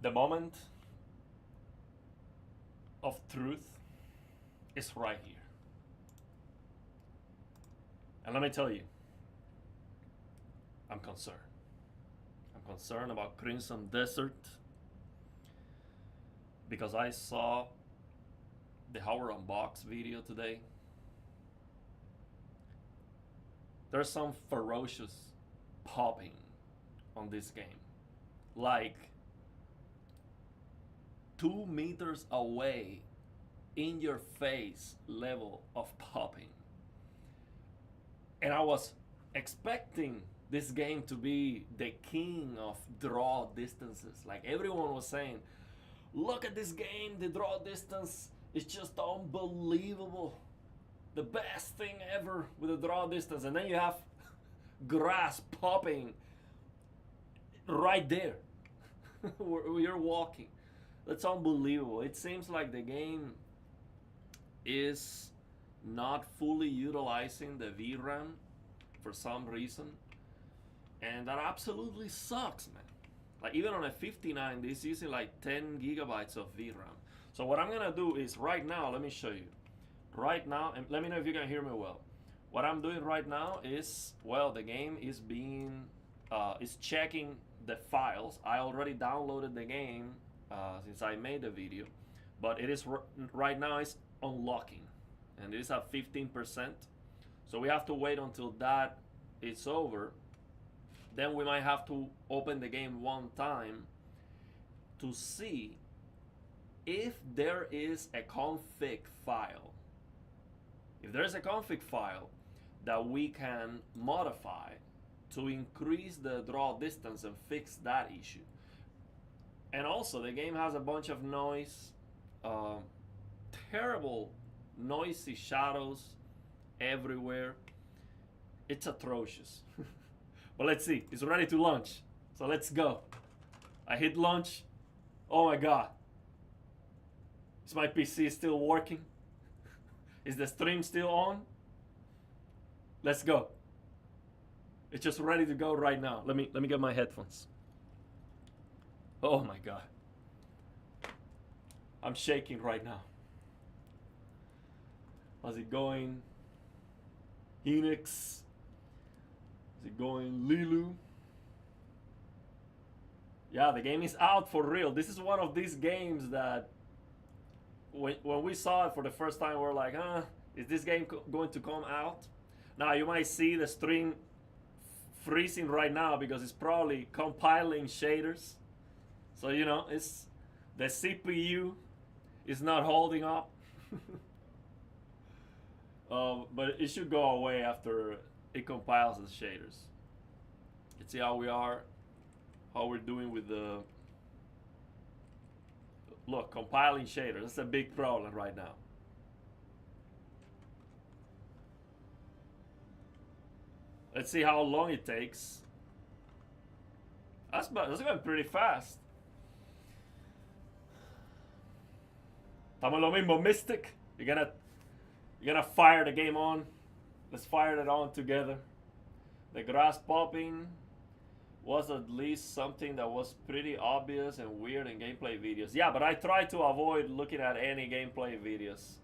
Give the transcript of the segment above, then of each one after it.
The moment of truth is right here. And let me tell you, I'm concerned. I'm concerned about Crimson Desert because I saw the Howard Unbox video today. There's some ferocious popping on this game. Like 2 meters away, in your face level of popping. And I was expecting this game to be the king of draw distances. Like everyone was saying, look at this game, the draw distance is just unbelievable. The best thing ever with the draw distance. And then you have grass popping right there where you're walking. That's unbelievable. It seems like the game is not fully utilizing the VRAM for some reason. And that absolutely sucks, man. Like even on a 59, this is using like 10 gigabytes of VRAM. So what I'm gonna do is right now, let me show you. Right now, and let me know if you can hear me well. What I'm doing right now is, well, the game is being, is checking the files. I already downloaded the game since I made the video, but it is right now it's unlocking, and it is at 15%. So we have to wait until that is over. Then we might have to open the game one time to see if there is a config file. If there's a config file that we can modify to increase the draw distance and fix that issue. And also the game has a bunch of noise, terrible noisy shadows everywhere. It's atrocious. But let's see, it's ready to launch. So let's go. I hit launch. Oh my God. Is my PC still working? Is the stream still on? Let's go. It's just ready to go right now. Let me get my headphones. Oh my God. I'm shaking right now. How's it going? Enix. Is it going Lilu? Yeah, the game is out for real. This is one of these games that when we saw it for the first time, we're like, is this game going to come out? Now you might see the stream freezing right now because it's probably compiling shaders. So you know, it's the CPU is not holding up. But it should go away after it compiles the shaders. Let's see how we're doing with the look, compiling shaders. That's a big problem right now. Let's see how long it takes. That's going pretty fast. Estamos lo mismo, Mystic. You're gonna fire the game on. Let's fire it on together. The grass popping was at least something that was pretty obvious and weird in gameplay videos. Yeah, but I try to avoid looking at any gameplay videos.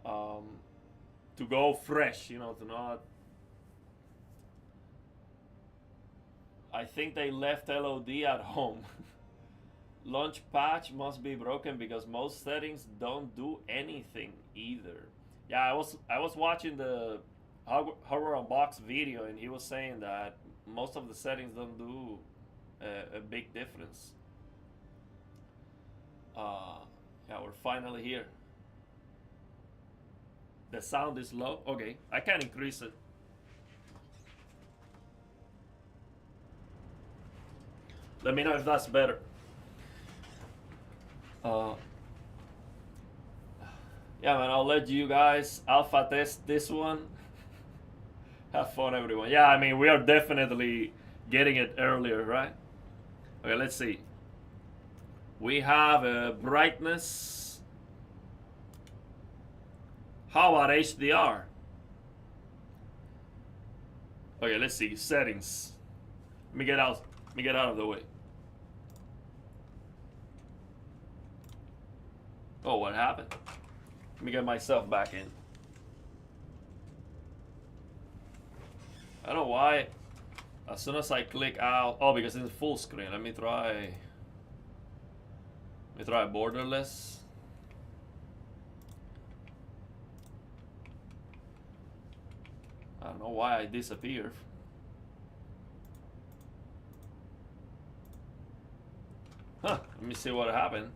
To go fresh, you know, to not. I think they left LOD at home. Launch patch must be broken because most settings don't do anything either. Yeah, I was watching the Horror Unbox video and he was saying that most of the settings don't do a big difference. Yeah, we're finally here. The sound is low. Okay, I can increase it. Let me know if that's better. Yeah, man, I'll let you guys alpha test this one. Have fun, everyone. Yeah, I mean, we are definitely getting it earlier, right? Okay, let's see. We have a brightness. How about HDR? Okay, let's see. Settings. Let me get out of the way. Oh, what happened? Let me get myself back in. I don't know why. As soon as I click out, oh, because it's full screen. Let me try borderless. I don't know why I disappeared. Huh, let me see what happened.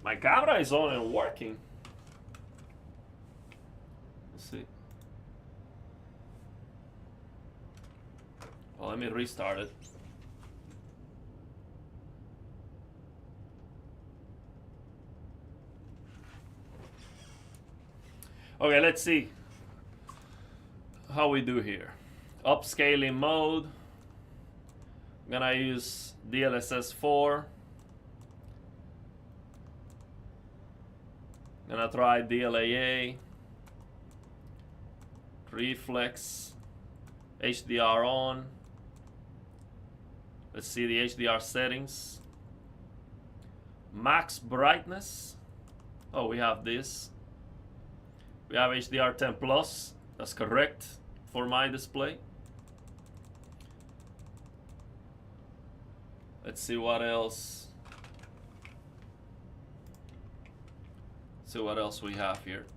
My camera is on and working. Let's see. Well, let me restart it. Okay, let's see how we do here. Upscaling mode. I'm gonna use DLSS 4. Gonna try DLAA. Reflex. HDR on. Let's see the HDR settings. Max brightness. Oh, we have this. We have HDR 10 plus. That's correct for my display. Let's see what else. See what else we have here.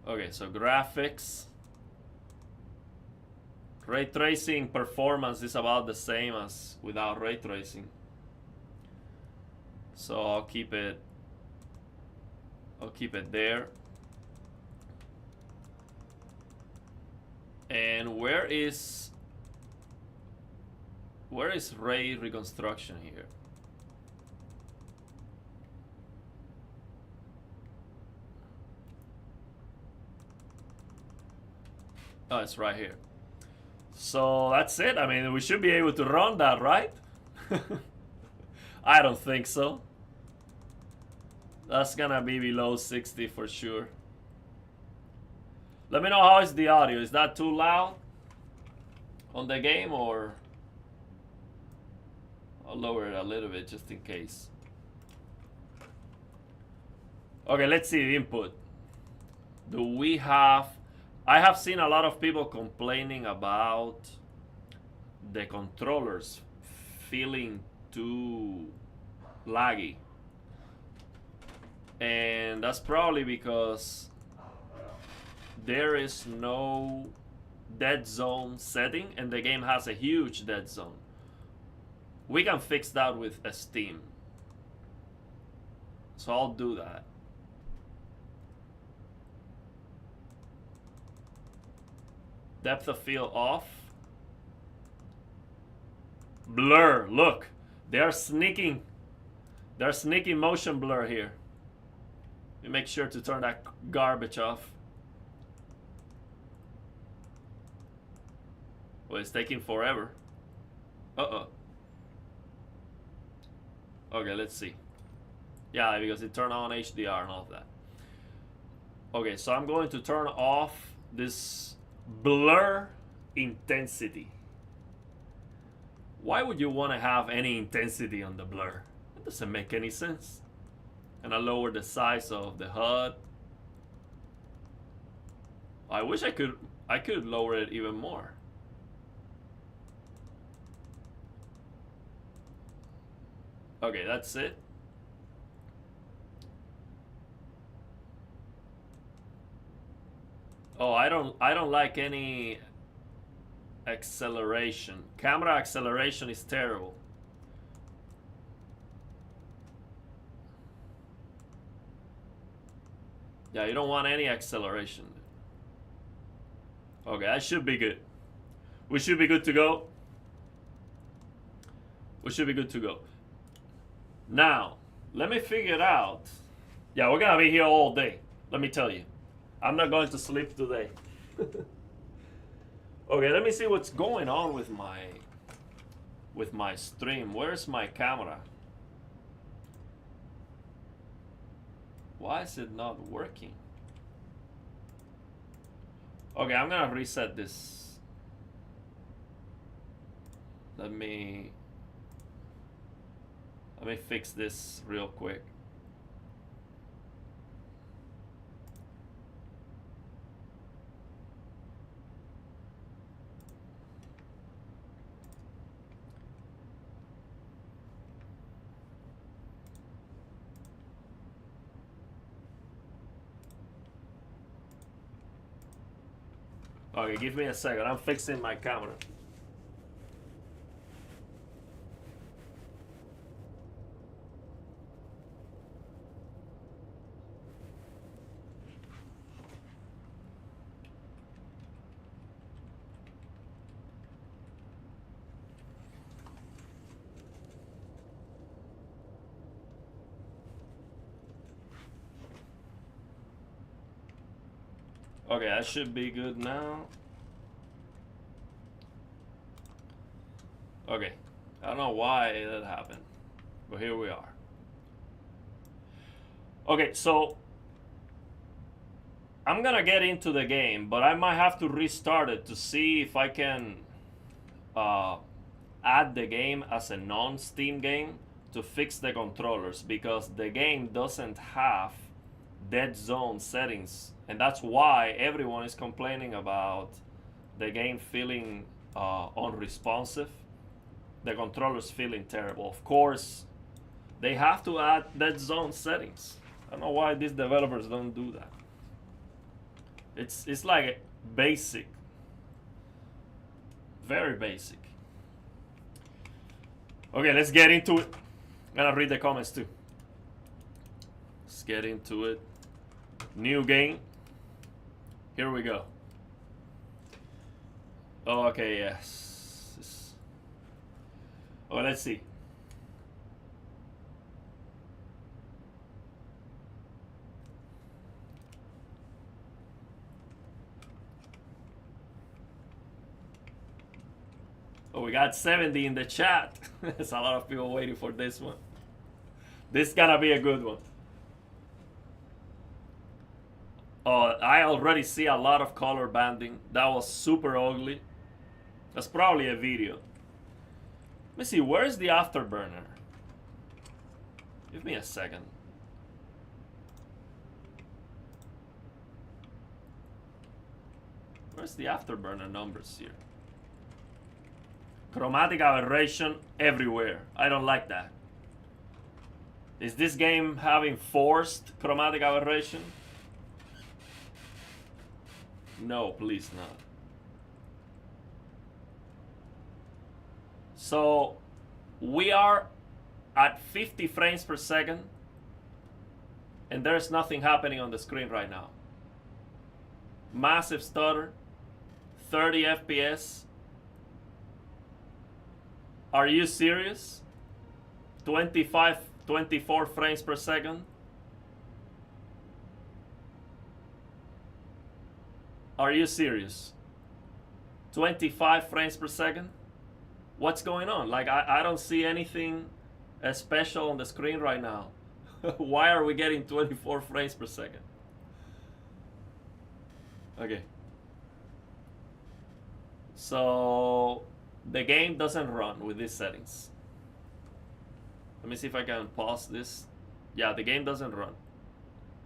Okay, so graphics. Ray tracing performance is about the same as without ray tracing. So I'll keep it there. And where is ray reconstruction here? Oh, it's right here. So that's it. I mean, we should be able to run that, right? I don't think so. That's gonna be below 60 for sure. Let me know how is the audio. Is that too loud on the game, or I'll lower it a little bit just in case. Okay, let's see the input. Do we have... I have seen a lot of people complaining about the controllers feeling too laggy. And that's probably because there is no dead zone setting and the game has a huge dead zone. We can fix that with Steam. So I'll do that. Depth of field off. Blur, look. They're sneaking motion blur here. We make sure to turn that garbage off. Well, it's taking forever. Uh-oh. Okay, let's see. Yeah, because it turned on HDR and all of that. Okay, so I'm going to turn off this blur intensity. Why would you want to have any intensity on the blur? It doesn't make any sense. And I lower the size of the HUD. I wish I could lower it even more. Okay, that's it. Oh, I don't like any acceleration. Camera acceleration is terrible. Yeah, you don't want any acceleration. Okay, that should be good. We should be good to go. We should be good to go. Now, let me figure it out. Yeah, we're gonna be here all day. Let me tell you. I'm not going to sleep today. Okay, let me see what's going on with my stream. Where's my camera? Why is it not working? Okay, I'm gonna reset this. Let me fix this real quick. Okay, give me a second. I'm fixing my camera. Okay, that should be good now. Okay, I don't know why that happened, but here we are. Okay, so I'm gonna get into the game, but I might have to restart it to see if I can add the game as a non-Steam game to fix the controllers, because the game doesn't have dead zone settings, and that's why everyone is complaining about the game feeling unresponsive, the controllers feeling terrible. Of course, they have to add dead zone settings. I don't know why these developers don't do that. It's like basic, very basic. Okay, let's get into it. I'm gonna read the comments too. Let's get into it. New game. Here we go. Oh, okay, yes. Oh, let's see. Oh, we got 70 in the chat. There's a lot of people waiting for this one. This is gonna be a good one. Oh, I already see a lot of color banding. That was super ugly. That's probably a video. Let me see, where's the afterburner? Give me a second. Where's the afterburner numbers here? Chromatic aberration everywhere. I don't like that. Is this game having forced chromatic aberration? No, please not. So we are at 50 frames per second, and there's nothing happening on the screen right now. Massive stutter, 30 FPS. Are you serious? 24 frames per second? Are you serious? 25 frames per second? What's going on? Like, I don't see anything special on the screen right now. Why are we getting 24 frames per second? Okay. So the game doesn't run with these settings. Let me see if I can pause this. Yeah, the game doesn't run.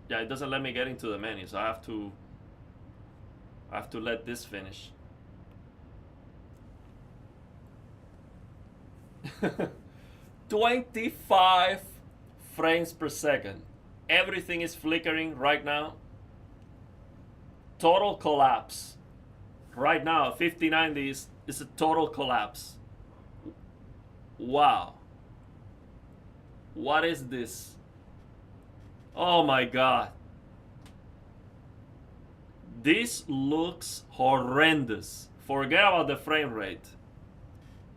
Yeah, it doesn't let me get into the menu, so I have to let this finish. 25 frames per second. Everything is flickering right now. Total collapse. Right now, 5090 is a total collapse. Wow. What is this? Oh my god. This looks horrendous. Forget about the frame rate.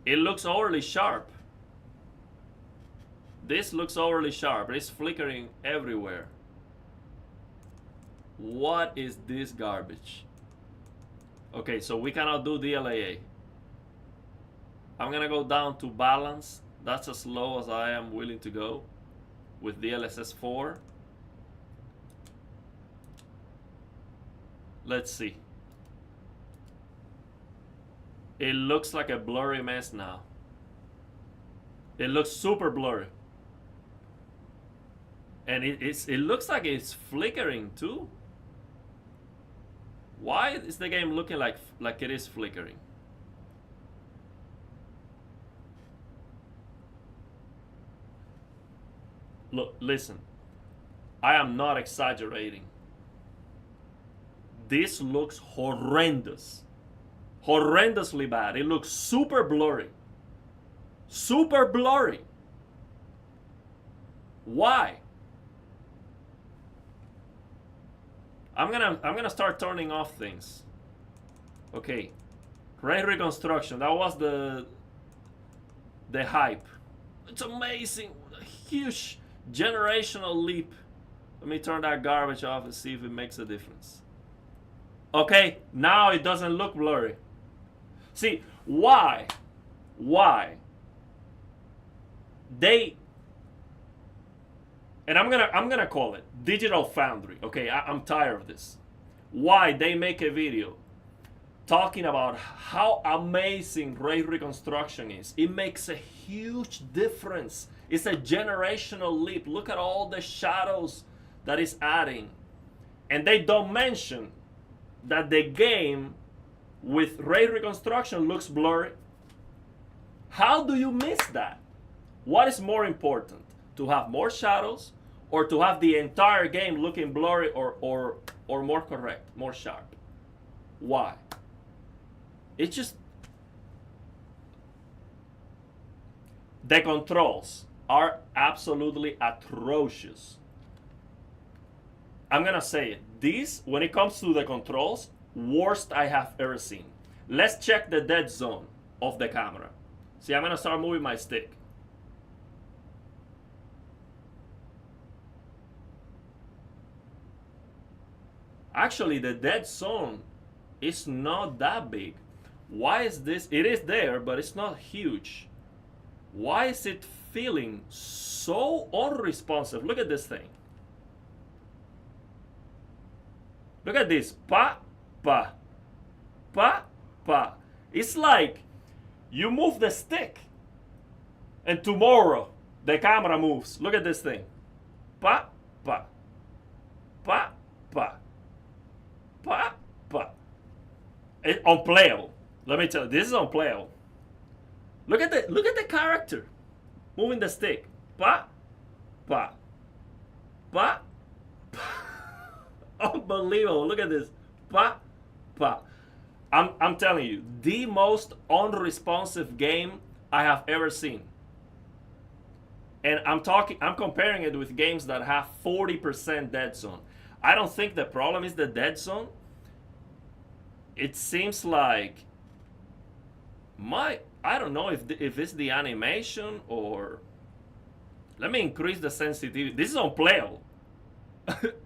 It looks overly sharp. This looks overly sharp. It's flickering everywhere. What is this garbage? Okay, so we cannot do DLAA. I'm gonna go down to balance. That's as low as I am willing to go with DLSS 4. Let's see. It looks like a blurry mess now. It looks super blurry. And it looks like it's flickering too. Why is the game looking like it is flickering? Look, listen. I am not exaggerating. This looks horrendous. Horrendously bad. It looks super blurry. Super blurry. Why? I'm gonna start turning off things. Okay. Ray reconstruction. That was the hype. It's amazing. A huge generational leap. Let me turn that garbage off and see if it makes a difference. Okay, now it doesn't look blurry. See, why? Why? And I'm gonna call it Digital Foundry. Okay, I'm tired of this. Why they make a video talking about how amazing ray reconstruction is. It makes a huge difference. It's a generational leap. Look at all the shadows that is adding. And they don't mention that the game with ray reconstruction looks blurry. How do you miss that? What is more important? To have more shadows or to have the entire game looking blurry or more correct, more sharp? Why? It's just the controls are absolutely atrocious. I'm gonna say it. This, when it comes to the controls, worst I have ever seen. Let's check the dead zone of the camera. See, I'm gonna start moving my stick. Actually, the dead zone is not that big. Why is this? It is there, but it's not huge. Why is it feeling so unresponsive? Look at this thing. Look at this. Pa, pa, pa, pa. It's like you move the stick and tomorrow the camera moves. Look at this thing. Pa, pa, pa, pa, pa, pa. It's unplayable. Let me tell you, this is unplayable. Look at the character moving the stick. Pa, pa, pa, pa. Unbelievable. Look at this. Pa, pa. I'm telling you, the most unresponsive game I have ever seen. And I'm comparing it with games that have 40% dead zone. I don't think the problem is the dead zone. It seems like I don't know if it's the animation or let me increase the sensitivity. This is unplayable.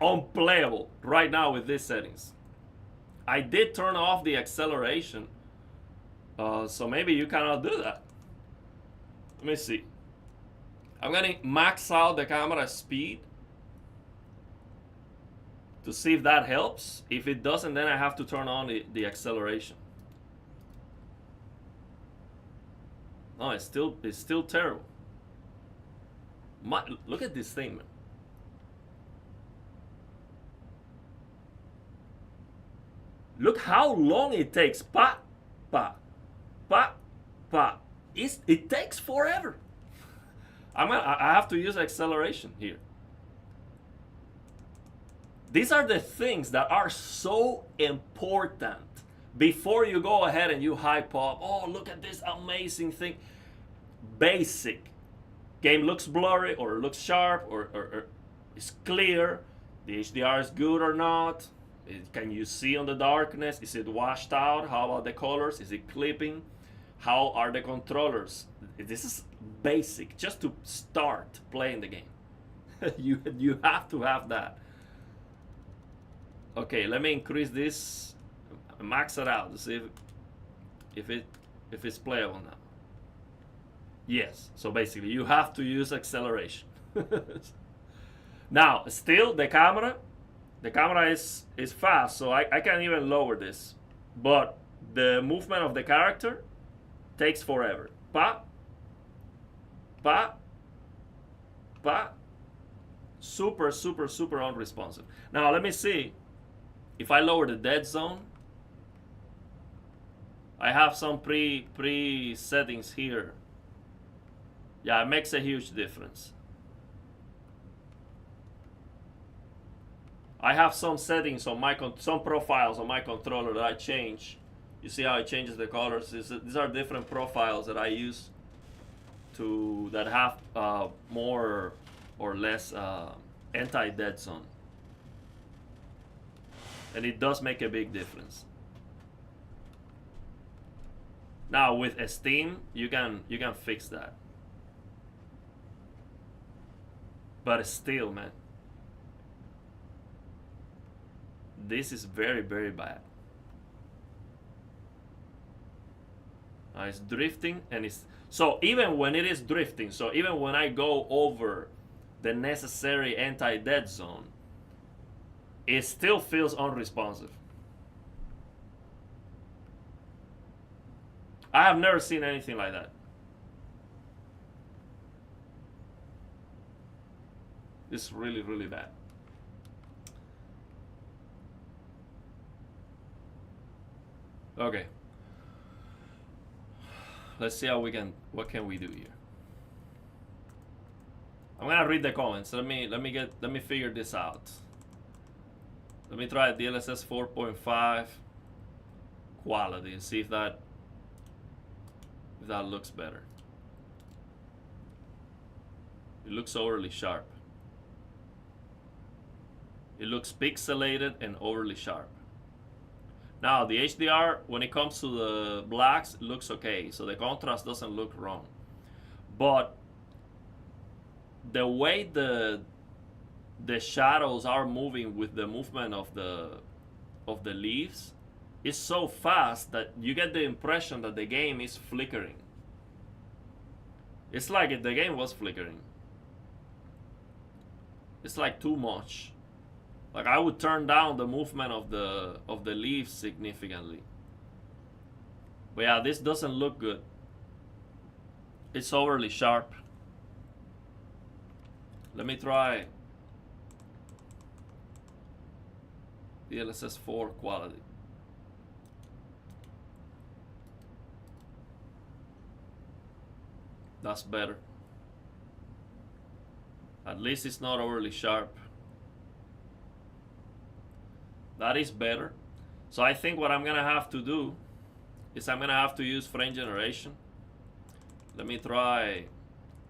Unplayable right now with these settings. I did turn off the acceleration, so maybe you cannot do that. Let me see. I'm gonna max out the camera speed to see if that helps. If it doesn't, then I have to turn on the acceleration. No, it's still terrible. Look at this thing, man. Look how long it takes. Pa, pa, pa, pa. It takes forever. I have to use acceleration here. These are the things that are so important before you go ahead and you hype up. Oh, look at this amazing thing. Basic. Game looks blurry or looks sharp or it's clear. The HDR is good or not. Can you see on the darkness? Is it washed out? How about the colors? Is it clipping? How are the controllers? This is basic, just to start playing the game. you have to have that. Okay, let me increase this, max it out to see if it's playable now. Yes, so basically you have to use acceleration. Now, still the camera is fast, so I can't even lower this. But the movement of the character takes forever. Pa, pa, pa. Super, super, super unresponsive. Now let me see. If I lower the dead zone, I have some pre settings here. Yeah, it makes a huge difference. I have some settings on my some profiles on my controller that I change. You see how it changes the colors? These are different profiles that I use to that have more or less anti-dead zone, and it does make a big difference. Now with Steam, you can fix that, but still, man, this is very, very bad. It's drifting, and it's so even when it is drifting, so even when I go over the necessary anti-dead zone, it still feels unresponsive. I have never seen anything like that. It's really, really bad. Okay. Let's see how we can. What can we do here? I'm gonna read the comments. Let me figure this out. Let me try DLSS 4.5 quality and see if that looks better. It looks overly sharp. It looks pixelated and overly sharp. Now the HDR, when it comes to the blacks, it looks okay. So the contrast doesn't look wrong. But the way the shadows are moving with the movement of the leaves is so fast that you get the impression that the game is flickering. It's like if the game was flickering. It's like too much. Like I would turn down the movement of the leaves significantly. But yeah, this doesn't look good. It's overly sharp. Let me try DLSS 4 quality. That's better. At least it's not overly sharp. That is better. So I think what I'm gonna have to do is I'm gonna have to use frame generation. Let me try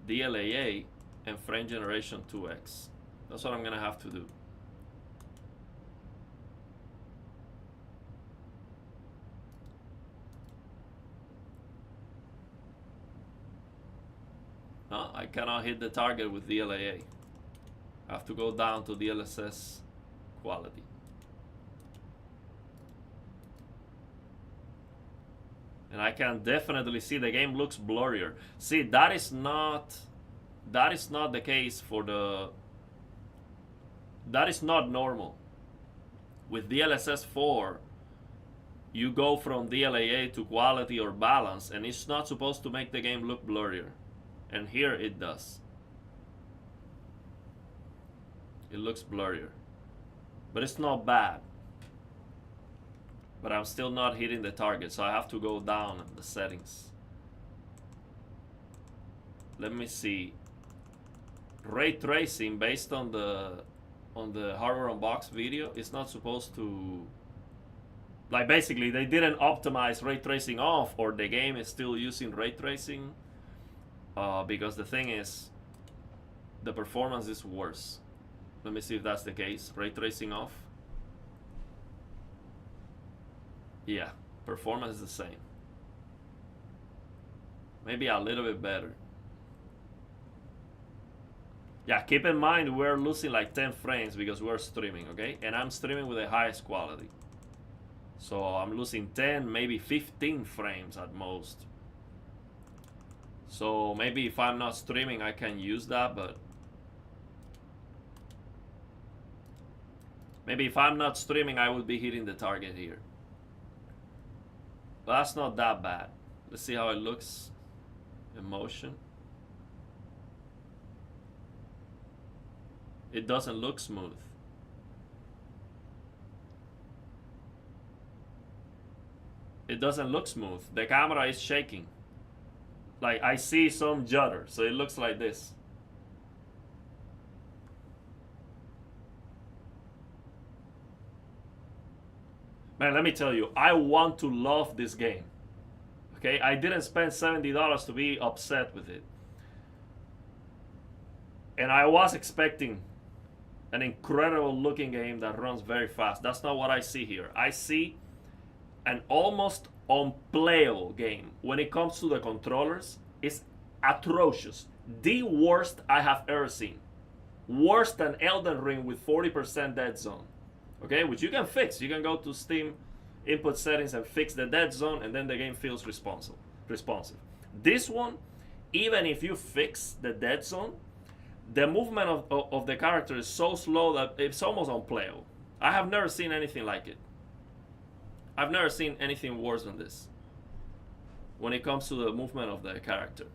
DLAA and frame generation 2x. That's what I'm gonna have to do. No, I cannot hit the target with DLAA. I have to go down to DLSS quality. And I can definitely see the game looks blurrier. See, that is not the case for the. That is not normal. With DLSS 4, you go from DLAA to quality or balance, and it's not supposed to make the game look blurrier. And here it does. It looks blurrier. But it's not bad. But I'm still not hitting the target, so I have to go down in the settings. Let me see. Ray tracing, based on the hardware unbox video, it's not supposed to. Like basically, they didn't optimize ray tracing off, or the game is still using ray tracing. Because the thing is, the performance is worse. Let me see if that's the case. Ray tracing off. Yeah, performance is the same. Maybe a little bit better. Yeah, keep in mind we're losing like 10 frames because we're streaming, okay? And I'm streaming with the highest quality. So I'm losing 10, maybe 15 frames at most. So maybe if I'm not streaming, I can use that, but maybe if I'm not streaming, I would be hitting the target here. But that's not that bad. Let's see how it looks in motion. It doesn't look smooth. It doesn't look smooth. The camera is shaking. Like, I see some judder, so it looks like this. Man, let me tell you, I want to love this game. Okay, I didn't spend $70 to be upset with it. And I was expecting an incredible looking game that runs very fast. That's not what I see here. I see an almost unplayable game. When it comes to the controllers, it's atrocious. The worst I have ever seen. Worse than Elden Ring with 40% dead zone. Okay, which you can fix. You can go to Steam input settings and fix the dead zone, and then the game feels responsive. This one, even if you fix the dead zone, the movement of the character is so slow that it's almost unplayable. I have never seen anything like it. I've never seen anything worse than this when it comes to the movement of the character.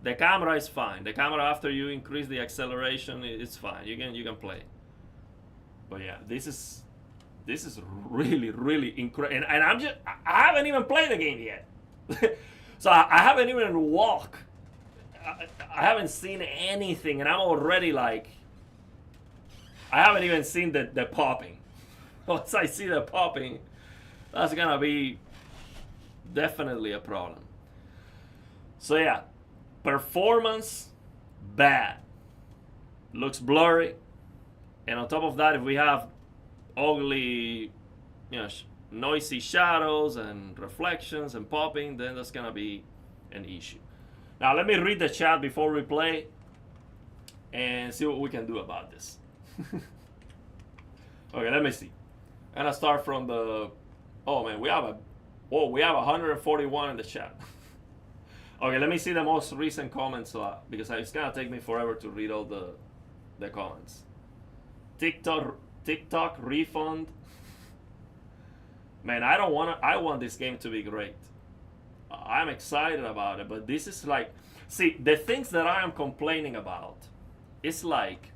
The camera is fine. The camera, after you increase the acceleration, it's fine. You can play. But yeah, this is really incredible. And I haven't even played the game yet. So I haven't even walked. I haven't seen anything, and I'm already like, I haven't even seen the popping. Once I see the popping, that's gonna be definitely a problem. So yeah, performance bad, looks blurry, and on top of that, if we have ugly, noisy shadows and reflections and popping, then that's gonna be an issue. Now let me read the chat before we play and see what we can do about this. Okay, let me see. I'm gonna start from the. Oh man, we have 141 in the chat. Okay, let me see the most recent comments because it's gonna take me forever to read all the comments. TikTok refund. Man, I want this game to be great. I'm excited about it, but this is like, see, the things that I am complaining about, it's like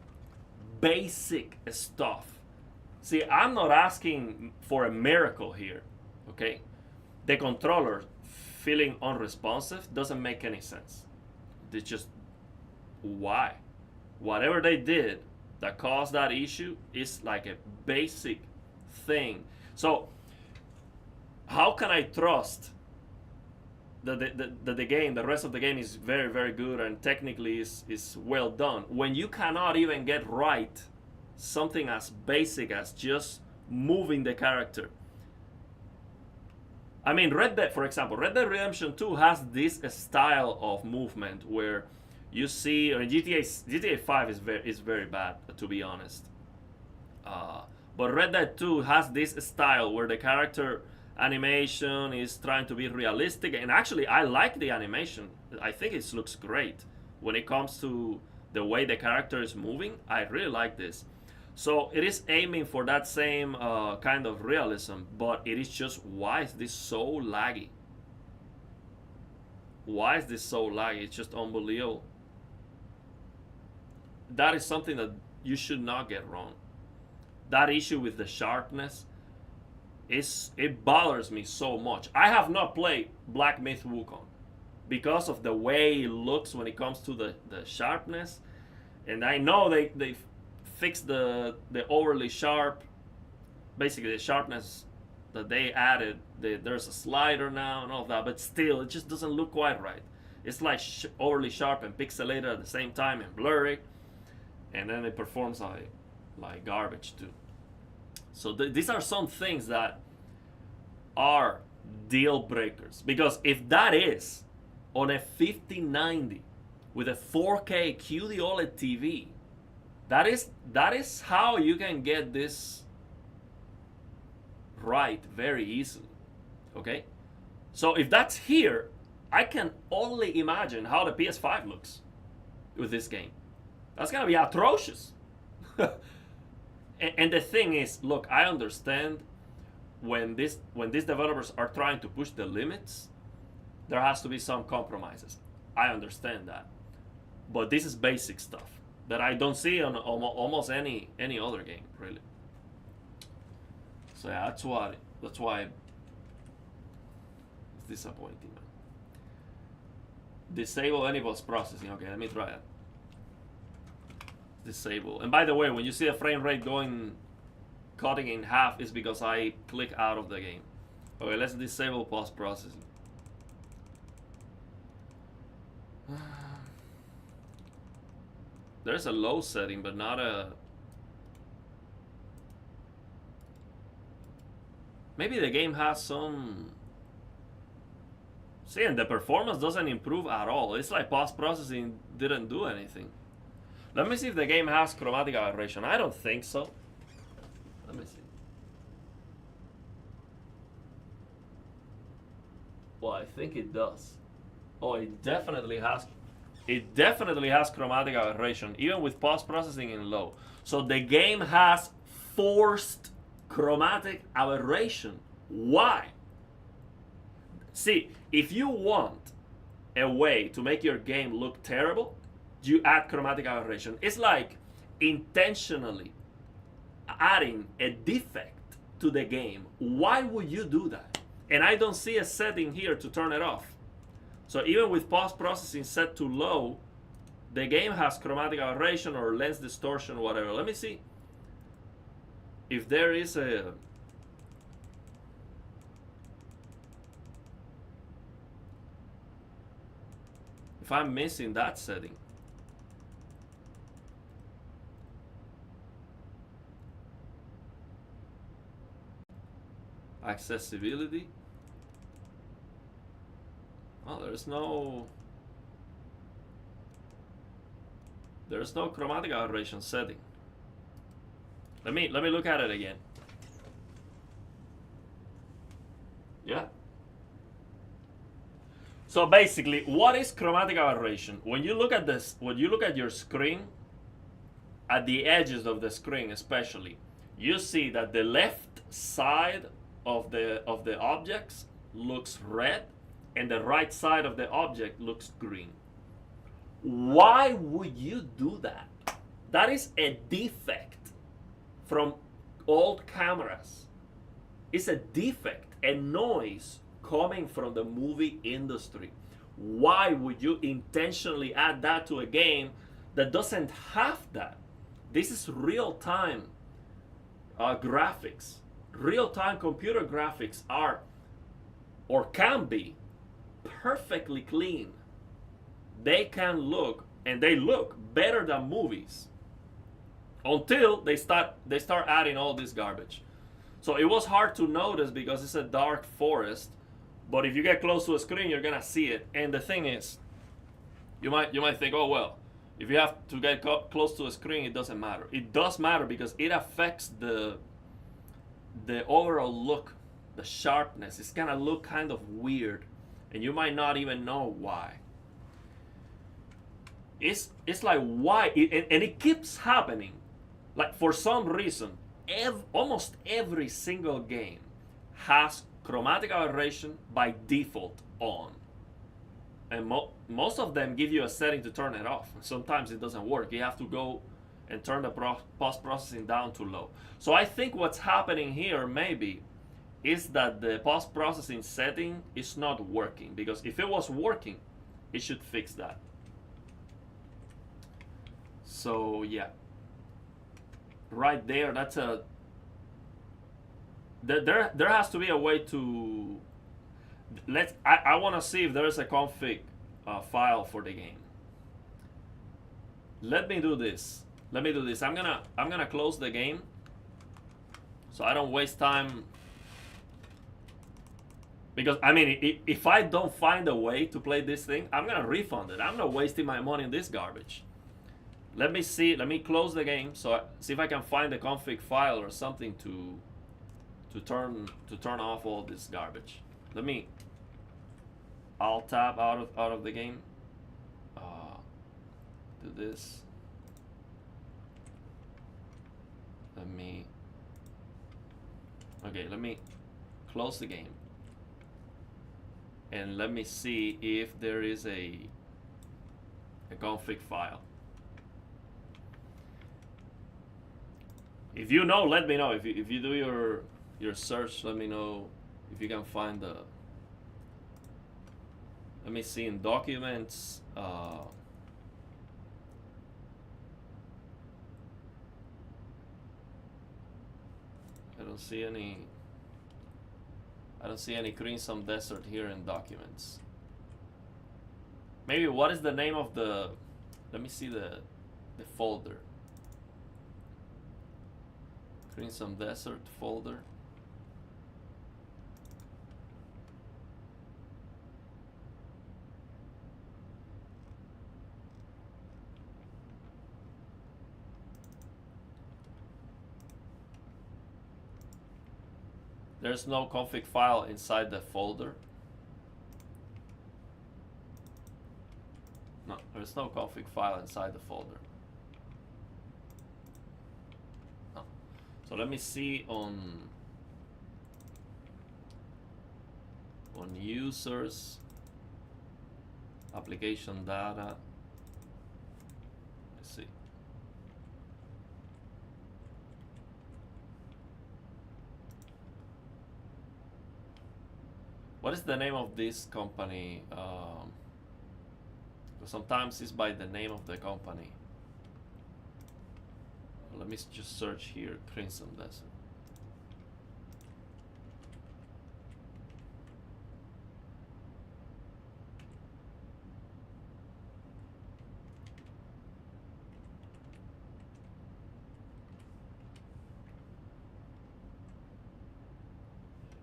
basic stuff. See, I'm not asking for a miracle here, okay? The controller feeling unresponsive doesn't make any sense. It's just, why? Whatever they did that caused that issue is like a basic thing. So, how can I trust the rest of the game is very, very good and technically is well done, when you cannot even get right something as basic as just moving the character? I mean, for example, Red Dead Redemption 2 has this style of movement where you see, or GTA 5 is very bad, to be honest. But Red Dead 2 has this style where the character animation is trying to be realistic, and actually I like the animation. I think it looks great when it comes to the way the character is moving. I really like this. So it is aiming for that same kind of realism, but it is just, why is this so laggy? Why is this so laggy? It's just unbelievable. That is something that you should not get wrong. That issue with the sharpness, it bothers me so much. I have not played Black Myth Wukong because of the way it looks when it comes to the sharpness, and I know they fixed the overly sharp, basically the sharpness that they added. There's a slider now and all of that, but still it just doesn't look quite right. It's like overly sharp and pixelated at the same time and blurry, and then it performs like garbage too. So these are some things that are deal breakers, because if that is on a 5090 with a 4K QD OLED TV, that is how you can get this right very easily. Okay, so if that's here, I can only imagine how the PS5 looks with this game. That's gonna be atrocious. And the thing is, look, I understand when these developers are trying to push the limits, there has to be some compromises. I understand that, but this is basic stuff that I don't see on almost any other game really. So yeah, that's why it's disappointing, man. Disable any post processing. Okay, let me try it. Disable. And by the way, when you see a frame rate cutting in half, is because I click out of the game. Okay, let's disable post processing. There's a low setting, but not a... Maybe the game has some... See, and the performance doesn't improve at all. It's like post-processing didn't do anything. Let me see if the game has chromatic aberration. I don't think so. Let me see. Well, I think it does. Oh, it definitely has. It definitely has chromatic aberration, even with post-processing in low. So the game has forced chromatic aberration. Why? See, if you want a way to make your game look terrible, you add chromatic aberration. It's like intentionally adding a defect to the game. Why would you do that? And I don't see a setting here to turn it off. So even with post-processing set to low, the game has chromatic aberration or lens distortion, whatever. Let me see if there is a... If I'm missing that setting. Accessibility. Oh, there's no chromatic aberration setting. Let me look at it again. Yeah. So basically, what is chromatic aberration? When you look at this, when you look at your screen, at the edges of the screen especially, you see that the left side of the objects looks red and the right side of the object looks green. Why would you do that? That is a defect from old cameras. It's a defect, a noise coming from the movie industry. Why would you intentionally add that to a game that doesn't have that? This is real-time graphics. Real-time computer graphics are, or can be, perfectly clean. They can look, and they look better than movies, until they start adding all this garbage. So it was hard to notice because it's a dark forest, but if you get close to a screen, you're gonna see it. And the thing is, you might think, oh well, if you have to get close to a screen, it doesn't matter. It does matter because it affects the overall look, the sharpness. It's gonna look kind of weird, and you might not even know why. It's like why, and it keeps happening. Like for some reason, almost every single game has chromatic aberration by default on, and most of them give you a setting to turn it off. Sometimes it doesn't work. You have to go and turn the post-processing down to low. So I think what's happening here maybe is that the post-processing setting is not working, because if it was working, it should fix that. So yeah, right there, that's a... There has to be a way to... I want to see if there is a config file for the game. Let me do this. I'm gonna close the game so I don't waste time. Because I mean, if I don't find a way to play this thing, I'm gonna refund it. I'm not wasting my money on this garbage. Let me see. Let me close the game so see if I can find a config file or something to turn off all this garbage. I'll tab out of the game. Do this. Let me close the game. and let me see if there is a config file. If you know, let me know. If you do your search, let me know if you can find the. Let me see in documents. I don't see any. I don't see any Crinsom Desert here in documents. Maybe what is the name of the? Let me see the folder. Crinsom Desert folder. There's no config file inside the folder. No, there's no config file inside the folder. No. So let me see on users, application data. Let's see. What is the name of this company? Sometimes it's by the name of the company. Let me just search here, Crinsom Desert.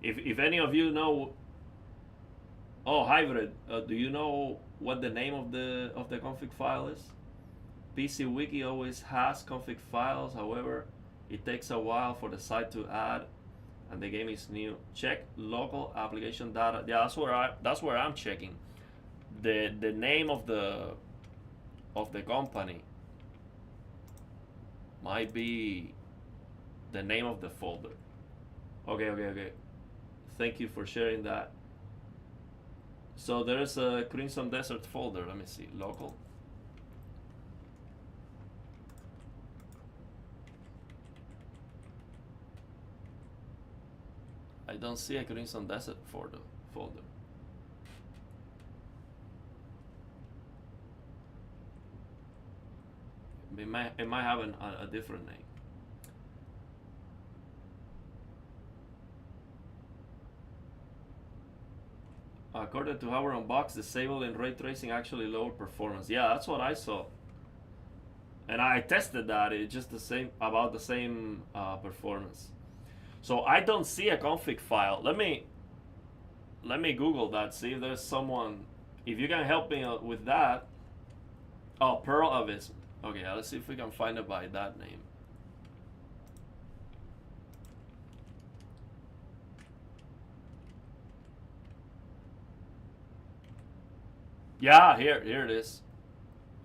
If any of you know. Oh, hybrid. Do you know what the name of the config file is? PC Wiki always has config files. However, it takes a while for the site to add, and the game is new. Check local application data. Yeah, that's where I'm checking. The name of the company might be the name of the folder. Okay. Thank you for sharing that. So there's a Crinsom Desert folder. Let me see. Local. I don't see a Crinsom Desert folder. It might have a different name. According to our unbox, disabling ray tracing actually lowered performance. Yeah, that's what I saw. And I tested that. It's just about the same performance. So I don't see a config file. Let me Google that. See if there's someone. If you can help me with that. Oh, Pearl Abyss. Okay, let's see if we can find it by that name. Yeah, here it is.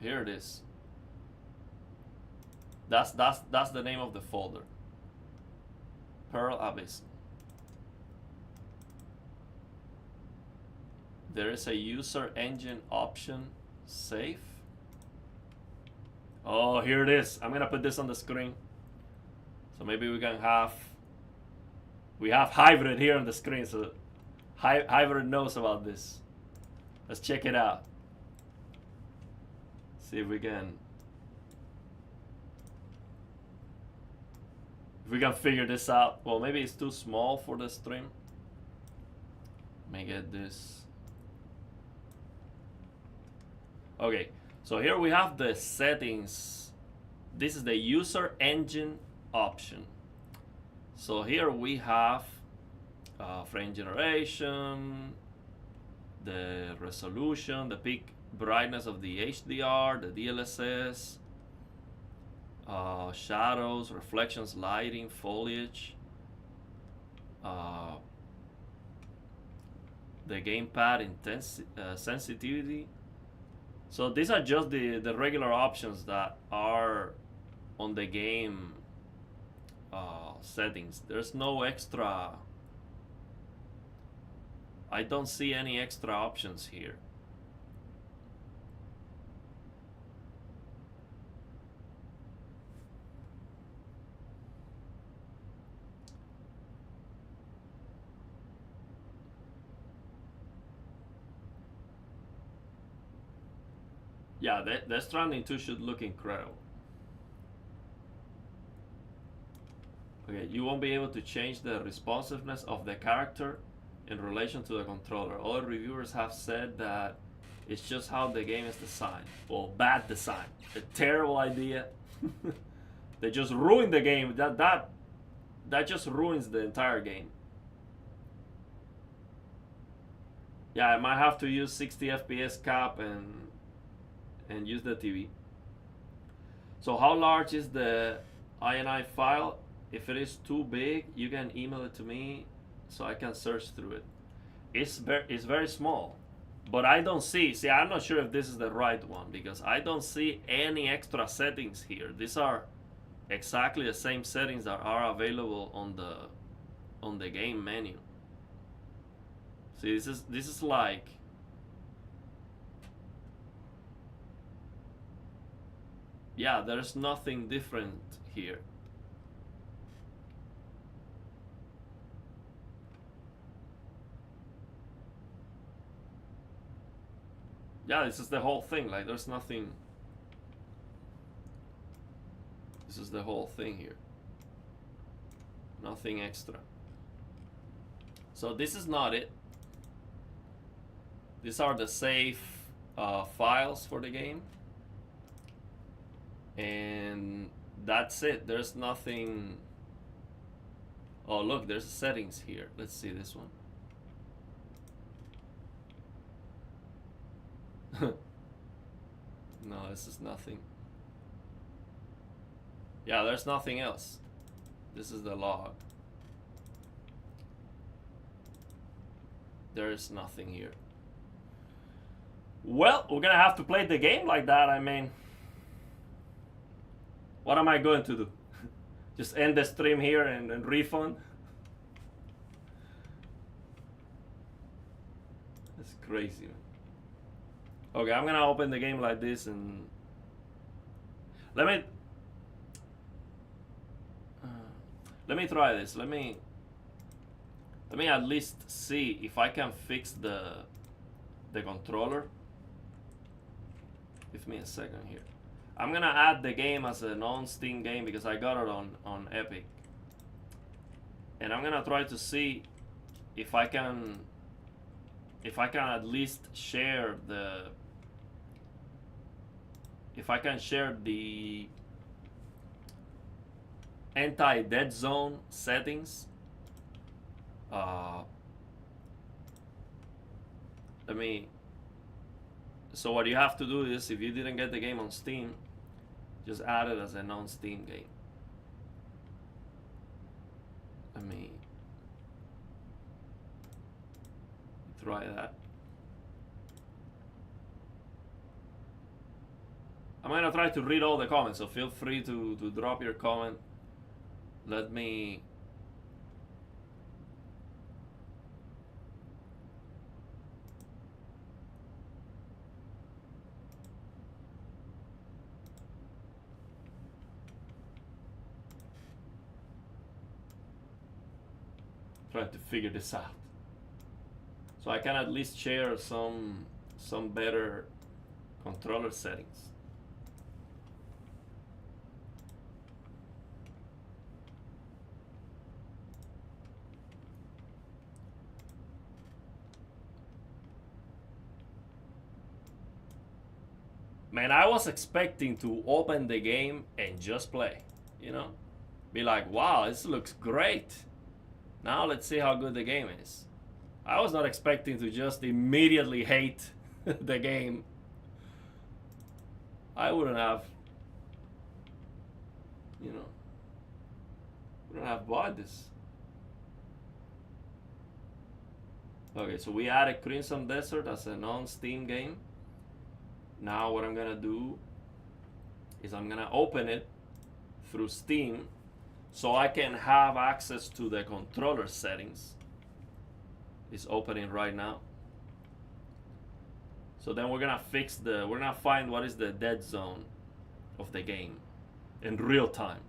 Here it is. That's the name of the folder. Pearl Abyss. There is a user engine option. Save. Oh, here it is. I'm gonna put this on the screen. So maybe we can have. We have Hybrid here on the screen, so Hybrid knows about this. Let's check it out. See if we can figure this out. Well, maybe it's too small for the stream. Let me get this. Okay, so here we have the settings. This is the user engine option. So here we have frame generation, the resolution, the peak brightness of the HDR, the DLSS, shadows, reflections, lighting, foliage, the gamepad sensitivity. So these are just the regular options that are on the game settings. There's no extra I don't see any extra options here. Yeah, Death Stranding 2 should look incredible. Okay, you won't be able to change the responsiveness of the character in relation to the controller. Other reviewers have said that it's just how the game is designed. Well, bad design. A terrible idea. They just ruined the game. That just ruins the entire game. Yeah, I might have to use 60 FPS cap and use the TV. So how large is the INI file? If it is too big, you can email it to me so I can search through it. It's very small, but I don't see. See, I'm not sure if this is the right one because I don't see any extra settings here. These are exactly the same settings that are available on the game menu. See, this is like, yeah, there's nothing different here. Yeah, this is the whole thing. Like, there's nothing. This is the whole thing here. Nothing extra. So this is not it. These are the save files for the game. And that's it. There's nothing. Oh, look, there's settings here. Let's see this one. No, this is nothing. Yeah, there's nothing else. This is the log. There's nothing here. Well, we're gonna have to play the game like that. I mean, what am I going to do? Just end the stream here and refund? That's crazy, man. Okay, I'm gonna open the game like this and let me try this. Let me at least see if I can fix the controller. Give me a second here. I'm gonna add the game as a non-Steam game because I got it on Epic, and I'm gonna try to see if I can at least share the anti-dead zone settings. So what you have to do is, if you didn't get the game on Steam, just add it as a non-Steam game. Try that. I'm gonna try to read all the comments, so feel free to drop your comment. Let me try to figure this out, so I can at least share some better controller settings. Man, I was expecting to open the game and just play, you know? Be like, wow, this looks great. Now let's see how good the game is. I was not expecting to just immediately hate the game. I wouldn't have, wouldn't have bought this. Okay, so we added Crinsom Desert as a non-Steam game. Now what I'm gonna do is I'm gonna open it through Steam so I can have access to the controller settings. is opening right now. So then we're gonna find what is the dead zone of the game in real time.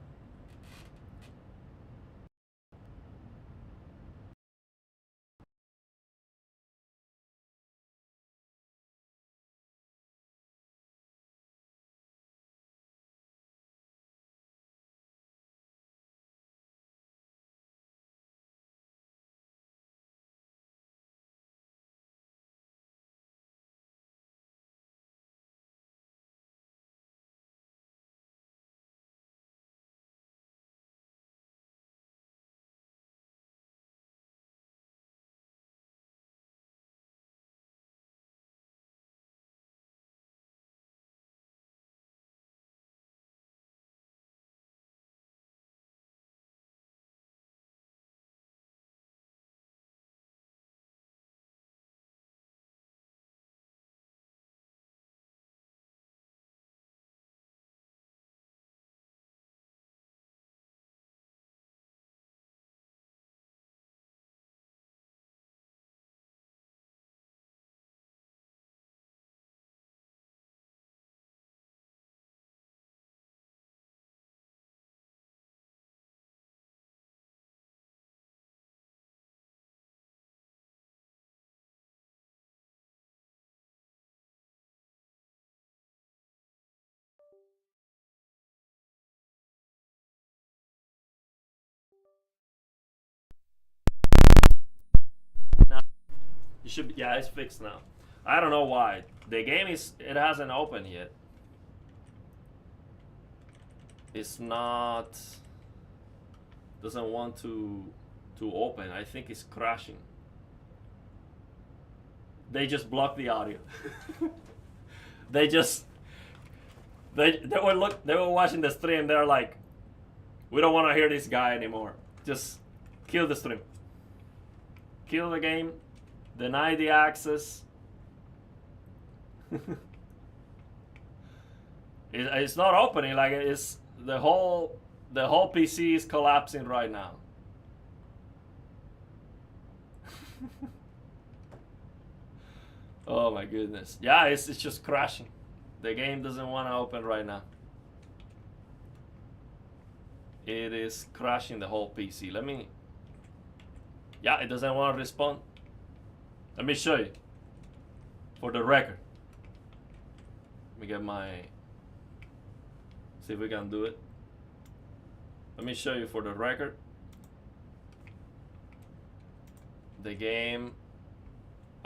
Now, you should be, yeah, it's fixed now. I don't know why. The game it hasn't opened yet. It's not doesn't want to open. I think it's crashing. They just blocked the audio. they just they were watching the stream. They're like, we don't want to hear this guy anymore. Just kill the stream. Kill the game. Deny the access. It's not opening. Like it's the whole PC is collapsing right now. Oh my goodness. Yeah, it's just crashing. The game doesn't want to open right now. It is crashing the whole PC. Yeah, it doesn't want to respond. Let me show you. For the record. Let me get my... See if we can do it. Let me show you for the record. The game,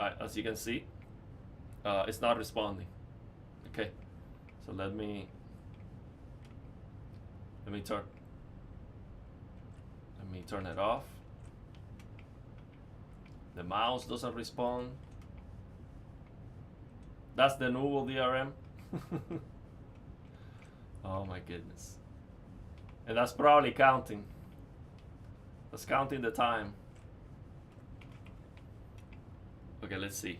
as you can see, it's not responding. Okay, so let me turn it off. The mouse doesn't respond. That's the Nuvo DRM. Oh my goodness. And that's probably counting. That's counting the time. Okay, let's see.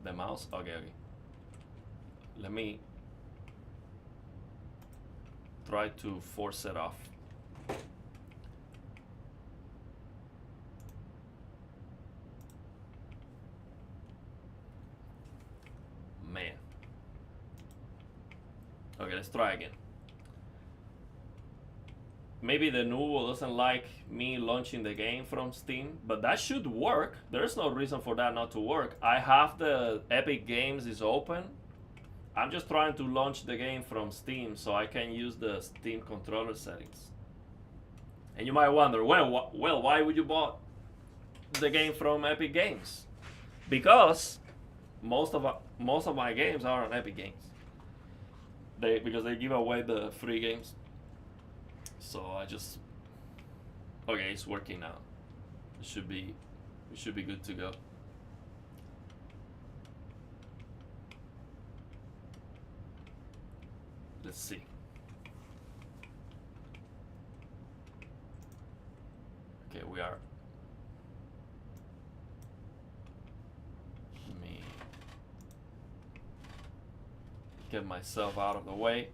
The mouse? Okay. Let me try to force it off. Man. Okay, let's try again. Maybe the Nuvo doesn't like me launching the game from Steam, but that should work. There's no reason for that not to work. I have the Epic Games is open. I'm just trying to launch the game from Steam so I can use the Steam controller settings. And you might wonder, well, why would you buy the game from Epic Games? Because most of my games are on Epic Games. Because they give away the free games. So okay, it's working now. We should be good to go. Let's see. Okay, we are. Let me get myself out of the way.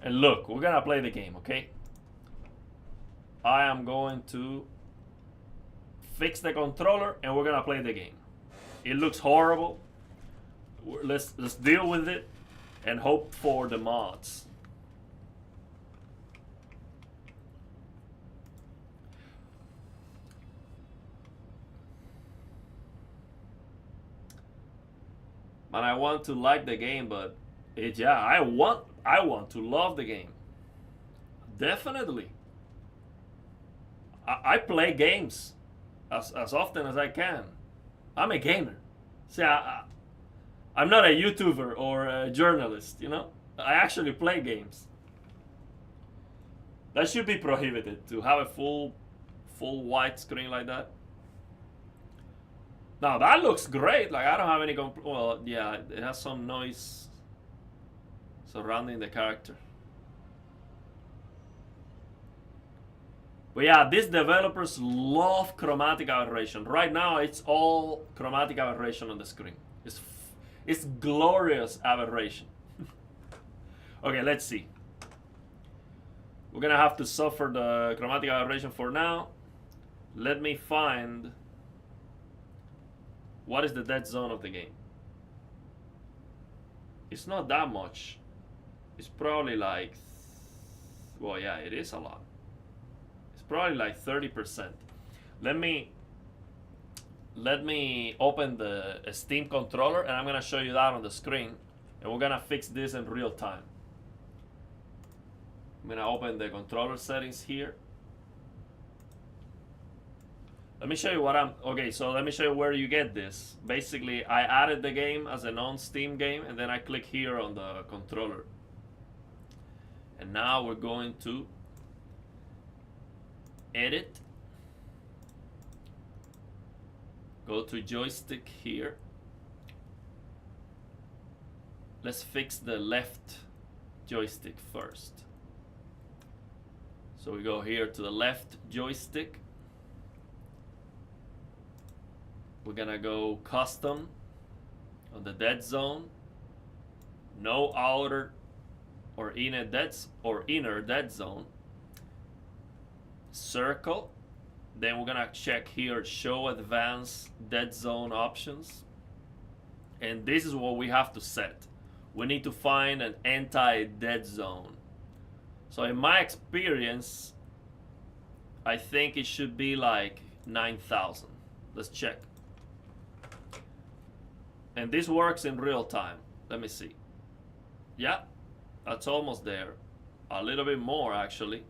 And look, we're gonna play the game, okay? I am going to fix the controller and we're gonna play the game. It looks horrible. Let's deal with it and hope for the mods. Man, I want to like the game, but yeah, I want to love the game. Definitely. I play games as often as I can. I'm a gamer. See, I'm not a YouTuber or a journalist, you know? I actually play games. That should be prohibited, to have a full white screen like that. Now that looks great. Like, I don't have any well, yeah, it has some noise surrounding the character. But yeah, these developers love chromatic aberration. Right now, it's all chromatic aberration on the screen. It's glorious aberration. Okay, let's see. We're gonna have to suffer the chromatic aberration for now. Let me find what is the dead zone of the game. It's not that much. It's probably like, well, yeah, it is a lot. It's probably like 30%. Let me open the Steam controller and I'm gonna show you that on the screen, and we're gonna fix this in real time. I'm gonna open the controller settings here. Let me show you what okay, so let me show you where you get this. Basically, I added the game as a non-Steam game, and then I click here on the controller. And now we're going to edit. Go to joystick here. Let's fix the left joystick first. So we go here to the left joystick. We're gonna go custom on the dead zone. No outer or inner dead zone. Circle. Then we're gonna check here, show advanced dead zone options. And this is what we have to set. We need to find an anti-dead zone. So in my experience, I think it should be like 9,000. Let's check. And this works in real time. Let me see. Yeah, that's almost there. A little bit more, actually.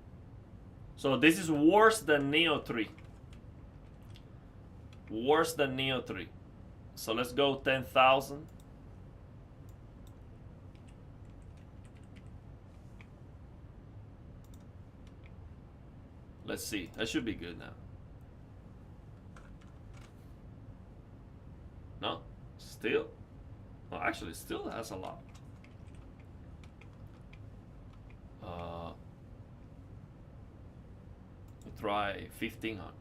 So this is worse than Neo 3. Worse than Neo 3. So let's go 10,000. Let's see. That should be good now. No? Still? Well, actually, still has a lot. We try 1,500.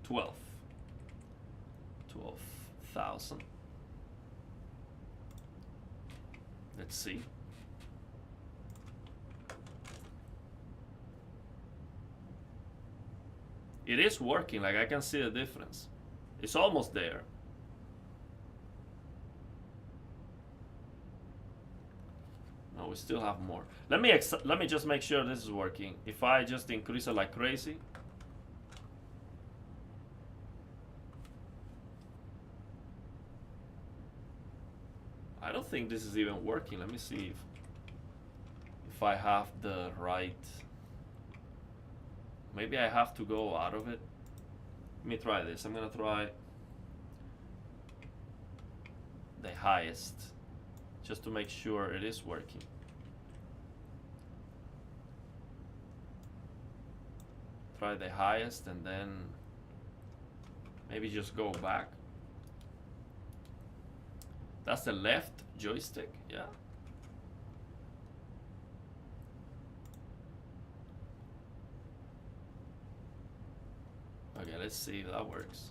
12,000. Let's see. It is working. Like, I can see the difference. It's almost there. No, we still have more. Let me just make sure this is working. If I just increase it like crazy. I don't think this is even working. Let me see if I have the right. Maybe I have to go out of it. Let me try this. I'm gonna try the highest, just to make sure it is working. Try the highest and then maybe just go back. That's the left joystick, yeah. Okay, let's see if that works.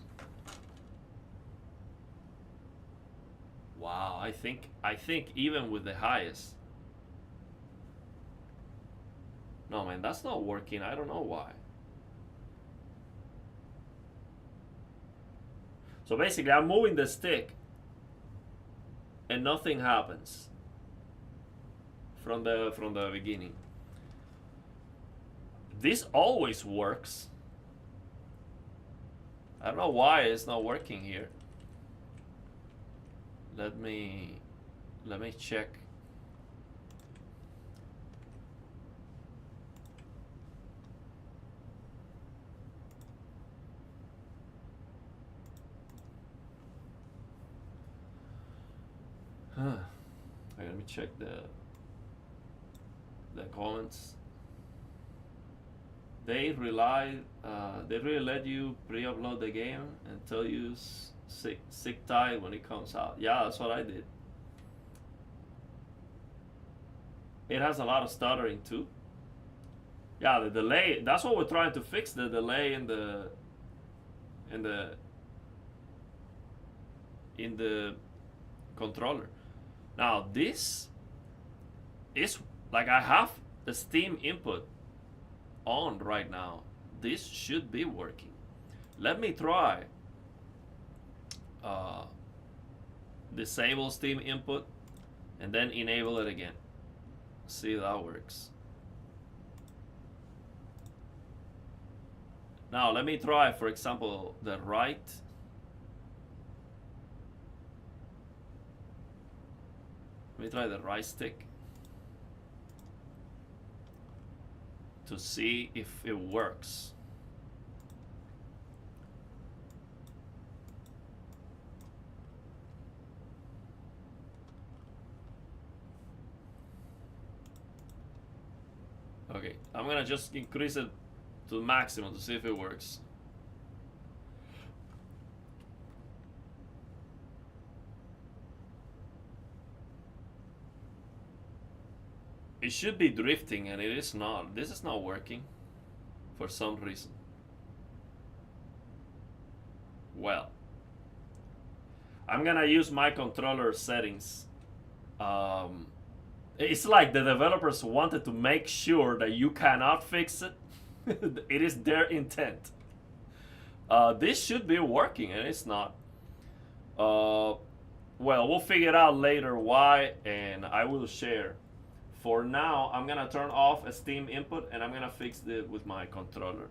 Wow, I think even with the highest, No, man, that's not working. I don't know why. So basically, I'm moving the stick and nothing happens from the beginning. This always works. I don't know why it's not working here. Let me check. Okay, let me check the comments. They really let you pre-upload the game and tell you sick tight when it comes out. Yeah, that's what I did. It has a lot of stuttering too. Yeah, the delay. That's what we're trying to fix, the delay in the controller. Now this is like, I have the Steam input on right now. This should be working. Let me try disable Steam input and then enable it again. See if that works. Now let me try, for example, the right. Let me try the right stick to see if it works. Okay, I'm gonna just increase it to maximum to see if it works. It should be drifting and it is not. This is not working for some reason. Well, I'm gonna use my controller settings. It's like the developers wanted to make sure that you cannot fix it. It is their intent. This should be working and it's not. Well, we'll figure out later why, and I will share. For now, I'm gonna turn off a Steam input and I'm gonna fix it with my controller.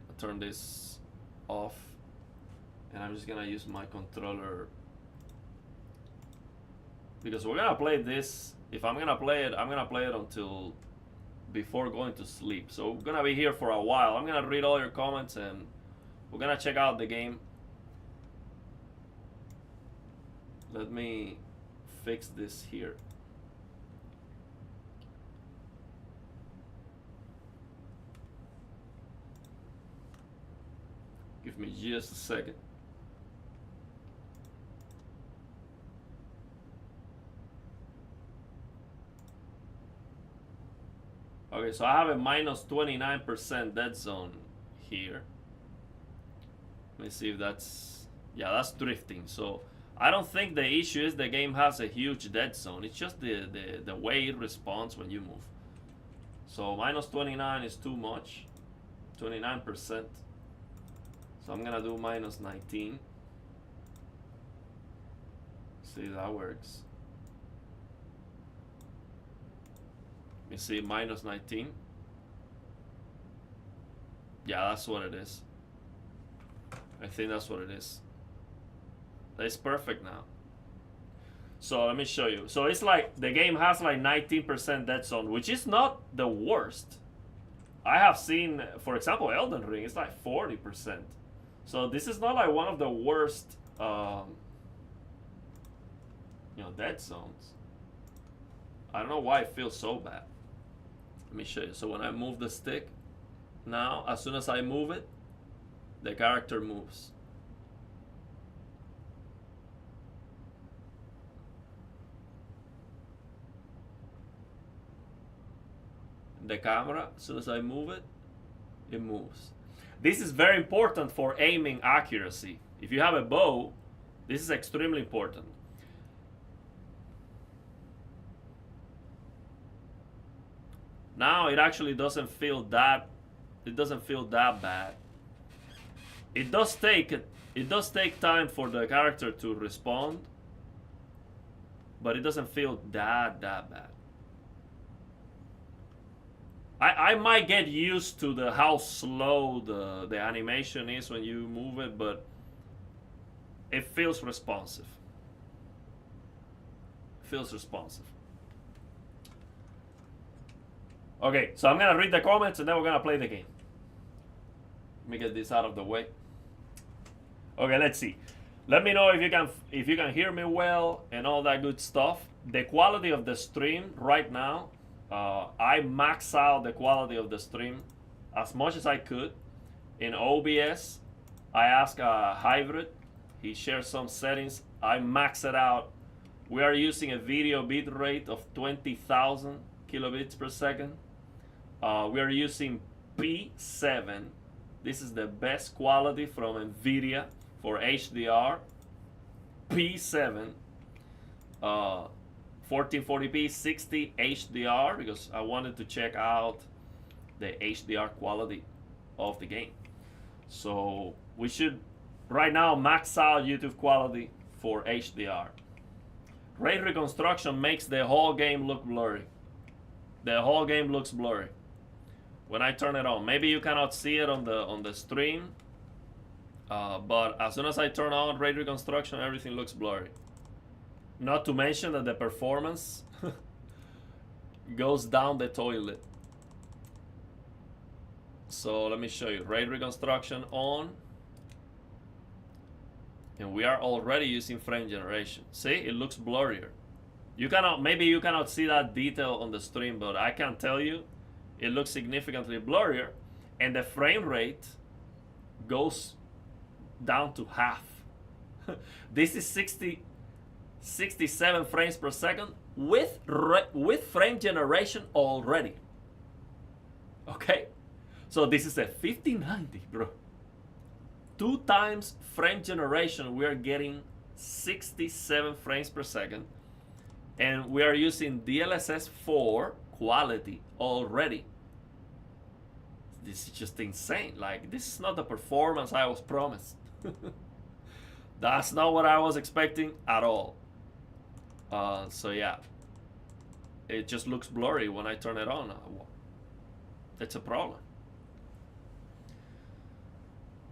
I'll turn this off and I'm just gonna use my controller, because we're gonna play this. If I'm gonna play it, I'm gonna play it until before going to sleep. So we're gonna be here for a while. I'm gonna read all your comments and we're gonna check out the game. Let me fix this here. Give me just a second. Okay, so I have a minus 29% dead zone here. Let me see if that's, yeah, that's drifting. So I don't think the issue is the game has a huge dead zone. It's just the way it responds when you move. So minus 29 is too much, 29%. So I'm gonna do minus 19. See if that works. You see, minus 19. Yeah, that's what it is. I think that's what it is. That's perfect now. So let me show you. So it's like the game has like 19% dead zone, which is not the worst. I have seen, for example, Elden Ring, it's like 40%. So this is not like one of the worst, dead zones. I don't know why it feels so bad. Let me show you. So when I move the stick, now as soon as I move it, the character moves. The camera, as soon as I move it, it moves. This is very important for aiming accuracy. If you have a bow, this is extremely important. Now it actually doesn't feel that. It doesn't feel that bad. It does take time for the character to respond, but it doesn't feel that bad. I might get used to the how slow the animation is when you move it, but it feels responsive. Feels responsive. Okay, so I'm gonna read the comments and then we're gonna play the game. Let me get this out of the way. Okay, let's see. Let me know if you can hear me well and all that good stuff. The quality of the stream right now, I max out the quality of the stream as much as I could. In OBS, I ask Hybrid. He shares some settings. I max it out. We are using a video bit rate of 20,000 kilobits per second. We are using P7. This is the best quality from NVIDIA for HDR. P7. 1440p 60 HDR because I wanted to check out the HDR quality of the game. So we should right now max out YouTube quality for HDR. Ray reconstruction makes the whole game look blurry. The whole game looks blurry when I turn it on. Maybe you cannot see it on the stream, but as soon as I turn on ray reconstruction, everything looks blurry. Not to mention that the performance goes down the toilet. So let me show you. Ray reconstruction on. And we are already using frame generation. See, it looks blurrier. Maybe you cannot see that detail on the stream, but I can tell you it looks significantly blurrier. And the frame rate goes down to half. This is 67 frames per second with frame generation already. Okay? So this is a 5090, bro. 2 times frame generation, we are getting 67 frames per second. And we are using DLSS 4 quality already. This is just insane. Like, this is not the performance I was promised. That's not what I was expecting at all. So yeah, it just looks blurry when I turn it on. It's a problem.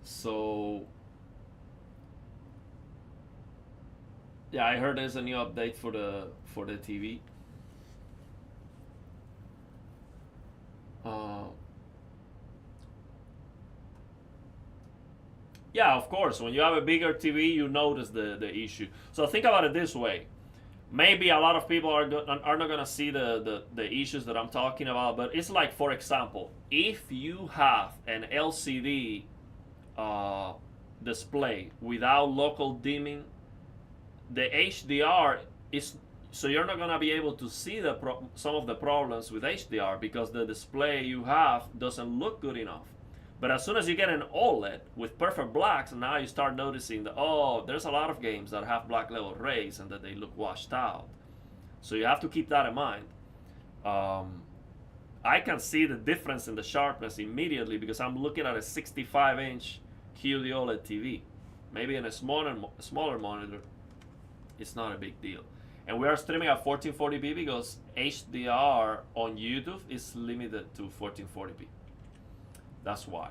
So yeah, I heard there's a new update for the TV. Yeah, of course, when you have a bigger TV, you notice the issue. So think about it this way. Maybe a lot of people are not going to see the issues that I'm talking about, but it's like, for example, if you have an LCD display without local dimming, the HDR is, so you're not going to be able to see some of the problems with HDR because the display you have doesn't look good enough. But as soon as you get an OLED with perfect blacks, now you start noticing that, oh, there's a lot of games that have black level rays and that they look washed out. So you have to keep that in mind. I can see the difference in the sharpness immediately because I'm looking at a 65-inch QD OLED TV. Maybe in a smaller monitor, it's not a big deal. And we are streaming at 1440p because HDR on YouTube is limited to 1440p. That's why.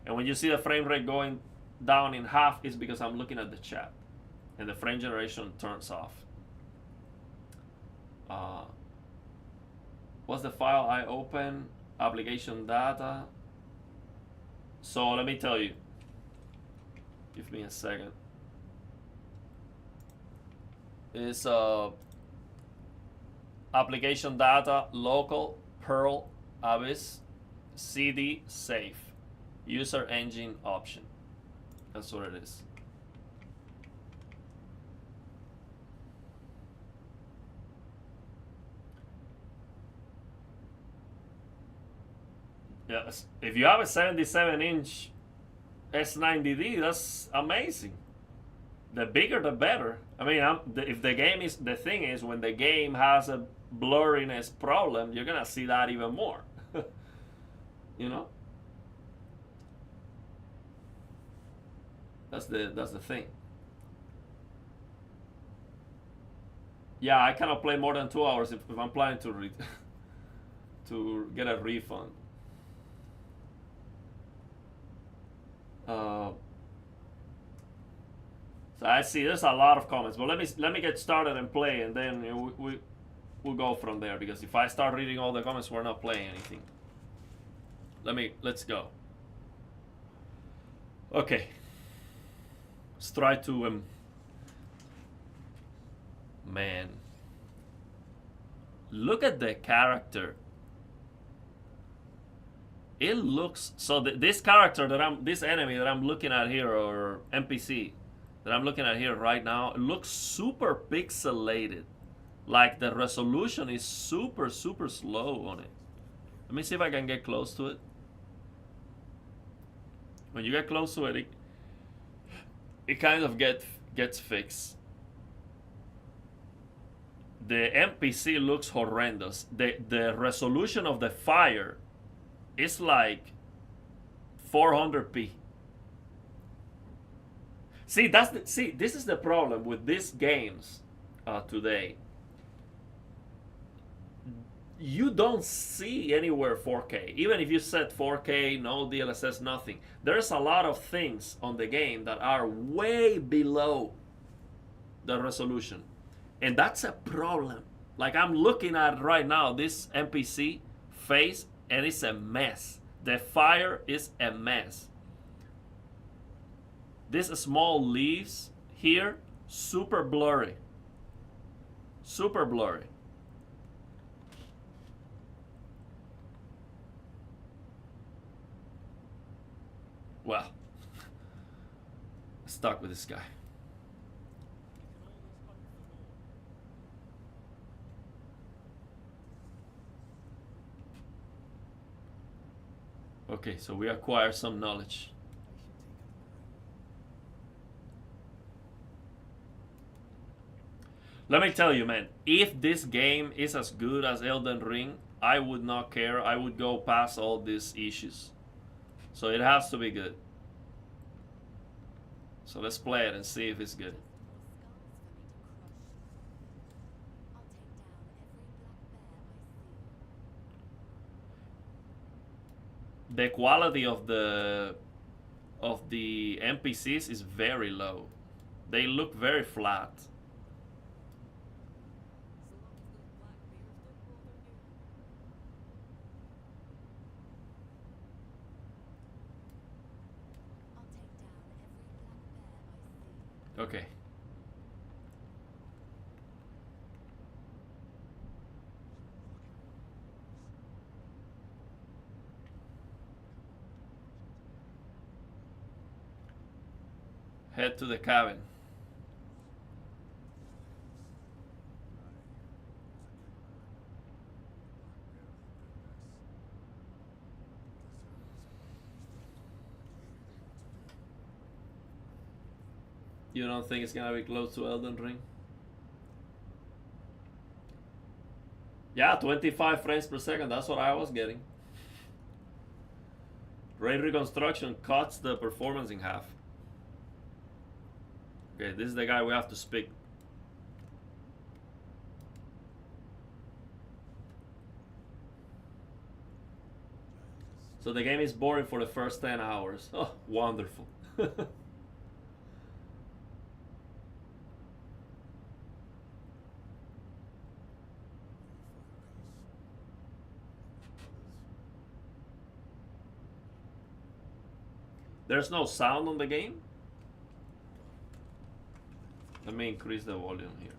And when you see the frame rate going down in half, it's because I'm looking at the chat and the frame generation turns off. What's the file I open? Application data. So let me tell you. Give me a second. It's application data local Perl Abyss CD safe user engine option. That's what it is. Yes, if you have a 77-inch S90D, that's amazing. The bigger, the better. I mean, if the game is, the thing is, when the game has a blurriness problem, you're gonna see that even more. You know? That's the thing. Yeah, I cannot play more than 2 hours if I'm planning to to get a refund. So I see there's a lot of comments, but let me get started and play, and then we'll go from there. Because if I start reading all the comments, we're not playing anything. Let's go. Okay. Let's try to man. Look at the character. It looks so. This character this enemy that I'm looking at here, or NPC that I'm looking at here right now, it looks super pixelated. Like the resolution is super slow on it. Let me see if I can get close to it. When you get close to it, it kind of gets fixed. The NPC looks horrendous. The resolution of the fire is like 400p. See, this is the problem with these games today. You don't see anywhere 4K. Even if you set 4K, no DLSS, nothing. There's a lot of things on the game that are way below the resolution. And that's a problem. Like I'm looking at right now, this NPC face, and it's a mess. The fire is a mess. These small leaves here, super blurry. Super blurry. Well, stuck with this guy. Okay, so we acquire some knowledge. Let me tell you, man, if this game is as good as Elden Ring, I would not care. I would go past all these issues. So it has to be good. So let's play it and see if it's good. The quality of the NPCs is very low. They look very flat. Okay. Head to the cabin. You don't think it's gonna be close to Elden Ring? Yeah, 25 frames per second, that's what I was getting. Ray reconstruction cuts the performance in half. Okay, this is the guy we have to speak. So the game is boring for the first 10 hours. Oh, wonderful. There's no sound on the game? Let me increase the volume here.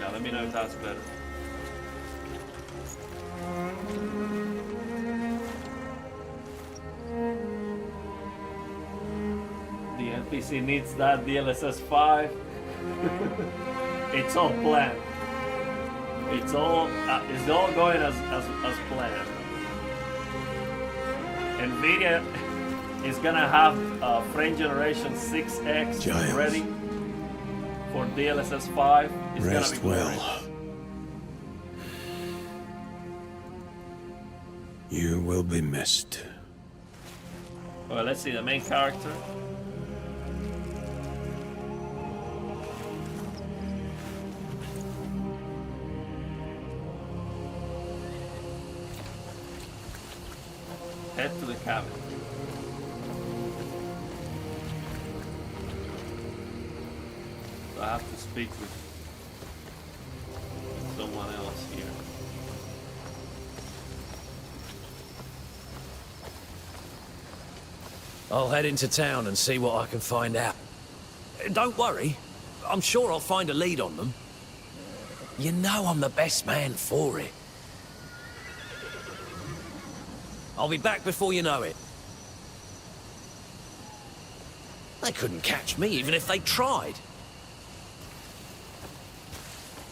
Yeah, let me know if that's better. The NPC needs that DLSS 5. It's all planned. It's all going as planned. is gonna have frame generation 6x Giles. ready for DLSS 5. It's Rest gonna be glorious. well. You will be missed. Well, let's see the main character. Head to the cabin. So I have to speak with someone else here. I'll head into town and see what I can find out. Don't worry, I'm sure I'll find a lead on them. You know I'm the best man for it. I'll be back before you know it. They couldn't catch me even if they tried.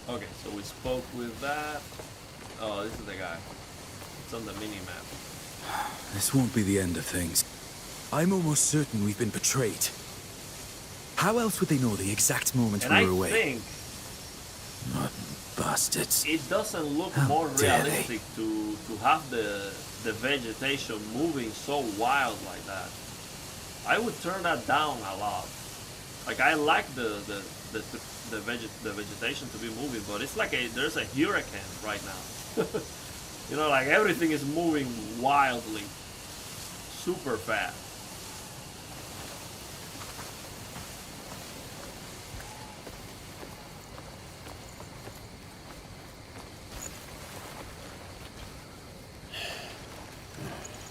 Okay, so we spoke with that. Oh, this is the guy. It's on the mini-map. This won't be the end of things. I'm almost certain we've been betrayed. How else would they know the exact moment And we I were away? think Bastards. it doesn't look How more dare they. realistic to have the vegetation moving so wild like that. I would turn that down a lot. Like I like the vegetation to be moving, but it's like there's a hurricane right now. You know, like everything is moving wildly, super fast.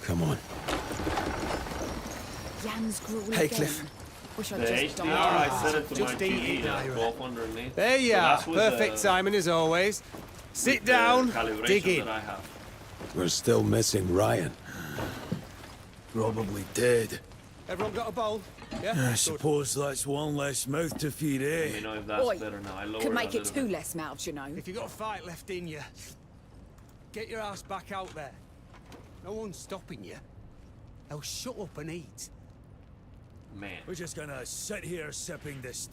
Come on. Jan's gruel Hey, again. Cliff. Wish The I'd just HDR, died. I set it to my Just eat TV it, at Ira. 1200 nits. There you So are. that's with Perfect the- timing as always. Sit with the down, calibration dig in. that I have. We're still missing Ryan. Probably dead. Everyone got a bowl? Yeah? I Good. suppose that's one less mouth to feed, Let me eh? know if that's Oi, better now. I lowered could make a it little two bit. less mouths, you know. If you got a fight left in you, get your ass back out there. No one's stopping you. Now shut up and eat. Man, We're just gonna sit here sipping this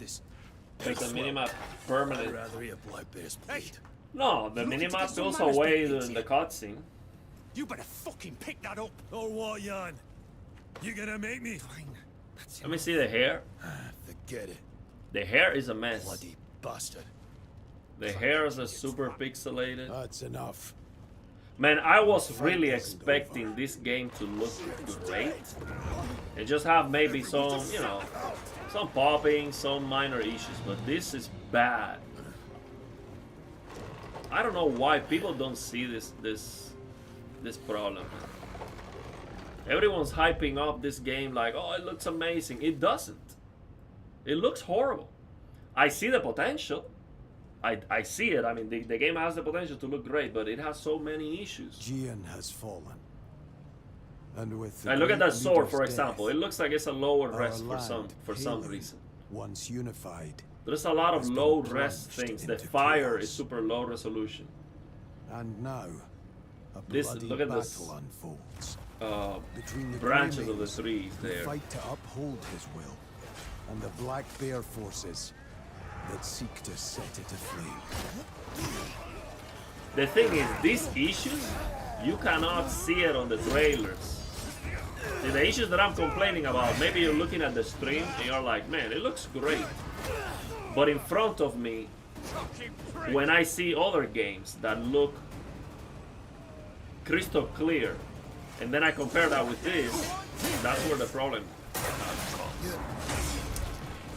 make the piss minimap I'd permanent. rather eat black bear's Hey, bleed. No, the You looking to minimap get some goes manners away back during into the you? cutscene. you better fucking pick that up. Or what, Jan? You gonna make me? Fine. That's Let me enough. see the hair. Forget it, The hair is a mess. bloody bastard. The hairs are super pixelated. That's enough. Man, I was really expecting this game to look great. And just have maybe some, you know, some popping, some minor issues, but this is bad. I don't know why people don't see this problem. Everyone's hyping up this game like, oh, it looks amazing. It doesn't. It looks horrible. I see the potential. I see it. I mean, the game has the potential to look great, but it has so many issues. Gian has fallen. And with Like, look at that great sword, for leader's example. death, It looks like it's a lower our rest for land, some Halen, reason. once unified, There's a lot of has been low res plunged things. The into fire chaos. is super low resolution. and now a This- bloody look at battle this. unfolds Branches between the of the Greymanes, trees who there. fight to uphold his will, and the Black Bear forces that seek to set it aflame. The thing is, these issues, you cannot see it on the trailers. See, the issues that I'm complaining about, maybe you're looking at the stream and you're like, man, it looks great. But in front of me, when I see other games that look crystal clear, and then I compare that with this, that's where the problem comes.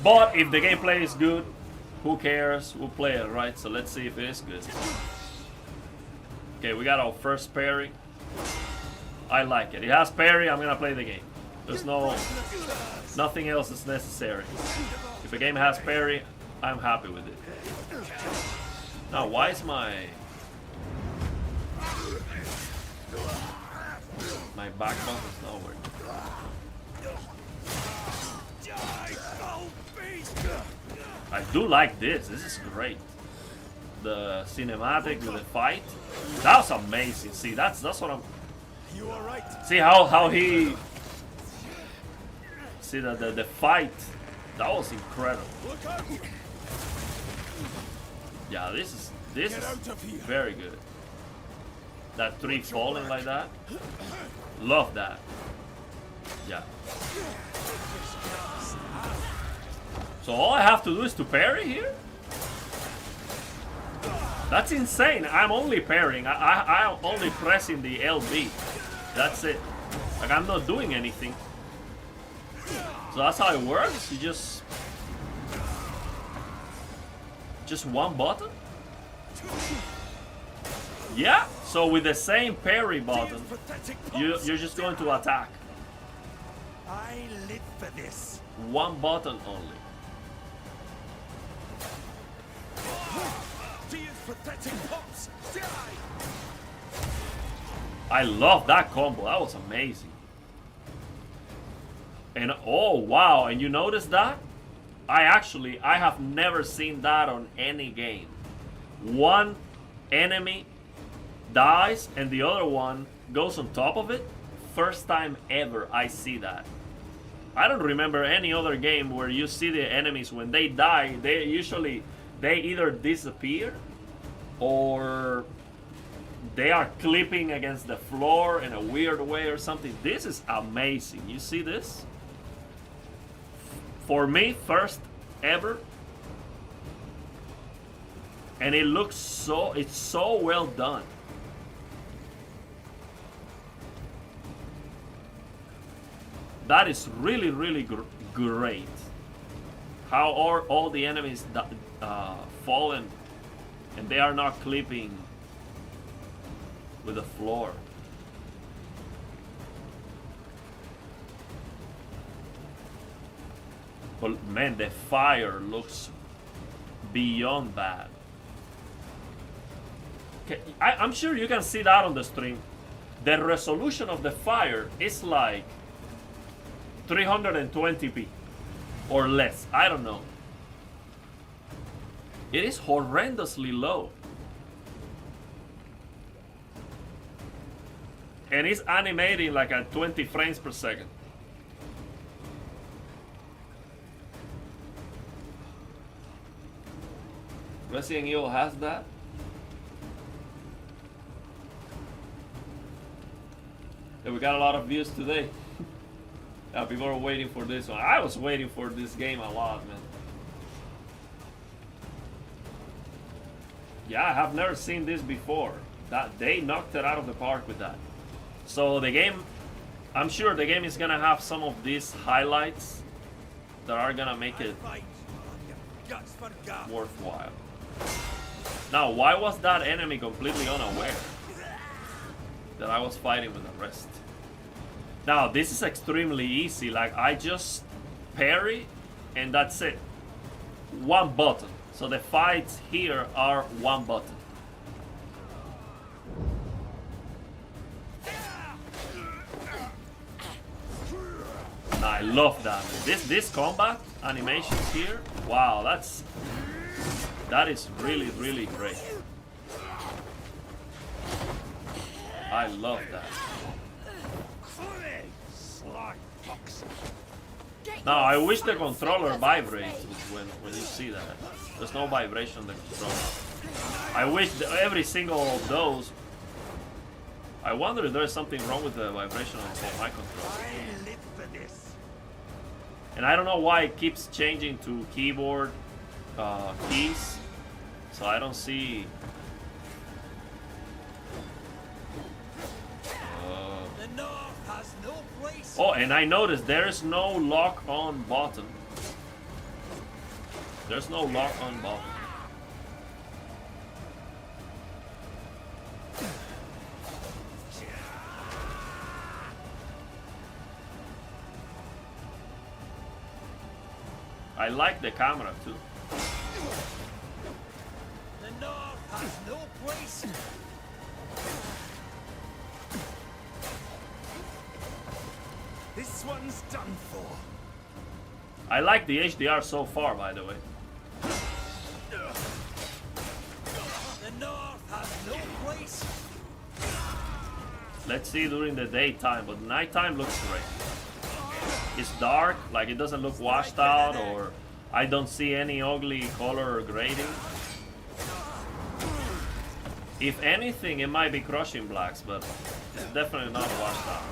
But if the gameplay is good, who cares? We'll play it, right? So let's see if it is good. Okay, we got our first parry. I like it. It has parry, I'm gonna play the game. There's nothing else is necessary. If a game has parry, I'm happy with it. Now, why is my back button's not working? I do like this. This is great. The cinematic with the fight. That's amazing. See, that's what I'm. You alright? See how he See the fight, that was incredible. Yeah, this is very good. That tree falling like that, love that. Yeah. So all I have to do is to parry here? That's insane. I'm only parrying. I'm only pressing the LB. That's it. Like, I'm not doing anything. So that's how it works? You just one button? Yeah, so with the same parry button, you're just going to attack. I live for this. One button only. I love that combo. That was amazing. And oh wow, and you notice that? I have never seen that on any game. One enemy dies and the other one goes on top of it. First time ever I see that. I don't remember any other game where you see the enemies when they die, they either disappear or they are clipping against the floor in a weird way or something. This is amazing. You see this? For me, first ever. And it looks it's so well done. That is really, really great. How are all the enemies fallen and they are not clipping with the floor. But man, the fire looks beyond bad. Okay, I'm sure you can see that on the stream. The resolution of the fire is like 320p or less. I don't know. It is horrendously low. And it's animating like at 20 frames per second. Resident Evil has that? Yeah, we got a lot of views today. Yeah, people are waiting for this one. I was waiting for this game a lot, man. Yeah, I have never seen this before. That they knocked it out of the park with that. So the game, I'm sure the game is gonna have some of these highlights that are gonna make it worthwhile. Now, why was that enemy completely unaware that I was fighting with the rest? Now, this is extremely easy. Like, I just parry and that's it. One button. So the fights here are one button. I love that. This combat animations here, wow, that is really, really great. I love that. Now I wish the controller vibrates when you see that. There's no vibration on the controller. I wish every single of those. I wonder if there's something wrong with the vibration on my controller. And I don't know why it keeps changing to keyboard keys, so I don't see. Oh, and I noticed there is no lock on button. There's no lock on button. I like the camera too. The North has no place. This one's done for. I like the HDR so far, by the way. The North has no place. Let's see during the daytime, but nighttime looks great. it's dark, like it doesn't look washed out, or I don't see any ugly color grading. If anything, it might be crushing blacks, but it's definitely not washed out.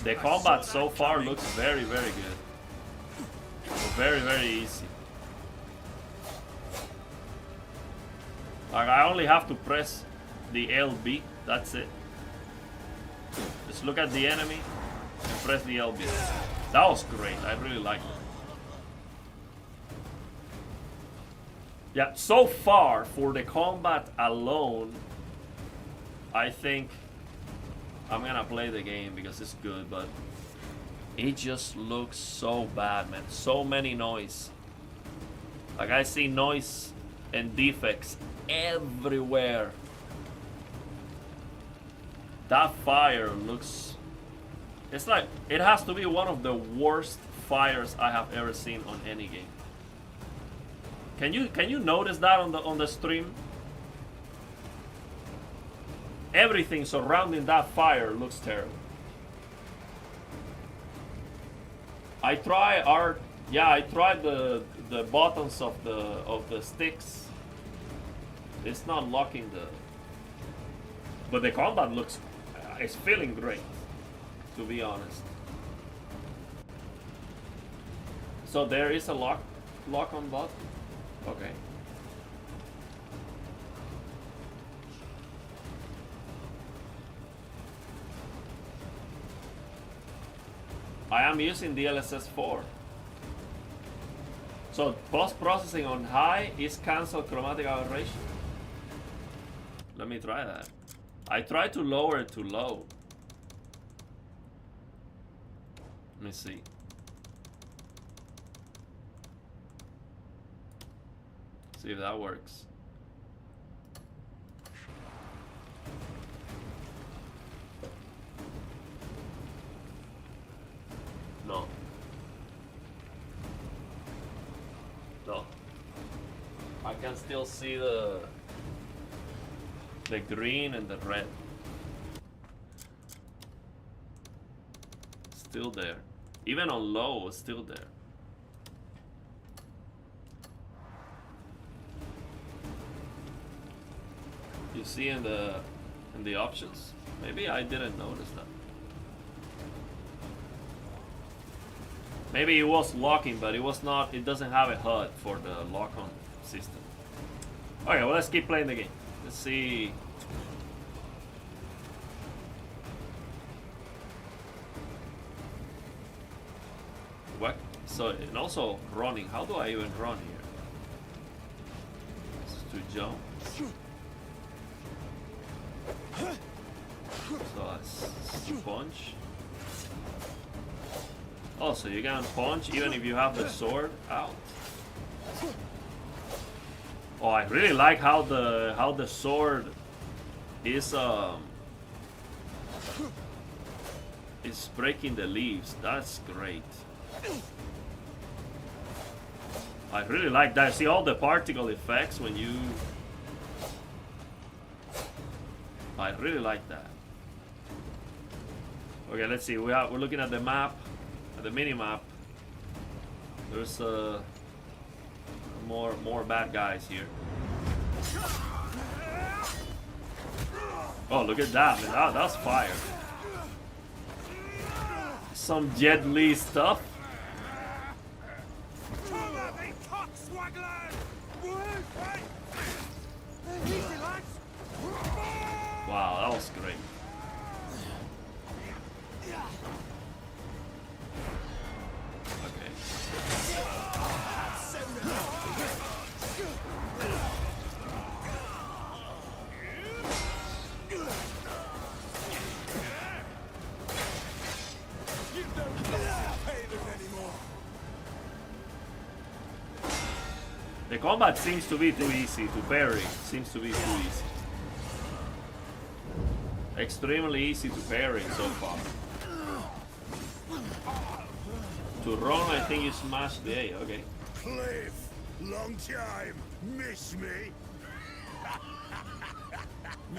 The combat so far looks very, very good. Very, very easy. Like, I only have to press the LB, that's it. Just look at the enemy and press the LB. That was great, I really liked it. Yeah, so far, for the combat alone, I think I'm gonna play the game because it's good, but it just looks so bad, man. So many noise. Like, I see noise and defects everywhere. That fire looks... It's like, it has to be one of the worst fires I have ever seen on any game. Can you notice that on the stream? Everything surrounding that fire looks terrible. I tried the buttons of the sticks. It's not locking the... But the combat looks... It's feeling great, to be honest. So there is a lock on button? Okay. I am using DLSS 4. So post-processing on high is cancel chromatic aberration. Let me try that. I tried to lower it to low. Let me see. See if that works. No. No. I can still see the green and the red. Still there. Even on low, it's still there. You see in the options? Maybe I didn't notice that. Maybe it was locking, but it was not. It doesn't have a HUD for the lock-on system. Okay, well, let's keep playing the game. Let's see. What? So, and also running. How do I even run here? This is to jump. So it's to punch. Oh, so you can punch even if you have the sword out. Oh, I really like how the sword is breaking the leaves. That's great. I really like that. See all the particle effects when you... I really like that. Okay, let's see. We're looking at the map, at the mini map. There's more bad guys here. Oh, look at that, man. That's fire. Some Jet Li stuff. Wow, that was great. The combat seems to be too easy to parry. Seems to be too easy. Extremely easy to parry so far. To run, I think you smash the A. Okay. Cliff, long time. Miss me?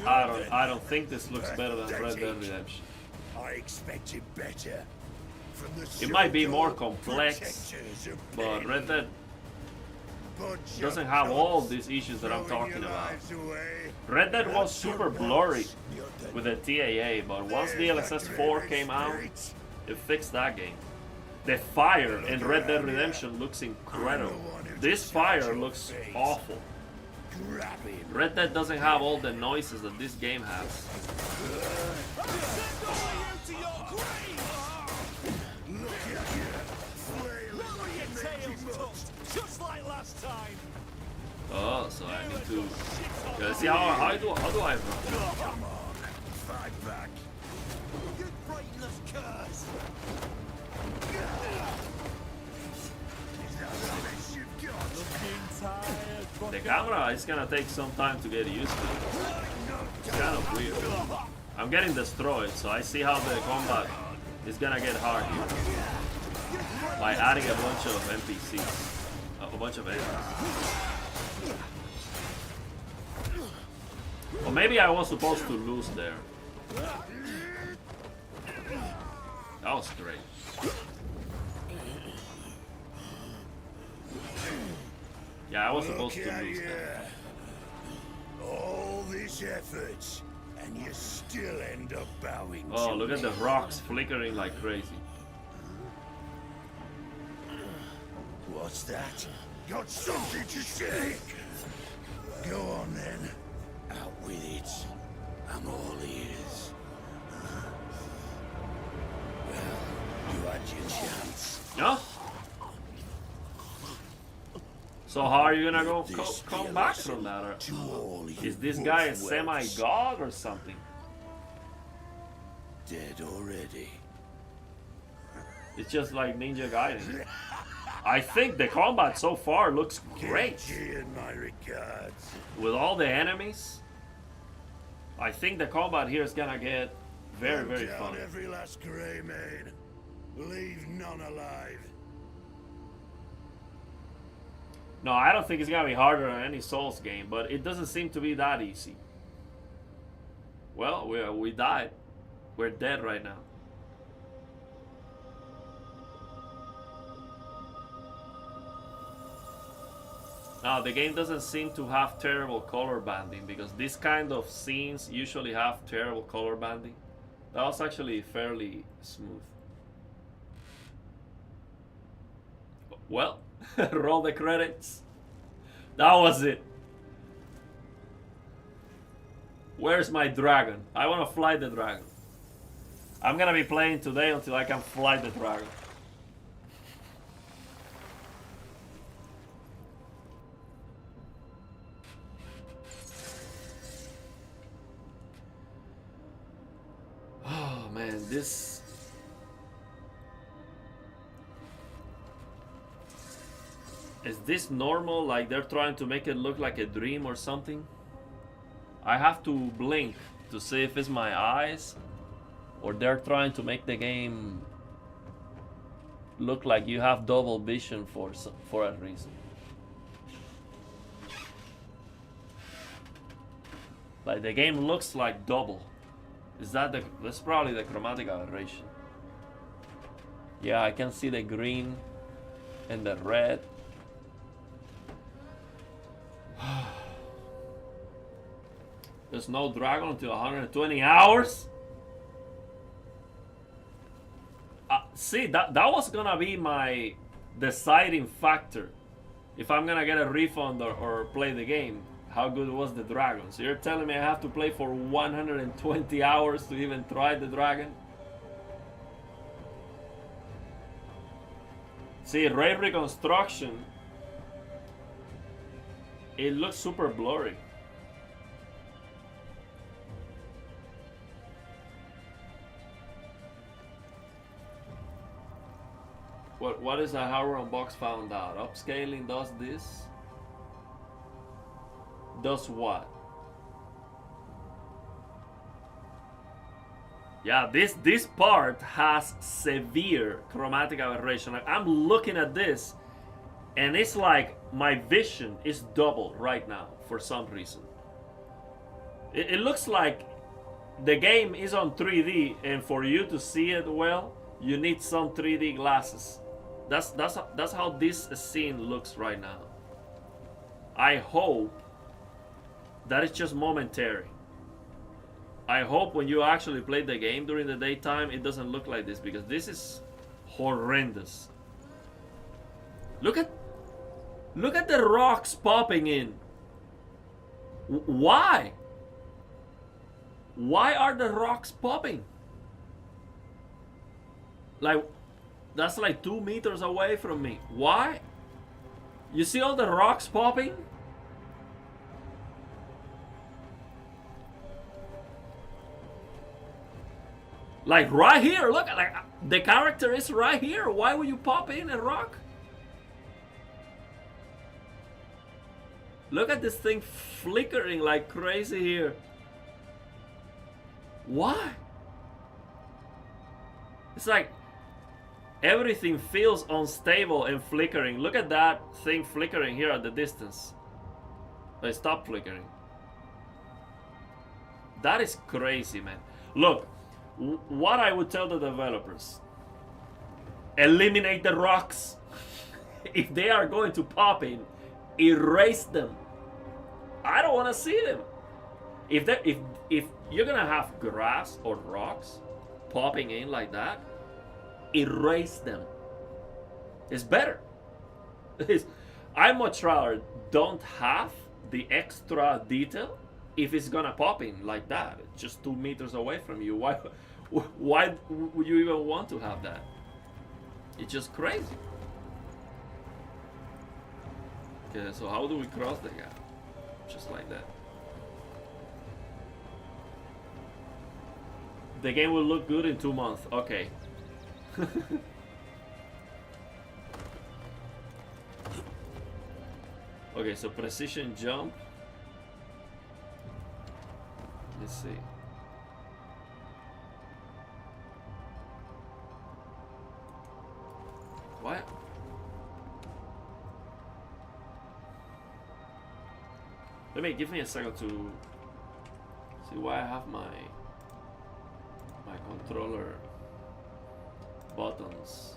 I don't think this looks better than Red Dead Redemption. I expected better. From the It might be more so-called complex, protectors of but men. Red Dead Bunch doesn't of have all cunts these issues that I'm throwing talking your about. lives away. Red Dead was That's super your blurry boss. with the TAA, but once There's DLSS the 4 great came out, spirit. it fixed that game. The fire in Red Dead Redemption looks incredible. This fire looks awful. Grab him. Red Dead doesn't have all the noises that this game has. Oh, so I need to. Yeah, see how do I run? Come on, fight back. Is that the best you've got? The camera is gonna take some time to get used to. It's kind of weird. I'm getting destroyed, so I see how the combat is gonna get hard here by adding a bunch of NPCs, a bunch of enemies. Or maybe I was supposed to lose there. That was great. Yeah, I was supposed to Look at lose you. there. All this effort, and you still end up bowing Oh, to look at me. the rocks flickering like crazy. What's that? Got something to say? Go on then. Out with it. I'm all ears. Well, you had your chance. Yeah? So how are you gonna go This be come a back lesson from that? Or to all you is this guy a wolf-whelps. semi-god or something? Dead already. It's just like Ninja Gaiden. I think the combat so far looks great. Genji in my regards. With all the enemies, I think the combat here is gonna get very, very Hunt fun. out every last grey maid. Leave none alive. No, I don't think it's gonna be harder than any Souls game, but it doesn't seem to be that easy. Well, we died. We're dead right now. Now, the game doesn't seem to have terrible color banding because these kind of scenes usually have terrible color banding. That was actually fairly smooth. Well, roll the credits. That was it. Where's my dragon? I want to fly the dragon. I'm gonna be playing today until I can fly the dragon. Oh man, this... Is this normal? Like they're trying to make it look like a dream or something? I have to blink to see if it's my eyes or they're trying to make the game look like you have double vision for a reason. Like the game looks like double. Is that that's probably the chromatic aberration. Yeah, I can see the green and the red. There's no dragon until 120 hours. See, that was gonna be my deciding factor if I'm gonna get a refund or play the game. How good was the dragon? So you're telling me I have to play for 120 hours to even try the dragon? See, ray reconstruction, it looks super blurry. What is that Howard Box found out? Upscaling does this? Does what? Yeah, this part has severe chromatic aberration. Like, I'm looking at this and it's like my vision is double right now for some reason. It looks like the game is on 3D, and for you to see it well, you need some 3D glasses. That's how this scene looks right now. I hope that is just momentary. I hope when you actually play the game during the daytime, it doesn't look like this, because this is horrendous. Look at the rocks popping in. Why? Why are the rocks popping? Like, that's like 2 meters away from me. Why? You see all the rocks popping? Like right here, look, like the character is right here. Why would you pop in a rock? Look at this thing flickering like crazy here. Why? It's like everything feels unstable and flickering. Look at that thing flickering here at the distance. They stop flickering. That is crazy, man. Look, what I would tell the developers: eliminate the rocks. If they are going to pop in, erase them. I don't want to see them. If you're gonna have grass or rocks popping in like that, erase them. It's better. I much rather don't have the extra detail if it's gonna pop in like that, just 2 meters away from you. Why would you even want to have that? It's just crazy. Okay, so how do we cross the gap? Just like that. The game will look good in 2 months. Okay. Okay, so precision jump. Let's see. What? Give me a second to see why I have my controller buttons.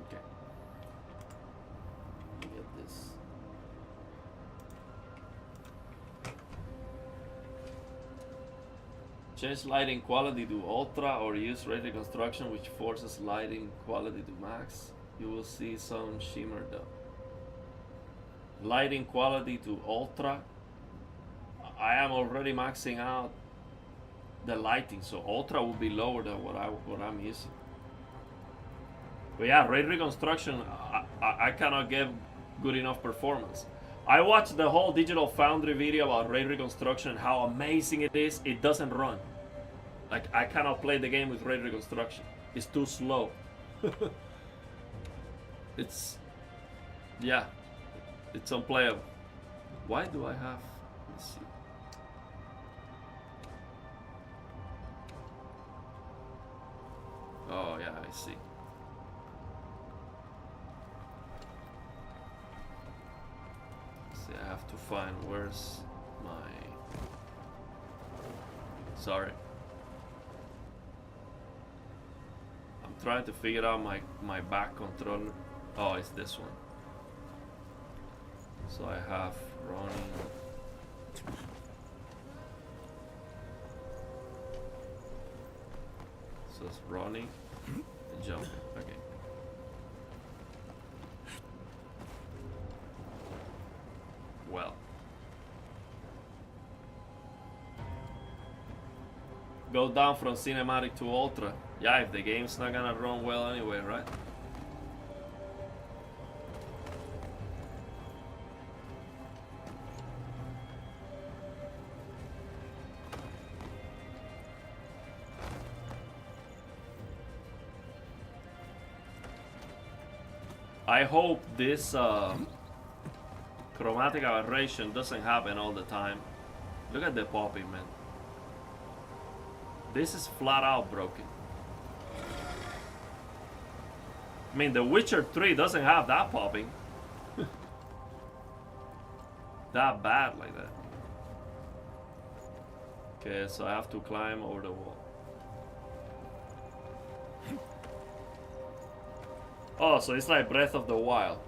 Okay. Let me get this. Change lighting quality to ultra or use ray reconstruction, which forces lighting quality to max. You will see some shimmer though. Lighting quality to ultra. I am already maxing out the lighting, so ultra will be lower than what I'm using. But yeah, ray reconstruction, I cannot give good enough performance. I watched the whole Digital Foundry video about ray reconstruction and how amazing it is. It doesn't run. Like, I cannot play the game with ray reconstruction. It's too slow. It's, yeah, it's unplayable. Why do I have, let's see. Oh yeah, I see. I have to find where's my... Sorry. I'm trying to figure out my back controller. Oh, it's this one. So I have running. So it's running and jumping. Okay. Well, go down from cinematic to ultra. Yeah, if the game's not gonna run well anyway, right? I hope this chromatic aberration doesn't happen all the time. Look at the popping, man. This is flat out broken. I mean, The Witcher 3 doesn't have that popping. That bad like that. Okay, so I have to climb over the wall. Oh, so it's like Breath of the Wild.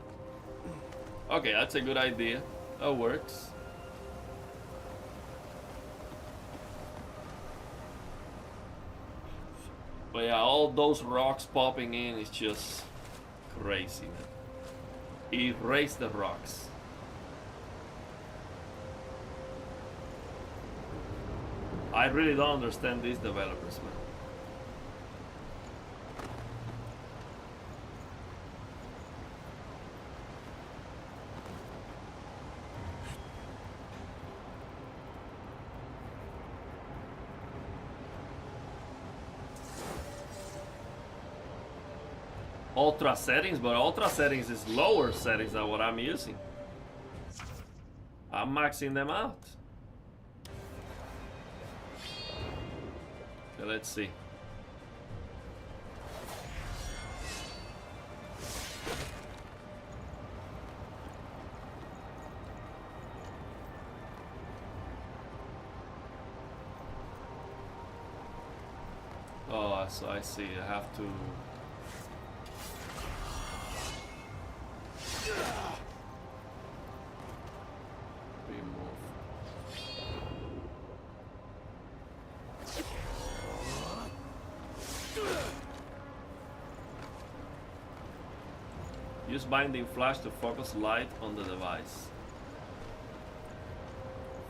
Okay, that's a good idea. That works. But yeah, all those rocks popping in is just crazy, man. Erase the rocks. I really don't understand these developers, man. Ultra settings, but ultra settings is lower settings than what I'm using. I'm maxing them out. Okay, let's see. Oh, so I see. I have to. Use binding flash to focus light on the device.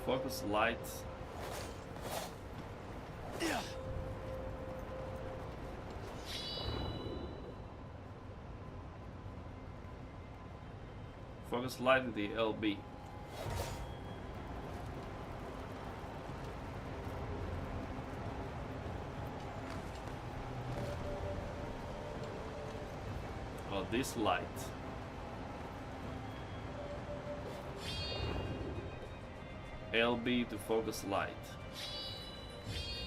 Focus light. Focus light with the LB. Oh, this light. LB to focus light.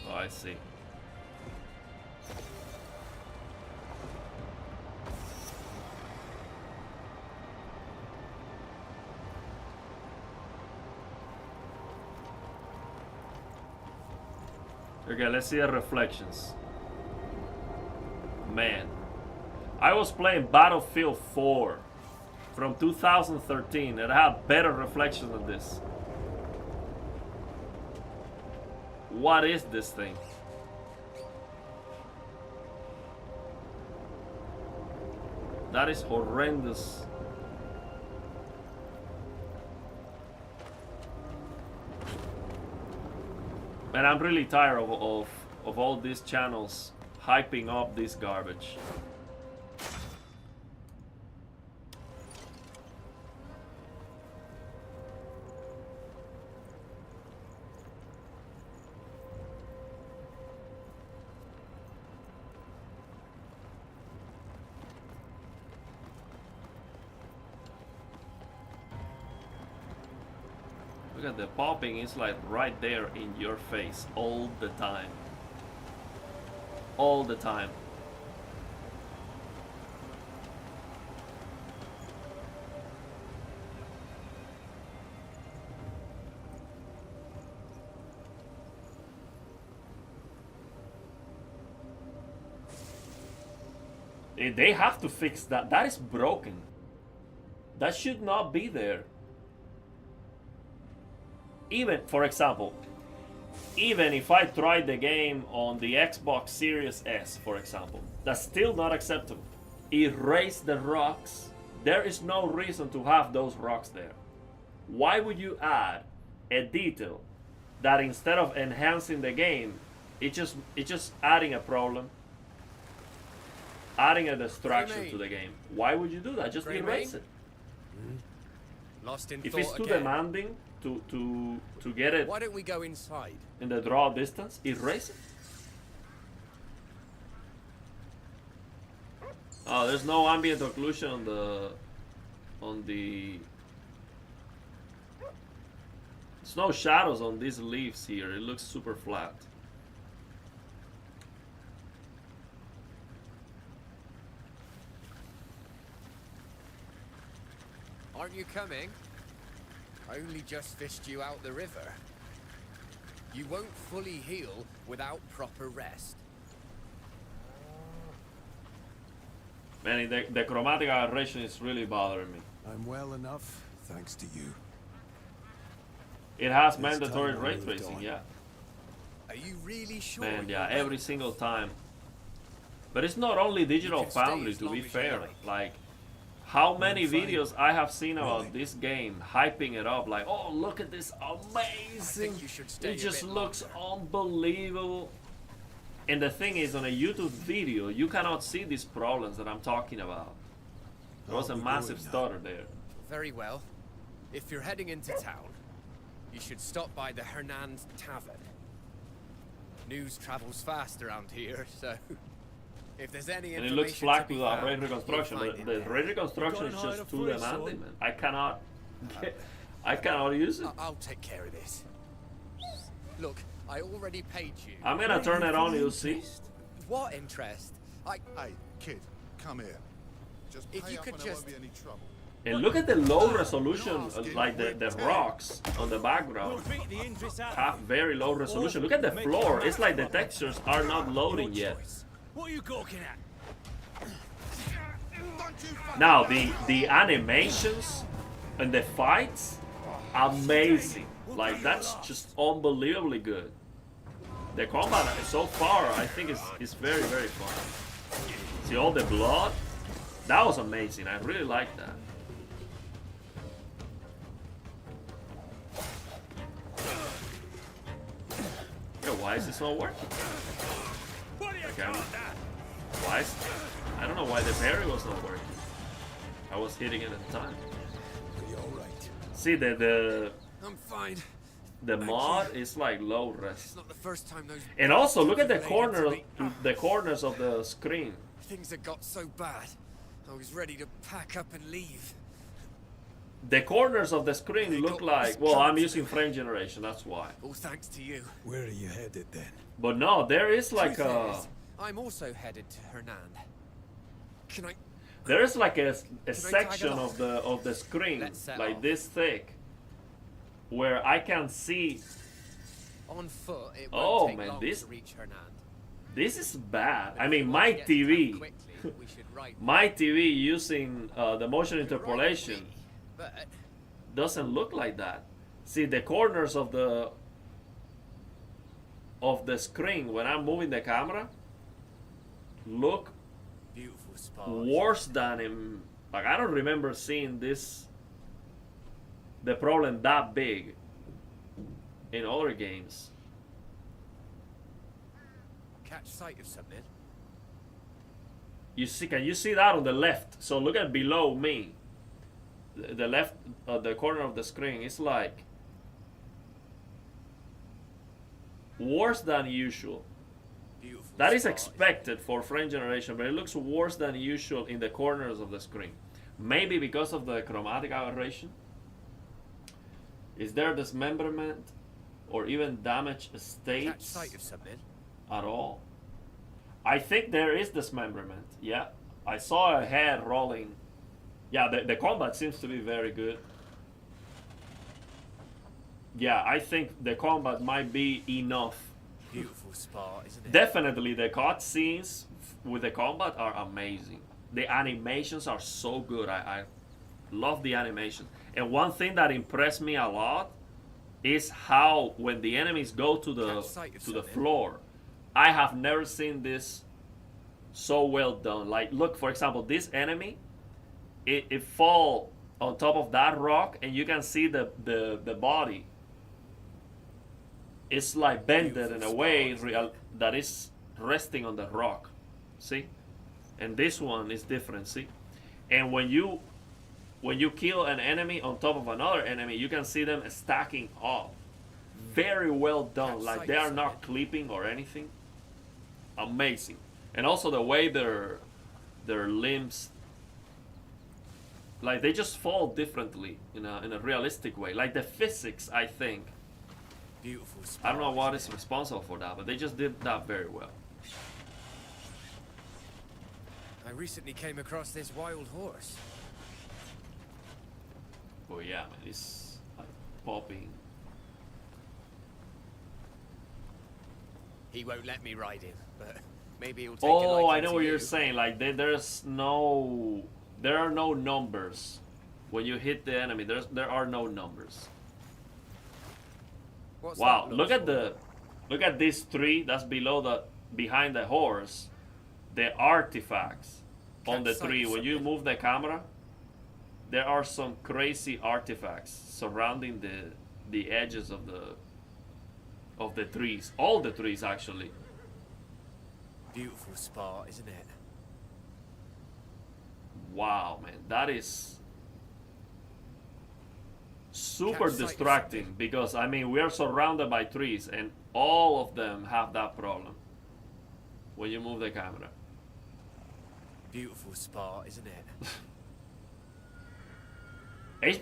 Oh, I see. Okay, let's see the reflections. Man. I was playing Battlefield 4 from 2013 and it had better reflections than this. What is this thing? That is horrendous. And I'm really tired of all these channels hyping up this garbage. Look at the popping, it's like right there in your face all the time. All the time. They have to fix that. That is broken. That should not be there. Even, for example, even if I tried the game on the Xbox Series S, for example, that's still not acceptable. Erase the rocks. There is no reason to have those rocks there. Why would you add a detail that instead of enhancing the game, it's just adding a problem, adding a distraction to the game? Why would you do that? Just erase it. Lost in If thought it's too again. demanding to get it Why don't we go inside? in the draw distance, erase it. Oh, there's no ambient occlusion on the there's no shadows on these leaves here. It looks super flat. Aren't you coming? I only just fished you out the river. You won't fully heal without proper rest. Man, the chromatic aberration is really bothering me. I'm well enough, thanks to you. It has It's mandatory time I ray moved tracing, on. yeah. Are you really sure? Man, you're yeah, ready? every single time. But it's not only Digital can stay Foundry, as to long be as you fair. like. Like, how many fine. videos I have seen about Really? this game, hyping it up, like, oh, look at this amazing. you should stay It a just bit looks longer. unbelievable. And the thing is, on a YouTube video, you cannot see these problems that I'm talking about. There was a I'll be massive going now. stutter there. Very well. If you're heading into town, you should stop by the Hernand's Tavern. News travels fast around here, so if there's any And it information looks flat to be without found, ray you'll reconstruction. find The, it the there. ray reconstruction is You're gonna just hide too a free demanding, sword? man. I cannot. I cannot use it. I'll take care of this. Look, I already paid you. I'm gonna turn it on, you'll see. What interest? Hey, kid, come here. Just If pay you up could and there won't just- be any trouble. And look at the low resolution, like the rocks on the We'll background beat the interest out have of you. very low resolution. Look at the floor. It's like the textures are not loading yet. What are you gawking at? Now the animations and the fights, amazing. Like that's just unbelievably good. The combat so far, I think is very fun. See all the blood? That was amazing. I really like that. Yo, why is this not working? What do you Okay. call that? Why is... I don't know why the parry was not working. I was hitting it at the time. Are you alright? See, the I'm fine. mod is like low It's res. not the first time those And also, look at the related to me. the corners of the screen. Things had got so bad. I was ready to pack up and leave. The corners of the screen look like... Well, I'm using frame generation, that's why. All thanks to you. Where are you headed then? But no, there is like Truth a... is, I'm also headed to Hernand. Can I? There is like a tag section along? of the screen, Let's set like off. this thick, where I can see... On foot, it won't Oh, take man, long this- to reach Hernand. This is bad. But I if mean, we my want to get to town TV... quickly, we should ride My TV using the motion You're right, interpolation but doesn't look like that. See the corners of the screen when I'm moving the camera look beautiful spot. worse than in... Like I don't remember seeing the problem that big in other games. Catch sight of something. You see, can you see that on the left? So look at below me. The left, the corner of the screen is like worse than usual. Beautiful. That is spot, expected for frame generation, but it looks worse than usual in the corners of the screen. Maybe because of the chromatic aberration. Is there dismemberment or even damaged Catch states sight of something. at all? I think there is dismemberment. Yeah, I saw a head rolling. Yeah, the combat seems to be very good. Yeah, I think the combat might be enough. Beautiful spot, isn't it? Definitely, the cutscenes with the combat are amazing. The animations are so good. I love the animation. And one thing that impressed me a lot is how when the enemies go to the Catch sight of something. floor, I have never seen this so well done. Like, look, for example, this enemy, it fall on top of that rock, and you can see the body. It's like bended in a way that is resting on the rock. See? And this one is different, see? And when you kill an enemy on top of another enemy, you can see them stacking up. Very well done. Catch Like sight they of are not something. clipping or anything. Amazing. And also the way their limbs, like they just fall differently in a realistic way. Like the physics, I think. Beautiful spot. I don't know what isn't is responsible for that, but they just did that very well. it? I recently came across this wild horse. But yeah, man, it's like popping. He won't let me ride him, but maybe he'll take a Oh, liking I know to what you. you're saying. Like there are no numbers when you hit the enemy. There are no numbers. What's Wow, that look for? at this tree that's behind the horse. The artifacts on the Campsite tree. or When you something? move the camera, there are some crazy artifacts surrounding the edges of the trees. All the trees actually. Beautiful spot, isn't it? Wow, man, that is super Campsite or distracting something? because I mean we are surrounded by trees and all of them have that problem when you move the camera. Beautiful spot, isn't it?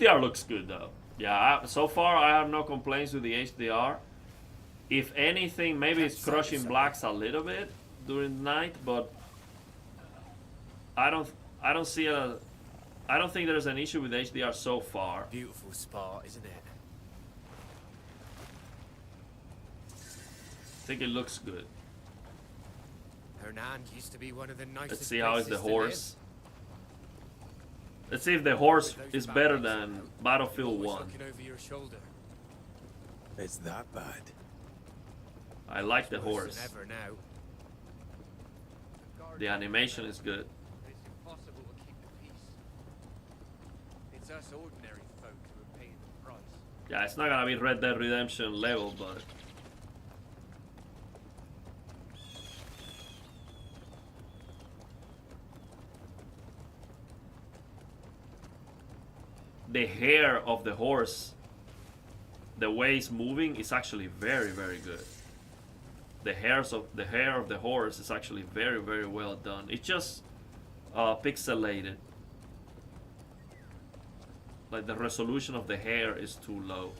HDR looks good though. Yeah, so far I have no complaints with the HDR. If anything, maybe it's Campsite or crushing something? blacks a little bit during the night, but I don't think there's an issue with HDR so far. Beautiful spot, isn't it? I think it looks good. Hernan used to be one of the nicest Let's see how is the places to live. horse. Let's see if the horse With those is better bandits than out, Battlefield always 1. looking over your shoulder. It's that bad. I like the Worse than horse. ever now. The animation is good. It's impossible to keep the peace. It's us ordinary folk who are paying the price. Yeah, it's not gonna be Red Dead Redemption level, but the hair of the horse, the way it's moving, is actually very, very good. The hair of the horse is actually very, very well done. It's just pixelated. Like the resolution of the hair is too low.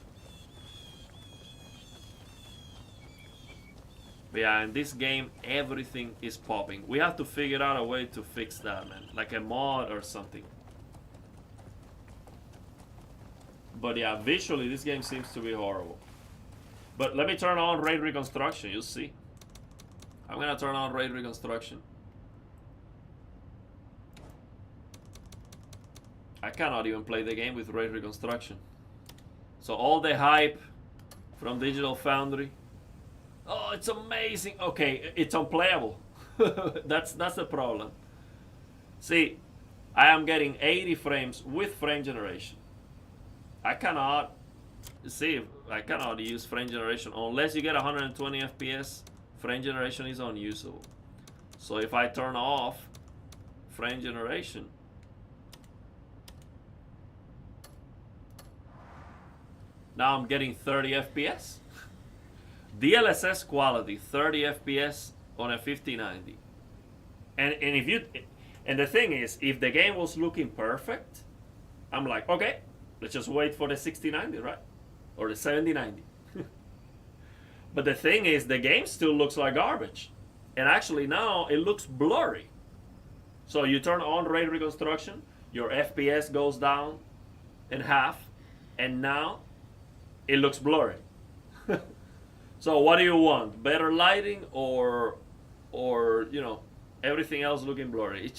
But yeah, in this game, everything is popping. We have to figure out a way to fix that, man. Like a mod or something. But yeah, visually, this game seems to be horrible. But let me turn on Raid Reconstruction, you'll see. I'm gonna turn on Raid Reconstruction. I cannot even play the game with Raid Reconstruction. So all the hype from Digital Foundry. Oh, it's amazing. Okay, it's unplayable. that's the problem. See, I am getting 80 frames with frame generation. I cannot use frame generation unless you get 120 FPS. Frame generation is unusable. So if I turn off frame generation, now I'm getting 30 FPS. DLSS quality, 30 FPS on a 5090. And the thing is, if the game was looking perfect, I'm like, okay, let's just wait for the 6090, right? Or the 7090. But the thing is, the game still looks like garbage. And actually now it looks blurry. So you turn on Ray Reconstruction, your FPS goes down in half, and now it looks blurry. So what do you want? Better lighting or you know, everything else looking blurry?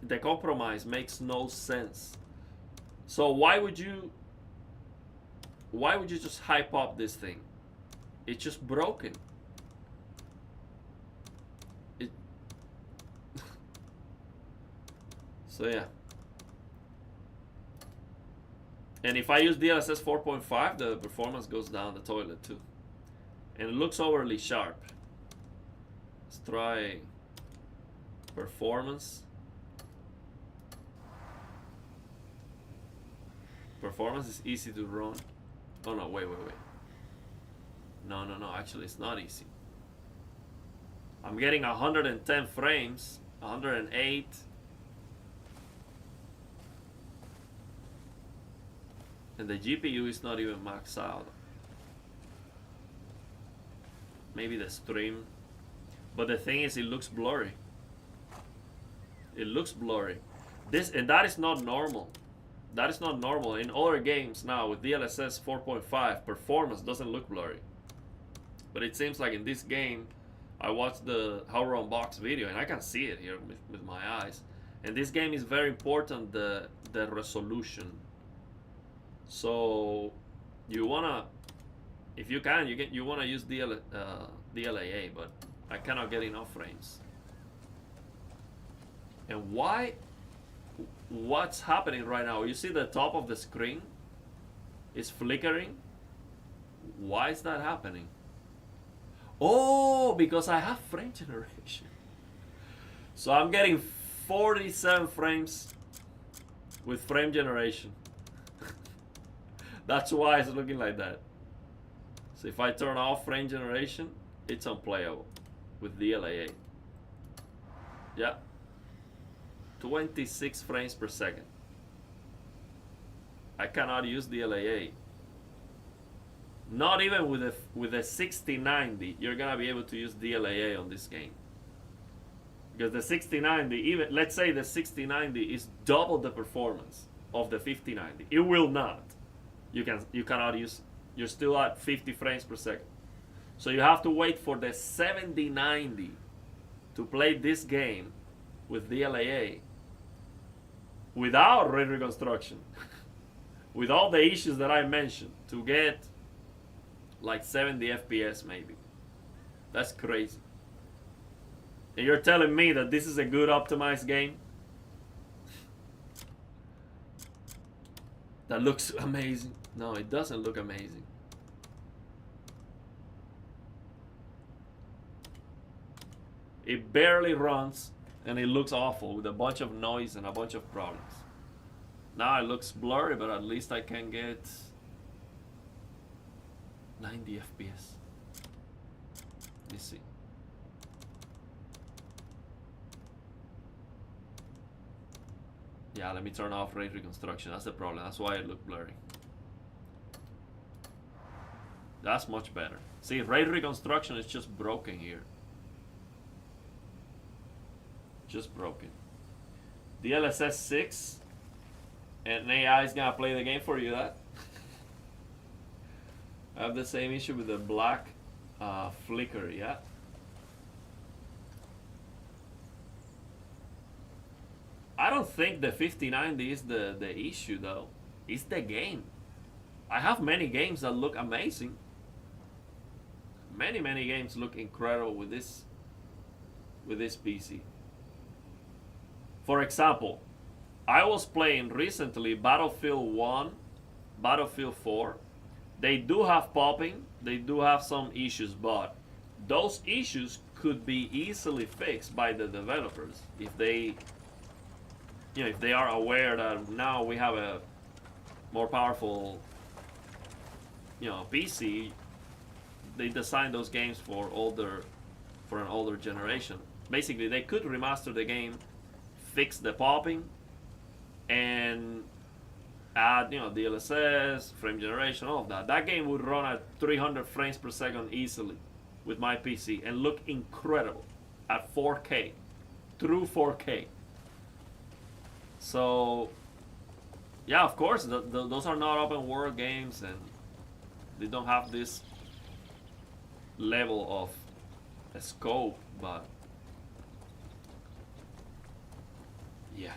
The compromise makes no sense. So why would you just hype up this thing? It's just broken. So yeah. And if I use DLSS 4.5, the performance goes down the toilet too. And it looks overly sharp. Let's try performance. Performance is easy to run. Oh no, wait. No, actually it's not easy. I'm getting 110 frames, 108. And the GPU is not even maxed out. Maybe the stream. But the thing is, it looks blurry. It looks blurry. And that is not normal. That is not normal. In other games now with DLSS 4.5, performance doesn't look blurry. But it seems like in this game, I watched the How to Unbox video and I can see it here with my eyes. And this game is very important, the resolution. So you wanna, if you can, you wanna use DLAA, but I cannot get enough frames. And why? What's happening right now? You see the top of the screen is flickering. Why is that happening? Oh, because I have frame generation. So I'm getting 47 frames with frame generation. That's why it's looking like that. So if I turn off frame generation, it's unplayable with DLAA. Yeah. 26 frames per second. I cannot use DLAA. Not even with a 6090 you're gonna be able to use DLAA on this game. Because the 6090, even let's say the 6090 is double the performance of the 5090. It will not. You cannot use, you're still at 50 frames per second. So you have to wait for the 7090 to play this game with DLAA without ray reconstruction. With all the issues that I mentioned, to get like 70 FPS maybe. That's crazy. And you're telling me that this is a good optimized game? That looks amazing. No, it doesn't look amazing. It barely runs and it looks awful with a bunch of noise and a bunch of problems. Now it looks blurry, but at least I can get 90 FPS. Let me see. Yeah, let me turn off ray reconstruction. That's the problem. That's why it looked blurry. That's much better. See, ray reconstruction is just broken here. Just broken. DLSS 6 and AI is gonna play the game for you. That I have the same issue with the black flicker. Yeah. I don't think the 5090 is the issue though. It's the game. I have many games that look amazing. Many games look incredible with this PC. For example, I was playing recently Battlefield 1, Battlefield 4. They do have popping, they do have some issues, but those issues could be easily fixed by the developers if they, you know, if they are aware that now we have a more powerful, you know, PC. They designed those games for an older generation. Basically, they could remaster the game, fix the popping, and add, you know, DLSS, frame generation, all of that. That game would run at 300 frames per second easily with my PC and look incredible at 4K, true 4K. So, yeah, of course, those are not open world games and they don't have this level of scope, but yeah.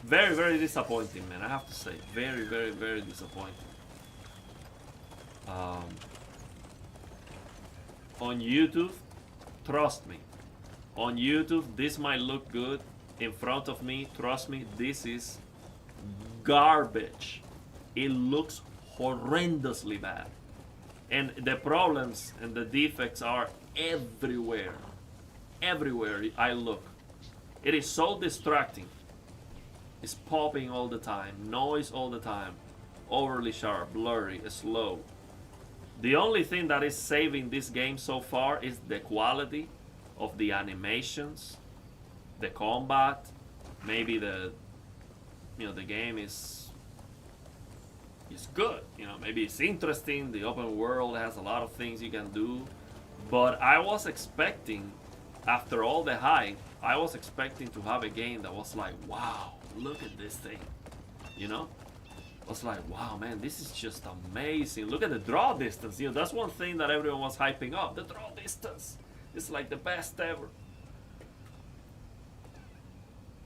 Very disappointing, man. I have to say, very disappointing. On YouTube, trust me, on YouTube this might look good. In front of me, trust me, this is garbage. It looks horrendously bad, and the problems and the defects are everywhere. Everywhere I look, it is so distracting. It's popping all the time, noise all the time, overly sharp, blurry, slow. The only thing that is saving this game so far is the quality of the animations, the combat, maybe the, you know, the game is good, you know, maybe it's interesting, the open world has a lot of things you can do, but I was expecting after all the hype, I was expecting to have a game that was like, wow, look at this thing, you know? I was like, wow, man, this is just amazing. Look at the draw distance. You know, that's one thing that everyone was hyping up. The draw distance is like the best ever.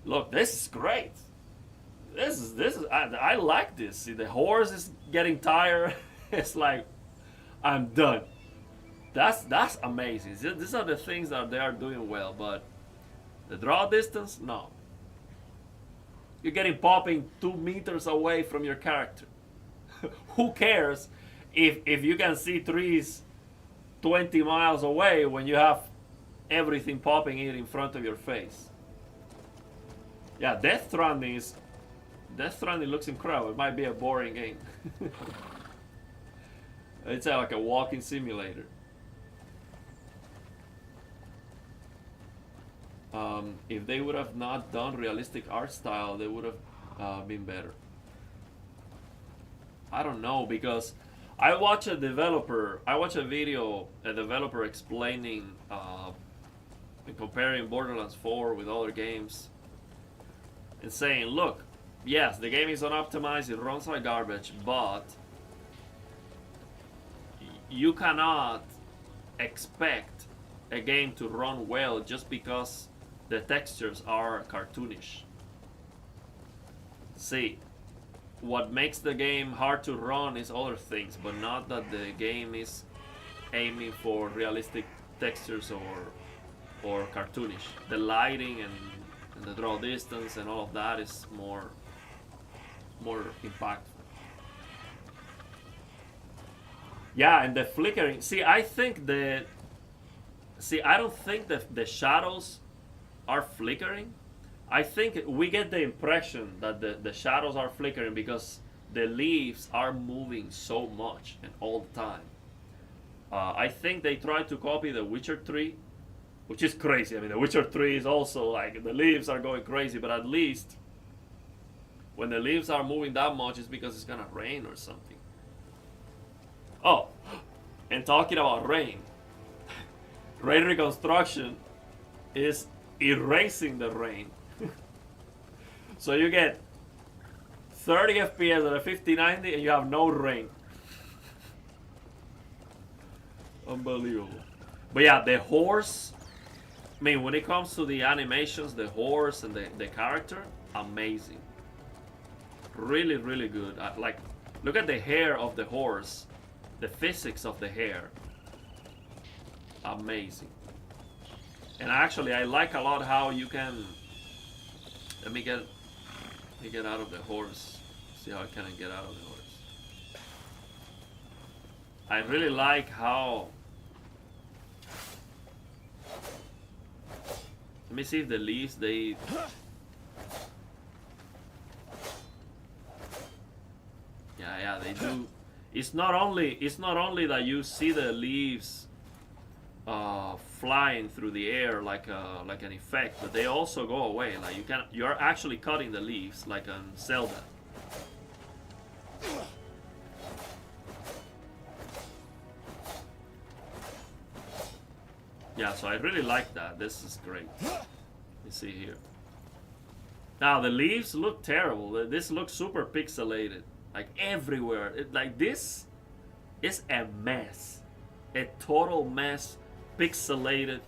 Look, this is great. This is. I like this. See, the horse is getting tired. It's like, I'm done. That's amazing. These are the things that they are doing well, but the draw distance, no. You're getting popping 2 meters away from your character. Who cares if you can see trees 20 miles away when you have everything popping in front of your face? Yeah, Death Stranding looks incredible. It might be a boring game. It's like a walking simulator. If they would have not done realistic art style, they would have been better. I don't know, because I watched a video, a developer explaining and comparing Borderlands 4 with other games and saying, look, yes, the game is unoptimized, it runs like garbage, but you cannot expect a game to run well just because the textures are cartoonish. See, what makes the game hard to run is other things, but not that the game is aiming for realistic textures or cartoonish. The lighting and the draw distance and all of that is more impactful. Yeah, and the flickering. See, I don't think that the shadows are flickering. I think we get the impression that the shadows are flickering because the leaves are moving so much and all the time. I think they tried to copy the Witcher 3, which is crazy. I mean, the Witcher 3 is also like, the leaves are going crazy, but at least when the leaves are moving that much, it's because it's gonna rain or something. Oh, and talking about rain, rain reconstruction is erasing the rain. So you get 30 FPS at a 5090 and you have no rain. Unbelievable. But yeah, the horse, I mean, when it comes to the animations, the horse and the character, amazing. Really, really good. Like, look at the hair of the horse, the physics of the hair. Amazing. And actually, I like a lot how you can. Let me get out of the horse. See how I can get out of the horse. I really like how. Let me see if the leaves they. Yeah, they do. It's not only that you see the leaves flying through the air like an effect, but they also go away. Like you're actually cutting the leaves like on Zelda. Yeah, so I really like that. This is great. You see here. Now the leaves look terrible. This looks super pixelated, like everywhere. Like this is a mess, a total mess. Pixelated.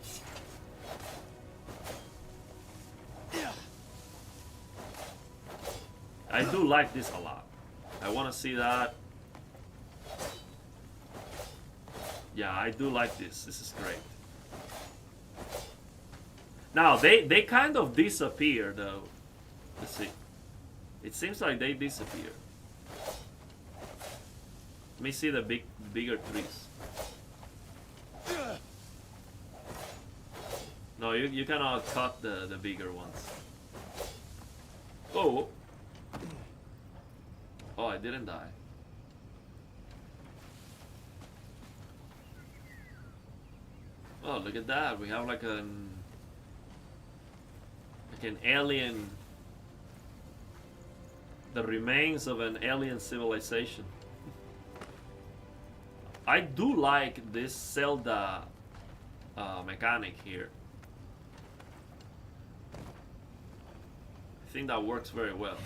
I do like this a lot. I want to see that. Yeah, I do like this. This is great. Now they kind of disappear though. Let's see. It seems like they disappear. Let me see the bigger trees. No, you cannot cut the bigger ones. Oh! Oh, I didn't die. Oh, look at that. We have like an alien, the remains of an alien civilization. I do like this Zelda mechanic here. think that works very well.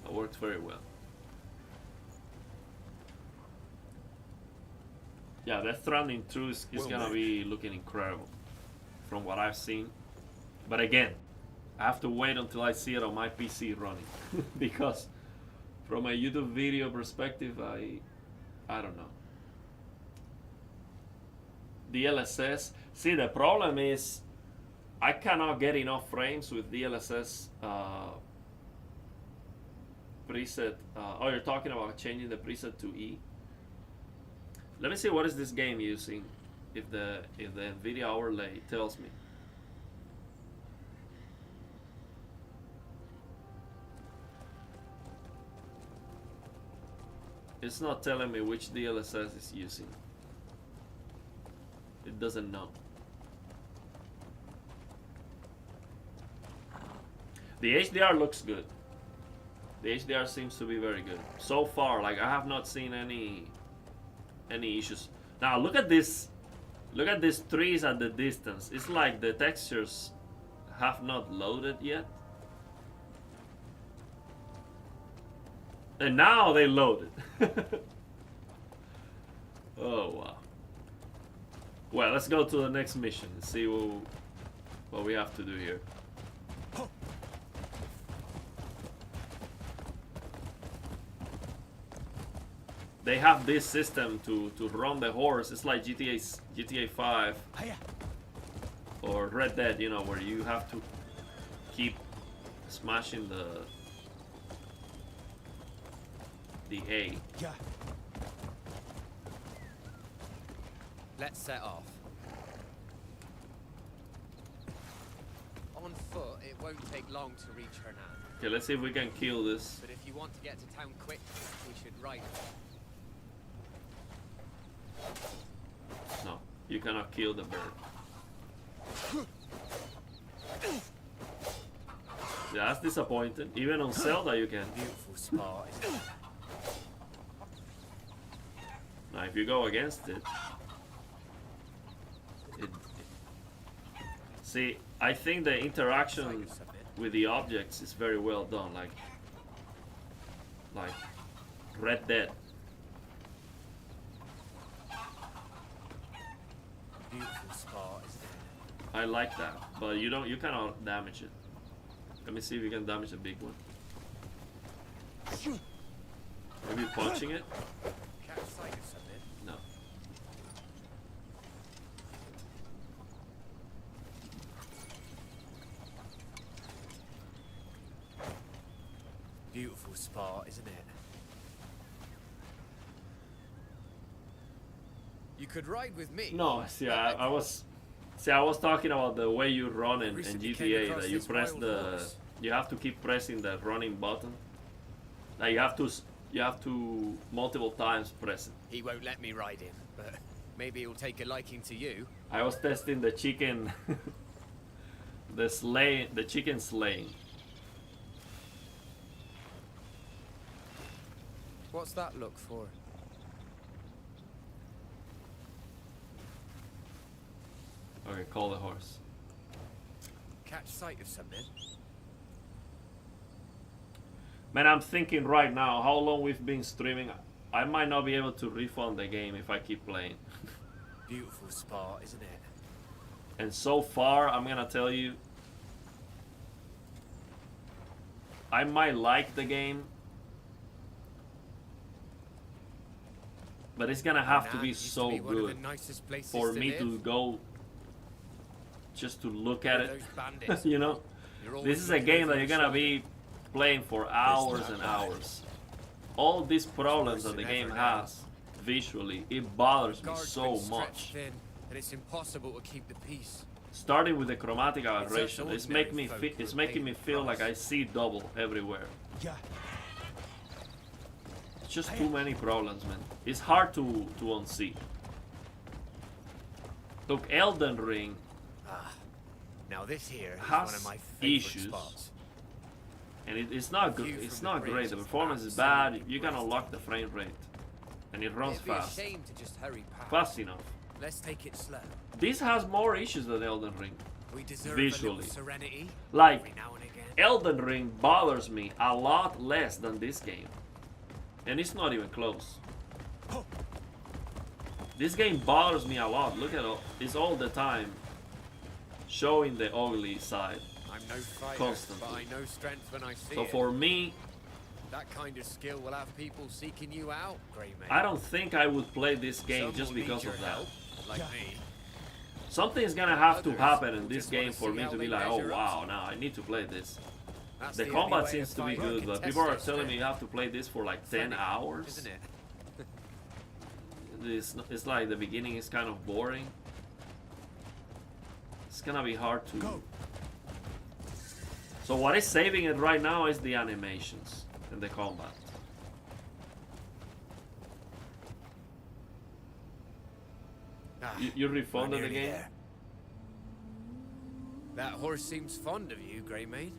That works very well. Yeah, Death Stranding 2 is gonna be looking incredible from what I've seen. But again, I have to wait until I see it on my PC running. Because from a YouTube video perspective, I don't know. DLSS. See, the problem is I cannot get enough frames with DLSS preset. Oh, you're talking about changing the preset to E? Let me see what is this game using. If the NVIDIA overlay tells me. It's not telling me which DLSS is using. It doesn't know. The HDR looks good. The HDR seems to be very good. So far, like I have not seen any issues. Now look at this. Look at these trees at the distance. It's like the textures have not loaded yet. And now they loaded. Oh wow. Well, let's go to the next mission and see what we have to do here. They have this system to run the horse. It's like GTA 5 or Red Dead, you know, where you have to keep smashing the A. Let's set off. On foot, it won't take long to reach Hernan. Okay, let's see if we can kill this. But if you want to get to town quick, we should ride. No, you cannot kill the bird. Yeah, that's disappointing. Even on Zelda you can. Beautiful spot, isn't it? Now if you go against it, see, I think the interaction with the objects is very well done, like Red Dead. Beautiful spot, isn't it? I like that, but you cannot damage it. Let me see if you can damage the big one. Maybe punching it? Catch sight of something. No. Beautiful spot, isn't it? You could ride with me. No, see, I was talking about the way you run in GTA, that you press you have to keep pressing the running button. Like you have to multiple times press it. He won't let me ride him, but maybe he'll take a liking to you. I was testing the chicken, the chicken slaying. What's that look for? Okay, call the horse. Catch sight of something. Man, I'm thinking right now how long we've been streaming. I might not be able to refund the game if I keep playing. Beautiful spot, isn't it? And so far, I'm gonna tell you, I might like the game, but it's gonna have to be so good for me to go just to look at it. You know, this is a game that you're gonna be playing for hours and hours. All these problems that the game has visually, it bothers me so much. And it's impossible to keep the peace. Starting with the chromatic aberration, it's making me feel like I see double everywhere. It's just too many problems, man. It's hard to unsee. Look, Elden Ring Now this here is has one of my favorite issues, spots. and it's not good. It's not great. The performance is bad. You can unlock the frame rate, and it runs It'd be a fast. shame to just hurry past. Fast enough. Let's take it slow. This has more issues than Elden Ring. We deserve Visually. a little serenity Like, every now and again. Elden Ring bothers me a lot less than this game. And it's not even close. This game bothers me a lot. Look at all, it's all the time showing the ugly side. I'm no fighter, Constantly. but I know strength when I see So it. for me, That kind of skill will have people seeking you out, Greymane. I don't think I would play this game Some just will need because your of that. help, like me. Something's gonna have to Others happen in will this just wanna game for see me how to be they like, oh measure up wow, to now I need to play this. That's The only combat way seems a to be fighter good, can but test people are their telling me strength. you have to play this for like 10 Funny, hours. Isn't it? It's like the beginning is kind of boring. It's gonna be hard to... Go. So what is saving it right now is the animations and the combat. Ah, You refunded we're the nearly game? there. That horse seems fond of you, Greymane.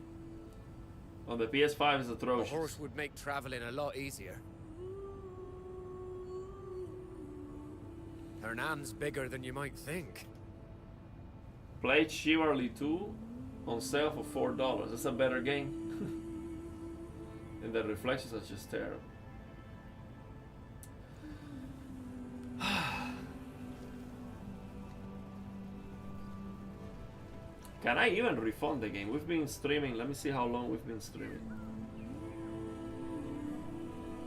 On the PS5 is A atrocious. horse would make traveling a lot easier. Hernan's bigger than you might think. Played Chivalry 2 on sale for $4. It's a better game. And the reflections are just terrible. Can I even refund the game? We've been streaming. Let me see how long we've been streaming.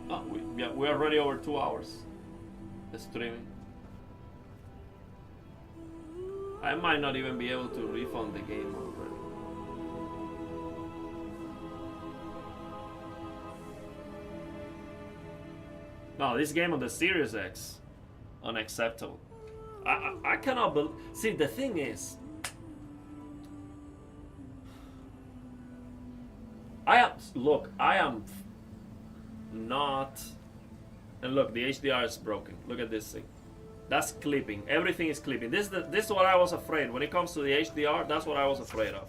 Oh, we're already over 2 hours streaming. I might not even be able to refund the game already. No, this game on the Series X, unacceptable. I cannot believe. See, the thing is, I am not. And look, the HDR is broken. Look at this thing. That's clipping. Everything is clipping. This is what I was afraid. When it comes to the HDR, that's what I was afraid of.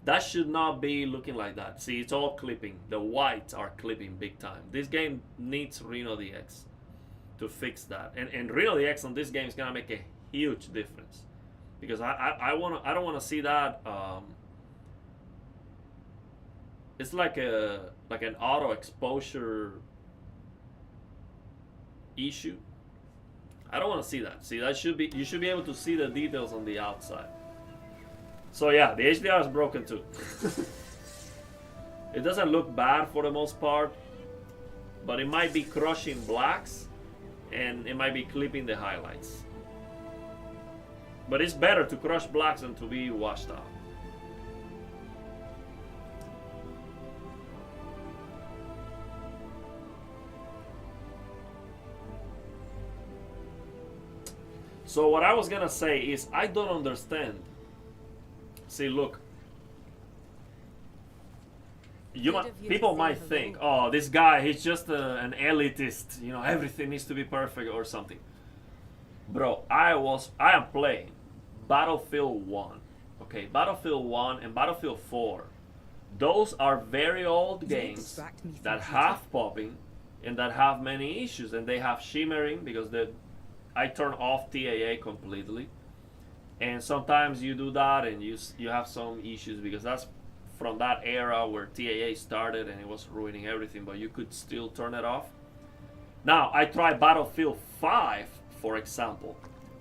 That should not be looking like that. See, it's all clipping. The whites are clipping big time. This game needs Reno DX to fix that. And Reno DX on this game is gonna make a huge difference. Because I don't wanna see that. It's like an auto exposure issue. I don't want to see that. See, that should be, you should be able to see the details on the outside. So yeah, the HDR is broken too. It doesn't look bad for the most part, but it might be crushing blacks and it might be clipping the highlights. But it's better to crush blacks than to be washed out. So what I was gonna say is, I don't understand. See, look. People might think, oh, this guy, he's just an elitist. You know, everything needs to be perfect or something. Bro, I am playing Battlefield 1. Okay, Battlefield 1 and Battlefield 4. Those are very old games that have popping and that have many issues, and they have shimmering because I turn off TAA completely, and sometimes you do that and you have some issues because that's from that era where TAA started and it was ruining everything, but you could still turn it off. Now, I tried Battlefield 5, for example.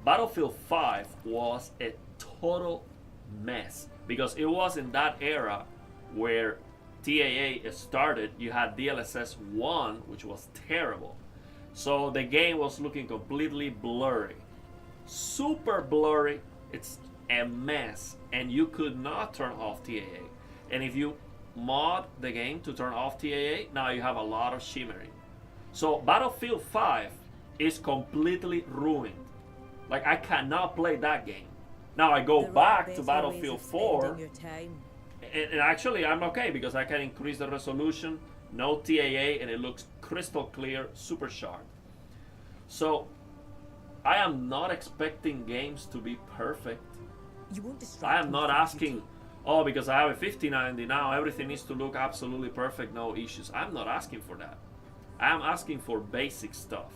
Battlefield 5 was a total mess because it was in that era where TAA started. You had DLSS 1, which was terrible. So the game was looking completely blurry. Super blurry. It's a mess. And you could not turn off TAA. And if you mod the game to turn off TAA, now you have a lot of shimmering. So Battlefield 5 is completely ruined. Like, I cannot play that game. Now I go back to Battlefield 4. And actually I'm okay because I can increase the resolution, no TAA, and it looks crystal clear, super sharp. So I am not expecting games to be perfect. I am not asking, oh, because I have a 5090 now, everything needs to look absolutely perfect, no issues. I'm not asking for that. I am asking for basic stuff.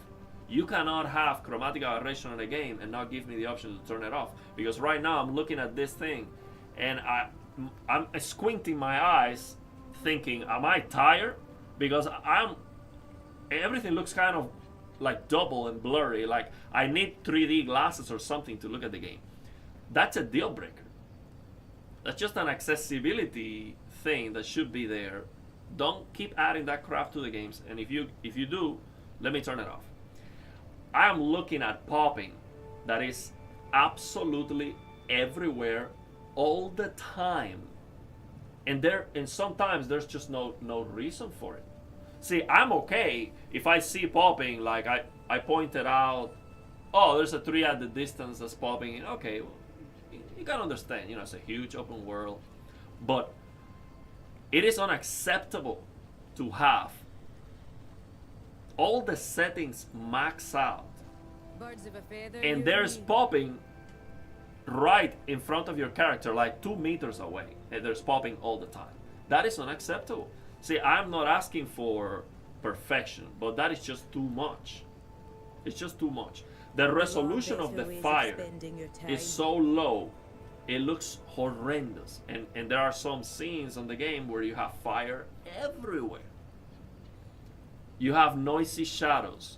You cannot have chromatic aberration in a game and not give me the option to turn it off. Because right now I'm looking at this thing and I'm squinting my eyes thinking, am I tired? Because everything looks kind of like double and blurry. Like I need 3D glasses or something to look at the game. That's a deal breaker. That's just an accessibility thing that should be there. Don't keep adding that crap to the games. And if you do, let me turn it off. I am looking at popping that is absolutely everywhere all the time. And sometimes there's just no reason for it. See, I'm okay if I see popping, like I pointed out, oh, there's a tree at the distance that's popping. Okay, well, you can understand, it's a huge open world. But it is unacceptable to have all the settings max out and there's popping right in front of your character, like 2 meters away, and there's popping all the time. That is unacceptable. See, I'm not asking for perfection, but that is just too much. It's just too much. The resolution of the fire is so low, it looks horrendous. And there are some scenes on the game where you have fire everywhere. You have noisy shadows.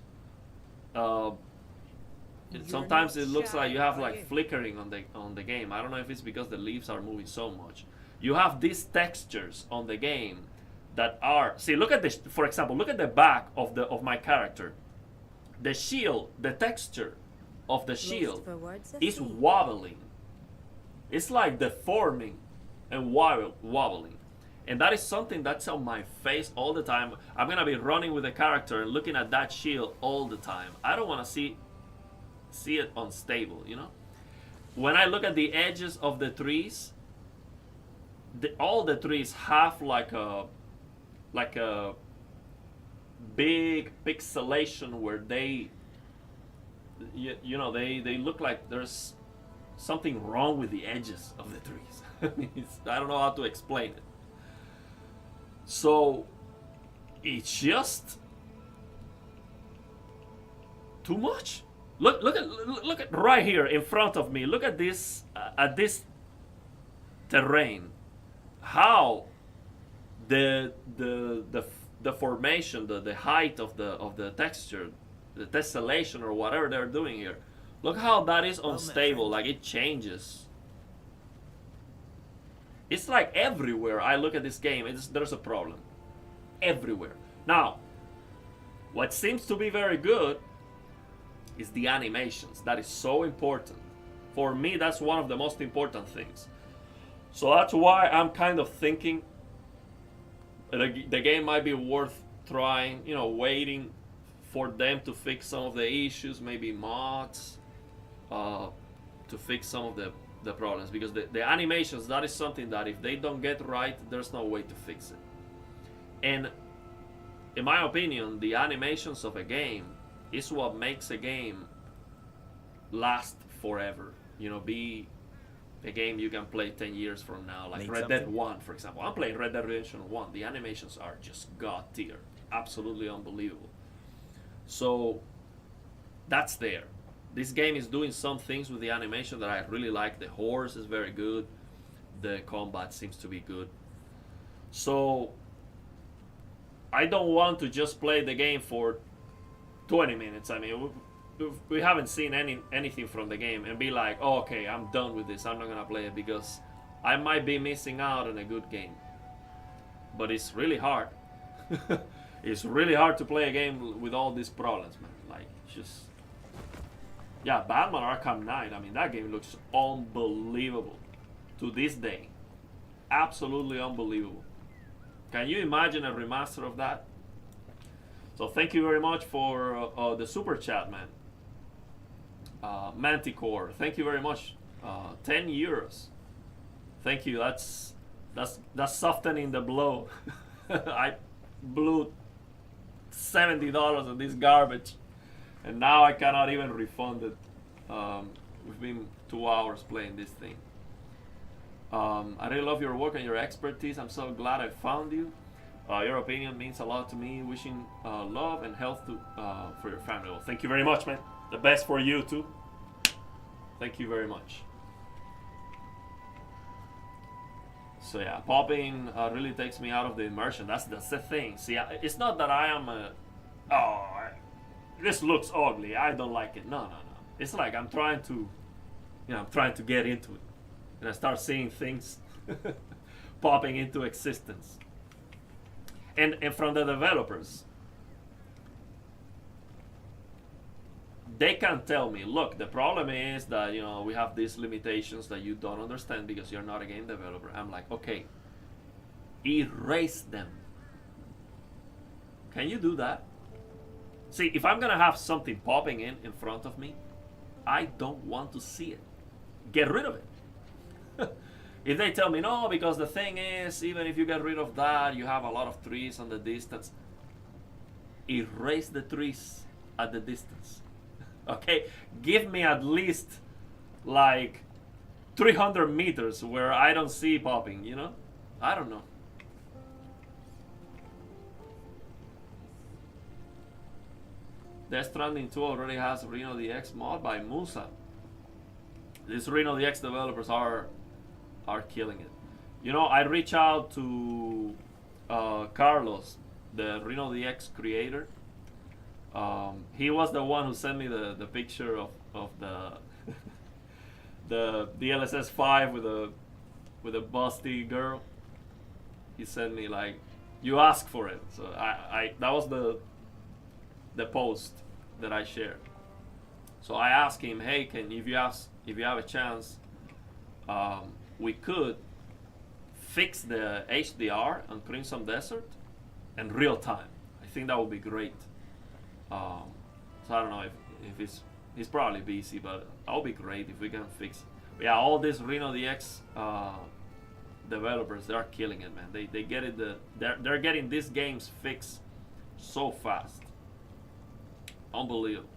Sometimes it looks like you have like flickering on the game. I don't know if it's because the leaves are moving so much. You have these textures on the game that are, see, look at this. For example, look at the back of my character. The shield, the texture of the shield is wobbling. It's like deforming and wobbling. And that is something that's on my face all the time. I'm gonna be running with the character and looking at that shield all the time. I don't want to see it unstable, When I look at the edges of the trees, all the trees have like a big pixelation where they look like there's something wrong with the edges of the trees. I don't know how to explain it. So it's just too much. Look at right here in front of me. Look at this terrain. How the formation, the height of the texture, the tessellation or whatever they're doing here. Look how that is unstable. Like it changes. It's like everywhere I look at this game, there's a problem. Everywhere. Now, what seems to be very good is the animations. That is so important. For me, that's one of the most important things. So that's why I'm kind of thinking the game might be worth trying, waiting for them to fix some of the issues, maybe mods, to fix some of the problems. Because the animations, that is something that if they don't get right, there's no way to fix it. And in my opinion, the animations of a game is what makes a game last forever. Be a game you can play 10 years from now, like Red Dead 1, for example. I'm playing Red Dead Redemption 1. The animations are just god tier. Absolutely unbelievable. So that's there. This game is doing some things with the animation that I really like. The horse is very good. The combat seems to be good. So I don't want to just play the game for 20 minutes. I mean, we haven't seen anything from the game and be like, oh, okay, I'm done with this. I'm not gonna play it because I might be missing out on a good game. But it's really hard. It's really hard to play a game with all these problems, man. Like, just... Yeah, Batman Arkham Knight, I mean, that game looks unbelievable to this day. Absolutely unbelievable. Can you imagine a remaster of that? So thank you very much for the super chat, man. Manticore, thank you very much. 10 euros. Thank you. That's softening the blow. I blew $70 on this garbage, and now I cannot even refund it. We've been 2 hours playing this thing. I really love your work and your expertise. I'm so glad I found you. Your opinion means a lot to me. Wishing love and health to for your family. Well, thank you very much, man. The best for you too. Thank you very much. So yeah, popping really takes me out of the immersion. That's the thing. See, it's not that I am this looks ugly, I don't like it. No. It's like I'm trying to, I'm trying to get into it, and I start seeing things popping into existence. And from the developers, they can tell me, look, the problem is that we have these limitations that you don't understand because you're not a game developer. I'm like, okay, erase them. Can you do that? See, if I'm gonna have something popping in front of me, I don't want to see it. Get rid of it. If they tell me no, because the thing is, even if you get rid of that, you have a lot of trees on the distance. Erase the trees at the distance. Okay, give me at least like 300 meters where I don't see popping, I don't know. Death Stranding 2 already has Reno DX mod by Musa. These Reno DX developers are killing it. I reach out to Carlos, the Reno DX creator. He was the one who sent me the picture of the the DLSS 5 with a busty girl. He sent me like, you asked for it, so I that was the post that I shared. So I asked him, hey, if you have a chance, we could fix the HDR on Crimson Desert in real time. I think that would be great. So I don't know if he's probably busy, but that would be great if we can fix. Yeah, all these Reno DX developers, they are killing it, man. They get it. They're getting these games fixed so fast. Unbelievable.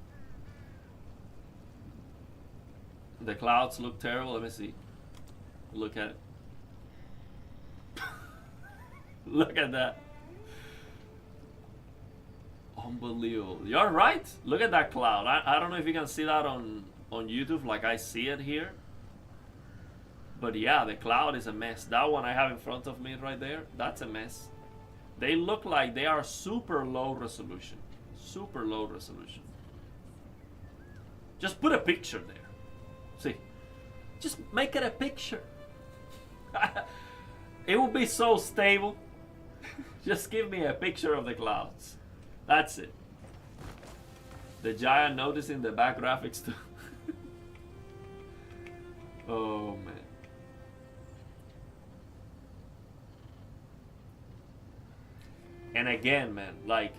The clouds look terrible. Let me see. Look at it. Look at that. Unbelievable. You're right. Look at that cloud. I don't know if you can see that on YouTube like I see it here. But yeah, the cloud is a mess. That one I have in front of me right there, that's a mess. They look like they are super low resolution. Super low resolution. Just put a picture there. See? Just make it a picture. It will be so stable. Just give me a picture of the clouds. That's it. The giant noticing the back graphics too. Oh man. And again, man, like,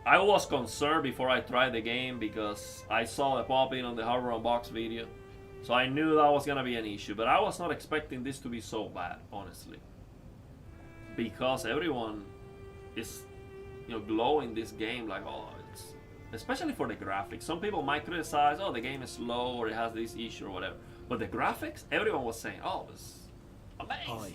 I was concerned before I tried the game because I saw the pop-in on the hardware unbox video. So I knew that was gonna be an issue, but I was not expecting this to be so bad, honestly. Because everyone is, glowing this game like, oh, it's, especially for the graphics. Some people might criticize, oh, the game is slow or it has this issue or whatever. But the graphics, everyone was saying, oh, it's amazing. Hi.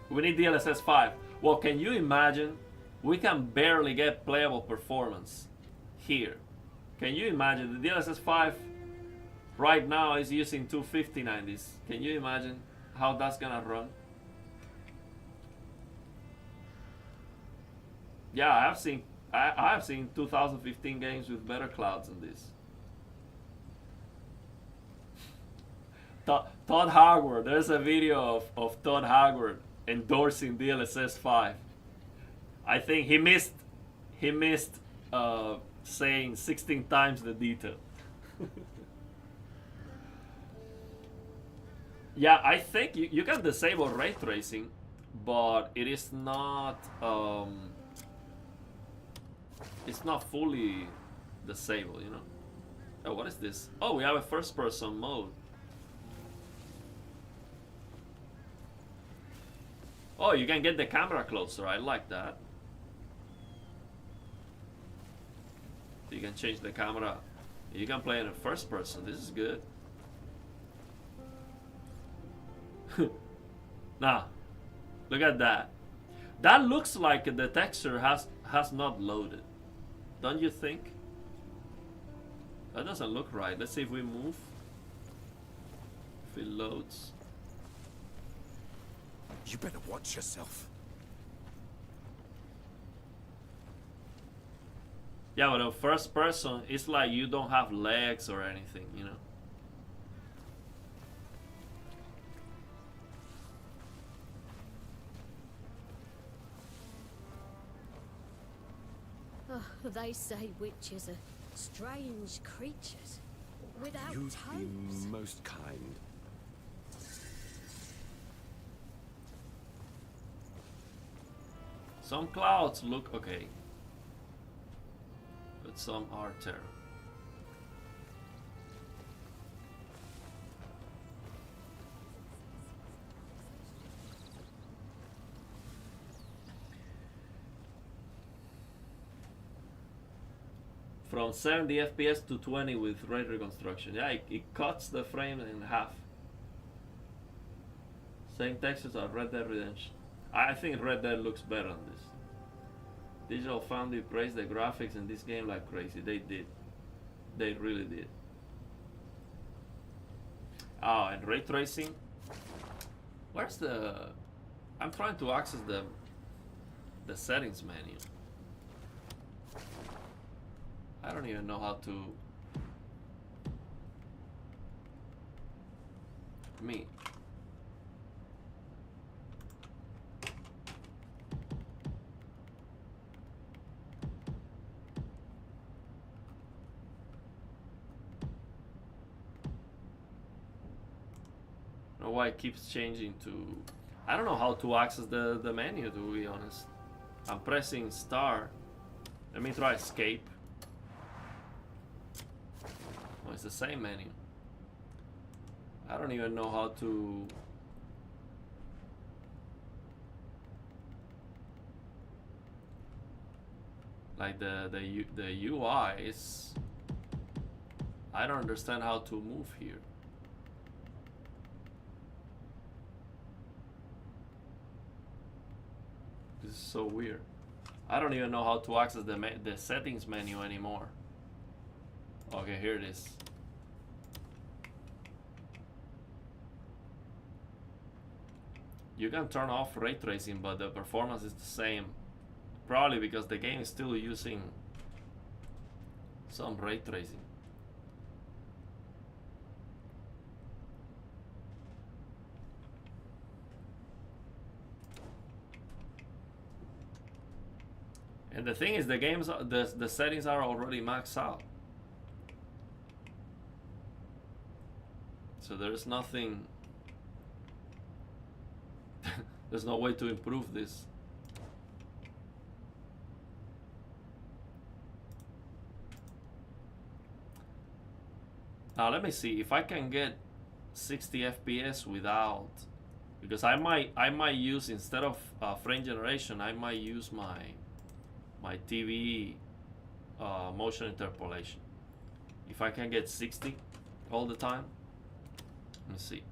We need DLSS 5. Well, can you imagine? We can barely get playable performance here. Can you imagine? The DLSS 5 right now is using 25090s. Can you imagine how that's gonna run? Yeah, I have seen 2015 games with better clouds than this. Todd Howard. There's a video of Todd Howard endorsing DLSS 5. I think he missed saying 16 times the detail. Yeah, I think you can disable ray tracing, but it is not it's not fully disabled, Oh, what is this? Oh, we have a first person mode. Oh, you can get the camera closer. I like that. You can change the camera. You can play in a first person. This is good. Nah, look at that. That looks like the texture has not loaded. Don't you think? That doesn't look right. Let's see if we move. If it loads. You better watch yourself. Yeah, but the first person, it's like you don't have legs or anything, you know? Oh, they say witches are strange creatures without You've toes. been most kind. Some clouds look okay, but some are terrible. From 70 FPS to 20 with ray reconstruction. Yeah, it cuts the frame in half. Same textures as Red Dead Redemption. I think Red Dead looks better on this. Digital Foundry praised the graphics in this game like crazy. They did. They really did. Oh, and ray tracing. Where's the... I'm trying to access the settings menu. I don't even know how to... Me. I don't know why it keeps changing to... I don't know how to access the menu, to be honest. I'm pressing star. Let me try escape. Oh, it's the same menu. I don't even know how to... Like the UI is... I don't understand how to move here. This is so weird. I don't even know how to access the settings menu anymore. Okay, here it is. You can turn off ray tracing, but the performance is the same. Probably because the game is still using some ray tracing. And the thing is, the settings are already maxed out. So there's nothing. There's no way to improve this. Now let me see if I can get 60 FPS without, because I might use, instead of frame generation, I might use my TV motion interpolation. If I can get 60 all the time. Let me see.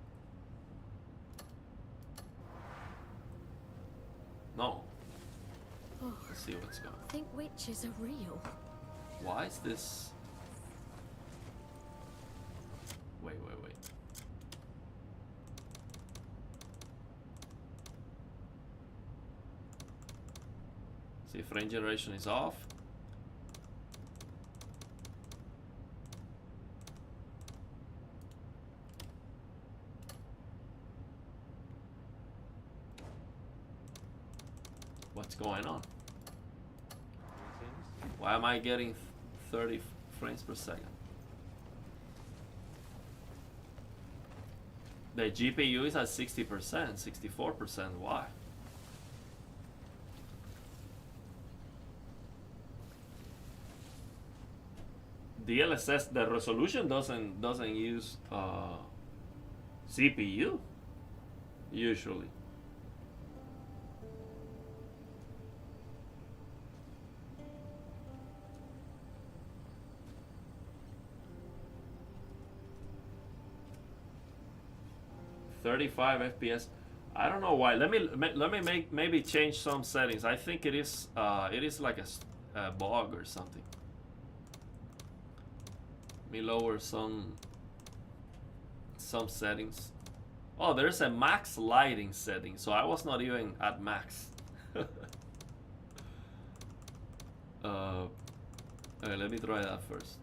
No. Oh, Let's see what's going on. I think witches are real. Why is this? Wait. See, frame generation is off. What's going on? Why am I getting 30 frames per second? The GPU is at 60%, 64%. Why? DLSS, the resolution doesn't use CPU usually. 35 FPS. I don't know why. Let me maybe change some settings. I think it is like a bug or something. Let me lower some settings. Oh, there's a max lighting setting, so I was not even at max. Okay, let me try that first.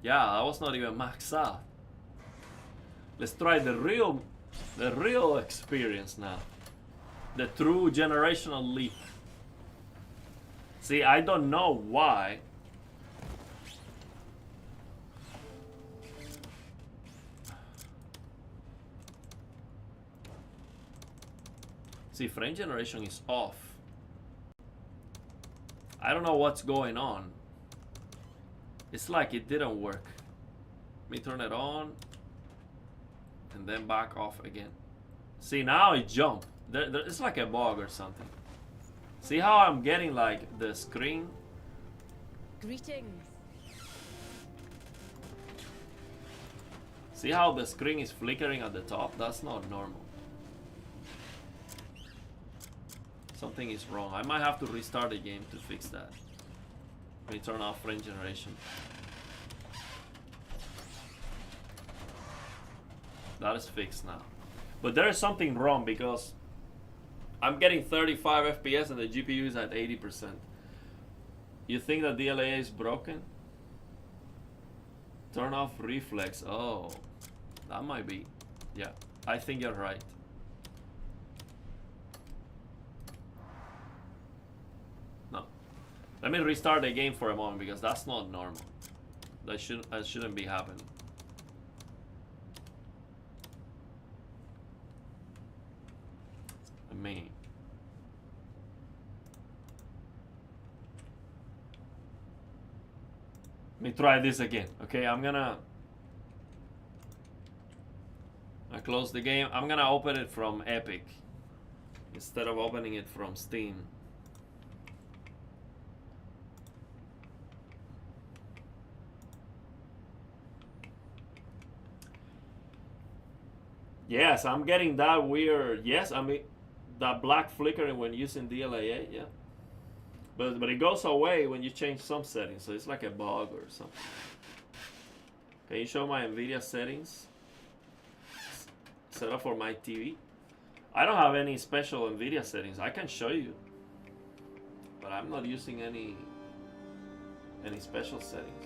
Yeah, I was not even maxed out. Let's try the real experience now. The true generational leap. See, I don't know why. See, frame generation is off. I don't know what's going on. It's like it didn't work. Let me turn it on and then back off again. See, now it jumped. It's like a bug or something. See how I'm getting like the screen? Greetings. See how the screen is flickering at the top? That's not normal. Something is wrong. I might have to restart the game to fix that. Let me turn off frame generation. That is fixed now. But there is something wrong because I'm getting 35 FPS and the GPU is at 80%. You think that DLA is broken? Turn off reflex. Oh, that might be. Yeah, I think you're right. No. Let me restart the game for a moment because that's not normal. That shouldn't be happening. Me. Let me try this again. Okay, I close the game. I'm gonna open it from Epic instead of opening it from Steam. Yes, I'm getting that weird. Yes, I mean that black flickering when using DLA, yeah. But it goes away when you change some settings, so it's like a bug or something. Can you show my NVIDIA settings? Set up for my TV. I don't have any special NVIDIA settings. I can show you, but I'm not using any special settings.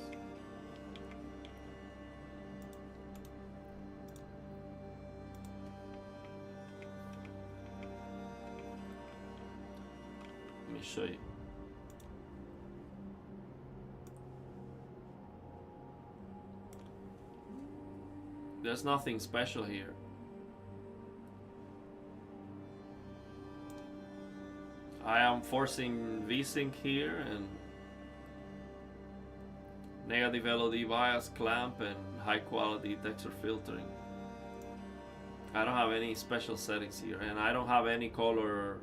Let me show you. There's nothing special here. I am forcing VSync here and negative LOD bias, clamp, and high quality texture filtering. I don't have any special settings here, and I don't have any color.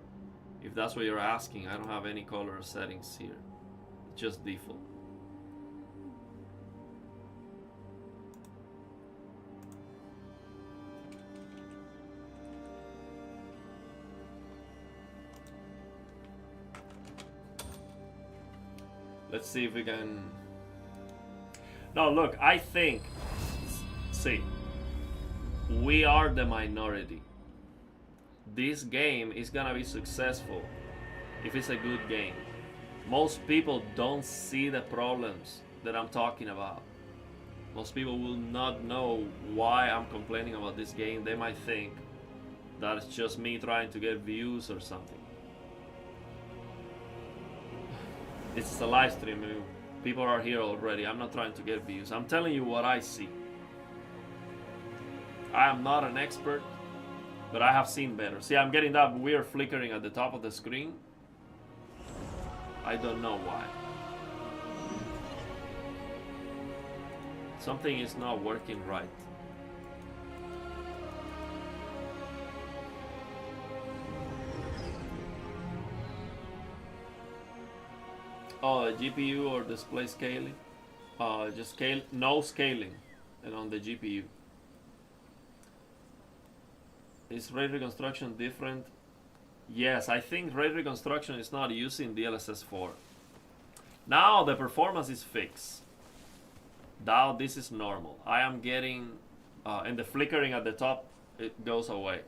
If that's what you're asking, I don't have any color settings here. It's just default. Let's see if we can... No, look, I think... See, we are the minority. This game is gonna be successful if it's a good game. Most people don't see the problems that I'm talking about. Most people will not know why I'm complaining about this game. They might think that it's just me trying to get views or something. It's a live stream. People are here already. I'm not trying to get views. I'm telling you what I see. I am not an expert, but I have seen better. See, I'm getting that weird flickering at the top of the screen. I don't know why. Something is not working right. Oh, the GPU or display scaling? Just scale, no scaling, and on the GPU. Is ray reconstruction different? Yes, I think ray reconstruction is not using DLSS 4. Now the performance is fixed. Now this is normal. I am getting, and the flickering at the top, it goes away.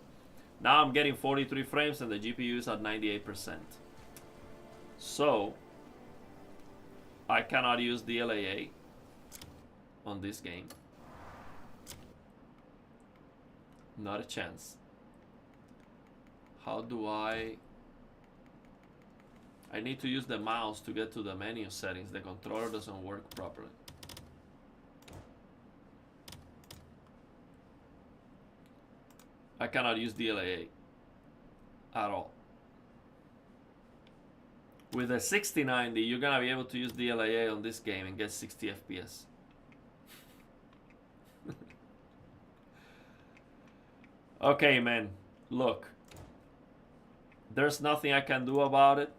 Now I'm getting 43 frames and the GPU is at 98%. So, I cannot use DLAA on this game. Not a chance. How do I need to use the mouse to get to the menu settings. The controller doesn't work properly. I cannot use DLAA at all. With a 6090, you're gonna be able to use DLAA on this game and get 60 FPS. Okay, man, look. There's nothing I can do about it.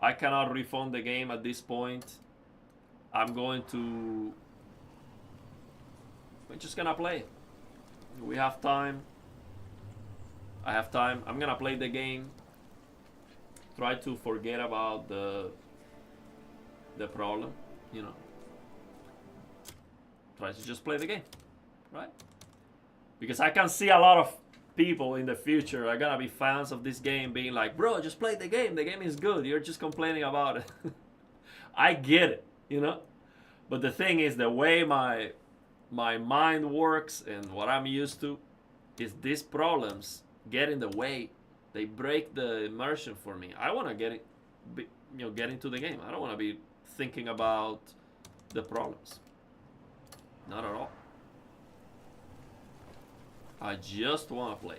I cannot refund the game at this point. I'm going to... We're just gonna play it. We have time. I have time. I'm gonna play the game. Try to forget about the problem, you know. Try to just play the game, right? Because I can see a lot of people in the future are gonna be fans of this game being like, bro, just play the game is good, you're just complaining about it. I get it, you know. But the thing is, the way my mind works and what I'm used to is these problems get in the way. They break the immersion for me. I want to get into the game. I don't want to be thinking about the problems. Not at all. I just want to play.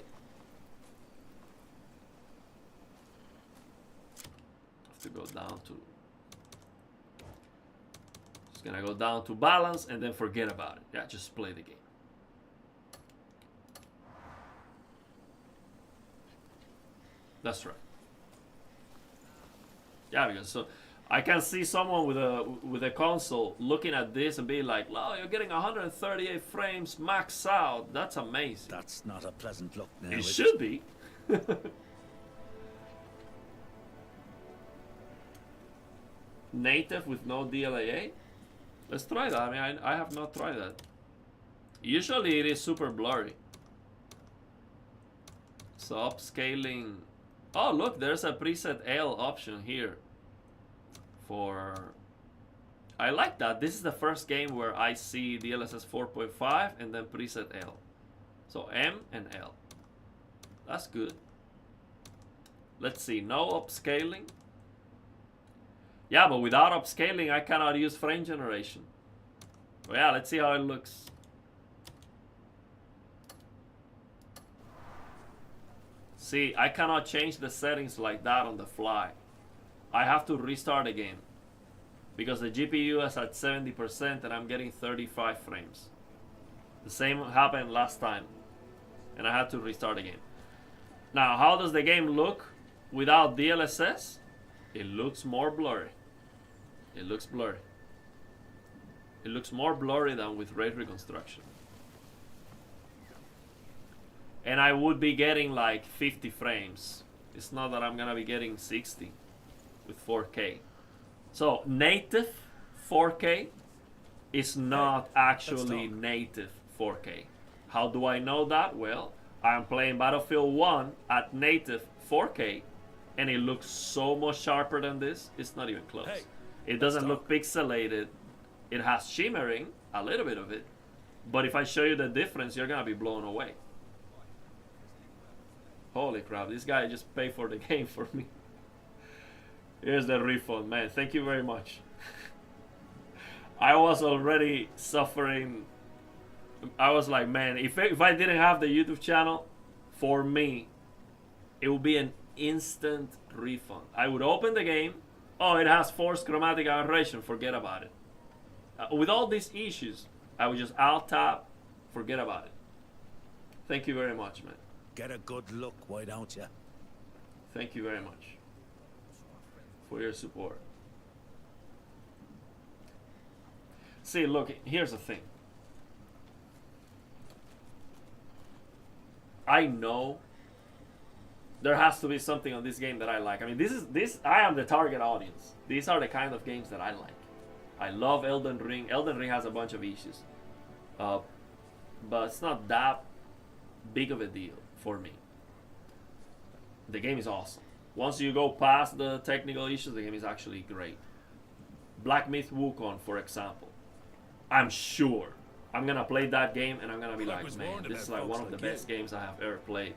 Have to go down to... Just gonna go down to balance and then forget about it. Yeah, just play the game. That's right. Yeah, because so I can see someone with a console looking at this and being like, "Oh, you're getting 138 frames max out. That's amazing." That's not a pleasant look now. It should be. Native with no DLAA? Let's try that. I mean, I have not tried that. Usually it is super blurry. So upscaling... Oh, look, there's a preset L option here. For... I like that. This is the first game where I see DLSS 4.5 and then preset L. So M and L. That's good. Let's see, no upscaling. Yeah, but without upscaling, I cannot use frame generation. Well, yeah, let's see how it looks. See, I cannot change the settings like that on the fly. I have to restart the game. Because the GPU is at 70% and I'm getting 35 frames. The same happened last time. And I had to restart the game. Now, how does the game look without DLSS? It looks more blurry. It looks blurry. It looks more blurry than with ray reconstruction. And I would be getting like 50 frames. It's not that I'm gonna be getting 60 with 4K. So native 4K is not actually native 4K. How do I know that? Well, I'm playing Battlefield 1 at native 4K and it looks so much sharper than this. It's not even close. It doesn't look pixelated. It has shimmering, a little bit of it. But if I show you the difference, you're gonna be blown away. Holy crap, this guy just paid for the game for me. Here's the refund, man. Thank you very much. I was already suffering. I was like, man, if I didn't have the YouTube channel, for me, it would be an instant refund. I would open the game. Oh, it has forced chromatic aberration. Forget about it. With all these issues, I would just alt tab, forget about it. Thank you very much, man. Get a good look, why don't you? Thank you very much for your support. see, look, here's the thing. I know there has to be something on this game that I like. I mean, I am the target audience. These are the kind of games that I like. I love Elden Ring. Elden Ring has a bunch of issues. But it's not that big of a deal for me. The game is awesome. Once you go past the technical issues, the game is actually great. Black Myth Wukong, for example. I'm sure I'm gonna play that game and I'm gonna be like, man, this is like one of the best games I have ever played.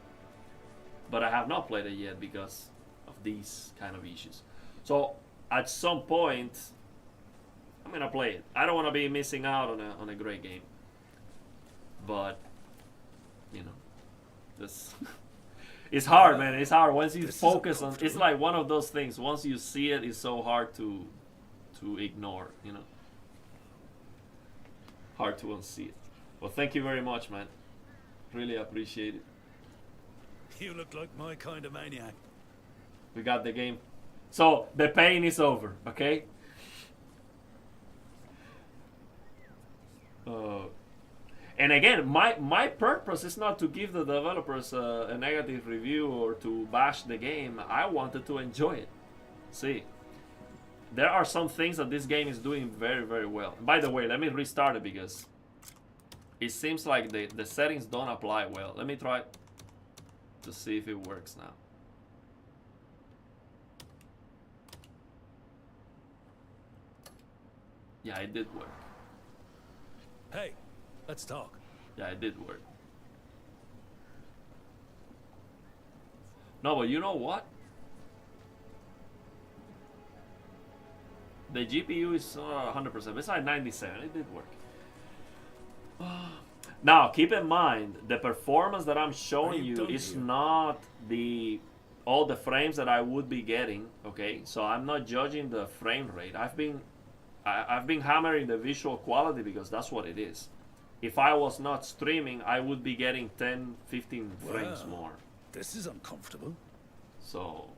But I have not played it yet because of these kind of issues. So at some point, I'm gonna play it. I don't want to be missing out on a great game. But you know, this it's hard, man. It's hard once you focus on. It's like one of those things. Once you see it, it's so hard to ignore. You know, hard to unsee it. Well, thank you very much, man. Really appreciate it. You look like my kind of maniac. We got the game. So the pain is over, okay? And again, my purpose is not to give the developers a negative review or to bash the game. I wanted to enjoy it. See, there are some things that this game is doing very, very well. By the way, let me restart it because it seems like the settings don't apply well. Let me try to see if it works now. Yeah, it did work. Hey, let's talk. Yeah, it did work. No, but you know what? The GPU is 100%. It's like 97. It did work. Now, keep in mind, the performance that I'm showing you is not all the frames that I would be getting. Okay, so I'm not judging the frame rate. I've been hammering the visual quality because that's what it is. If I was not streaming, I would be getting 10, 15 frames more. This is uncomfortable. So,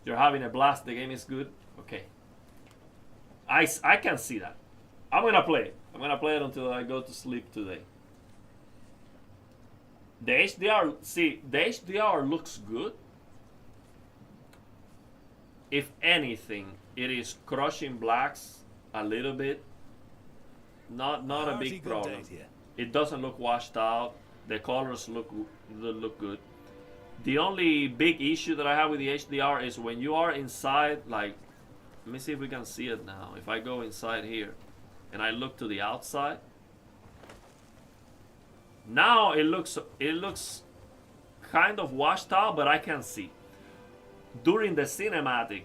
you're having a blast. The game is good. Okay. I can see that. I'm gonna play it. I'm gonna play it until I go to sleep today. The HDR looks good. If anything, it is crushing blacks a little bit. Not a big problem. It doesn't look washed out. The colors look good. The only big issue that I have with the HDR is when you are inside, like, let me see if we can see it now. If I go inside here and I look to the outside, now it looks kind of washed out, but I can see. During the cinematic,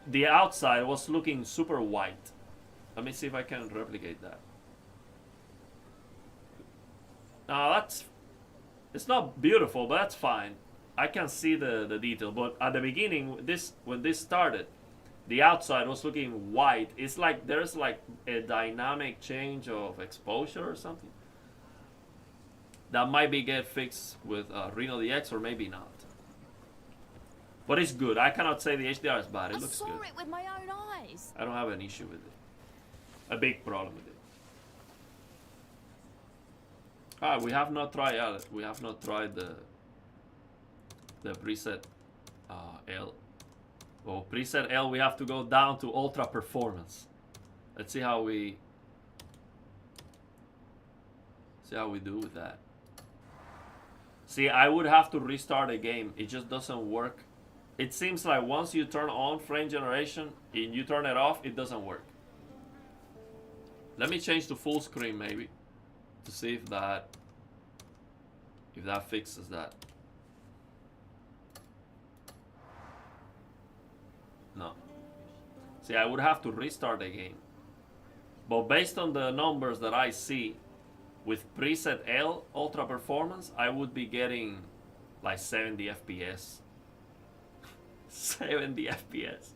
the outside was looking super white. Let me see if I can replicate that. Now it's not beautiful, but that's fine. I can see the detail. But at the beginning, when this started, the outside was looking white. It's like there's like a dynamic change of exposure or something. That might get fixed with Reno DX or maybe not. But it's good. I cannot say the HDR is bad. It looks good. I saw it with my own eyes. I don't have an issue with it. A big problem with it. We have not tried we have not tried the preset L. Well, preset L, we have to go down to ultra performance. Let's see how we do with that. See, I would have to restart the game. It just doesn't work. It seems like once you turn on frame generation and you turn it off, it doesn't work. Let me change to full screen maybe to see if that fixes that. No. See, I would have to restart the game. But based on the numbers that I see, with preset L ultra performance, I would be getting like 70 FPS. 70 FPS.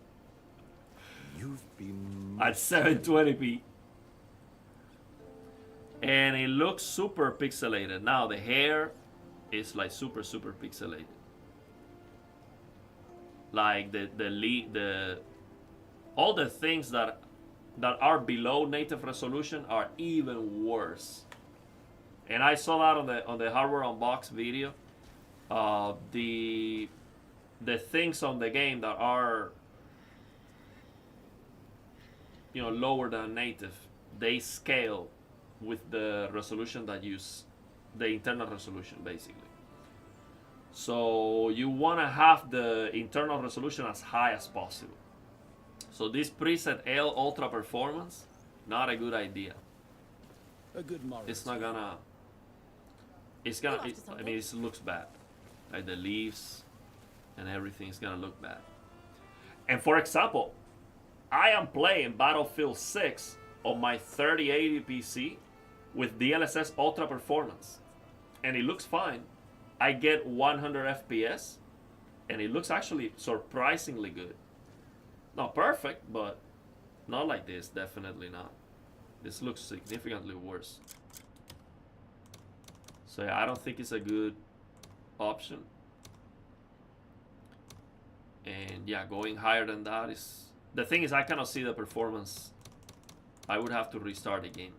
You've been at 720p. And it looks super pixelated. Now the hair is like super pixelated. Like the all the things that that are below native resolution are even worse. And I saw that on the hardware unbox video. The things on the game that are, you know, lower than native, they scale with the resolution that use the internal resolution basically. So you want to have the internal resolution as high as possible. So this preset L Ultra Performance, not a good idea. A good moral. It's not gonna. It's gonna. I mean, it looks bad. Like the leaves and everything is gonna look bad. And for example, I am playing Battlefield 6 on my 3080 PC with DLSS Ultra Performance, and it looks fine. I get 100 FPS, and it looks actually surprisingly good. Not perfect, but not like this, definitely not. This looks significantly worse. So yeah, I don't think it's a good option. And yeah, going higher than that is... The thing is, I cannot see the performance. I would have to restart the game.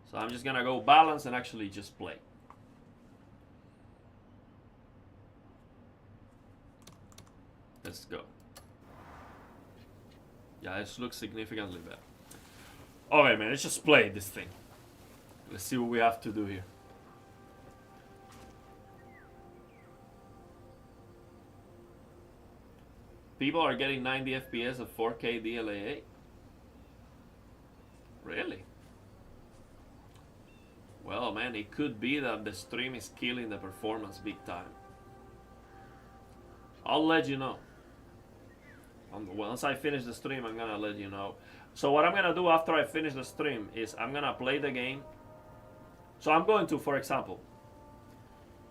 So I'm just gonna go balance and actually just play. Let's go. Yeah, this looks significantly better. Okay, man, let's just play this thing. Let's see what we have to do here. People are getting 90 FPS at 4K DLAA. Really? Well, man, it could be that the stream is killing the performance big time. I'll let you know. Once I finish the stream, I'm gonna let you know. So what I'm gonna do after I finish the stream is I'm gonna play the game. So I'm going to, for example,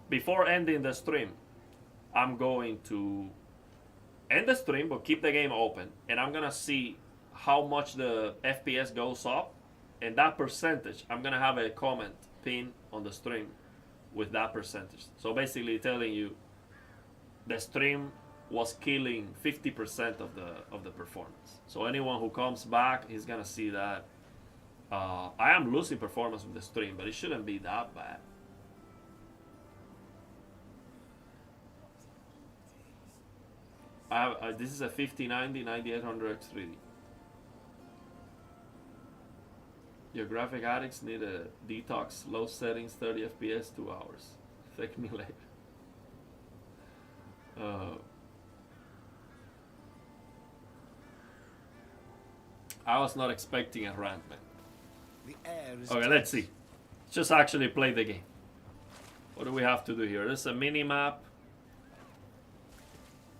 before ending the stream, I'm going to end the stream but keep the game open, and I'm gonna see how much the FPS goes up, and that percentage, I'm gonna have a comment pinned on the stream with that percentage. So basically telling you the stream was killing 50% of the performance. So anyone who comes back is gonna see that I am losing performance with the stream, but it shouldn't be that bad. This is a 5090 9800 X3D. Your graphic addicts need a detox, low settings, 30 FPS, 2 hours. Thank me later. I was not expecting a rant, man. Okay, let's see. Just actually play the game. What do we have to do here? There's a mini map.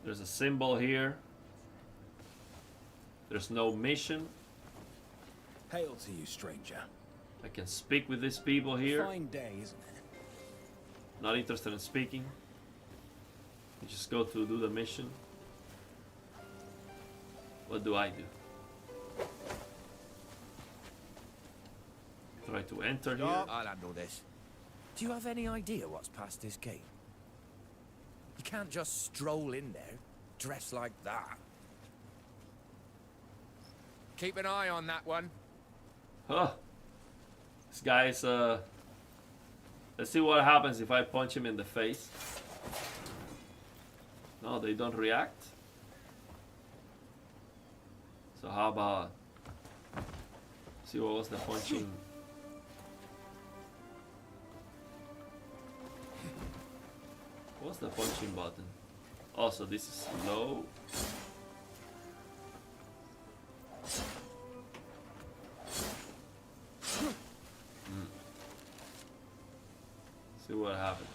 There's a symbol here. There's no mission. Hail to you, stranger. I can speak with these people here. Fine day, isn't it? Not interested in speaking. You just go to do the mission. What do I do? Try to enter here. I'll handle this. Do you have any idea what's past this gate? You can't just stroll in there, dressed like that. Keep an eye on that one. Huh. This guy's, let's see what happens if I punch him in the face. No, they don't react. So how about... See what was the punching... What's the punching button? Also, this is low. See what happens.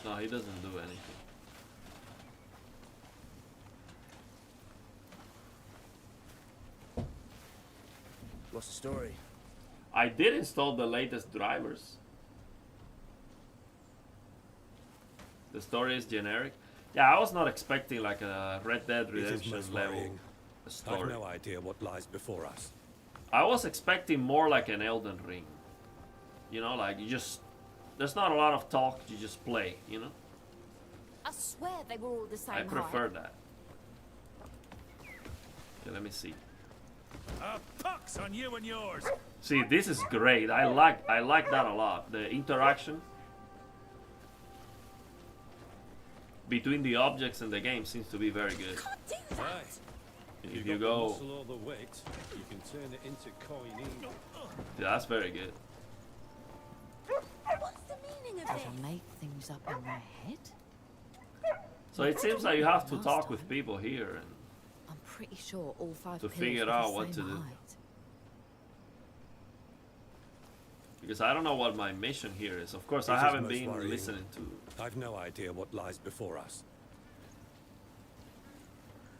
No, he doesn't do anything. What's the story? I did install the latest drivers. The story is generic. Yeah, I was not expecting like a Red Dead Redemption level story. I've no idea what lies before us. I was expecting more like an Elden Ring. You know, like you just... There's not a lot of talk, you just play, you know? I swear they were all the same I prefer height. that. Okay, let me see. Pucks on you and yours. See, this is great. I like that a lot. The interaction between the objects and the game seems to be very good. Right. If you go, muscle or the weight, you can turn it into coin easy. that's very good. What's the meaning of this? To make things up in my head? So it seems like you have to talk with people here and I'm pretty sure all five to pillars figure were the out what same to do. height. because I don't know what my mission here is. Of course, It I is haven't most been worrying. listening to. I've no idea what lies before us.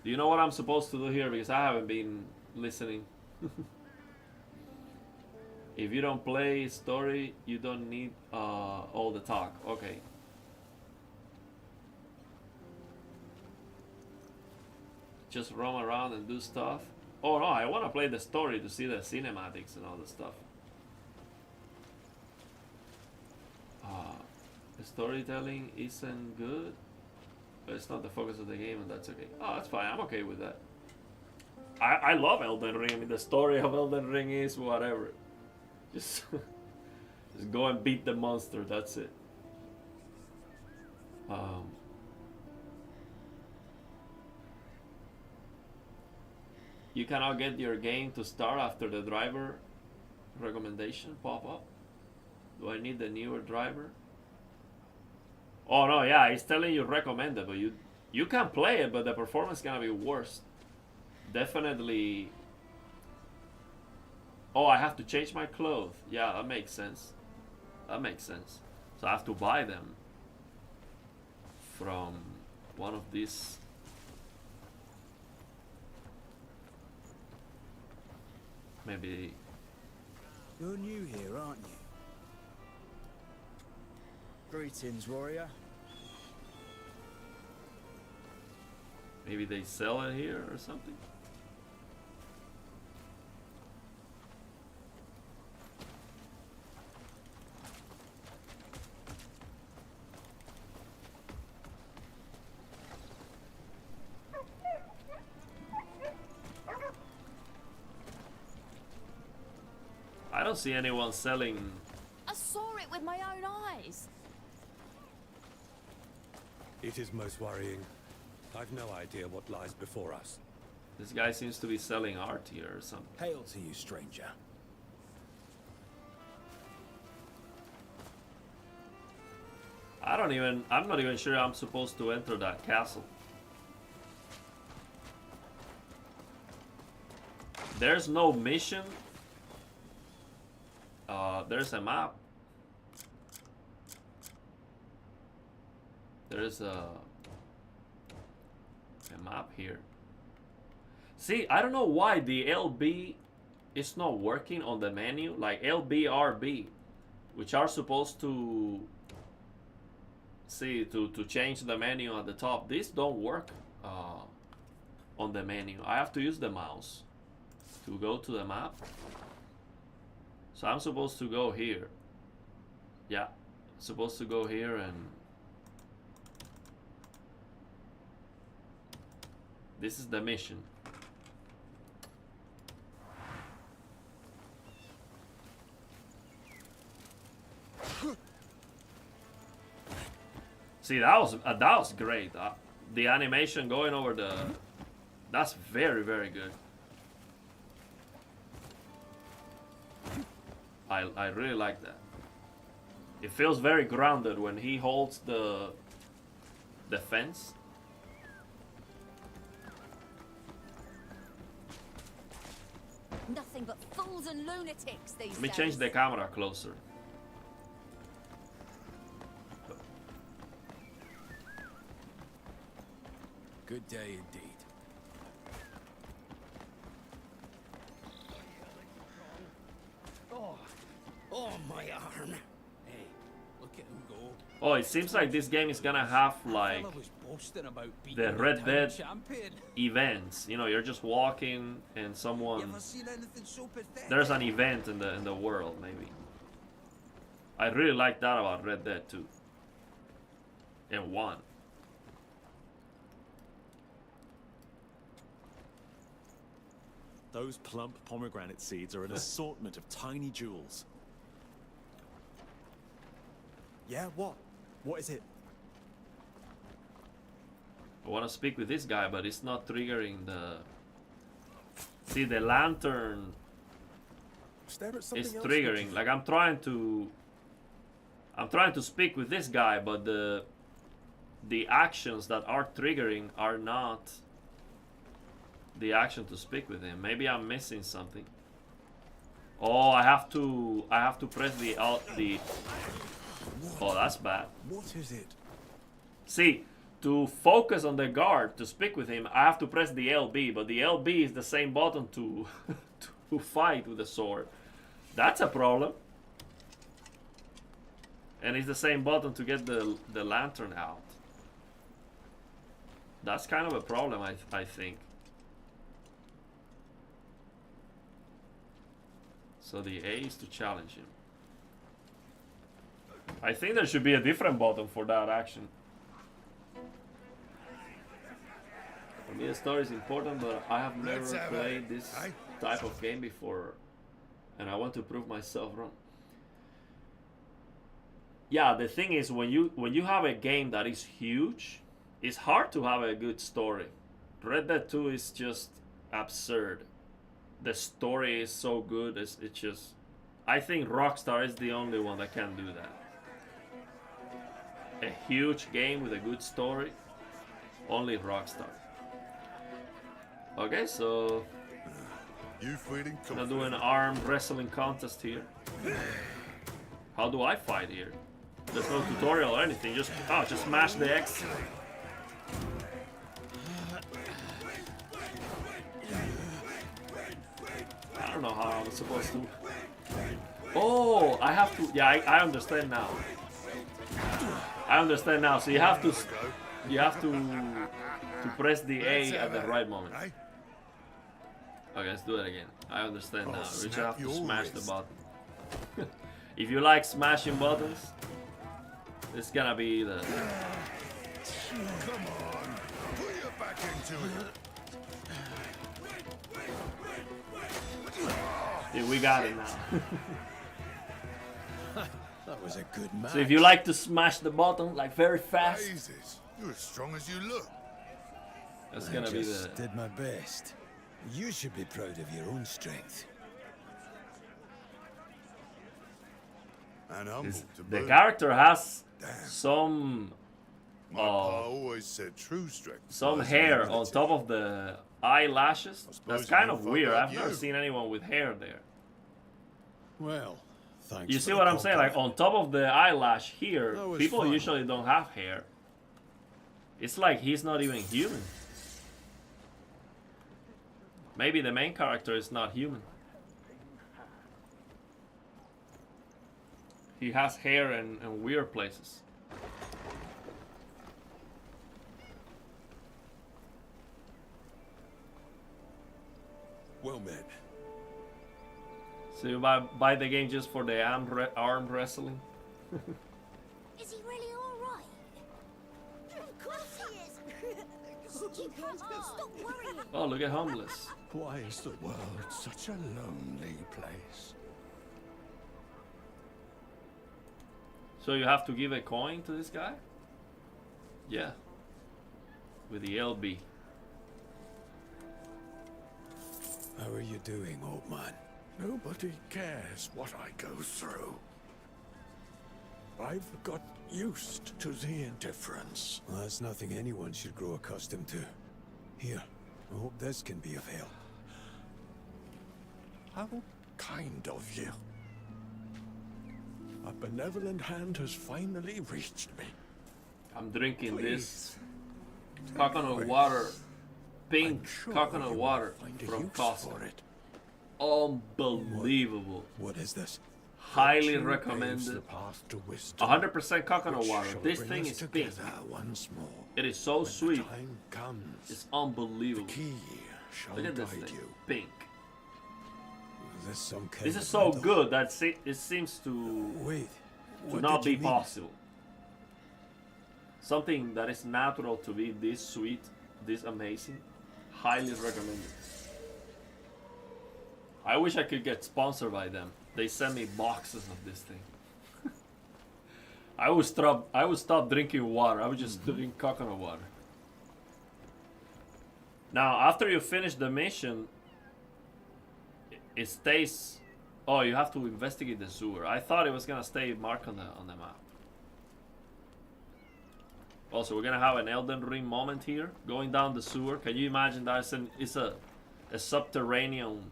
Do you know what I'm supposed to do here? Because I haven't been listening. If you don't play story, you don't need all the talk. Okay. Just roam around and do stuff. Oh no, I want to play the story to see the cinematics and all the stuff. The storytelling isn't good, but it's not the focus of the game, and that's okay. Oh, that's fine. I'm okay with that. I love Elden Ring. I mean, the story of Elden Ring is whatever. Just, just go and beat the monster. That's it. You cannot get your game to start after the driver recommendation pop up. Do I need the newer driver? Oh no, yeah, it's telling you recommended, but you can play it, but the performance is gonna be worse. Definitely. Oh, I have to change my clothes. Yeah, that makes sense. That makes sense. So I have to buy them from one of these. Maybe. You're new here, aren't you? Greetings, warrior. Maybe they sell it here or something. I don't see anyone selling. I saw it with my own eyes. It is most worrying. I've no idea what lies before us. This guy seems to be selling art here or something. Hail to you, stranger. I'm not even sure I'm supposed to enter that castle. There's no mission. There's a map. There's a map here. See, I don't know why the LB is not working on the menu, like LB, RB, which are supposed to see to change the menu at the top. These don't work on the menu. I have to use the mouse to go to the map. So I'm supposed to go here. Yeah, supposed to go here and this is the mission. See, that was great. The animation going over that's very, very good. I really like that. It feels very grounded when he holds the fence. Nothing but fools and lunatics these Let me days. change the camera closer. Good day indeed. Oh, my arm. Hey, look at him go. Oh, it seems like this game is gonna have like Fella was boasting about beating the the Red town Dead champion. events. You know, you're just walking and You someone ever seen anything so pathetic? there's an event in the world maybe. I really like that about Red Dead 2 and 1. Those plump pomegranate seeds are an assortment of tiny jewels. Yeah, what? What is it? I want to speak with this guy, but it's not triggering the... See, the lantern Stare at something is else, triggering. would Like, I'm trying to speak with this guy, but the actions that are triggering are not the action to speak with him. Maybe I'm missing something. Oh, I have to press the alt. Oh, that's bad. What is it? See, to focus on the guard to speak with him, I have to press the LB, but the LB is the same button to to fight with the sword. That's a problem. And it's the same button to get the lantern out. That's kind of a problem, I think. So the A is to challenge him. I think there should be a different button for that action. For me, the story is important, but I have never played this type of game before, and I want to prove myself wrong. Yeah, the thing is, when you have a game that is huge, it's hard to have a good story. Red Dead 2 is just absurd. The story is so good. It's just... I think Rockstar is the only one that can do that. A huge game with a good story. Only Rockstar. Okay, so... I'm gonna do an arm wrestling contest here. How do I fight here? There's no tutorial or anything. Just smash the X. I don't know how I'm supposed to. Oh, I have to. Yeah, I understand now. I understand now. So you have to press the A at the right moment. Okay, let's do it again. I understand now. We just have to smash the button. If you like smashing buttons, it's gonna be the... Come on, put your back into it. Yeah, we got it now. That was a good match. So if you like to smash the button like very fast, Jesus, you're as strong as you look. that's gonna be the... did my best. You should be proud of your own strength. And humble to The boot. character has some My pa always said true strength. some lies in hair on humility. top of the eyelashes. That's suppose kind you of folk weird. like I've never you. seen anyone with hair there. Well, thanks. You for see the what I'm saying? Like compliment. on top of the eyelash here, That was people fun. usually don't have hair. It's like he's not even human. Maybe the main character is not human. He has hair in weird places. Well met. So you buy the game just for the arm wrestling? Is he really alright? Of course he is! Stop worrying! Oh, look at Homeless. Why is the world such a lonely place? So you have to give a coin to this guy? Yeah. With the LB. How are you doing, old man? Nobody cares what I go through. I've got used to the indifference. Well, that's nothing anyone should grow accustomed to. Here, I hope this can be of help. How kind of you. A benevolent hand has finally reached me. I'm drinking Please. this coconut water, pink I'm sure coconut you will water find a from use Costco. for it. Unbelievable. What is this? Highly Virtue paves recommended. the path to wisdom, 100% coconut which water. shall This bring thing us is pink. together once more. It is so When sweet. the time comes, It's unbelievable. the key shall Look at guide this thing. you. Pink. Is this some kind This of is so riddle? good that it seems to Wait. to what not did you be mean? possible. Something that is natural to be this sweet, this amazing, highly recommended. I wish I could get sponsored by them. They send me boxes of this thing. I would stop drinking water. I would just drink coconut water. Now, after you finish the mission, it stays. Oh, you have to investigate the sewer. I thought it was gonna stay marked on the map. Also, we're gonna have an Elden Ring moment here, going down the sewer. Can you imagine that? It's a subterranean.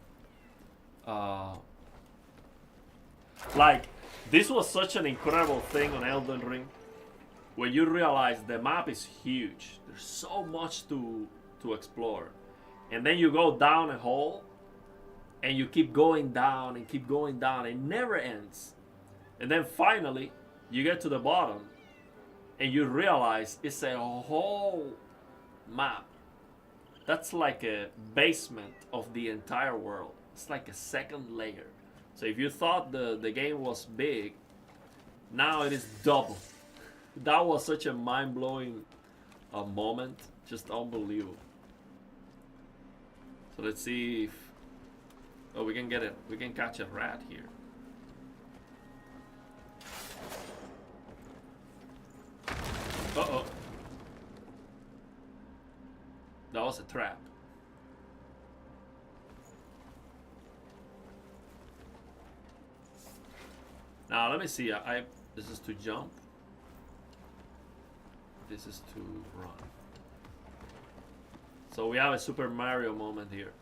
Like, this was such an incredible thing on Elden Ring, when you realize the map is huge. There's so much to explore, and then you go down a hole, and you keep going down and keep going down. It never ends, and then finally you get to the bottom, and you realize it's a whole map. That's like a basement of the entire world. It's like a second layer. So if you thought the game was big, now it is double. That was such a mind-blowing moment. Just unbelievable. So let's see if... Oh, we can get it. We can catch a rat here. Uh-oh. That was a trap. Now let me see. This is to jump. This is to run. So we have a Super Mario moment here.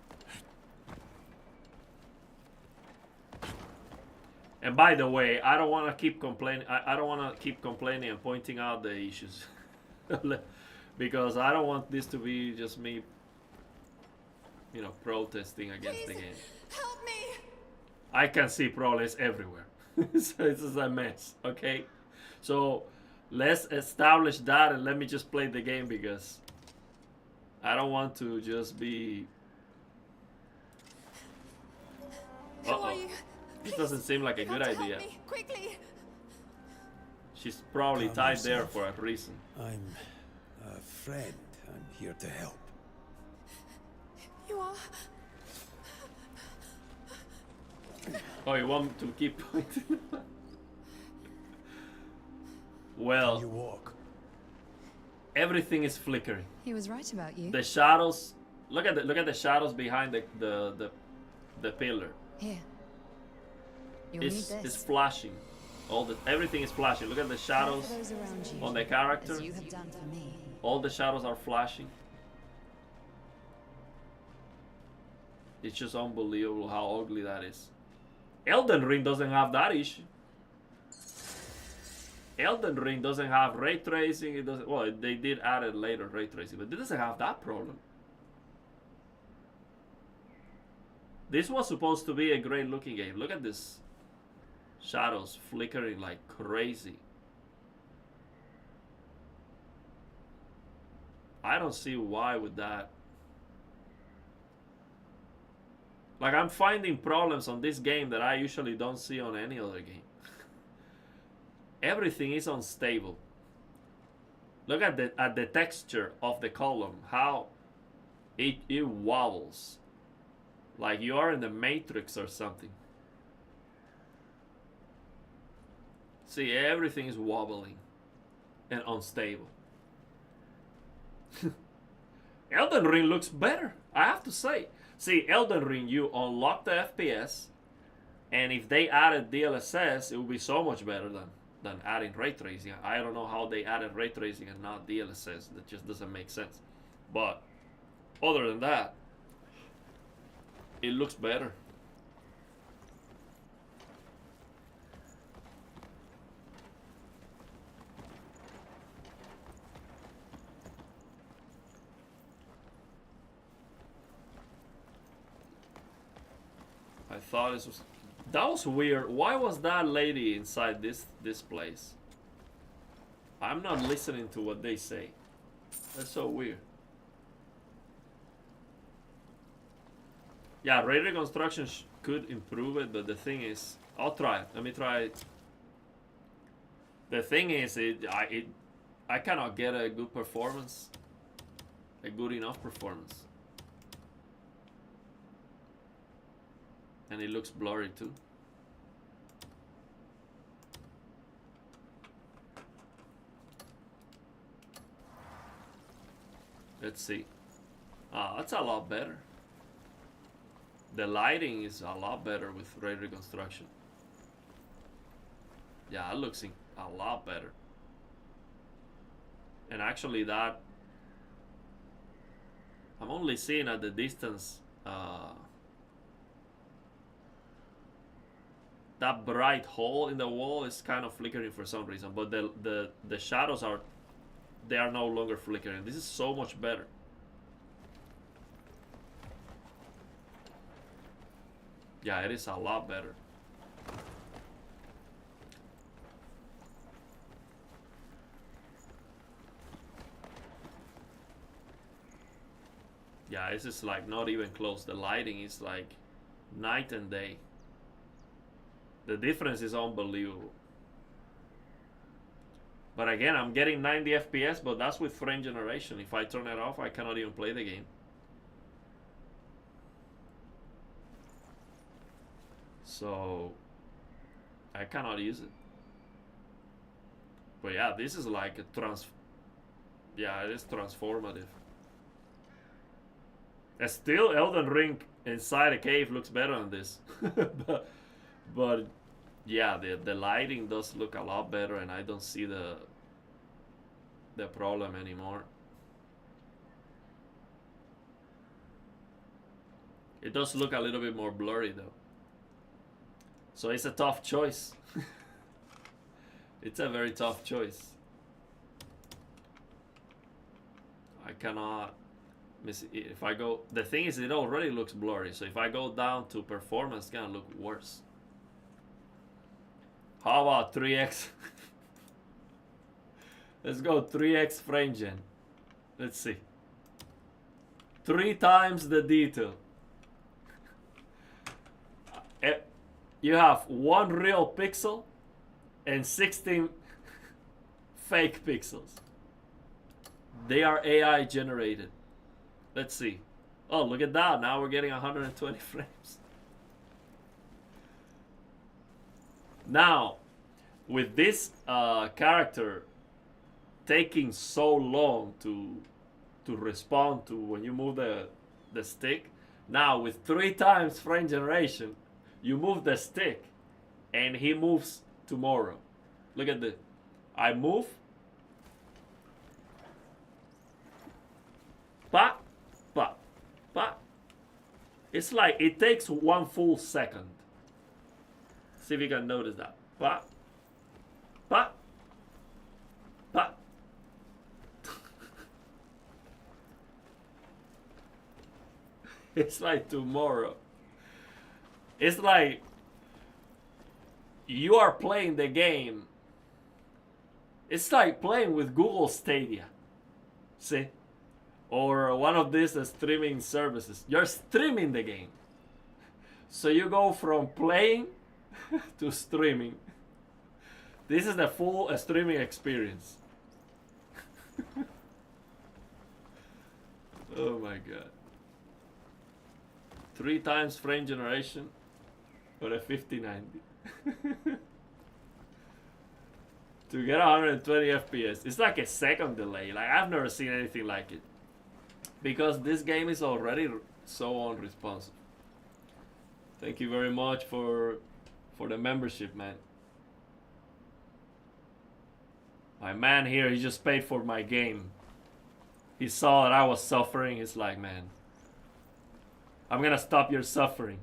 And by the way, I don't want to keep complaining. I don't want to keep complaining and pointing out the issues, because I don't want this to be just me, you know, protesting against the game. Help me! I can see problems everywhere. So this is a mess. Okay, so let's establish that, and let me just play the game, because I don't want to just be. Uh-oh. This doesn't seem like a good idea. Quickly. She's probably Calm tied there yourself. for a reason. I'm a friend. I'm here to help. You are. Oh, you want to keep pointing? Well, Can you walk? everything is flickering. He was right about you. The shadows. Look at the shadows behind the pillar. Here. You'll need this. It's flashing. Everything is flashing. Look at the shadows For those around you, on the character. as you have done for me. All the shadows are flashing. It's just unbelievable how ugly that is. Elden Ring doesn't have that issue. Elden Ring doesn't have ray tracing. It doesn't. Well, they did add it later, ray tracing, but it doesn't have that problem. This was supposed to be a great looking game. Look at this. Shadows flickering like crazy. I don't see why with that. Like, I'm finding problems on this game that I usually don't see on any other game. Everything is unstable. Look at the texture of the column, how it wobbles. Like you are in the Matrix or something. See, everything is wobbling and unstable. Elden Ring looks better, I have to say. See, Elden Ring, you unlock the FPS, and if they added DLSS, it would be so much better than adding ray tracing. I don't know how they added ray tracing and not DLSS. That just doesn't make sense. But other than that, it looks better. I thought that was weird. Why was that lady inside this place? I'm not listening to what they say. That's so weird. Yeah, ray reconstruction could improve it, but the thing is, I'll try it. Let me try it. The thing is, I cannot get a good performance, a good enough performance. And it looks blurry too. Let's see. Ah, that's a lot better. The lighting is a lot better with ray reconstruction. Yeah, it looks a lot better. And actually that, I'm only seeing at the distance that bright hole in the wall is kind of flickering for some reason, but the shadows are, they are no longer flickering. This is so much better. Yeah, it is a lot better. Yeah, this is like not even close. The lighting is like night and day. The difference is unbelievable. But again, I'm getting 90 FPS, but that's with frame generation. If I turn it off, I cannot even play the game. So I cannot use it. But yeah, this is like a yeah, it is transformative. And still, Elden Ring inside a cave looks better than this. but yeah, the lighting does look a lot better, and I don't see the problem anymore. It does look a little bit more blurry though. So it's a tough choice. It's a very tough choice. I cannot miss it. If I go, the thing is, it already looks blurry. So if I go down to performance, it's gonna look worse. How about 3x? Let's go 3x frame gen. Let's see. 3 times the detail. You have 1 real pixel and 16 fake pixels. They are AI generated. Let's see. Oh, look at that. Now we're getting 120 frames. Now, with this character taking so long to respond to when you move the stick, now with 3 times frame generation, you move the stick and he moves tomorrow. Look at this. I move. Pa, pa, pa. It's like it takes 1 full second. See if you can notice that. Pa, pa, pa. It's like tomorrow. It's like you are playing the game. It's like playing with Google Stadia. See? Or one of these streaming services. You're streaming the game. So you go from playing to streaming. This is the full streaming experience. Oh my god. 3 times frame generation for a 5090. To get 120 FPS. It's like a second delay. Like, I've never seen anything like it. Because this game is already so unresponsive. Thank you very much for the membership, man. My man here, he just paid for my game. He saw that I was suffering. He's like, man, I'm gonna stop your suffering.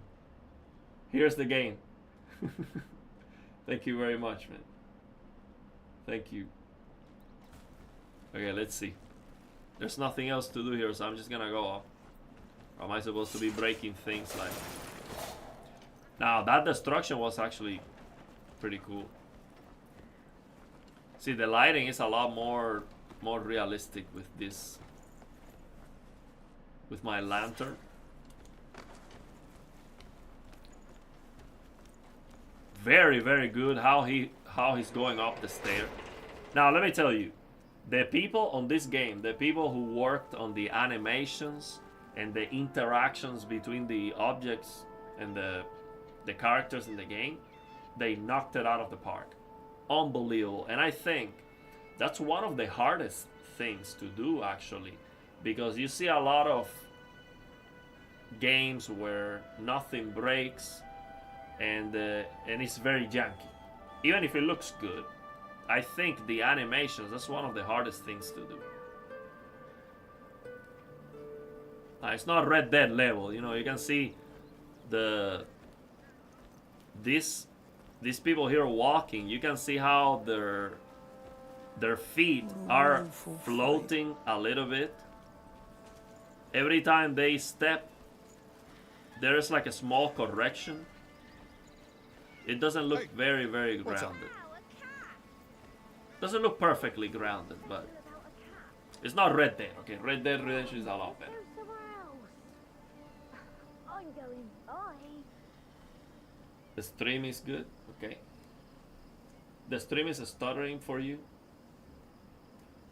Here's the game. Thank you very much, man. Thank you. Okay, let's see. There's nothing else to do here, so I'm just gonna go up. Or am I supposed to be breaking things like... Now, that destruction was actually pretty cool. See, the lighting is a lot more realistic with this. With my lantern. Very, very good how he's going up the stair. Now, let me tell you. The people on this game, the people who worked on the animations and the interactions between the objects and the the characters in the game, they knocked it out of the park. Unbelievable. And I think that's one of the hardest things to do, actually, because you see a lot of games where nothing breaks and it's very janky. Even if it looks good, I think the animations, that's one of the hardest things to do. It's not Red Dead level, you know. You can see these people here walking. You can see how their feet are floating a little bit. Every time they step, there's like a small correction. It doesn't look very, very grounded. Doesn't look perfectly grounded, but it's not Red Dead. Okay, Red Dead Redemption is a lot better. I'm going bye. The stream is good. Okay. The stream is stuttering for you.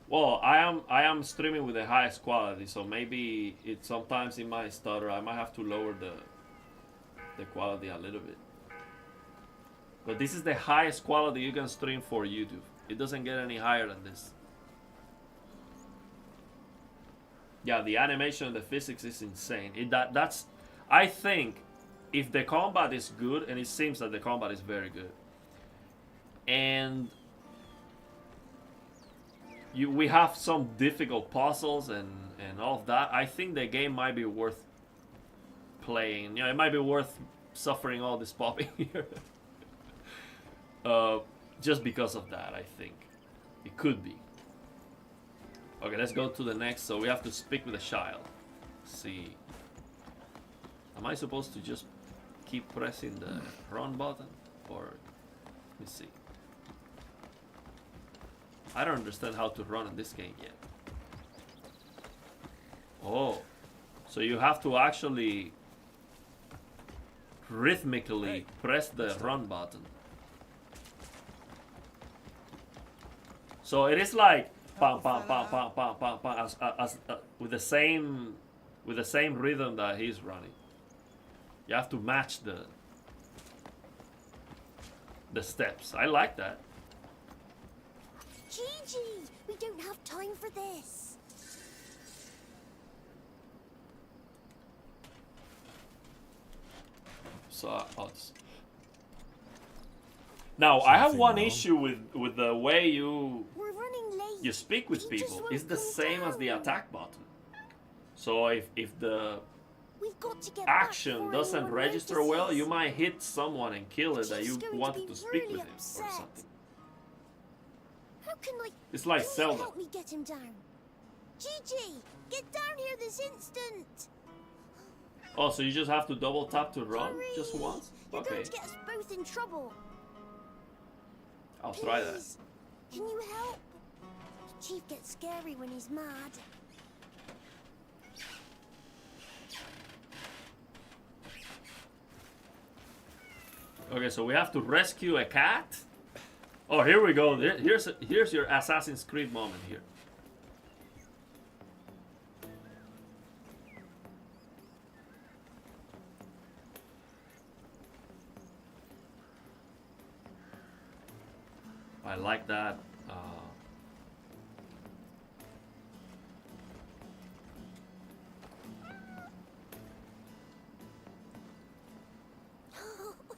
Well, I am streaming with the highest quality, so maybe sometimes it might stutter. I might have to lower the quality a little bit. But this is the highest quality you can stream for YouTube. It doesn't get any higher than this. Yeah, the animation and the physics is insane. That's I think if the combat is good, and it seems that the combat is very good, and we have some difficult puzzles and all of that, I think the game might be worth playing. You know, it might be worth suffering all this popping here. Just because of that, I think. It could be. Okay, let's go to the next. So we have to speak with a child. Let's see. Am I supposed to just keep pressing the run button? Or, let me see. I don't understand how to run in this game yet. Oh. So you have to actually rhythmically press the run button. So it is like pam pam pam pam pam pam pam as with the same rhythm that he's running. You have to match the steps. I like that. Gigi, we don't have time for this. So now I have one issue with the way you speak with people. It's the same as the attack button. So if the action doesn't register well, you might hit someone and kill it that you wanted to speak with him or something. How can I? It's like Can you Zelda. help me get him down? Gigi, get down here this instant. Oh, so you just have to double tap to run Hurry. just once? You're Okay, going to get us both in trouble. I'll try that. Please, can you help? The Chief gets scary when he's mad. Okay, so we have to rescue a cat. Oh, here we go. Here's your Assassin's Creed moment here. I like that.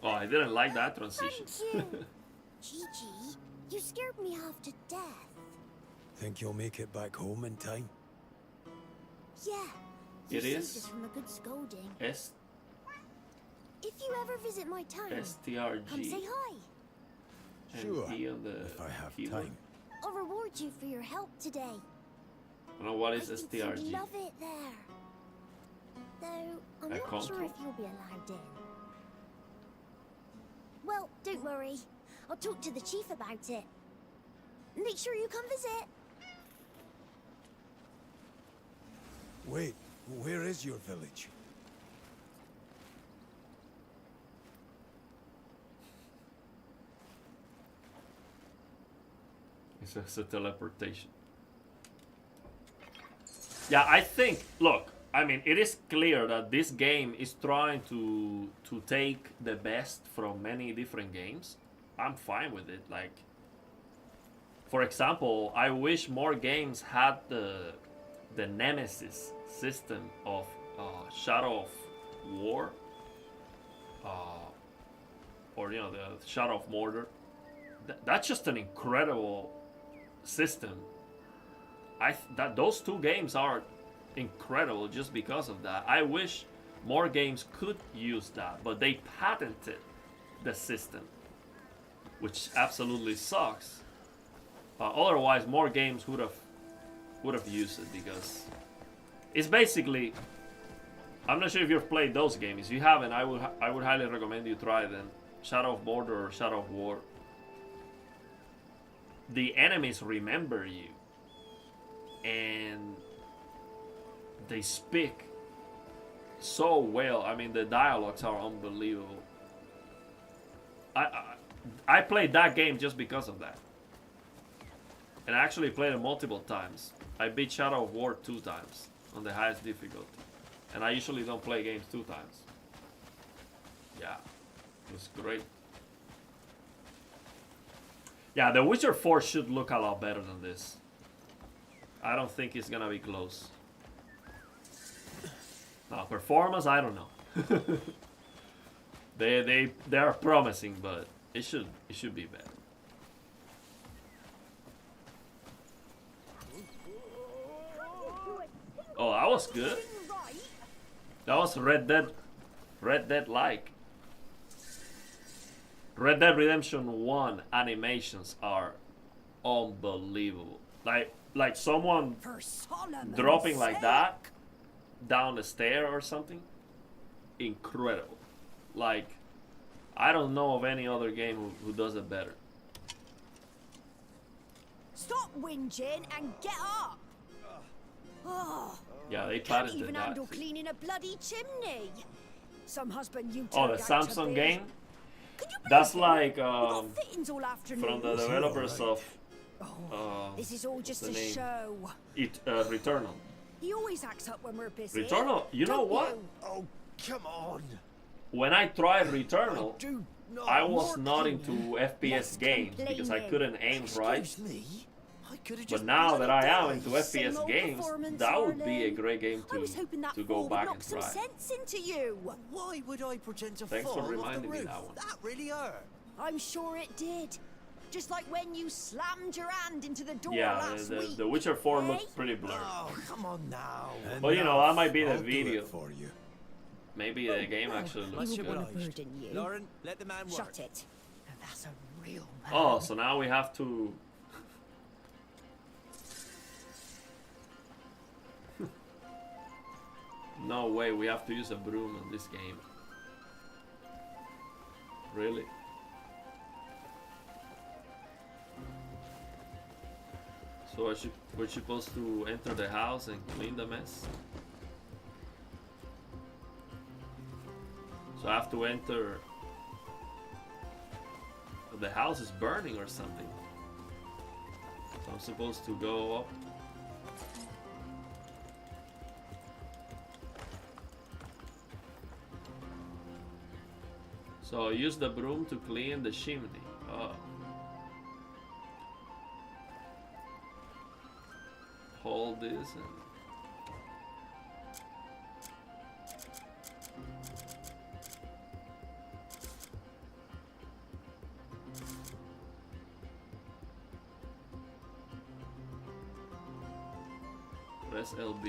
Oh, I didn't like that transition. Thank you. Gigi, you scared me half to death. Think you'll make it back home in time? Yeah. You It saved is us from a good scolding. S If you ever visit my town, come STRG say hi. and Sure, E on the if I have keyboard. time. I'll reward you for your help today. I don't know what is I think you'd STRG. love it there. Though I'm A not sure control? if you'll be allowed in. Well, don't worry. I'll talk to the chief about it. Make sure you come visit. Wait, where is your village? It's a teleportation. Yeah, I think, look, I mean, it is clear that this game is trying to take the best from many different games. I'm fine with it. Like, for example, I wish more games had the Nemesis system of Shadow of War, or you know, the Shadow of Mordor. That's just an incredible system. That those two games are incredible just because of that. I wish more games could use that, but they patented the system, which absolutely sucks. Otherwise, more games would have used it, because it's basically. I'm not sure if you've played those games. If you haven't, I would highly recommend you try them. Shadow of Mordor or Shadow of War. The enemies remember you, and they speak so well. I mean, the dialogues are unbelievable. I played that game just because of that, and I actually played it multiple times. I beat Shadow of War 2 times on the highest difficulty, and I usually don't play games 2 times. Yeah, it was great. Yeah, The Witcher 4 should look a lot better than this. I don't think it's gonna be close. Now, performance, I don't know. they are promising, but it should be better. Oh, that was good. That was Red Dead like. Red Dead Redemption 1 animations are unbelievable. Like someone dropping like that down the stair or something. Incredible. Like, I don't know of any other game who does it better. Stop whinging and get up! Oh, Yeah, they can't patented even that. handle cleaning a bloody chimney. Some husband you Oh, turned the out to Samsung be. game? Can you That's believe it? like We got fittings all afternoon. from the developers of This is all just the a name? show. Returnal. He always acts up when we're busy. Returnal, you know Don't what? you? Oh, come on. When I tried Returnal, I was More not into FPS games because I couldn't aim right. But now that I am into Same FPS old games, performance, that would be a darling. great game I was hoping that to fall go would back knock and some try. sense into you. Why would I pretend to Thanks fall for off the reminding me roof? that one. That really hurt. I'm sure it did. Just like when you slammed your hand into the door Yeah, last week. the Witcher 4 eh? looks pretty blurry. Oh, come on now. Well, you know, that might be the I'll do video. it for you. Maybe the game actually You looks wouldn't good. want to burden you. Lauren, let the man work. Shut it. Now that's a real man. Oh, so now we have to... No way, we have to use a broom in this game. Really? So we're supposed to enter the house and clean the mess? So I have to enter... The house is burning or something. So I'm supposed to go up. So use the broom to clean the chimney. Oh. Hold this and... Press LB.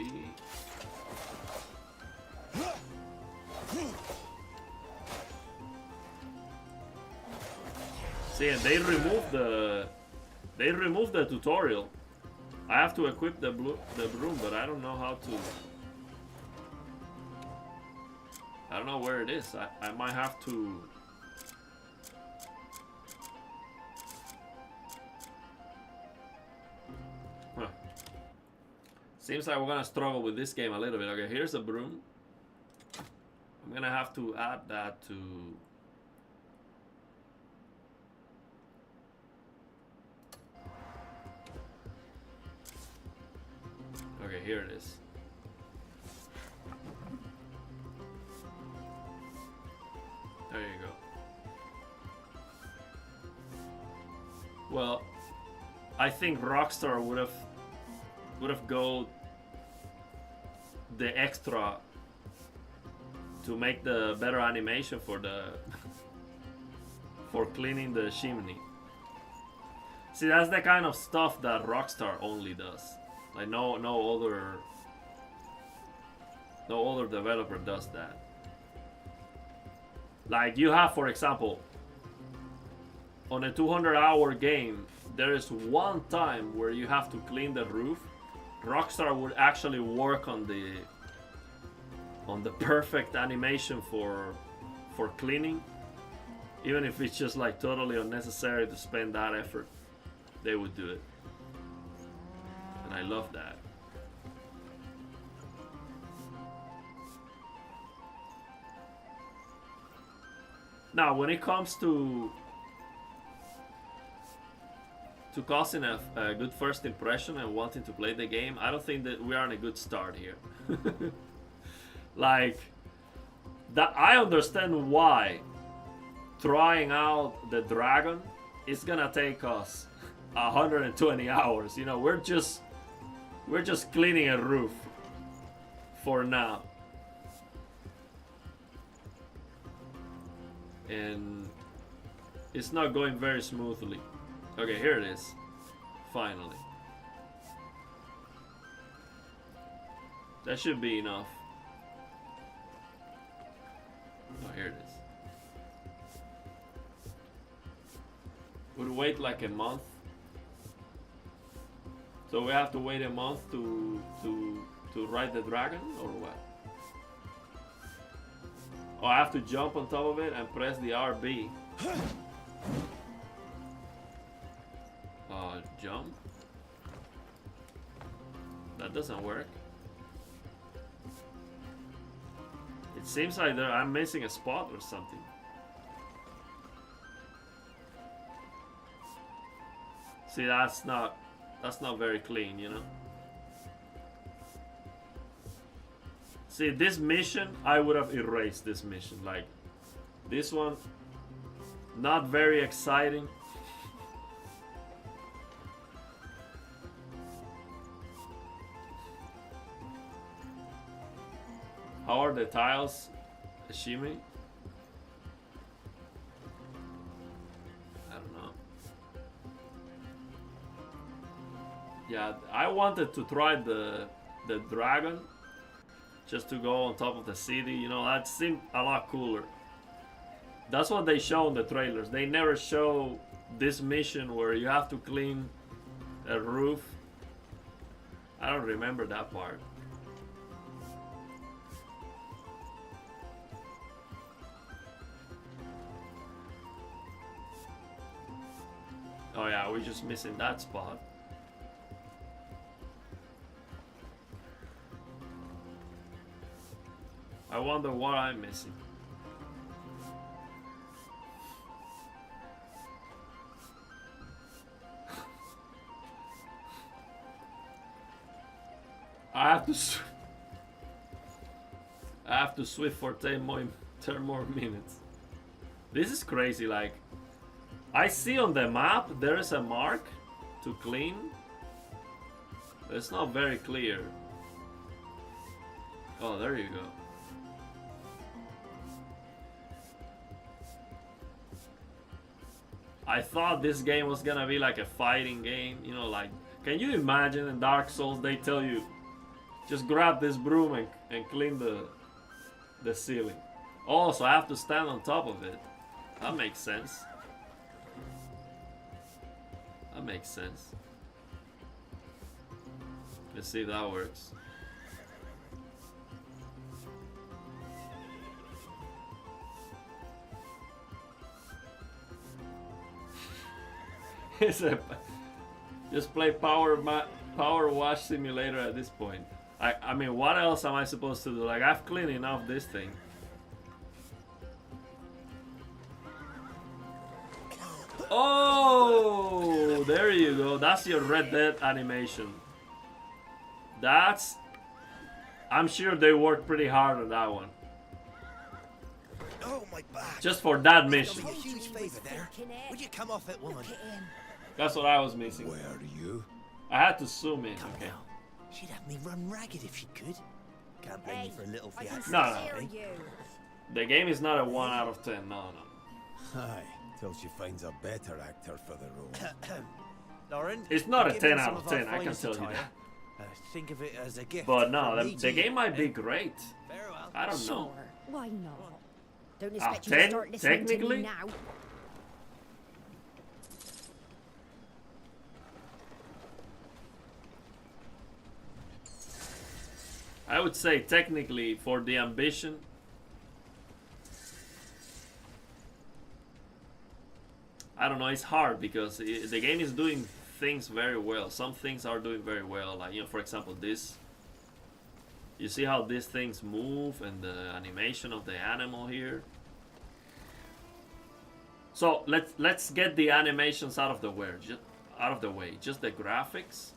See, and they removed the tutorial. I have to equip the broom, but I don't know how to. I don't know where it is. I might have to. Huh. Seems like we're gonna struggle with this game a little bit. Okay, here's a broom. I'm gonna have to add that to. Okay, here it is. Well, I think Rockstar would have go the extra to make the better animation for the for cleaning the chimney. See, that's the kind of stuff that Rockstar only does. Like no other developer does that. Like you have, for example, on a 200-hour game, there is one time where you have to clean the roof. Rockstar would actually work on the perfect animation for cleaning, even if it's just like totally unnecessary to spend that effort. They would do it, and I love that. Now, when it comes to causing a good first impression and wanting to play the game, I don't think that we are on a good start here. Like, that I understand why trying out the dragon is gonna take us 120 hours. You know, we're just cleaning a roof for now. And it's not going very smoothly. Okay, here it is. Finally. That should be enough. Oh, here it is. Would wait like a month. So we have to wait a month to ride the dragon, or what? Oh, I have to jump on top of it and press the RB. Jump? That doesn't work. It seems like I'm missing a spot or something. See, that's not very clean, you know? See, this mission, I would have erased this mission. Like, this one, not very exciting. How are the tiles, Shimi? I don't know. Yeah, I wanted to try the dragon, just to go on top of the city. You know, that seemed a lot cooler. That's what they show in the trailers. They never show this mission where you have to clean a roof. I don't remember that part. Oh yeah, we're just missing that spot. I wonder what I'm missing. I have to swim for 10 more minutes. This is crazy. Like, I see on the map there is a mark to clean. But it's not very clear. Oh, there you go. I thought this game was gonna be like a fighting game, you know, like, can you imagine in Dark Souls they tell you just grab this broom and clean the ceiling. Oh, so I have to stand on top of it. That makes sense. That makes sense. Let's see if that works. Just play Power Wash Simulator at this point. I mean, what else am I supposed to do? Like, I've cleaned enough this thing. Oh, there you go. That's your Red Dead animation. I'm sure they worked pretty hard on that one. Oh, my back. Just for that mission. A huge favor there. Would you come off it, woman? That's what I was missing. Where are you? I had to zoom in. Okay. She'd have me run ragged if she could. Can't blame you for a little fiasco. No. The game is not a 1 out of 10. No. Aye, till she finds a better actor for the role. Lauren, It's not a give 10 him out some of our 10, I can finest tell you attire. that. Think of it as a gift. But no, from me the to game you, might be eh? great. Very well. I don't know. Sure, why not? Don't Ah, expect you to start listening to technically? me now. I would say technically for the ambition, I don't know, it's hard because the game is doing things very well. Some things are doing very well, like, you know, for example, this. You see how these things move and the animation of the animal here. So let's get the animations out of the way. Just the graphics.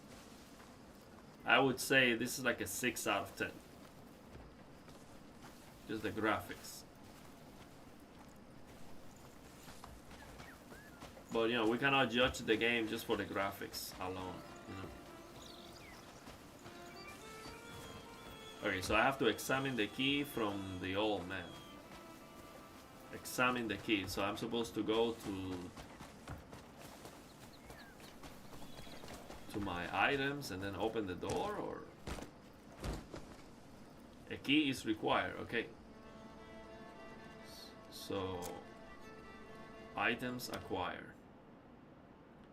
I would say this is like a 6 out of 10. Just the graphics. But you know, we cannot judge the game just for the graphics alone, you know. Okay, so I have to examine the key from the old man. Examine the key. So I'm supposed to go to my items and then open the door, or a key is required. Okay. So items acquired.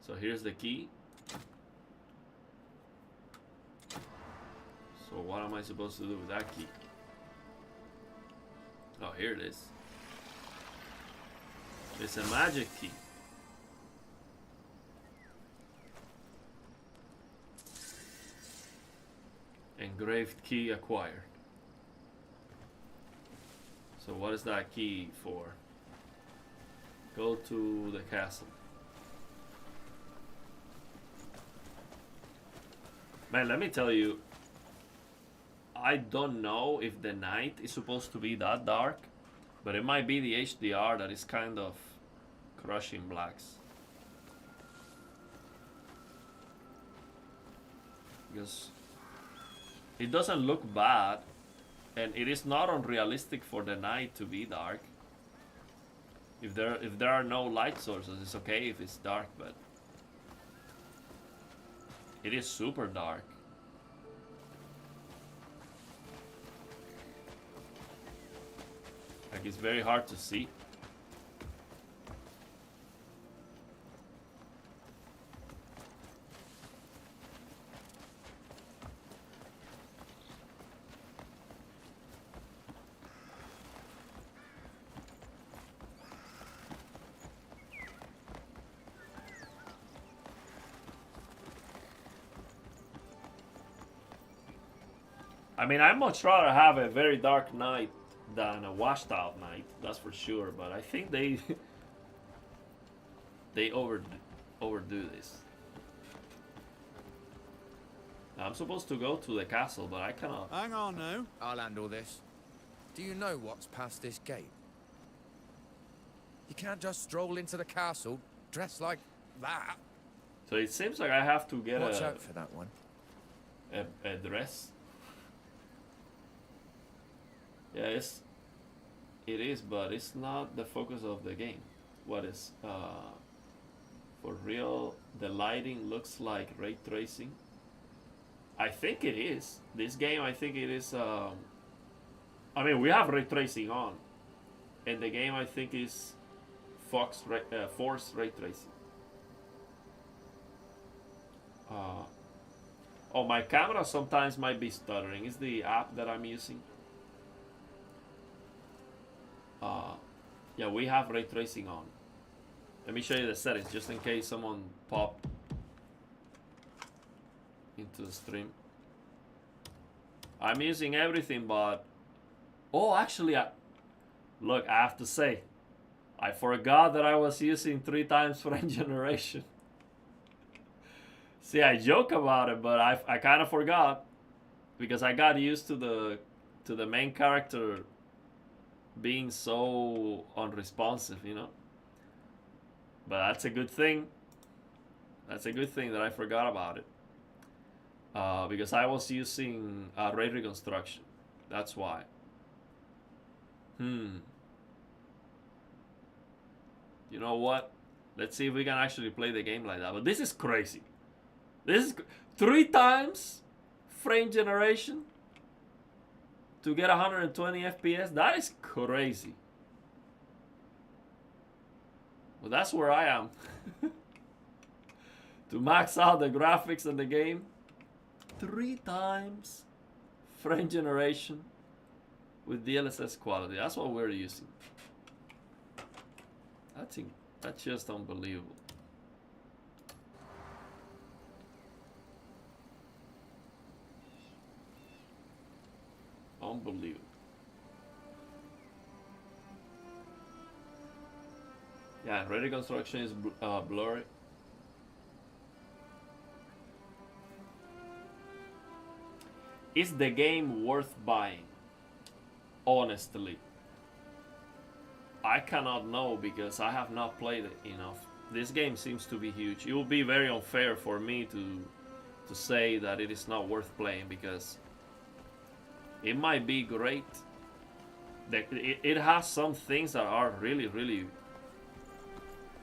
So here's the key. So what am I supposed to do with that key? Oh, here it is. It's a magic key. Engraved key acquired. So what is that key for? Go to the castle. Man, let me tell you, I don't know if the night is supposed to be that dark, but it might be the HDR that is kind of crushing blacks. Because it doesn't look bad, and it is not unrealistic for the night to be dark. If there are no light sources, it's okay if it's dark, but it is super dark. Like, it's very hard to see. I mean, I'd much rather have a very dark night than a washed out night, that's for sure, but I think they overdo this. I'm supposed to go to the castle, but I cannot. Hang on now. I'll handle this. Do you know what's past this gate? You can't just stroll into the castle dressed like that. So it seems like I have to get Watch out for that one. A dress. Yeah, it is, but it's not the focus of the game. What is for real? The lighting looks like ray tracing. I think it is. This game, I think it is. I mean, we have ray tracing on, and the game, I think, is force ray tracing. Oh, my camera sometimes might be stuttering. It's the app that I'm using. Yeah, we have ray tracing on. Let me show you the settings just in case someone popped into the stream. I'm using everything, but actually, look, I have to say, I forgot that I was using 3 times frame generation. See, I joke about it, but I kind of forgot because I got used to the main character being so unresponsive, you know. But that's a good thing. That's a good thing that I forgot about it. Because I was using ray reconstruction. That's why. You know what? Let's see if we can actually play the game like that. But this is crazy. This is 3 times frame generation to get 120 FPS. That is crazy. Well, that's where I am. To max out the graphics in the game, 3 times frame generation with DLSS quality. That's what we're using. That's just unbelievable. Unbelievable. Yeah, ray reconstruction is blurry. Is the game worth buying? Honestly, I cannot know because I have not played it enough. This game seems to be huge. It would be very unfair for me to say that it is not worth playing because it might be great. It has some things that are really, really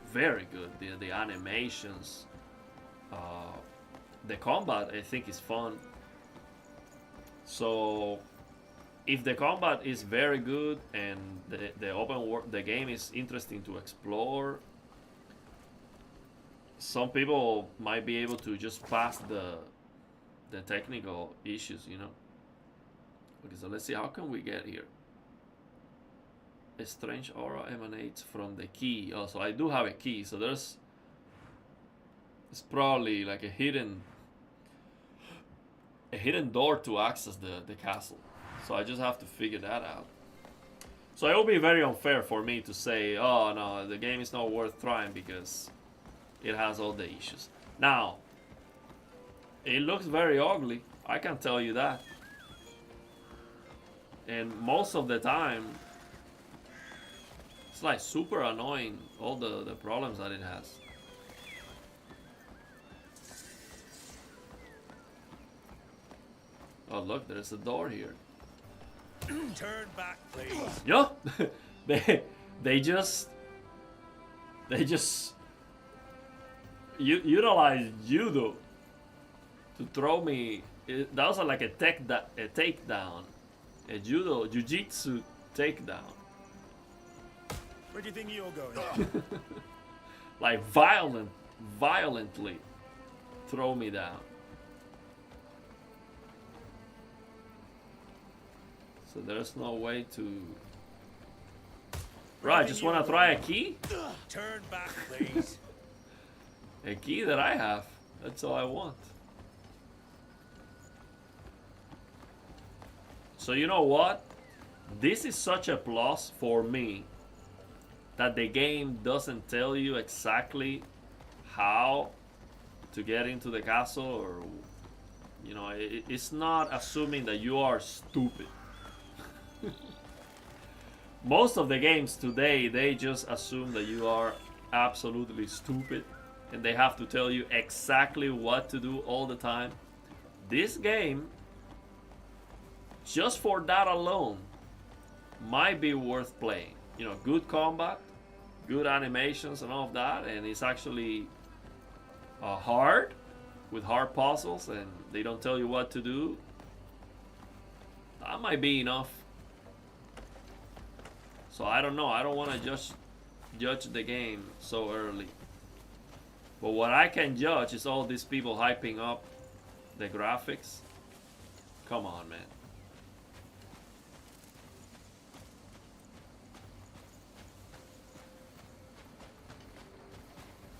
very good. The animations, the combat, I think is fun. So if the combat is very good and the open world, the game is interesting to explore, some people might be able to just pass the technical issues, you know. Okay, so let's see, how can we get here? A strange aura emanates from the key. Oh, so I do have a key, so it's probably like a hidden door to access the castle. So I just have to figure that out. So it will be very unfair for me to say, oh no, the game is not worth trying because it has all the issues. Now, it looks very ugly, I can tell you that. And most of the time, it's like super annoying, all the problems that it has. Oh look, there's a door here. Turn back, please. Yo, they just utilize judo to throw me. That was like a takedown, a jiu-jitsu takedown. Where do you think you're going? Like violently throw me down. So there's no way to... Right, just want to try a key? Turn back, please. A key that I have. That's all I want. So you know what? This is such a plus for me that the game doesn't tell you exactly how to get into the castle, or you know, it's not assuming that you are stupid. Most of the games today, they just assume that you are absolutely stupid and they have to tell you exactly what to do all the time. This game, just for that alone, might be worth playing. You know, good combat, good animations and all of that, and it's actually hard, with hard puzzles, and they don't tell you what to do. That might be enough. So I don't know, I don't want to just judge the game so early. But what I can judge is all these people hyping up the graphics. Come on, man.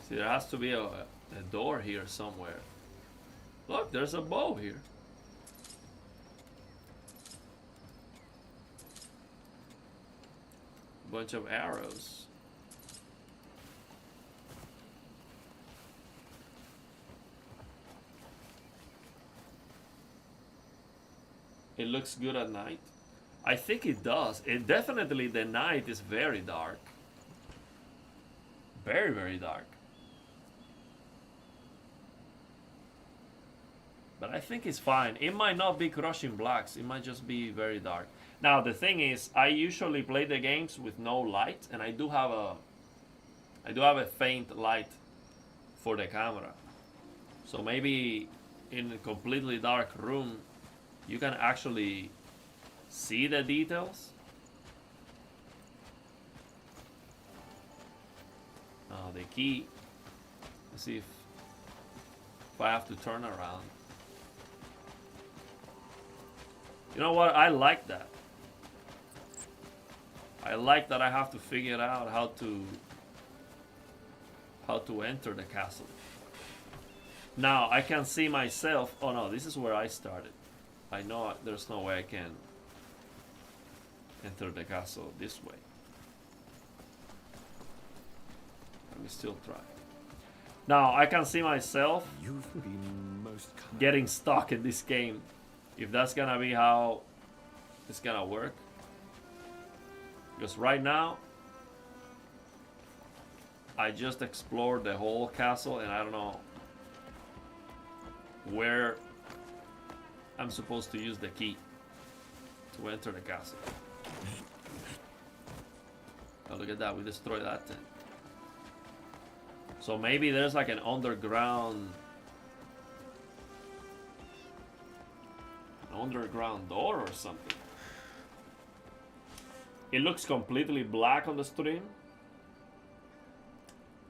See, there has to be a door here somewhere. Look, there's a bow here. Bunch of arrows. It looks good at night. I think it does. It definitely, the night is very dark. Very, very dark. But I think it's fine. It might not be crushing blacks. It might just be very dark. Now the thing is, I usually play the games with no light, and I do have a faint light for the camera. So maybe in a completely dark room, you can actually see the details. Now the key. Let's see if I have to turn around. You know what? I like that. I like that I have to figure out how to enter the castle. Now I can see myself. Oh no, this is where I started. I know there's no way I can enter the castle this way. Let me still try. Now I can see myself getting stuck in this game. If that's gonna be how it's gonna work. Because right now I just explored the whole castle and I don't know where I'm supposed to use the key to enter the castle. Oh, look at that, we destroyed that then. So maybe there's like an underground door or something. It looks completely black on the stream.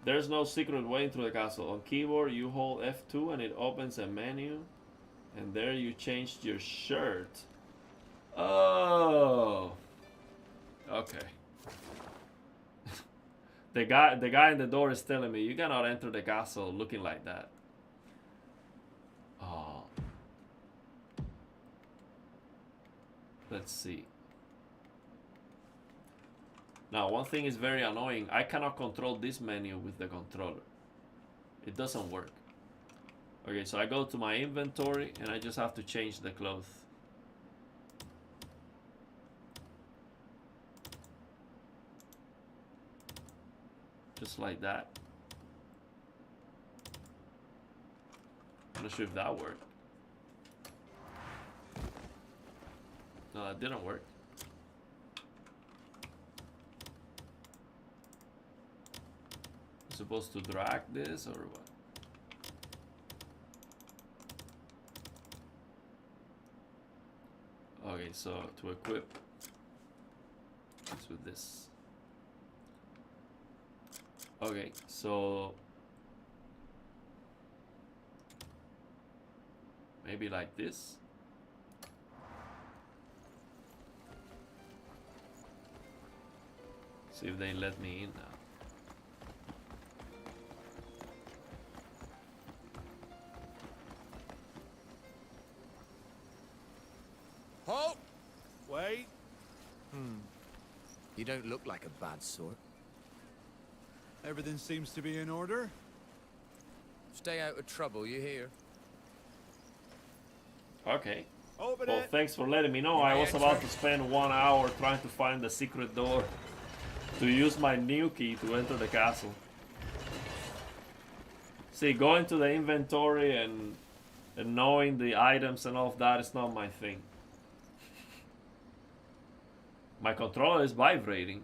There's no secret way into the castle. On keyboard you hold F2 and it opens a menu, and there you changed your shirt. Oh, okay. The guy in the door is telling me you cannot enter the castle looking like that. Oh. Let's see. Now, one thing is very annoying. I cannot control this menu with the controller. It doesn't work. Okay, so I go to my inventory and I just have to change the clothes. Just like that. I'm not sure if that worked. No, that didn't work. I'm supposed to drag this or what? Okay, so to equip, it's with this. Okay, so maybe like this. See if they let me in now. Halt! Wait. You don't look like a bad sort. Everything seems to be in order. Stay out of trouble, you hear? Okay. Open Well, it. thanks for letting me know. I was about to spend 1 hour trying to find the secret door to use my new key to enter the castle. See, going to the inventory and knowing the items and all of that is not my thing. My controller is vibrating.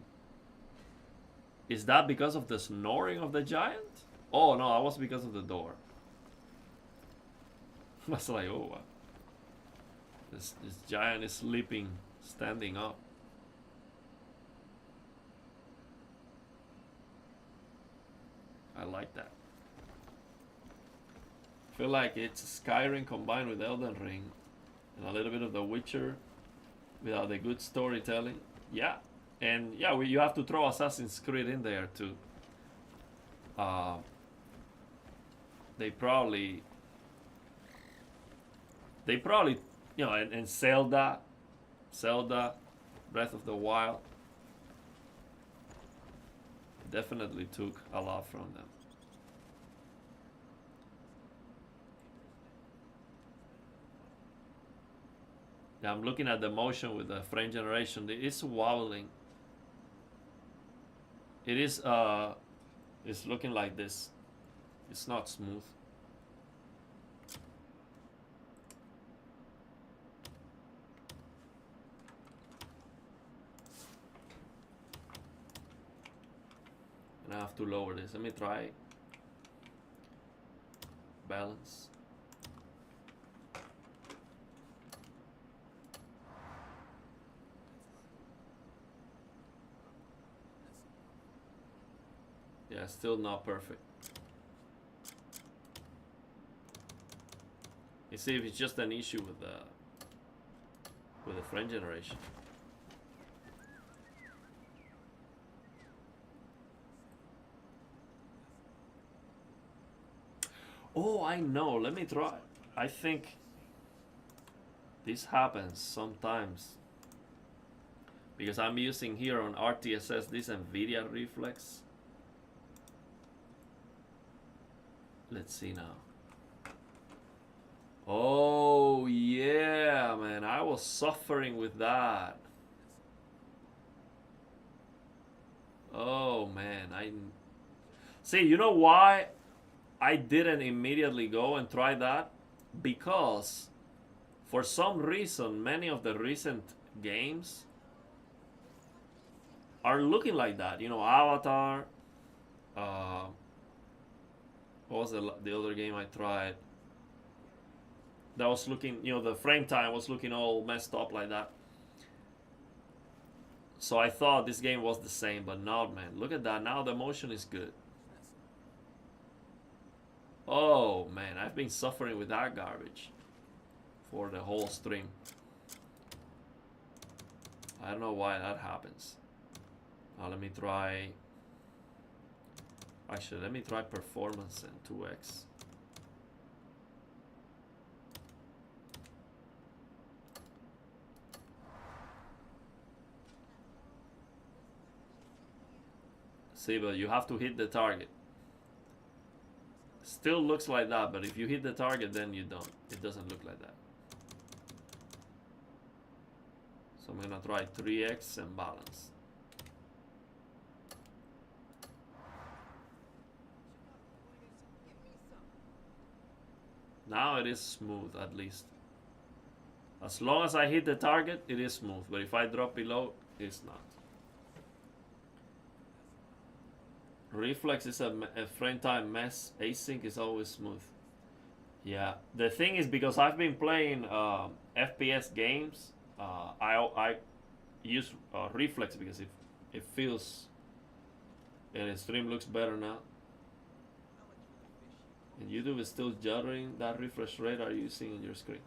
Is that because of the snoring of the giant? Oh no, that was because of the door. I was like, oh wow. This giant is sleeping, standing up. I like that. I feel like it's Skyrim combined with Elden Ring and a little bit of The Witcher without the good storytelling. Yeah. And yeah, you have to throw Assassin's Creed in there too. They probably, you know, and Zelda, Breath of the Wild, definitely took a lot from them. Yeah, I'm looking at the motion with the frame generation. It is wobbling. It is it's looking like this. It's not smooth. And I have to lower this. Let me try balance. Yeah, still not perfect. You see if it's just an issue with the frame generation. Oh, I know. Let me try. I think this happens sometimes because I'm using here on RTSS this NVIDIA reflex. Let's see now. Oh yeah, man, I was suffering with that. Oh man, I see. You know why I didn't immediately go and try that? Because for some reason many of the recent games are looking like that. You know, Avatar. What was the other game I tried? That was looking, you know, the frame time was looking all messed up like that. So I thought this game was the same, but not, man. Look at that. Now the motion is good. Oh, man. I've been suffering with that garbage for the whole stream. I don't know why that happens. Now let me try... Actually, let me try performance and 2x. See, but you have to hit the target. Still looks like that, but if you hit the target, then you don't. It doesn't look like that. So I'm gonna try 3x and balance. Now it is smooth, at least. As long as I hit the target, it is smooth. But if I drop below, it's not. Reflex is a frame time mess. Async is always smooth. Yeah. The thing is, because I've been playing FPS games, I use Reflex because it feels... And the stream looks better now. And YouTube is still juddering. That refresh rate are you using on your screen?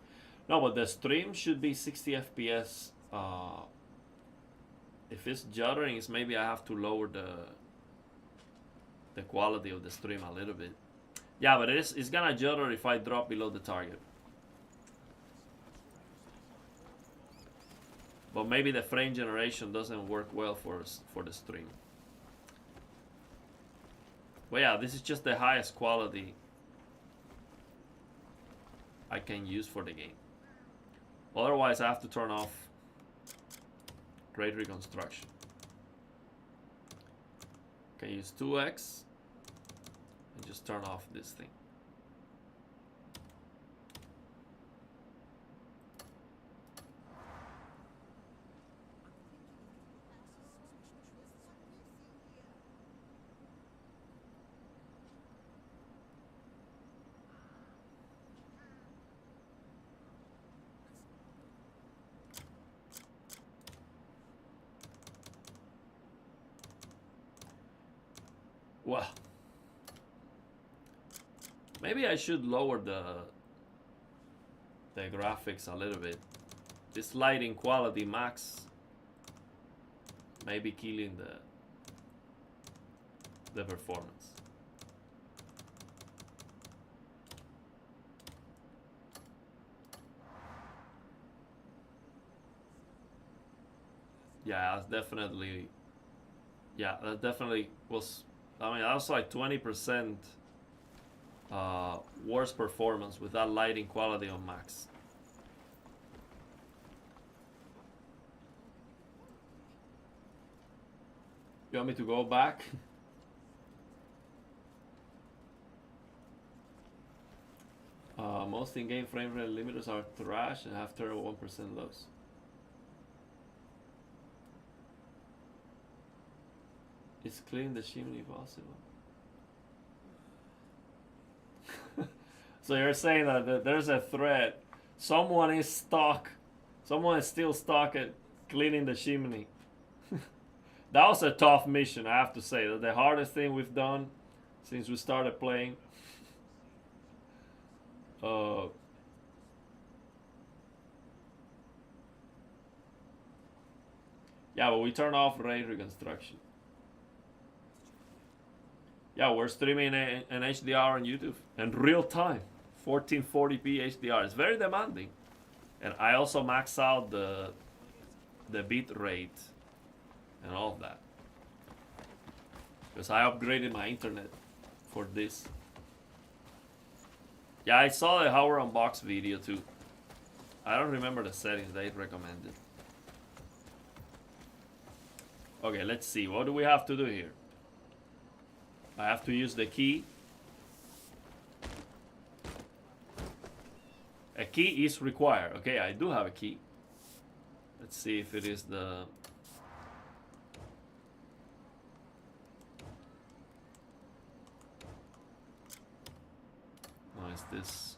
No, but the stream should be 60 FPS. If it's juddering, it's maybe I have to lower the quality of the stream a little bit. Yeah, but it's gonna judder if I drop below the target. But maybe the frame generation doesn't work well for the stream. But yeah, this is just the highest quality I can use for the game. Otherwise, I have to turn off grade reconstruction. Can use 2x and just turn off this thing. Well, maybe I should lower the graphics a little bit. This lighting quality max may be killing the performance. Yeah, that's definitely. Yeah, that definitely was. I mean, that was like 20% worse performance with that lighting quality on max. You want me to go back? Most in-game frame rate limiters are trash and have terrible 1% lows. Is cleaning the chimney possible? So you're saying that there's a threat. Someone is stuck. Someone is still stuck at cleaning the chimney. That was a tough mission, I have to say. That the hardest thing we've done since we started playing. Yeah, but we turn off raid reconstruction. Yeah, we're streaming an HDR on YouTube in real time, 1440p HDR. It's very demanding, and I also max out the bit rate and all of that because I upgraded my internet for this. Yeah, I saw the Howard Unbox video too. I don't remember the settings they recommended. Okay, let's see. What do we have to do here? I have to use the key. A key is required. Okay, I do have a key. Let's see if it is the... No, it's this.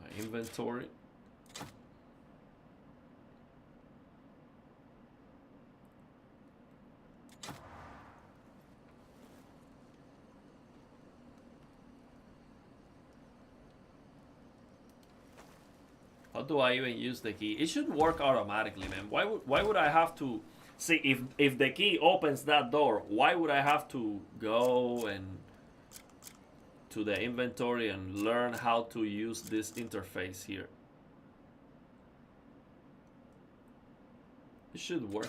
My inventory. How do I even use the key? It should work automatically, man. Why would I have to see if the key opens that door? Why would I have to go and to the inventory and learn how to use this interface here? It should work.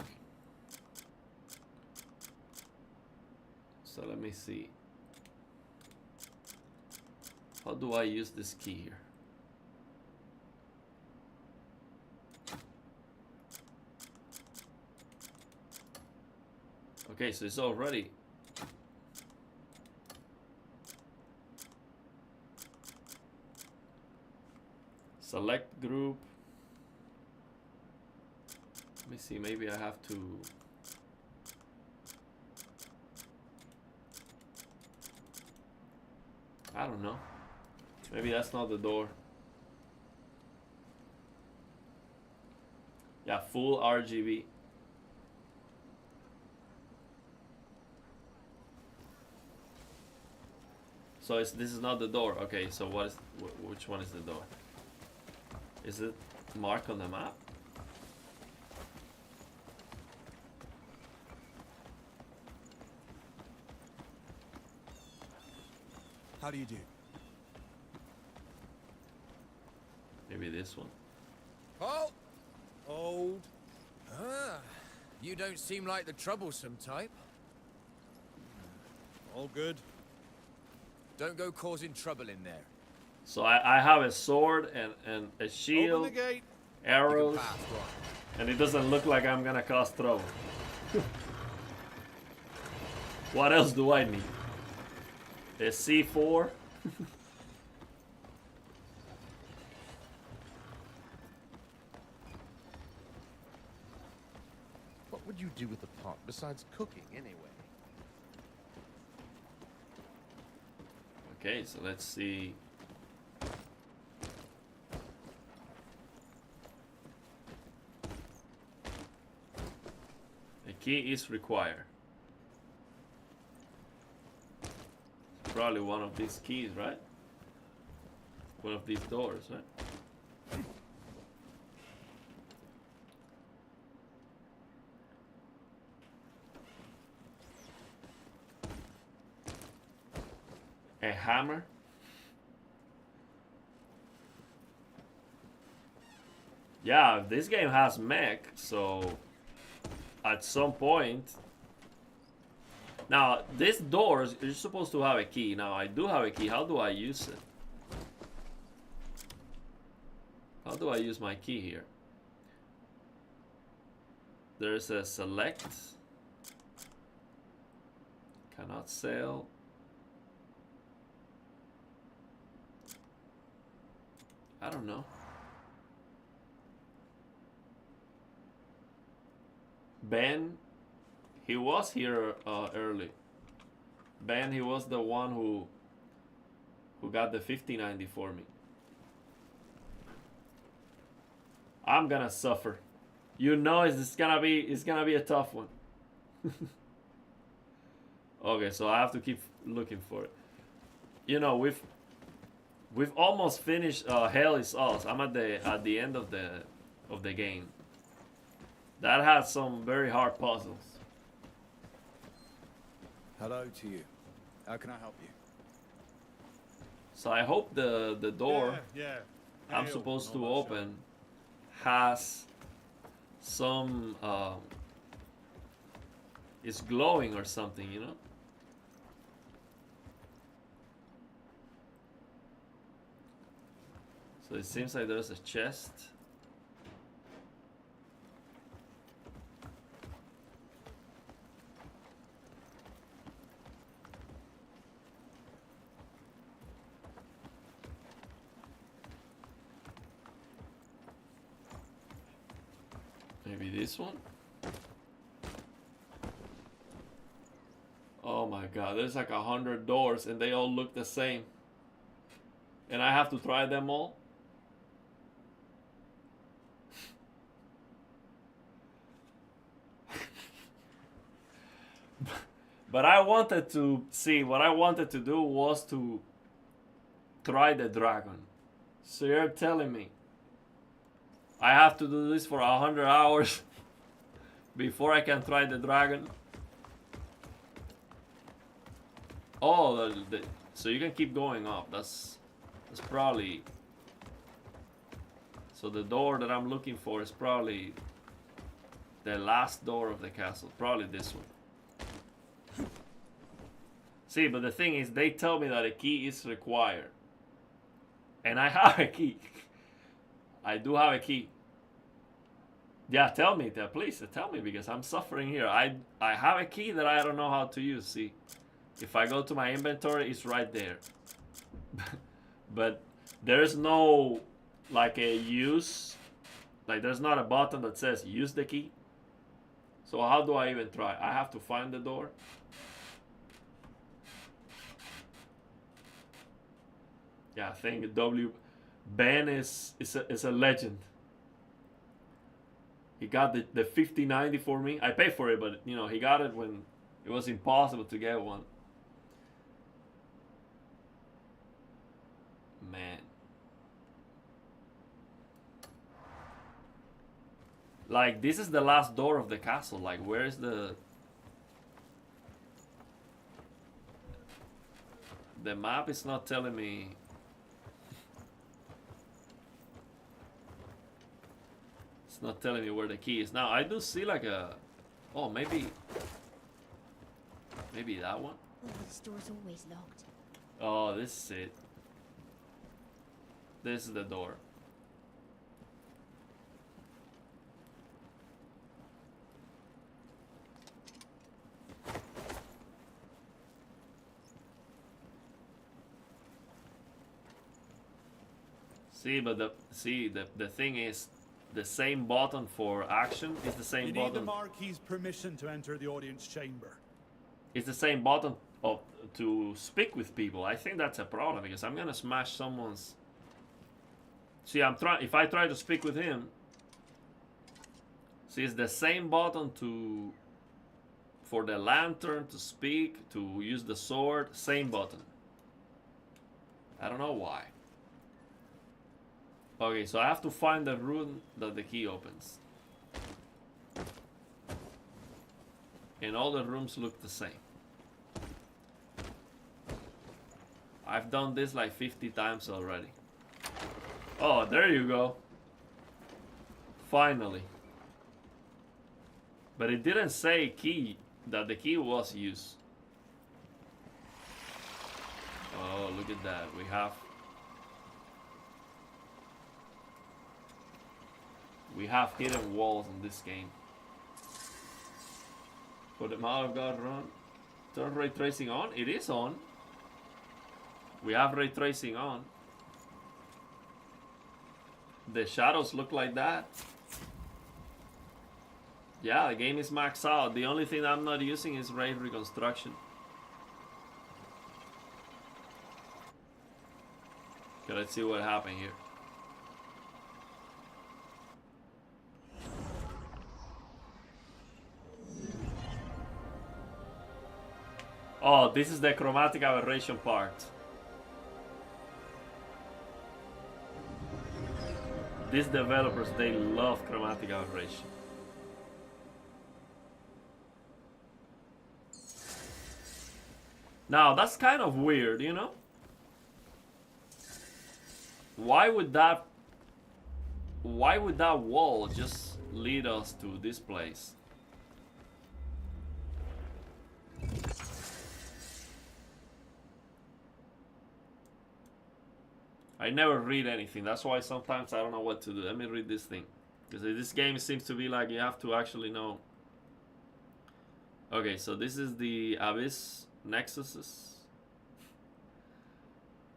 So let me see. How do I use this key here? Okay, so it's already. Select group. Let me see, maybe I have to. I don't know. Maybe that's not the door. Yeah, full RGB. So this is not the door. Okay, so which one is the door? Is it marked on the map? How do you do? Maybe this one. Oh! Old. Ah, you don't seem like the troublesome type. All good. Don't go causing trouble in there. So I have a sword and a shield, Open the gate. arrows, Pass, right. and it doesn't look like I'm gonna cause trouble. What else do I need? A C4? What would you do with the pot besides cooking, anyway? Okay, so let's see. A key is required. Probably one of these keys, right? One of these doors, right? A hammer. Yeah, this game has mech, so at some point. Now, these doors, you're supposed to have a key. Now, I do have a key. How do I use it? How do I use my key here? There's a select. Cannot sell. I don't know. Ben, he was here early. Ben, he was the one who got the 5090 for me. I'm gonna suffer. You know, it's gonna be a tough one. Okay, so I have to keep looking for it. You know, we've almost finished Hell is Us. I'm at the end of the game. That has some very hard puzzles. Hello to you. How can I help you? So I hope the door I'm Hail, supposed to and all that open has some is glowing or something, you know? So it seems like there's a chest. Maybe this one? Oh my god, there's like 100 doors and they all look the same. And I have to try them all? But I wanted to see, what I wanted to do was to try the dragon. So you're telling me I have to do this for 100 hours before I can try the dragon? Oh, so you can keep going up. That's probably... So the door that I'm looking for is probably the last door of the castle. Probably this one. See, but the thing is, they tell me that a key is required. And I have a key. I do have a key. Yeah, tell me, please, tell me, because I'm suffering here. I have a key that I don't know how to use, see. If I go to my inventory, it's right there. But there's no, like, a use. Like, there's not a button that says use the key. So how do I even try? I have to find the door. Yeah, I think Ben is a legend. He got the 5090 for me. I paid for it, but you know, he got it when it was impossible to get one. Man. Like, this is the last door of the castle. Like, where is the map is not telling me. It's not telling me where the key is. Now, I do see like a... Oh, maybe that one? Oh, this door's always locked. Oh, this is it. This is the door. See, but the thing is, the same button for action is the same You button. need the Marquis's permission to enter the audience chamber. It's the same button to speak with people. I think that's a problem because I'm gonna smash someone's. See, I'm trying. If I try to speak with him, see, it's the same button for the lantern to speak, to use the sword. Same button. I don't know why. Okay, so I have to find the room that the key opens. And all the rooms look the same. I've done this like 50 times already. Oh, there you go. Finally. But it didn't say key, that the key was used. Oh, look at that. We have hidden walls in this game. For the mouth of God run. Turn ray tracing on. It is on. We have ray tracing on. The shadows look like that. Yeah, the game is maxed out. The only thing I'm not using is ray reconstruction. Okay, let's see what happened here. Oh, this is the chromatic aberration part. These developers, they love chromatic aberration. Now, that's kind of weird, you know? Why would that wall just lead us to this place? I never read anything. That's why sometimes I don't know what to do. Let me read this thing. Because this game seems to be like you have to actually know. Okay, so this is the Abyss Nexuses.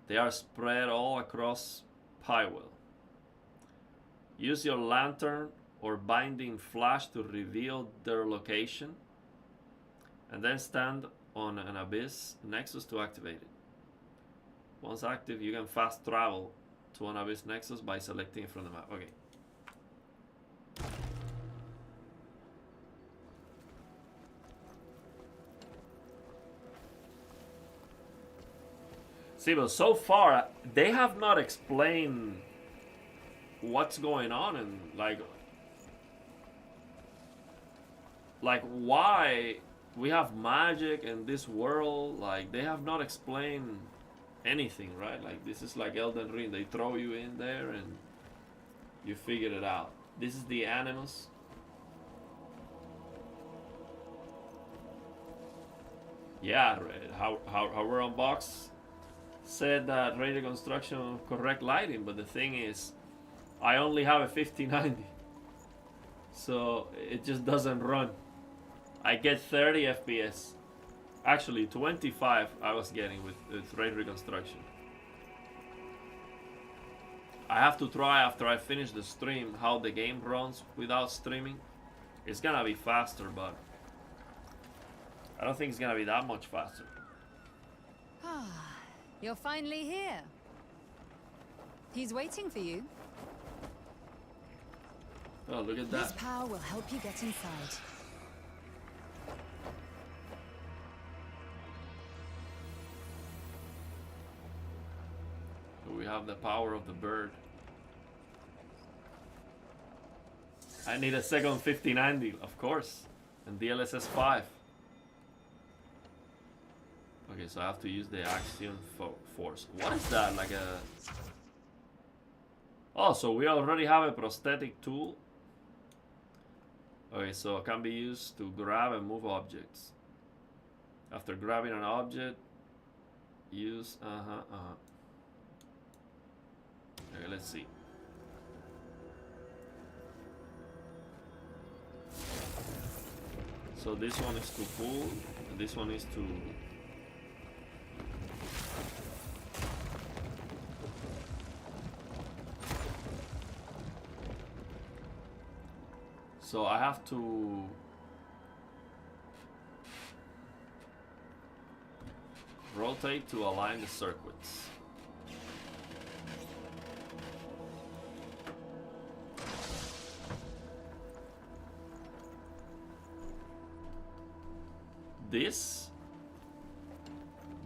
They are spread all across Pywell. Use your lantern or binding flash to reveal their location. And then stand on an Abyss Nexus to activate it. Once active, you can fast travel to an Abyss Nexus by selecting it from the map. Okay. See, but so far, they have not explained what's going on and like why we have magic in this world. Like, they have not explained anything, right? Like, this is like Elden Ring. They throw you in there and you figure it out. This is the Animus. Yeah, how we're on box said that radio construction correct lighting, but the thing is, I only have a 5090, so it just doesn't run. I get 30 FPS. Actually, 25 I was getting with ray reconstruction. I have to try after I finish the stream how the game runs without streaming. It's gonna be faster, but I don't think it's gonna be that much faster. Ah, you're finally here. He's waiting for you. Oh, look at This that. power will help you get inside. We have the power of the bird. I need a second 5090, of course, and DLSS 5. Okay, so I have to use the Axion Force. What is that? Like a... Oh, so we already have a prosthetic tool. Okay, so it can be used to grab and move objects. After grabbing an object, use... Okay, let's see. So this one is to pull, and this one is to... So I have to... rotate to align the circuits.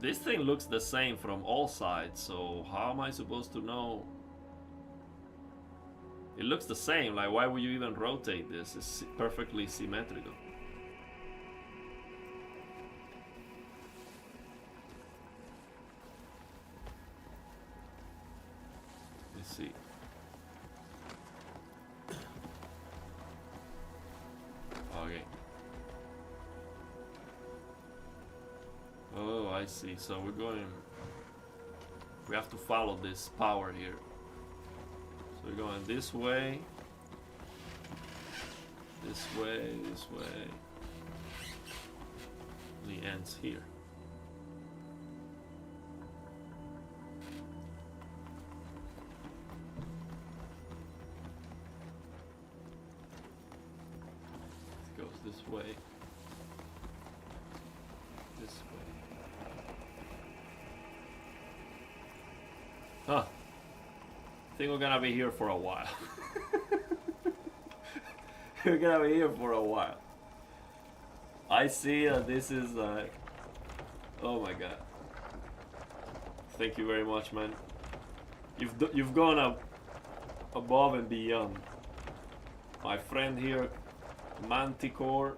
This thing looks the same from all sides, so how am I supposed to know? It looks the same, like why would you even rotate this? It's perfectly symmetrical. Let's see. Okay. Oh, I see. So we have to follow this power here. So we're going this way, this way, this way. And it ends here. this way. This way. Huh. I think we're gonna be here for a while. We're gonna be here for a while. I see that this is like... Oh my god. Thank you very much, man. You've gone up above and beyond. My friend here, Manticore,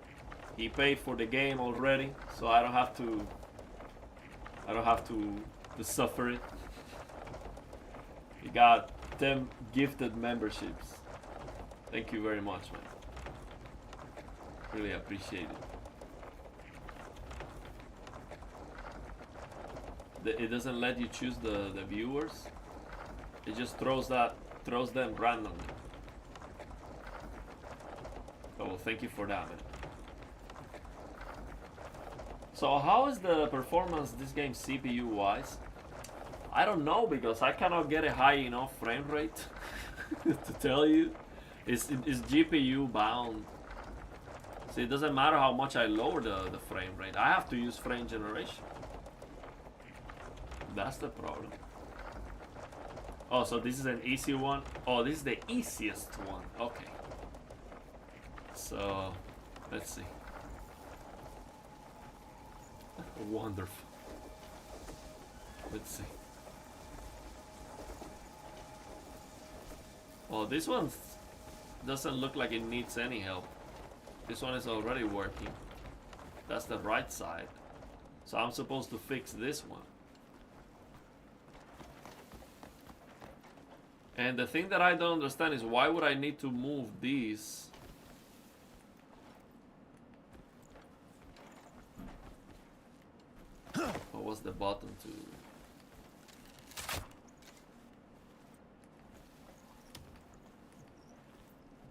he paid for the game already, so I don't have to suffer it. He got 10 gifted memberships. Thank you very much, man. Really appreciate it. It doesn't let you choose the viewers. It just throws them randomly. Oh, well, thank you for that, man. So how is the performance this game CPU wise? I don't know, because I cannot get a high enough frame rate to tell you. It's GPU bound. So it doesn't matter how much I lower the frame rate. I have to use frame generation. That's the problem. Oh, so this is an easy one? Oh, this is the easiest one. Okay. So, let's see. Wonderful. Let's see. Well, this one doesn't look like it needs any help. This one is already working. That's the right side. So I'm supposed to fix this one. And the thing that I don't understand is, why would I need to move these? What was the button to...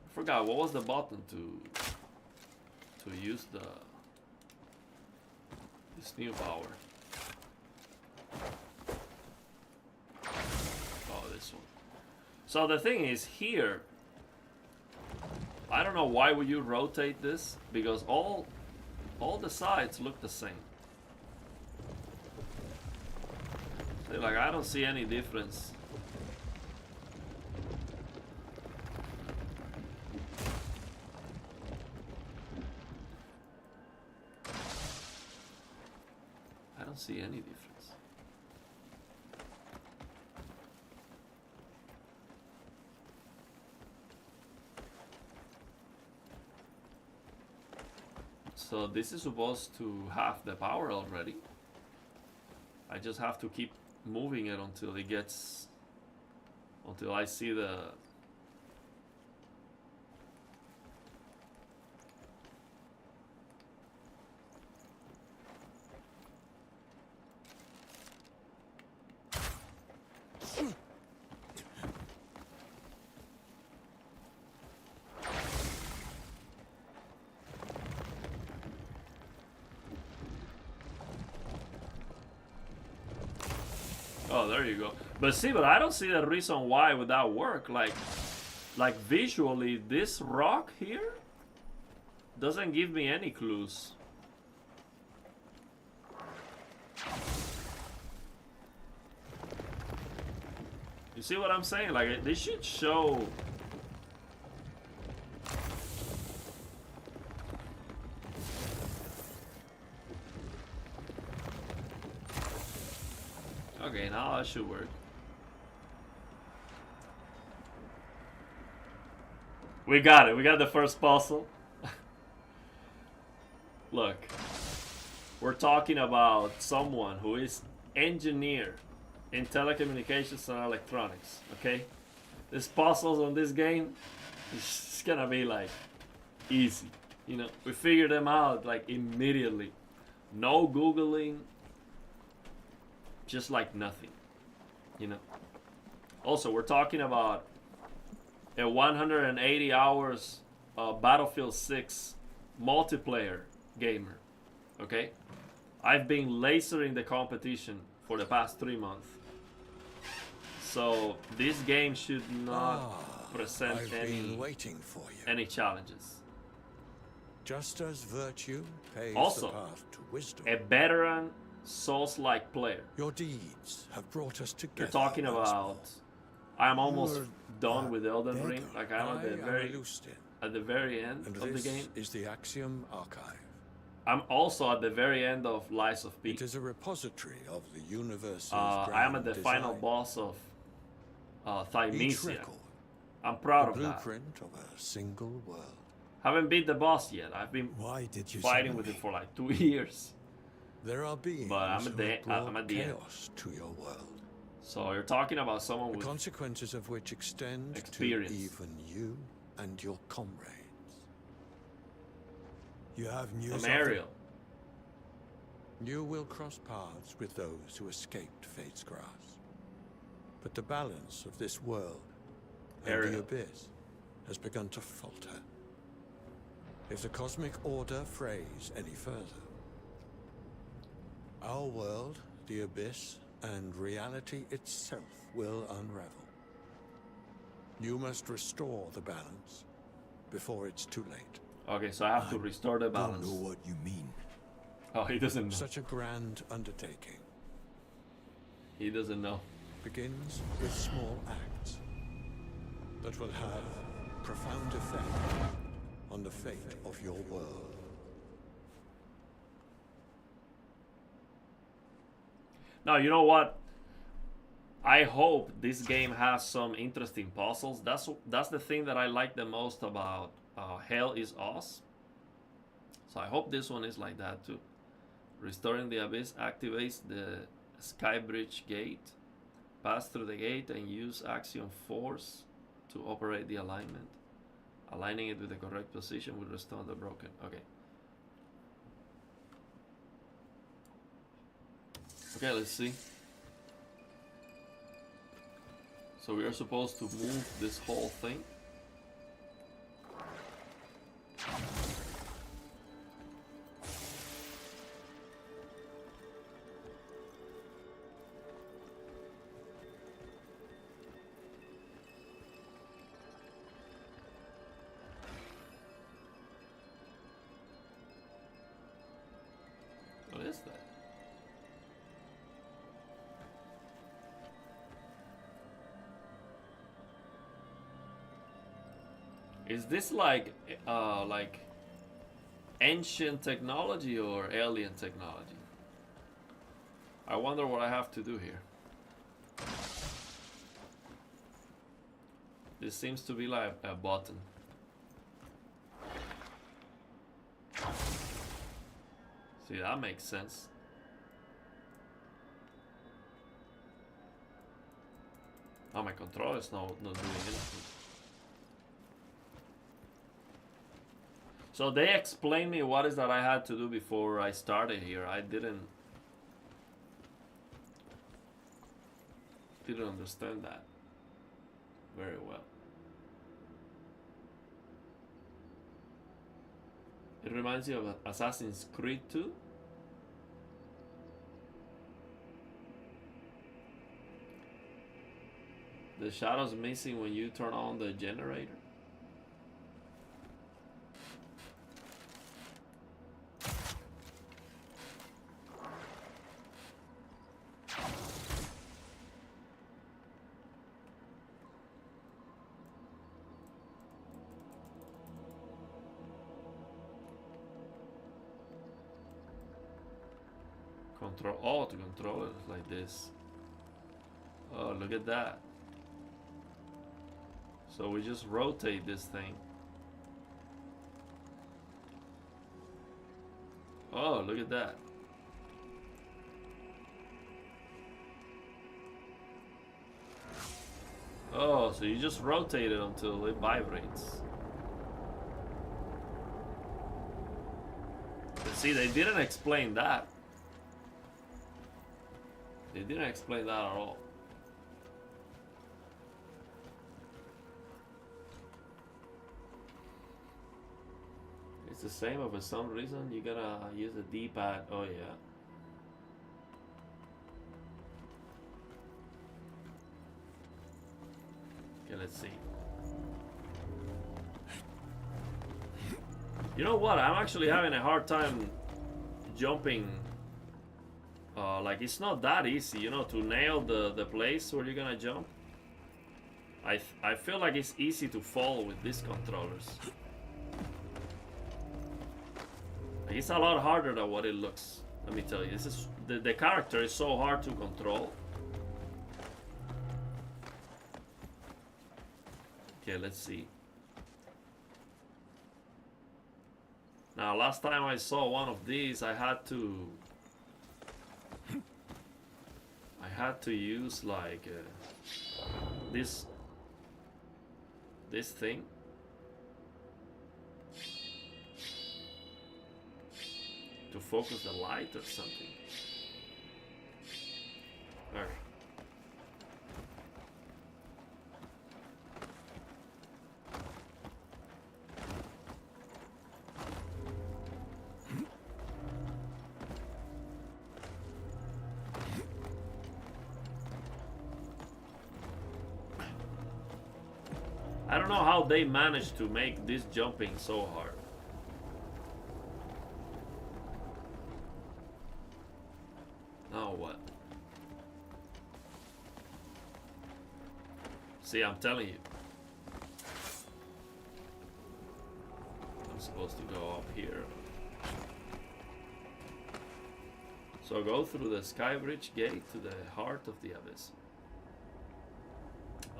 I forgot, what was the button to use this new power? Oh, this one. So the thing is, here, I don't know why would you rotate this, because all the sides look the same. So, like, I don't see any difference. I don't see any difference. So this is supposed to have the power already. I just have to keep moving it until it gets... until I see the... Oh, there you go. But see, but I don't see the reason why would that work. Like visually, this rock here doesn't give me any clues. You see what I'm saying? Like, they should show... Okay, now that should work. We got it. We got the first puzzle. Look. We're talking about someone who is engineer in telecommunications and electronics, okay? These puzzles on this game, it's gonna be like easy. You know, we figured them out like immediately. No Googling. Just like nothing, you know. Also, we're talking about a 180 hours Battlefield 6 multiplayer gamer, okay? I've been lasering the competition for the past 3 months. So this game should not present I've been waiting for you. any challenges. Just as virtue paves Also, the path to wisdom. a veteran Souls-like player. Your deeds have brought us together. You're talking about. I'm almost You're done with Elden beggar. Ring. Like I'm at the very end and of the this game. is the Axiom Archive. I'm also at the very end of Lies of P. It is a repository of the universe's I am at the final boss of Thymesia. I'm proud of that. Blueprint of a single world. Haven't beat the boss yet. I've been fighting with summon it for like 2 years. There are beings But I'm at who the have brought I'm at the end. chaos to your world. So you're talking about someone The with consequences of which extend experience. to even you and your comrades. You have news I'm of Ariel. them? You will cross paths with those who escaped Fate's grasp. But the balance of this world and the Ariel. abyss has begun to falter. If the cosmic order frays any further, our world, the abyss, and reality itself will unravel. You must restore the balance before it's too late. Okay, so I have to restore the balance. Don't know what you mean. Oh, he doesn't know. Such a grand undertaking He doesn't know. begins with small acts that will have profound effect on the fate of your world. Now, you know what? I hope this game has some interesting puzzles. That's the thing that I like the most about Hell is Us. So I hope this one is like that too. Restoring the Abyss activates the Skybridge gate. Pass through the gate and use Axiom Force to operate the alignment. Aligning it with the correct position will restore the broken. Okay. Okay, let's see. So we are supposed to move this whole thing. What is that? Is this like ancient technology or alien technology? I wonder what I have to do here. This seems to be like a button. See, that makes sense. Oh, my controller is not doing anything. So they explained me what is that I had to do before I started here. I didn't understand that very well. It reminds you of Assassin's Creed 2. The shadow's missing when you turn on the generator. To control it like this. Oh, look at that. So we just rotate this thing. Oh, look at that. Oh, so you just rotate it until it vibrates. But see, they didn't explain that. They didn't explain that at all. It's the same, but for some reason you gotta use the D-pad. Oh yeah. Okay, let's see. You know what? I'm actually having a hard time jumping. Like, it's not that easy, you know, to nail the place where you're gonna jump. I feel like it's easy to fall with these controllers. Like, it's a lot harder than what it looks. Let me tell you, this is the character is so hard to control. Okay, let's see. Now, last time I saw one of these, I had to use like this thing. To focus the light or something. Alright. I don't know how they managed to make this jumping so hard. Now what? See, I'm telling you. I'm supposed to go up here. So go through the Skybridge gate to the heart of the abyss.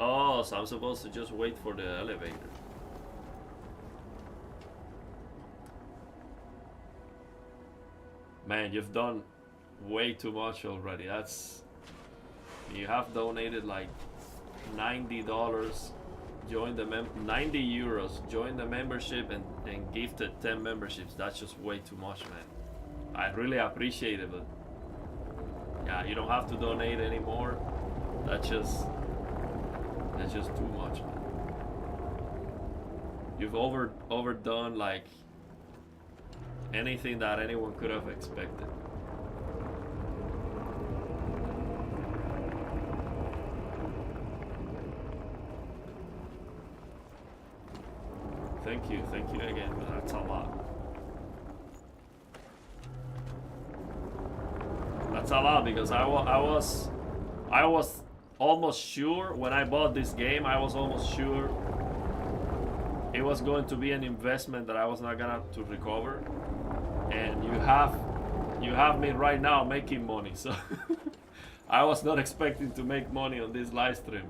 Oh, so I'm supposed to just wait for the elevator. Man, you've done way too much already. You have donated like $90. Join the 90 euros. Join the membership and gifted 10 memberships. That's just way too much, man. I really appreciate it, but yeah, you don't have to donate anymore. That's just too much, man. You've overdone like anything that anyone could have expected. Thank you again, but that's a lot. That's a lot because I was almost sure when I bought this game. I was almost sure it was going to be an investment that I was not gonna to recover. And you have me right now making money, so I was not expecting to make money on this live stream.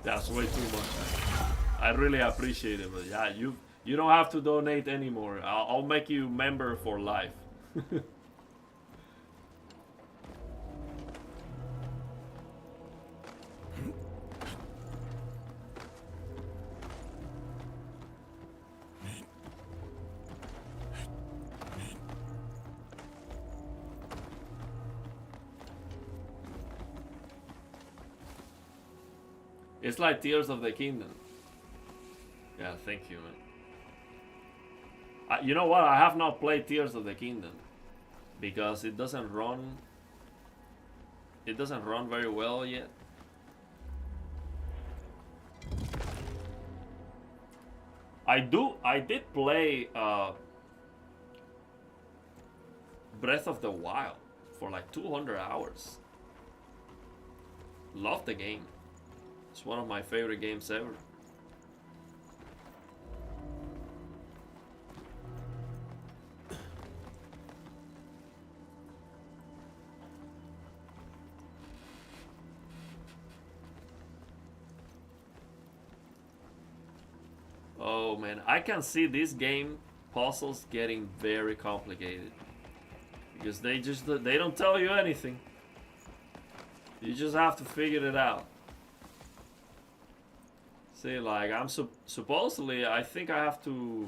That's way too much. I really appreciate it, but yeah, you don't have to donate anymore. I'll make you member for life. It's like Tears of the Kingdom. Yeah, thank you, man. You know what? I have not played Tears of the Kingdom because it doesn't run. It doesn't run very well yet. I did play Breath of the Wild for like 200 hours. Love the game. It's one of my favorite games ever. Oh man, I can see this game puzzles getting very complicated because they don't tell you anything. You just have to figure it out. See, like I'm supposedly, I think I have to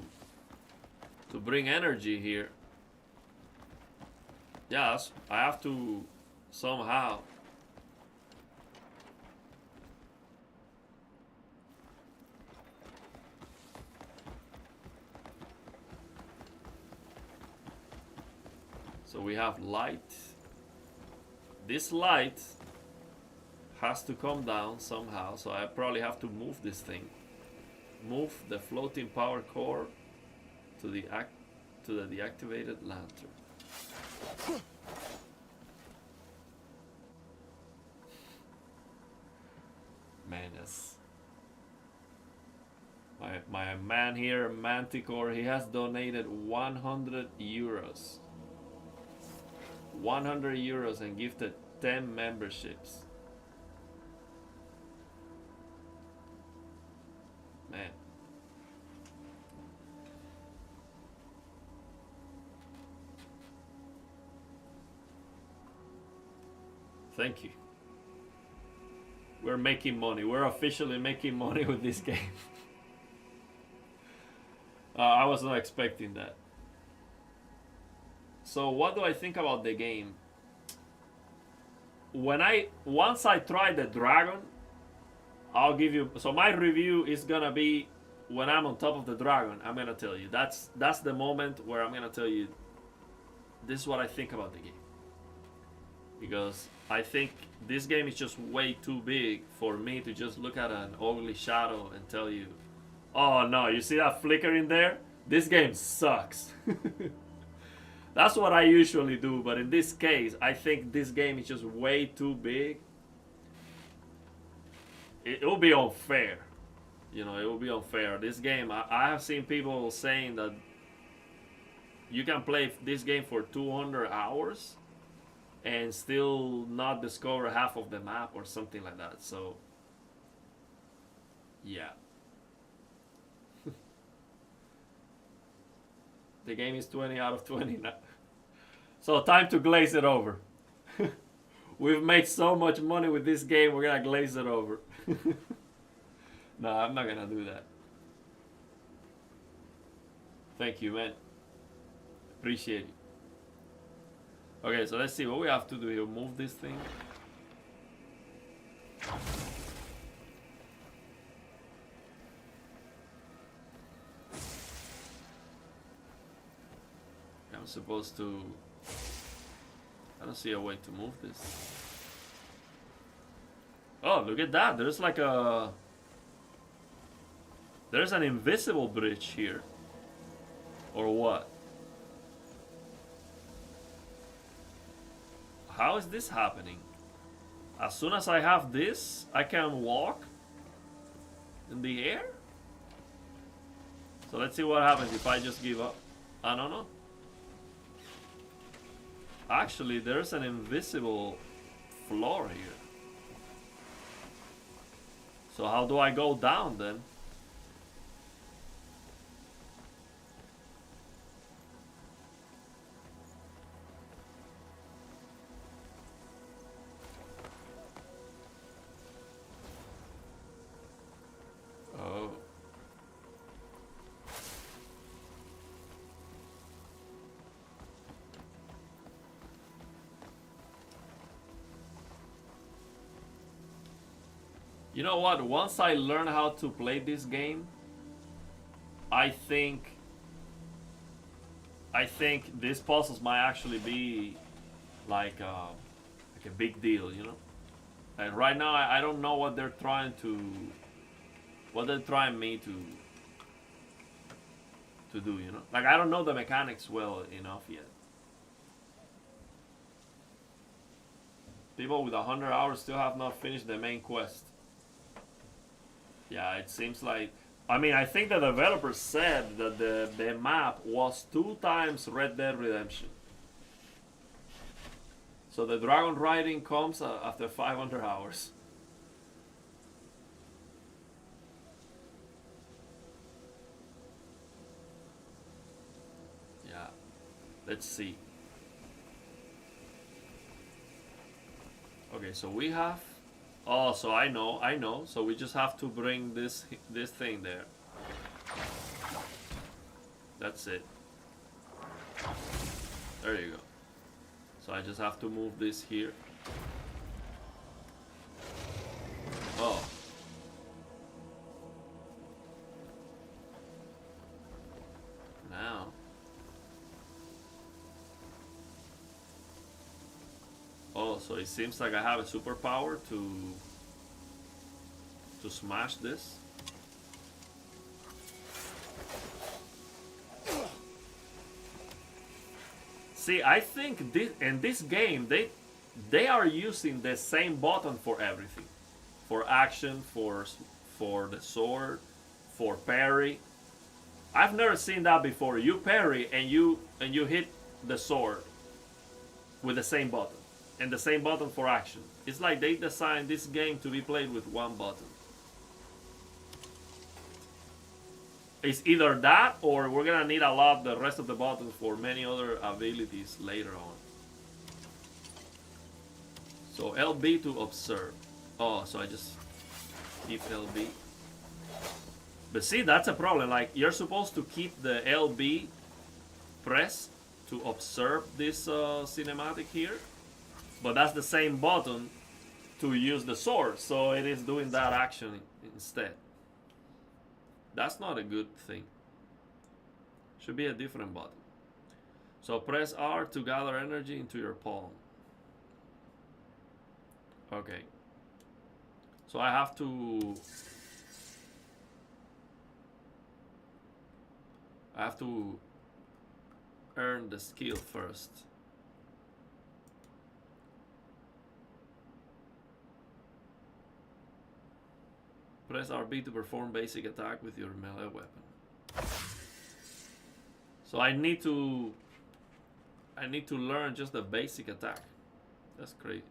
bring energy here. Yes, I have to somehow. So we have light. This light has to come down somehow, so I probably have to move this thing. Move the floating power core to the deactivated lantern. Man, that's my man here, Manticore, he has donated 100 euros. 100 euros and gifted 10 memberships. Man. Thank you. We're making money. We're officially making money with this game. I was not expecting that. So what do I think about the game? Once I try the dragon, I'll give you. So my review is gonna be when I'm on top of the dragon. I'm gonna tell you. That's the moment where I'm gonna tell you. This is what I think about the game. Because I think this game is just way too big for me to just look at an ugly shadow and tell you, oh no, you see that flicker in there? This game sucks. That's what I usually do, but in this case, I think this game is just way too big. It will be unfair. You know, it will be unfair. This game, I have seen people saying that you can play this game for 200 hours and still not discover half of the map or something like that. So, yeah. The game is 20 out of 20 now. So time to glaze it over. We've made so much money with this game, we're gonna glaze it over. No, I'm not gonna do that. Thank you, man. Appreciate it. Okay, so let's see what we have to do here. Move this thing. I'm supposed to... I don't see a way to move this. Oh, look at that. There's like a... There's an invisible bridge here. Or what? How is this happening? As soon as I have this, I can walk in the air? So let's see what happens if I just give up. I don't know. Actually, there's an invisible floor here. So how do I go down then? Oh. You know what? Once I learn how to play this game, I think these puzzles might actually be like a big deal, you know? And right now I don't know what they're trying me to do, you know? Like I don't know the mechanics well enough yet. People with 100 hours still have not finished the main quest. Yeah, it seems like... I mean, I think the developers said that the map was 2 times Red Dead Redemption. So the dragon riding comes after 500 hours. Yeah, let's see. Okay, so we have... Oh, so I know. So we just have to bring this thing there. That's it. There you go. So I just have to move this here. Oh. Now. Oh, so it seems like I have a superpower to smash this. See, I think this in this game they are using the same button for everything, for action, for the sword, for parry. I've never seen that before. You parry and you hit the sword with the same button, and the same button for action. It's like they designed this game to be played with one button. It's either that or we're gonna need a lot the rest of the buttons for many other abilities later on. So LB to observe. Oh, so I just keep LB. But see, that's a problem. Like, you're supposed to keep the LB pressed to observe this cinematic here. But that's the same button to use the sword. So it is doing that action instead. That's not a good thing. Should be a different button. So press R to gather energy into your palm. Okay. So I have to earn the skill first. Press RB to perform basic attack with your melee weapon. So I need to learn just the basic attack. That's great.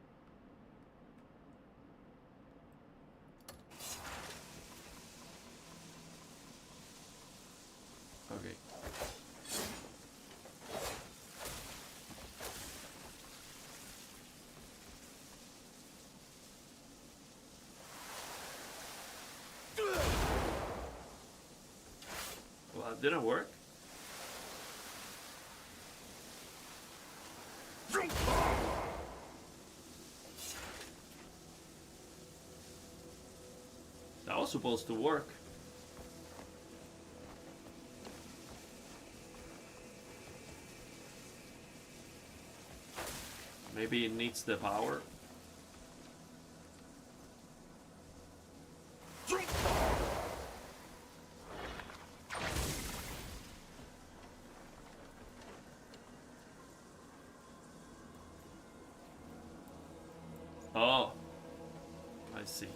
Okay. Well, it didn't work. That was supposed to work. Maybe it needs the power. Oh, I see.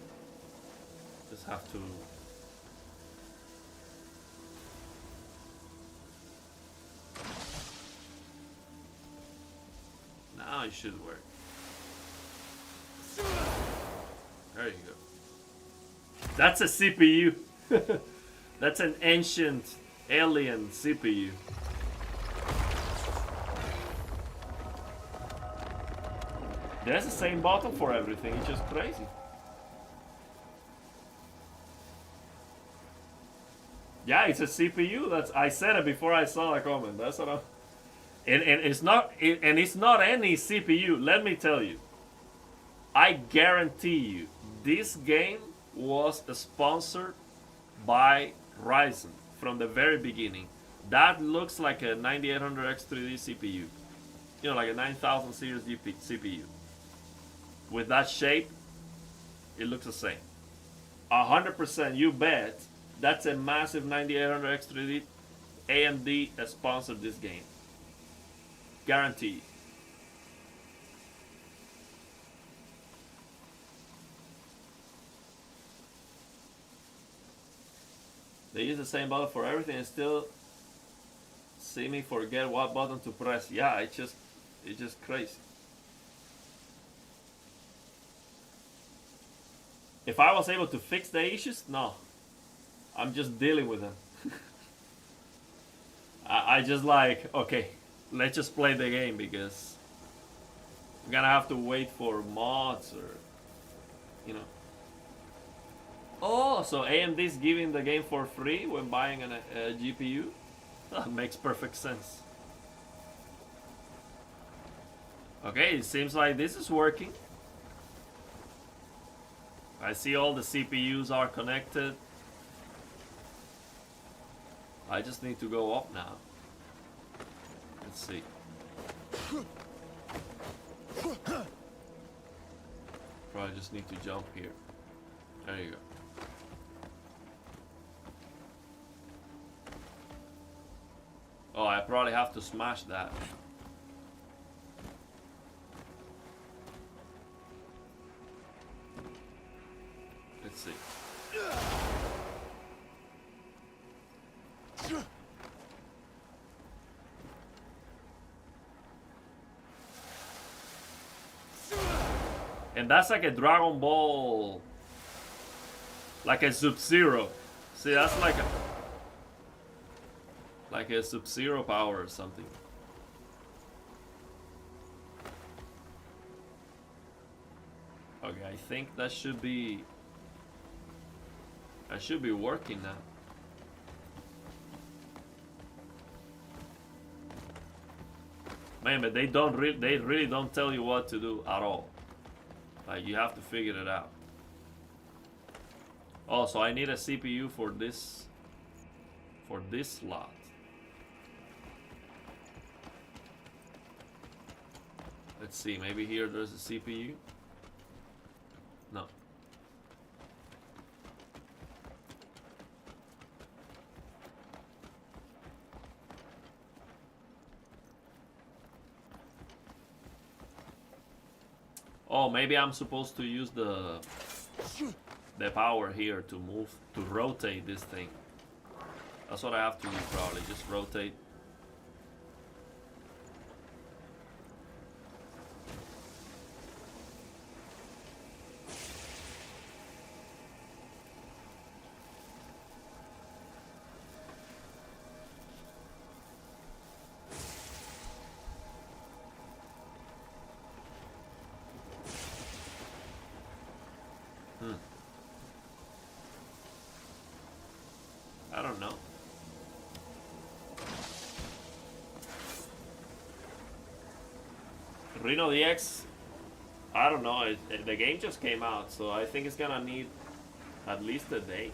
Just have to. Now it should work. There you go. That's a CPU. That's an ancient alien CPU. There's the same button for everything. It's just crazy. Yeah, it's a CPU. That's I said it before I saw the comment. That's what I'm. And it's not any CPU. Let me tell you. I guarantee you, this game was sponsored by Ryzen from the very beginning. That looks like a 9800X3D CPU. You know, like a 9000 series CPU. With that shape, it looks the same. 100%, you bet, that's a massive 9800X3D. AMD sponsored this game. Guaranteed. They use the same button for everything and still see me forget what button to press. Yeah, it's just crazy. If I was able to fix the issues, no. I'm just dealing with them. I just like, okay, let's just play the game because I'm gonna have to wait for mods or, you know. Oh, so AMD's giving the game for free when buying a GPU? That makes perfect sense. Okay, it seems like this is working. I see all the CPUs are connected. I just need to go up now. Let's see. Probably just need to jump here. There you go. Oh, I probably have to smash that. Let's see. And that's like a Dragon Ball, like a Sub-Zero. See, that's like a Sub-Zero power or something. Okay, I think that should be working now. Man, but they really don't tell you what to do at all. Like, you have to figure it out. Oh, so I need a CPU for this slot. Let's see, maybe here there's a CPU. No. Oh, maybe I'm supposed to use the power here to rotate this thing. That's what I have to do probably, just rotate. I don't know. Reno DX, I don't know. The game just came out, so I think it's gonna need at least a day.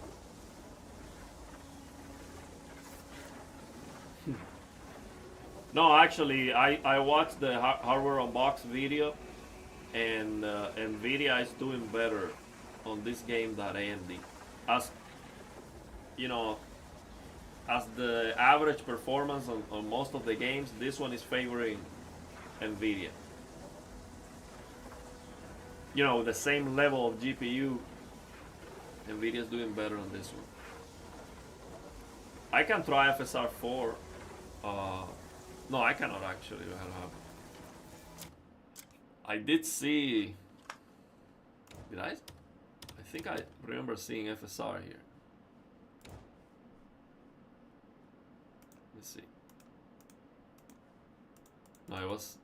No, actually, I watched the hardware unbox video, and Nvidia is doing better on this game than AMD. As you know, as the average performance on most of the games, this one is favoring Nvidia. You know, the same level of GPU, Nvidia is doing better on this one. I can try FSR 4. No, I cannot actually. I did see. Did I? I think I remember seeing FSR here. Let's see. No, it was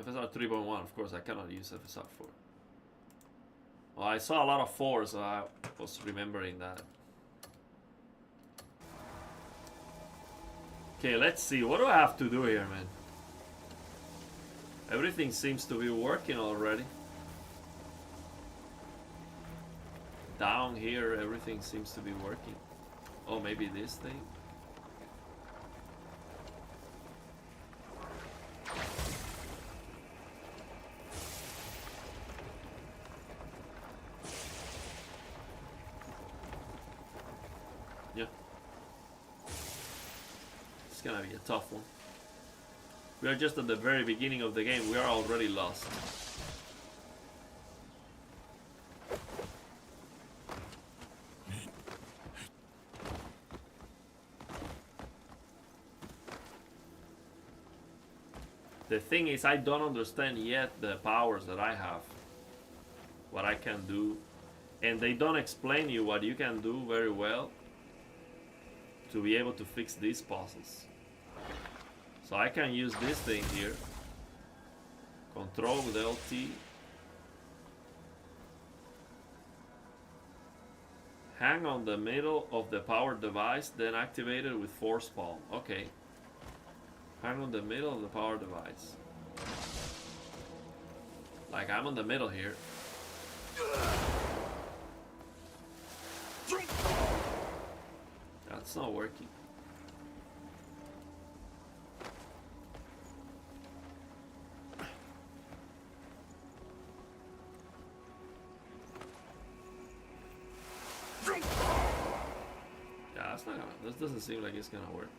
FSR 3.1. Of course, I cannot use FSR 4. Well, I saw a lot of 4s, so I was remembering that. Okay, let's see. What do I have to do here, man? Everything seems to be working already. Down here, everything seems to be working. Oh, maybe this thing? Yeah. It's gonna be a tough one. We are just at the very beginning of the game. We are already lost. The thing is, I don't understand yet the powers that I have. What I can do. And they don't explain you what you can do very well to be able to fix these puzzles. So I can use this thing here. Control with LT. Hang on the middle of the power device, then activate it with force palm. Okay. Hang on the middle of the power device. Like I'm on the middle here. That's not working. That's not gonna. This doesn't seem like it's gonna work.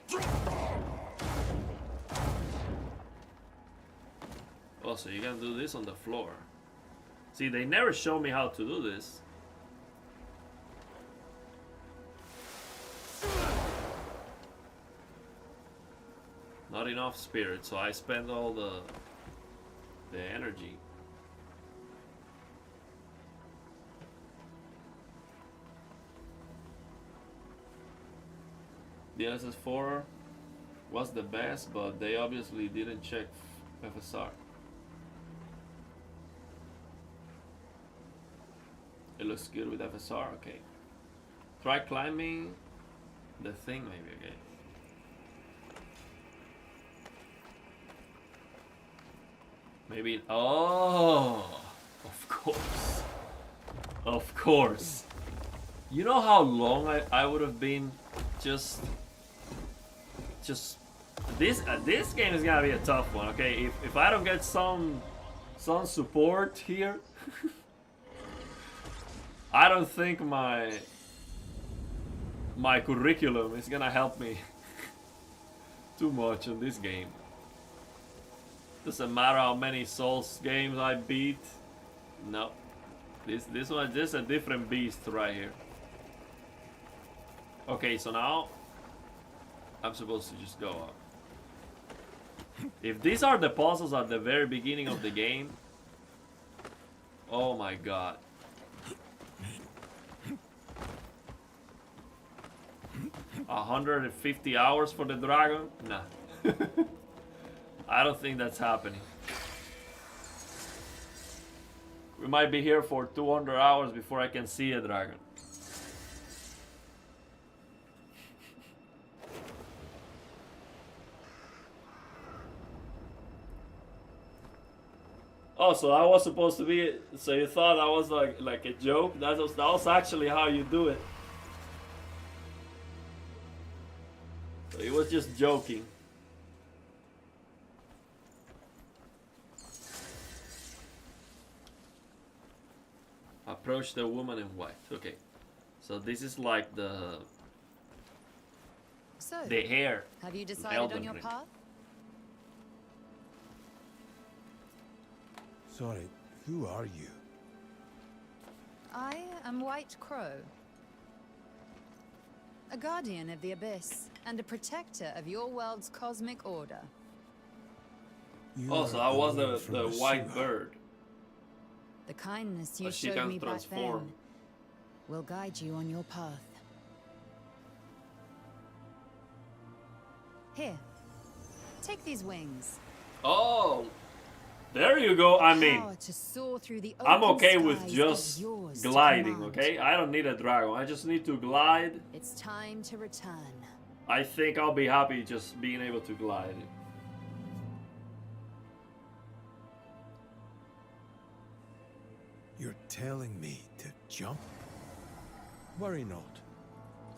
Oh, so you can do this on the floor. See, they never show me how to do this. Not enough spirit, so I spend all the energy. The SS4 was the best, but they obviously didn't check FSR. It looks good with FSR, okay. Try climbing the thing maybe, okay. Maybe, oh, of course. Of course. You know how long I would have been just this game is gonna be a tough one, okay? If I don't get some support here, I don't think my curriculum is gonna help me too much in this game. Doesn't matter how many Souls games I beat. No, this one is just a different beast right here. Okay, so now I'm supposed to just go up. If these are the puzzles at the very beginning of the game, oh my god. 150 hours for the dragon? Nah. I don't think that's happening. We might be here for 200 hours before I can see a dragon. Oh, so I was supposed to be. So you thought that was like a joke? That was actually how you do it. So he was just joking. Approach the woman in white. Okay, so this is like the hair. Have you decided on your path? Sorry, who are you? I am White Crow, a guardian of the Abyss and a protector of your world's cosmic order. Oh, so I was the white bird. The kindness you showed me back then will guide you on your path. Here, take these wings. Oh, there you go. I mean, I'm okay with just gliding, okay? I don't need a dragon. I just need to glide. It's time to return. I think I'll be happy just being able to glide. You're telling me to jump? Worry not.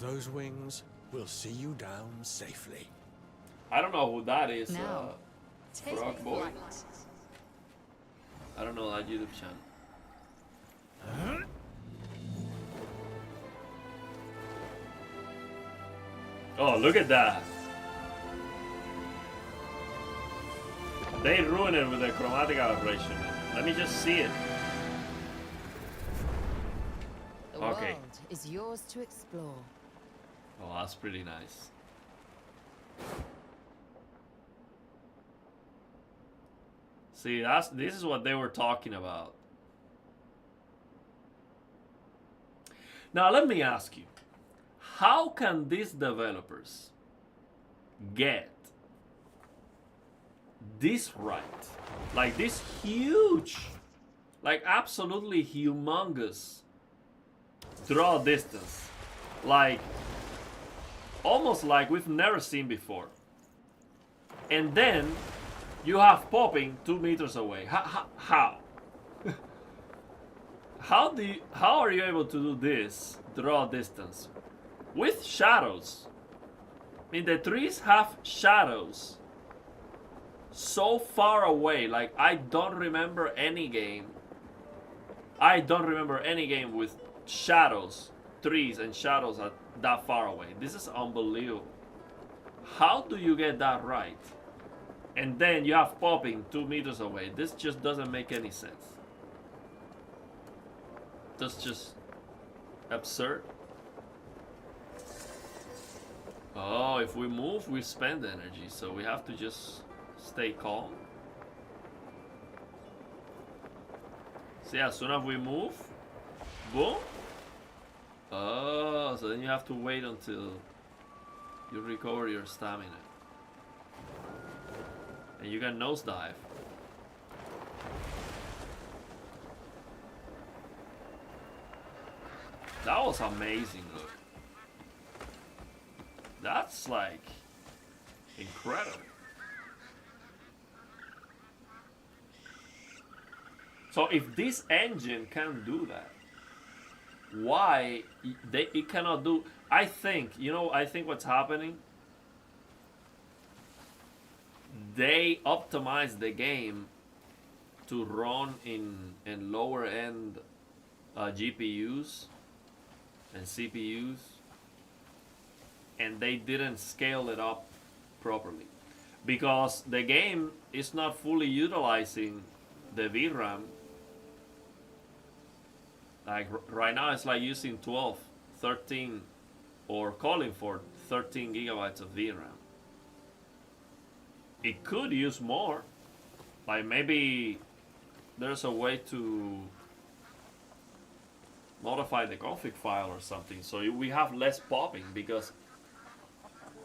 Those wings will see you down safely. I don't know who that is. Now, take Frog Boy. flight. I don't know that YouTube channel. Oh, look at that. They ruined it with the chromatic aberration. Let me just see it. The okay. world is yours to explore. Oh, that's pretty nice. See, this is what they were talking about. Now let me ask you, how can these developers get this right? Like this huge, like absolutely humongous draw distance, like almost like we've never seen before. And then you have popping 2 meters away. How? How are you able to do this draw distance with shadows? I mean, the trees have shadows so far away. Like I don't remember any game. I don't remember any game with shadows, trees and shadows at that far away. This is unbelievable. How do you get that right? And then you have popping 2 meters away. This just doesn't make any sense. That's just absurd. Oh, if we move, we spend energy. So we have to just stay calm. See, as soon as we move, boom. Oh, so then you have to wait until you recover your stamina. And you can nosedive. That was amazing, look. That's like incredible. So if this engine can do that, why it cannot do? I think, you know, I think what's happening, they optimize the game to run in lower end GPUs and CPUs, and they didn't scale it up properly because the game is not fully utilizing the VRAM. Like right now it's like using 12, 13, or calling for 13 gigabytes of VRAM. It could use more. Like maybe there's a way to modify the config file or something so we have less popping, because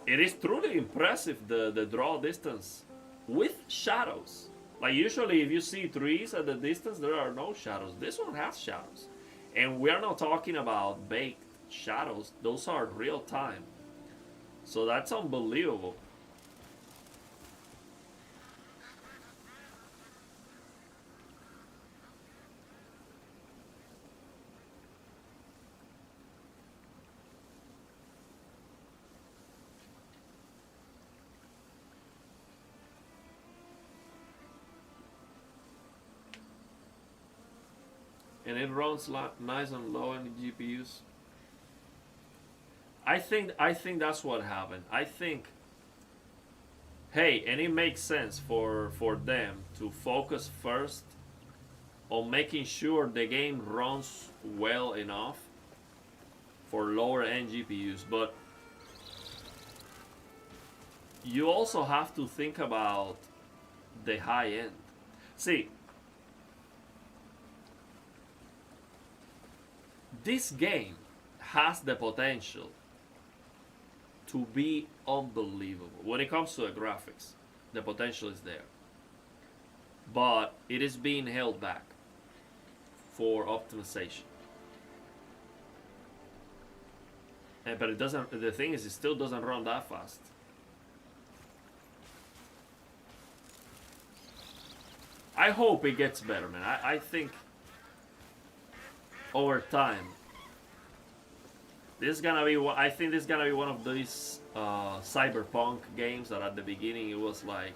it is truly impressive the draw distance with shadows. Like usually if you see trees at the distance there are no shadows. This one has shadows. And we are not talking about baked shadows. Those are real time. So that's unbelievable. And it runs nice and low in the GPUs. I think that's what happened. I think, hey, and it makes sense for them to focus first on making sure the game runs well enough for lower end GPUs, but you also have to think about the high end. See, this game has the potential to be unbelievable. When it comes to the graphics, the potential is there. But it is being held back for optimization. But it doesn't, the thing is, it still doesn't run that fast. I hope it gets better, man. I think over time, this is gonna be. I think this is gonna be one of these cyberpunk games that at the beginning it was like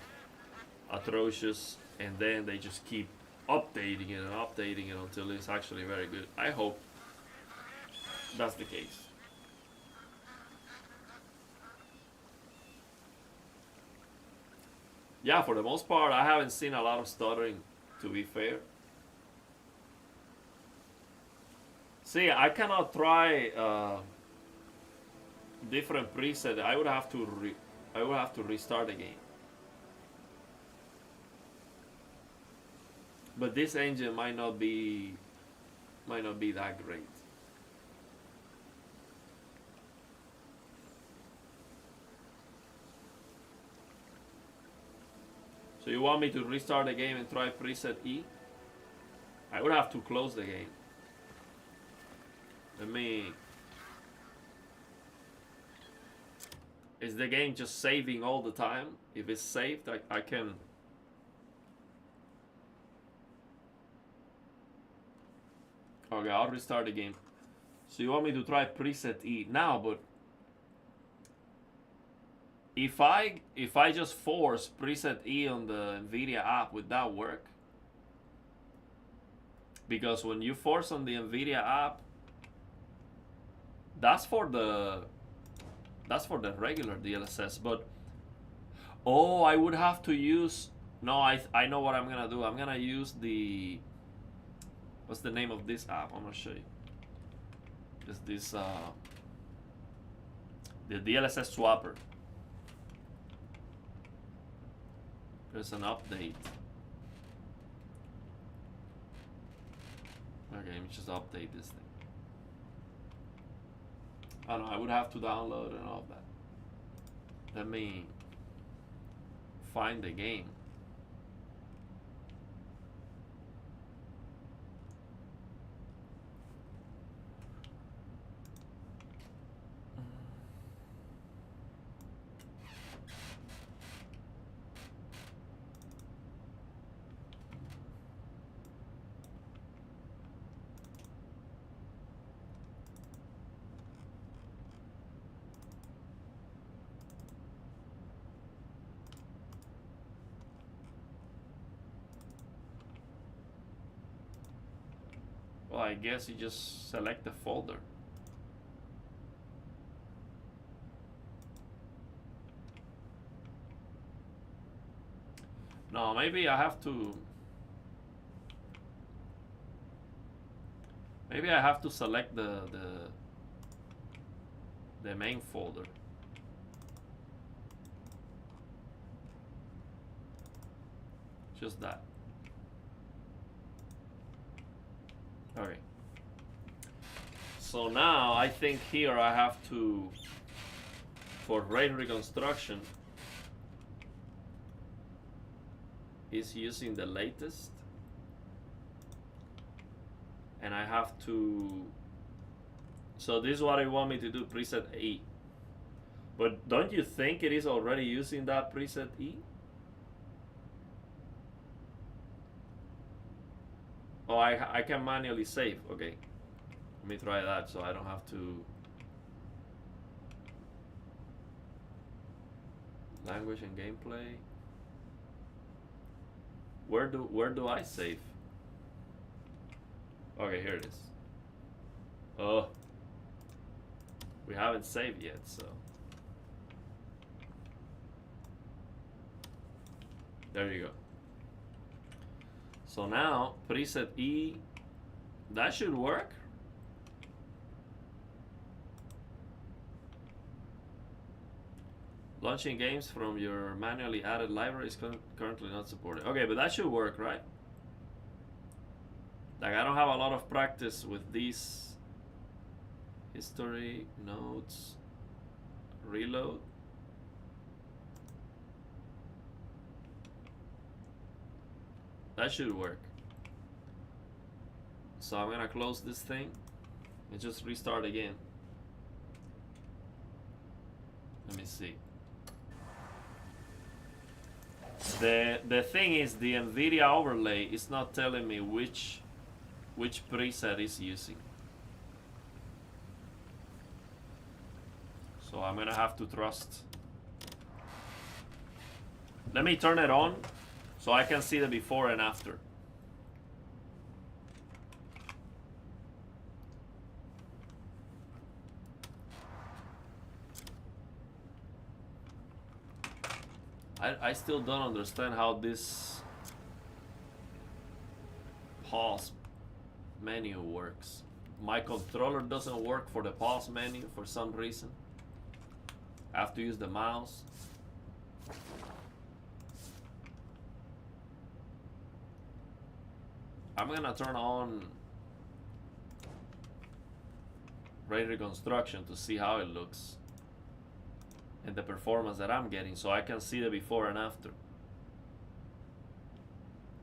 atrocious, and then they just keep updating it and updating it until it's actually very good. I hope that's the case. Yeah, for the most part, I haven't seen a lot of stuttering, to be fair. See, I cannot try different preset. I would have to restart the game. But this engine might not be that great. So you want me to restart the game and try preset E? I would have to close the game. Let me... Is the game just saving all the time? If it's saved, I can... Okay, I'll restart the game. So you want me to try preset E now, but... If I just force preset E on the NVIDIA app, would that work? Because when you force on the NVIDIA app, that's for the regular DLSS, but oh, I would have to use, no, I know what I'm gonna do. I'm gonna use the, what's the name of this app? I'm gonna show you. It's this the DLSS swapper. There's an update. Okay, let me just update this thing. I don't know, I would have to download and all of that. Let me find the game. Well, I guess you just select the folder. No, maybe I have to. Maybe I have to select the main folder. Just that. Okay. So now I think here I have to, for raid reconstruction, is using the latest, and I have to, so this is what I want me to do, preset E. But don't you think it is already using that preset E? Oh, I can manually save. Okay, let me try that so I don't have to. Language and gameplay. Where do I save? Okay, here it is. Oh, we haven't saved yet, so there you go. So now, preset E, that should work. Launching games from your manually added library is currently not supported. Okay, but that should work, right? Like, I don't have a lot of practice with these. History, notes, reload. That should work. So I'm gonna close this thing and just restart again. Let me see. The thing is, the NVIDIA overlay is not telling me which preset is using. So I'm gonna have to trust. Let me turn it on so I can see the before and after. I still don't understand how this pause menu works. My controller doesn't work for the pause menu for some reason. I have to use the mouse. I'm gonna turn on raid reconstruction to see how it looks and the performance that I'm getting, so I can see the before and after.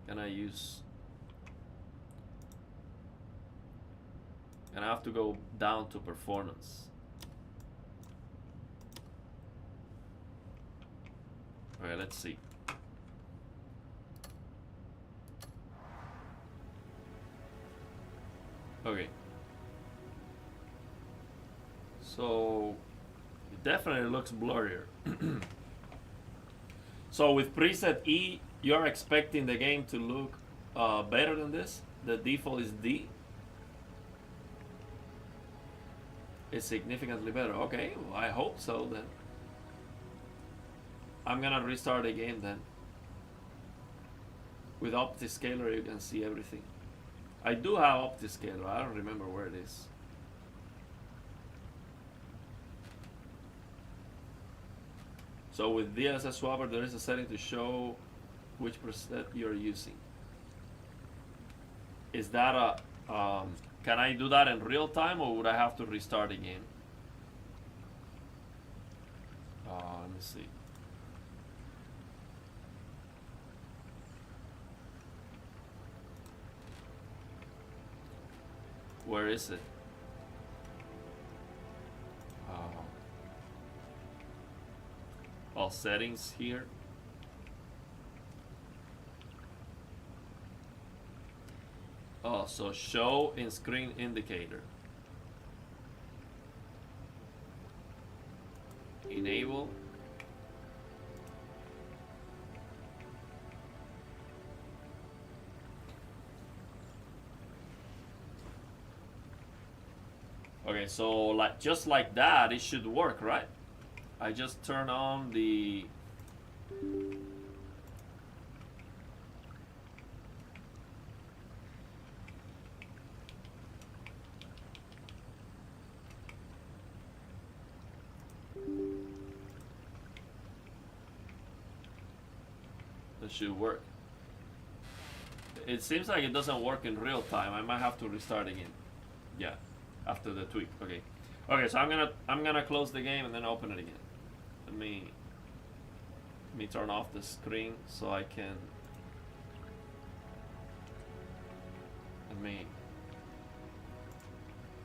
Can I use? And I have to go down to performance. Okay, let's see. Okay. So it definitely looks blurrier. So with preset E, you're expecting the game to look better than this? The default is D? is significantly better. Okay, well, I hope so then. I'm gonna restart the game then. With OptiScaler you can see everything. I do have OptiScaler, I don't remember where it is. So with DLSS Swapper there is a setting to show which preset you're using. Is that a can I do that in real time or would I have to restart the game? Let me see. Where is it? All settings here. Oh, so show in screen indicator. Enable. Okay, so like just like that, it should work, right? I just turn on the that should work. It seems like it doesn't work in real time. I might have to restart again. Yeah, after the tweak. Okay. Okay, so I'm gonna close the game and then open it again. Let me turn off the screen so I can. Let me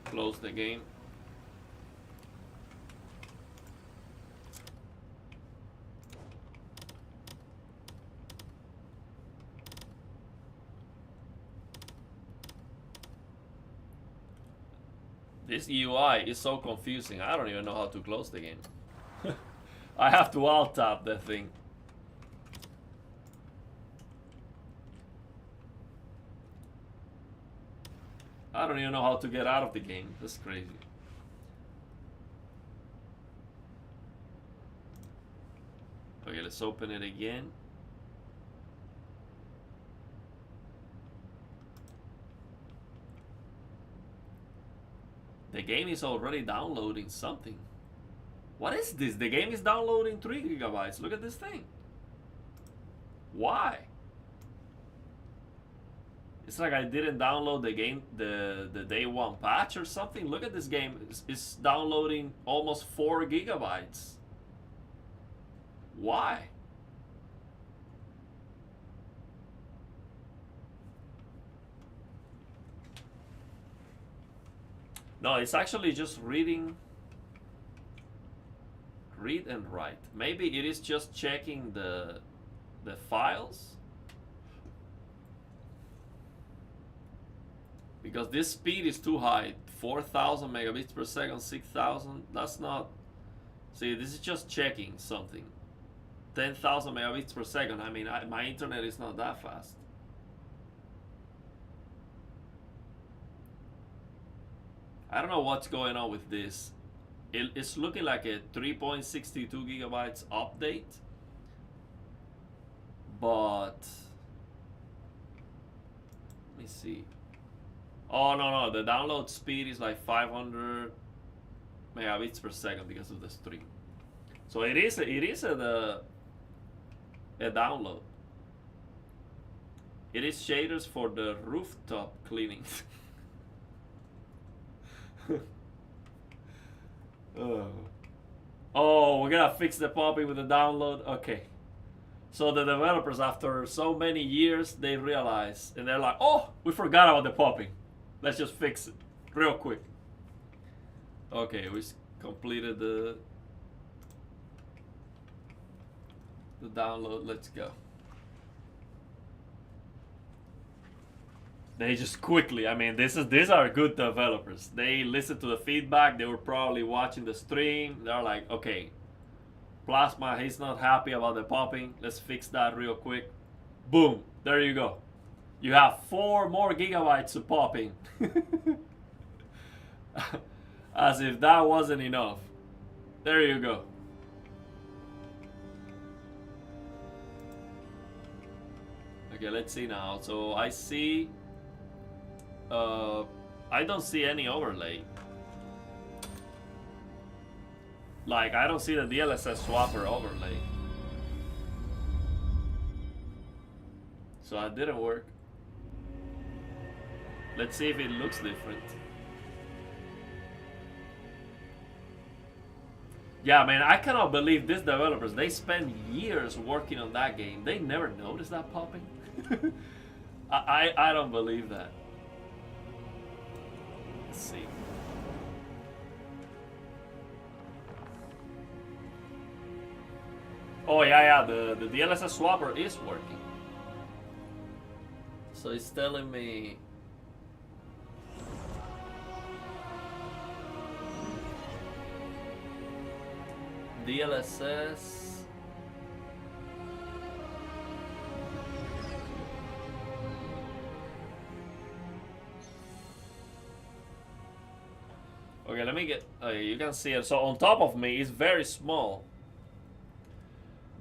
close the game. This UI is so confusing. I don't even know how to close the game. I have to alt tab that thing. I don't even know how to get out of the game. That's crazy. Okay, let's open it again. The game is already downloading something. What is this? The game is downloading 3 gigabytes. Look at this thing. Why? It's like I didn't download the game, the day one patch or something. Look at this game. It's downloading almost 4 gigabytes. Why? No, it's actually just reading. Read and write. Maybe it is just checking the files. Because this speed is too high. 4,000 megabits per second, 6,000. That's not. See, this is just checking something. 10,000 megabits per second. I mean, my internet is not that fast. I don't know what's going on with this. It's looking like a 3.62 gigabytes update. But let me see. Oh no, the download speed is like 500 megabits per second because of the stream. So it is a download. It is shaders for the rooftop cleaning. Oh, we're gonna fix the popping with the download. Okay. So the developers, after so many years, they realize, and they're like, oh, we forgot about the popping. Let's just fix it real quick. Okay, we completed the download. Let's go. They just quickly, I mean, these are good developers. They listen to the feedback. They were probably watching the stream. They're like, okay, Plasma, he's not happy about the popping. Let's fix that real quick. Boom, there you go. You have 4 more gigabytes of popping. As if that wasn't enough. There you go. Okay, let's see now. So I see... I don't see any overlay. Like, I don't see the DLSS swapper overlay. So that didn't work. Let's see if it looks different. Yeah, man, I cannot believe these developers, they spend years working on that game. They never noticed that popping. I don't believe that. Let's see. Oh yeah, the DLSS swapper is working. So it's telling me DLSS. Okay, let me get. You can see it. So on top of me, it's very small,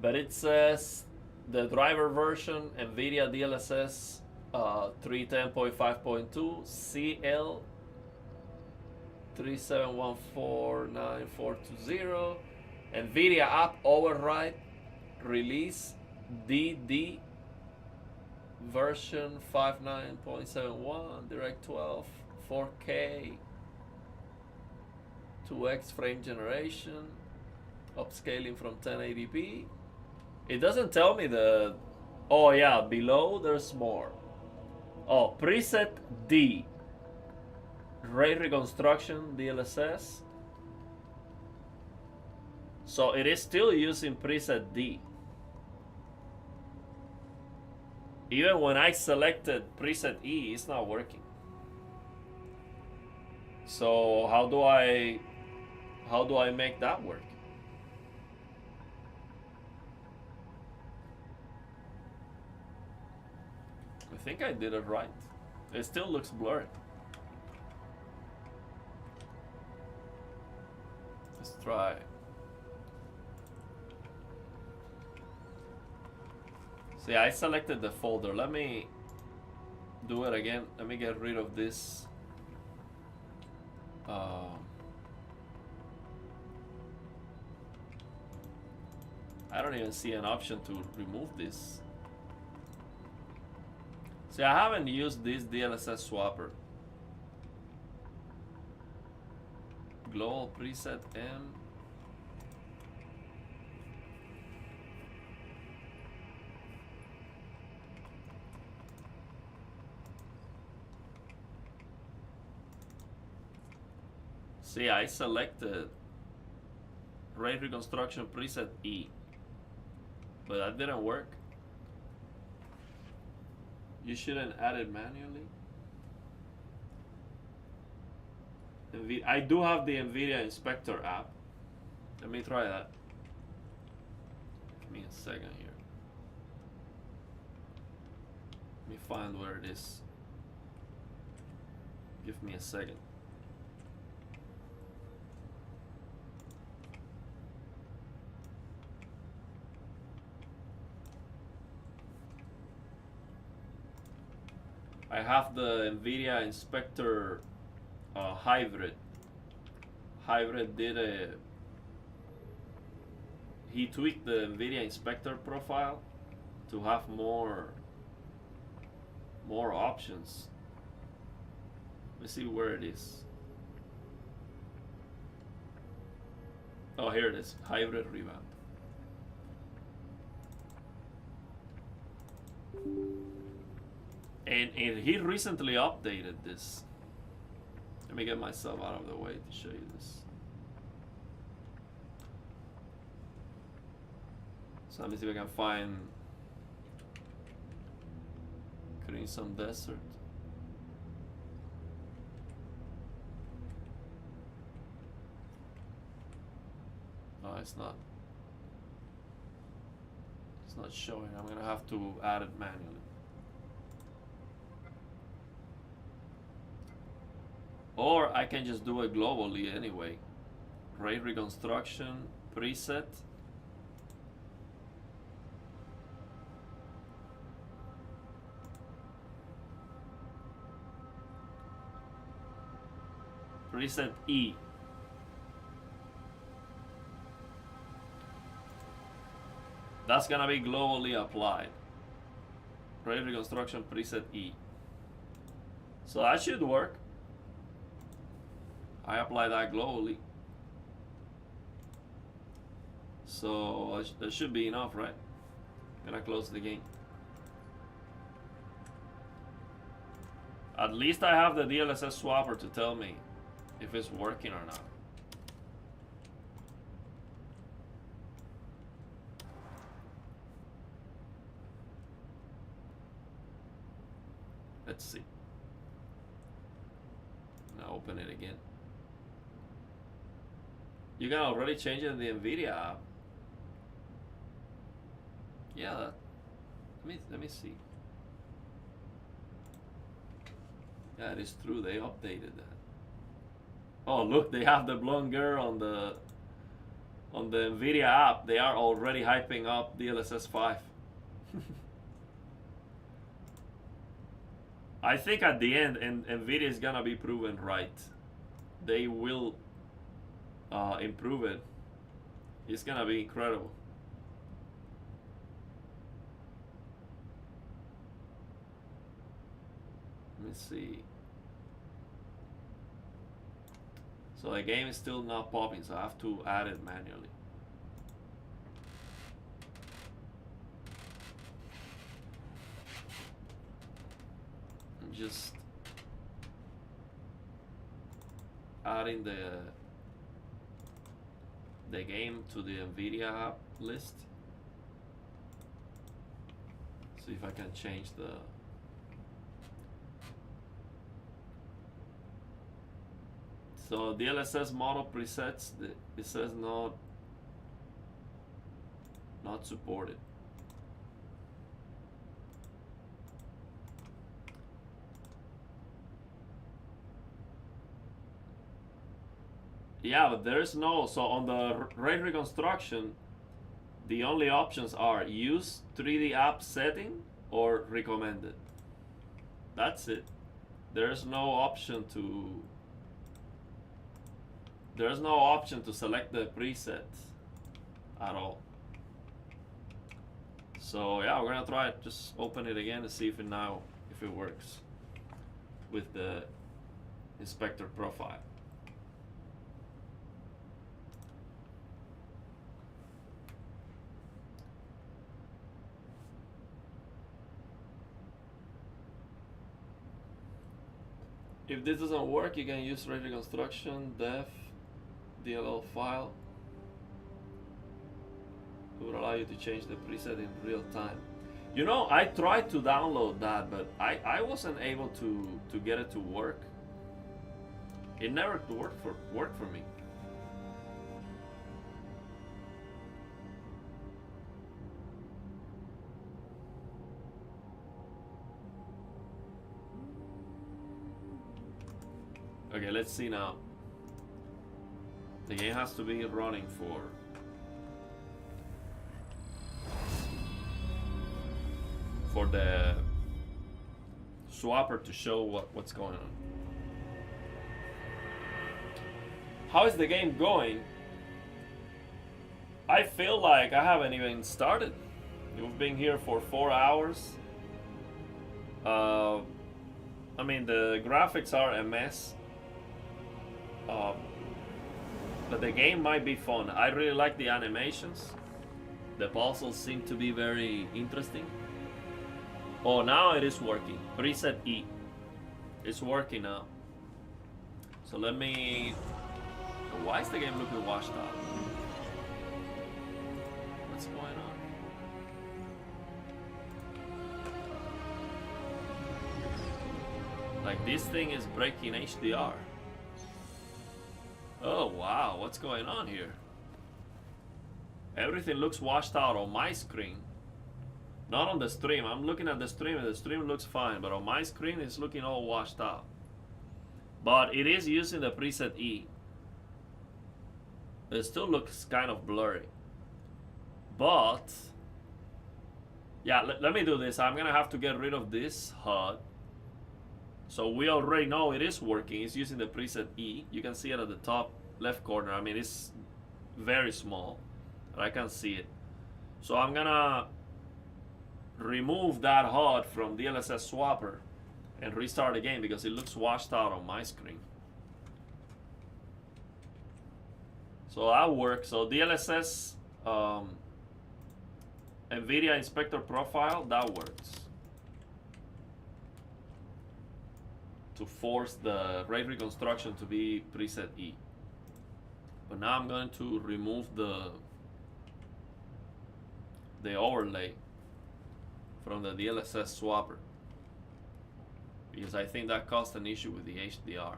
but it says the driver version NVIDIA DLSS 310.5.2 CL 3714940 NVIDIA app override release DD version 59.71 Direct 12 4K 2x frame generation upscaling from 1080p. It doesn't tell me the... Oh yeah, below there's more. Oh, preset D ray reconstruction DLSS. So it is still using preset D. Even when I selected preset E, it's not working. So how do I make that work? I think I did it right. It still looks blurry. Let's try. See, I selected the folder. Let me do it again. Let me get rid of this. I don't even see an option to remove this. See, I haven't used this DLSS swapper. Global preset M. See, I selected ray reconstruction preset E, but that didn't work. You shouldn't add it manually. I do have the NVIDIA Inspector app. Let me try that. Give me a second here. Let me find where it is. Give me a second. I have the NVIDIA Inspector Hybrid. Hybrid did he tweaked the NVIDIA Inspector profile to have more options. Let me see where it is. Oh, here it is. Hybrid revamp. And he recently updated this. Let me get myself out of the way to show you this. So let me see if I can find Crinsom Desert. Oh, it's not. It's not showing. I'm gonna have to add it manually. Or I can just do it globally anyway. Raid reconstruction preset. Preset E. That's gonna be globally applied. Raid reconstruction preset E. So that should work. I apply that globally. So that should be enough, right? Gonna close the game. At least I have the DLSS swapper to tell me if it's working or not. Let's see. Now open it again. You can already change it in the NVIDIA app. Yeah, let me see. Yeah, it is true. They updated that. Oh, look, they have the blonde girl on the NVIDIA app. They are already hyping up DLSS 5. I think at the end, NVIDIA is gonna be proven right. They will improve it. It's gonna be incredible. Let me see. So the game is still not popping, so I have to add it manually. I'm just adding the game to the NVIDIA app list. See if I can change the so DLSS model presets, it says not supported. Yeah, but there's no, so on the raid reconstruction, the only options are use 3D app setting or recommended. That's it. There's no option to select the preset at all. So yeah, we're gonna try it. Just open it again and see if it works with the inspector profile. If this doesn't work, you can use raid reconstruction def DLL file. It would allow you to change the preset in real time. You know, I tried to download that, but I wasn't able to get it to work. It never worked for me. Okay, let's see now. The game has to be running for the swapper to show what's going on. How is the game going? I feel like I haven't even started. We've been here for 4 hours. I mean, the graphics are a mess. But the game might be fun. I really like the animations. The puzzles seem to be very interesting. Oh, now it is working. Preset E. It's working now. So let me... Why is the game looking washed out? What's going on? Like, this thing is breaking HDR. Oh wow, what's going on here? Everything looks washed out on my screen. Not on the stream. I'm looking at the stream and the stream looks fine, but on my screen it's looking all washed out. But it is using the preset E. It still looks kind of blurry. But yeah, let me do this. I'm gonna have to get rid of this HUD. So we already know it is working. It's using the preset E. You can see it at the top left corner. I mean, it's very small, but I can see it. So I'm gonna remove that HUD from DLSS Swapper and restart the game because it looks washed out on my screen. So that works. So DLSS NVIDIA Inspector Profile, that works. To force the ray reconstruction to be preset E. But now I'm going to remove the overlay from the DLSS Swapper, because I think that caused an issue with the HDR.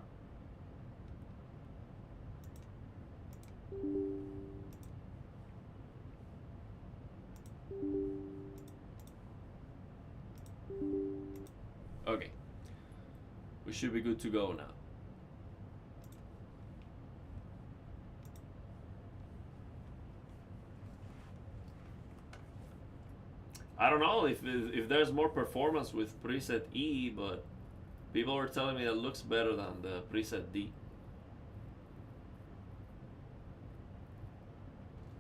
Okay, we should be good to go now. I don't know if there's more performance with preset E, but people are telling me it looks better than the preset D.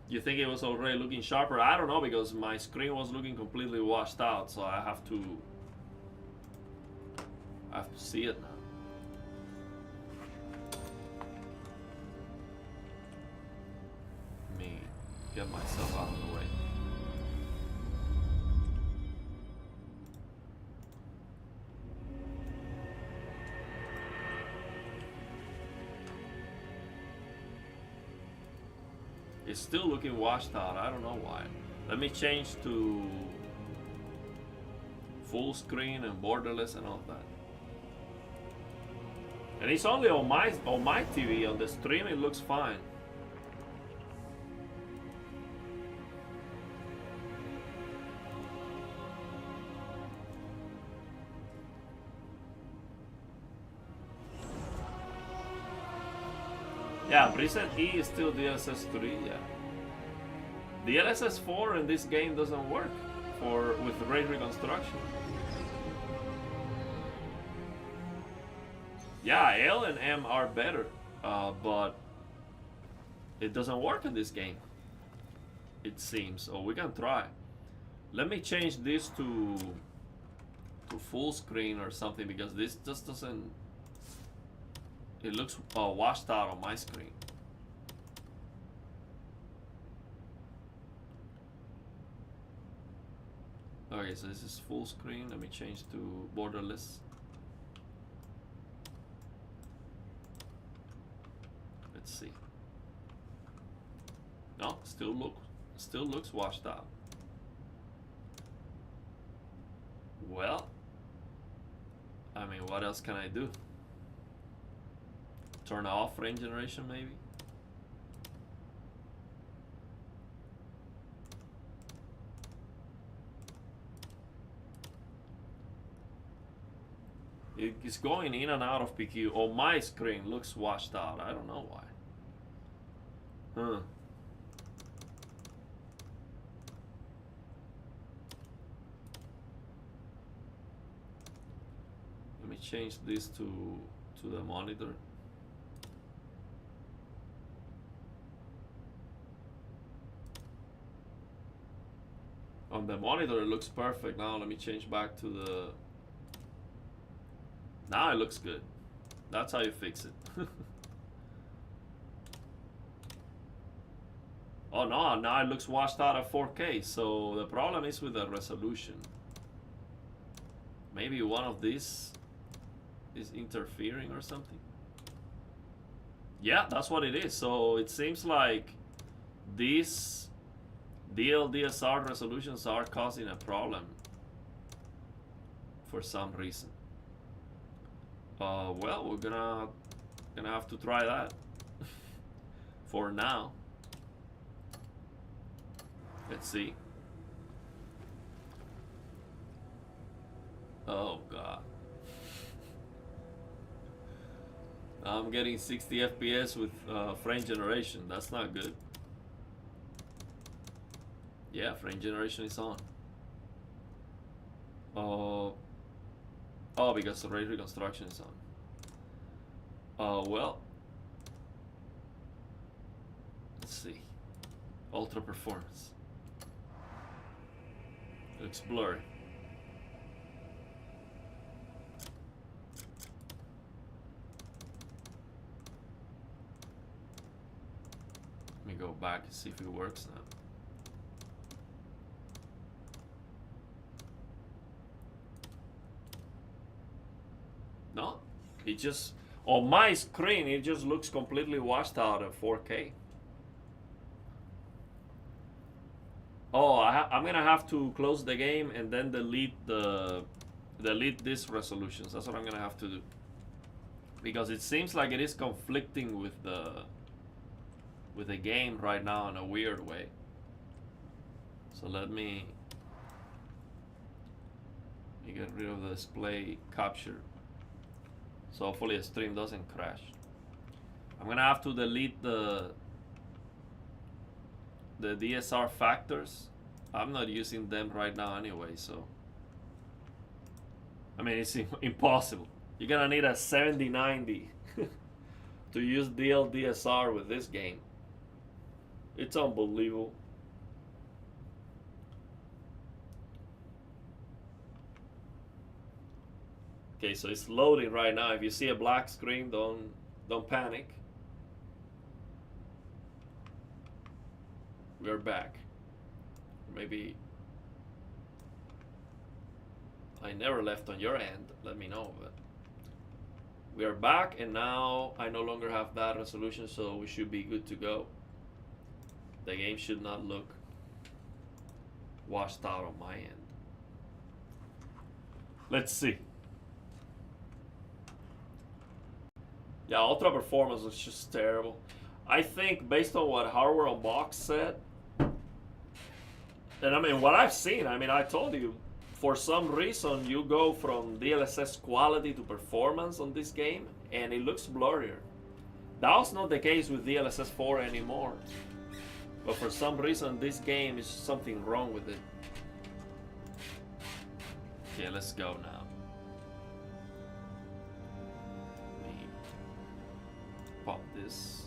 You think it was already looking sharper? I don't know, because my screen was looking completely washed out, so I have to see it now. Let me get myself out of the way. It's still looking washed out. I don't know why. Let me change to full screen and borderless and all that. And it's only on my TV. On the stream it looks fine. Yeah, preset E is still DLSS 3, yeah. DLSS 4 in this game doesn't work with ray reconstruction. Yeah, L and M are better, but it doesn't work in this game, it seems. So we can try. Let me change this to full screen or something, because this just doesn't. It looks washed out on my screen. Okay, so this is full screen. Let me change to borderless. Let's see. No, still looks washed out. Well, I mean, what else can I do? Turn off frame generation, maybe? It's going in and out of PQ. On my screen looks washed out. I don't know why. Huh. Let me change this to the monitor. On the monitor it looks perfect. Now let me change back to the... Now it looks good. That's how you fix it. Oh no, now it looks washed out at 4K. So the problem is with the resolution. Maybe one of these is interfering or something. Yeah, that's what it is. So it seems like these DLSS resolutions are causing a problem for some reason. Well, we're gonna have to try that for now. Let's see. Oh god. I'm getting 60 FPS with frame generation. That's not good. Yeah, frame generation is on. Oh, because the ray reconstruction is on. Well, let's see. Ultra performance. Looks blurry. Let me go back and see if it works now. No, it just, on my screen, it just looks completely washed out at 4K. Oh, I'm gonna have to close the game and then delete these resolutions. That's what I'm gonna have to do, because it seems like it is conflicting with the game right now in a weird way. So let me get rid of the display capture. So hopefully the stream doesn't crash. I'm gonna have to delete the DSR factors. I'm not using them right now anyway, so I mean, it's impossible. You're gonna need a 7090 to use DLDSR with this game. It's unbelievable. Okay, so it's loading right now. If you see a black screen, don't panic. We're back. Maybe I never left on your end. Let me know. But we are back, and now I no longer have that resolution, so we should be good to go. The game should not look washed out on my end. Let's see. Yeah, Ultra Performance was just terrible. I think based on what Hardware Unboxed said, and I mean what I've seen, I mean I told you, for some reason you go from DLSS quality to performance on this game and it looks blurrier. That was not the case with DLSS 4 anymore. But for some reason this game is something wrong with it. Okay, let's go now. Pop this.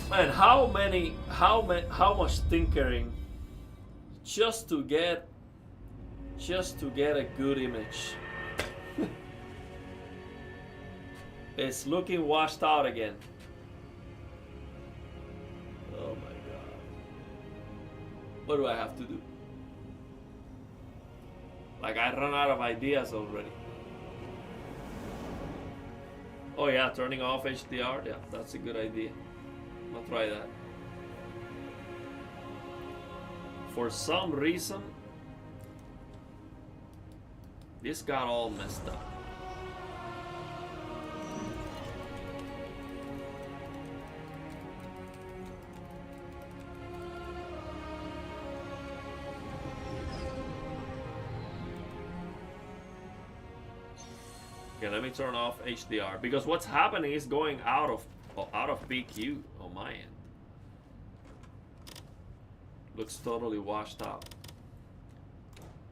Man, how much tinkering just to get a good image. It's looking washed out again. Oh my god. What do I have to do? Like, I run out of ideas already. Oh yeah, turning off HDR. Yeah, that's a good idea. I'll try that. For some reason, this got all messed up. Okay, let me turn off HDR, because what's happening is going out of PQ on my end. Looks totally washed out.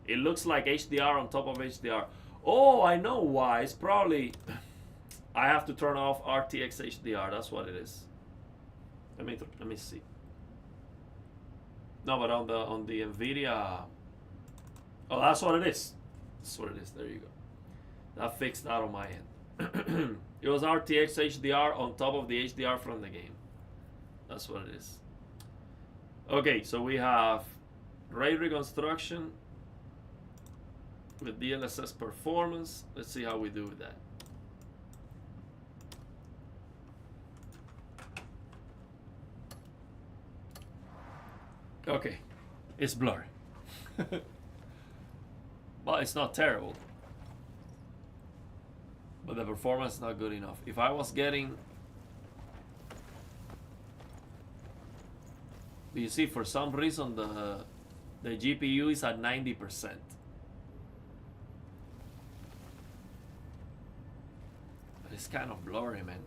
It looks like HDR on top of HDR. Oh, I know why. It's probably I have to turn off RTX HDR. That's what it is. Let me see. No, but on the Nvidia. Oh, that's what it is. That's what it is. There you go. That fixed that on my end. It was RTX HDR on top of the HDR from the game. That's what it is. Okay, so we have ray reconstruction with DLSS performance. Let's see how we do with that. Okay, it's blurry. But it's not terrible. But the performance is not good enough. If I was getting... You see, for some reason, The GPU is at 90%. But it's kind of blurry, man.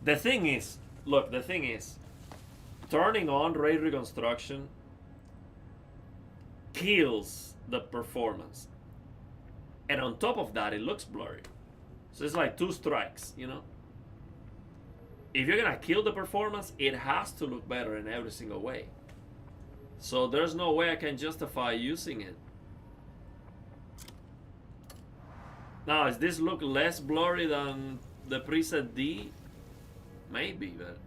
The thing is, look, the thing is, turning on ray reconstruction kills the performance. And on top of that, it looks blurry. So it's like 2 strikes, you know? If you're gonna kill the performance, it has to look better in every single way. So there's no way I can justify using it. Now, does this look less blurry than the preset D? Maybe, but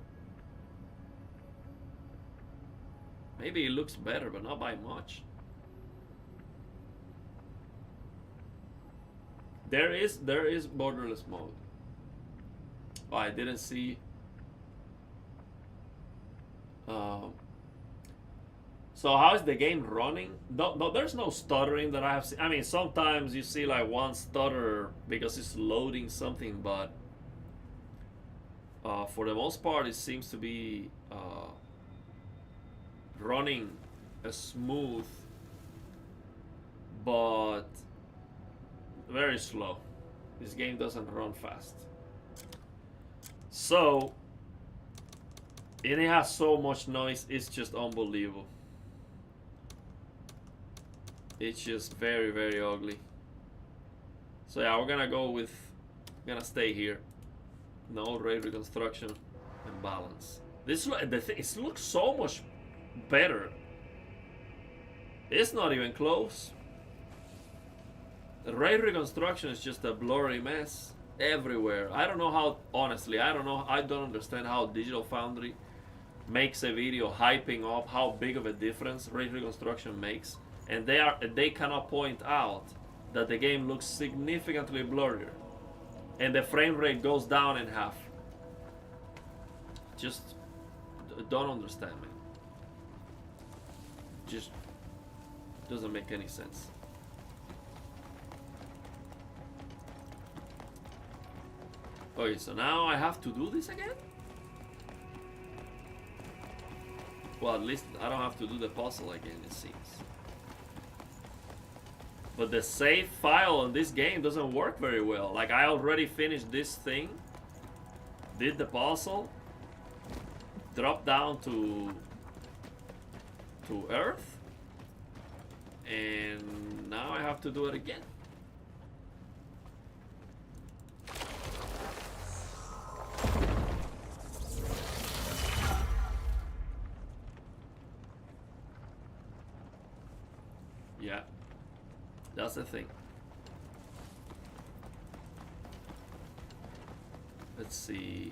maybe it looks better, but not by much. There is borderless mode. Oh, I didn't see. So how is the game running? No, there's no stuttering that I have seen. I mean, sometimes you see like one stutter because it's loading something, but for the most part, it seems to be running smooth, but very slow. This game doesn't run fast. So, and it has so much noise, it's just unbelievable. It's just very, very ugly. So yeah, we're gonna go with, gonna stay here. No ray reconstruction and balance. This it looks so much better. It's not even close. The ray reconstruction is just a blurry mess everywhere. I don't know how, honestly, I don't understand how Digital Foundry makes a video hyping up how big of a difference ray reconstruction makes, and they cannot point out that the game looks significantly blurrier and the frame rate goes down in half. Just don't understand, man. Just doesn't make any sense. Okay, so now I have to do this again? Well, at least I don't have to do the puzzle again, it seems. But the save file on this game doesn't work very well. Like, I already finished this thing, did the puzzle, dropped down to Earth, and now I have to do it again. Yeah, that's the thing. Let's see.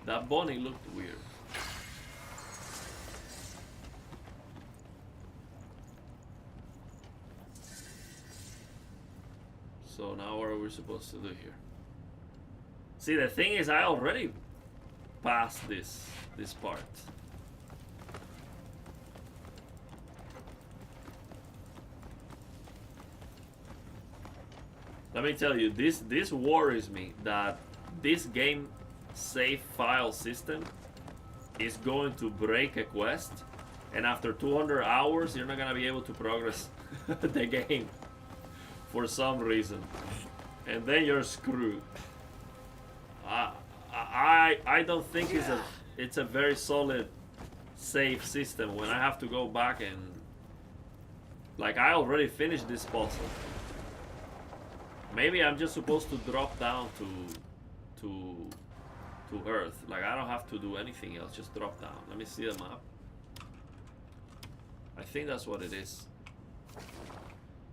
That bunny looked weird. So now what are we supposed to do here? See, the thing is, I already passed this part. Let me tell you, this worries me that this game save file system is going to break a quest, and after 200 hours you're not gonna be able to progress the game for some reason, and then you're screwed. I don't think it's a very solid save system when I have to go back and, like, I already finished this puzzle. Maybe I'm just supposed to drop down to Earth. Like, I don't have to do anything else, just drop down. Let me see the map. I think that's what it is.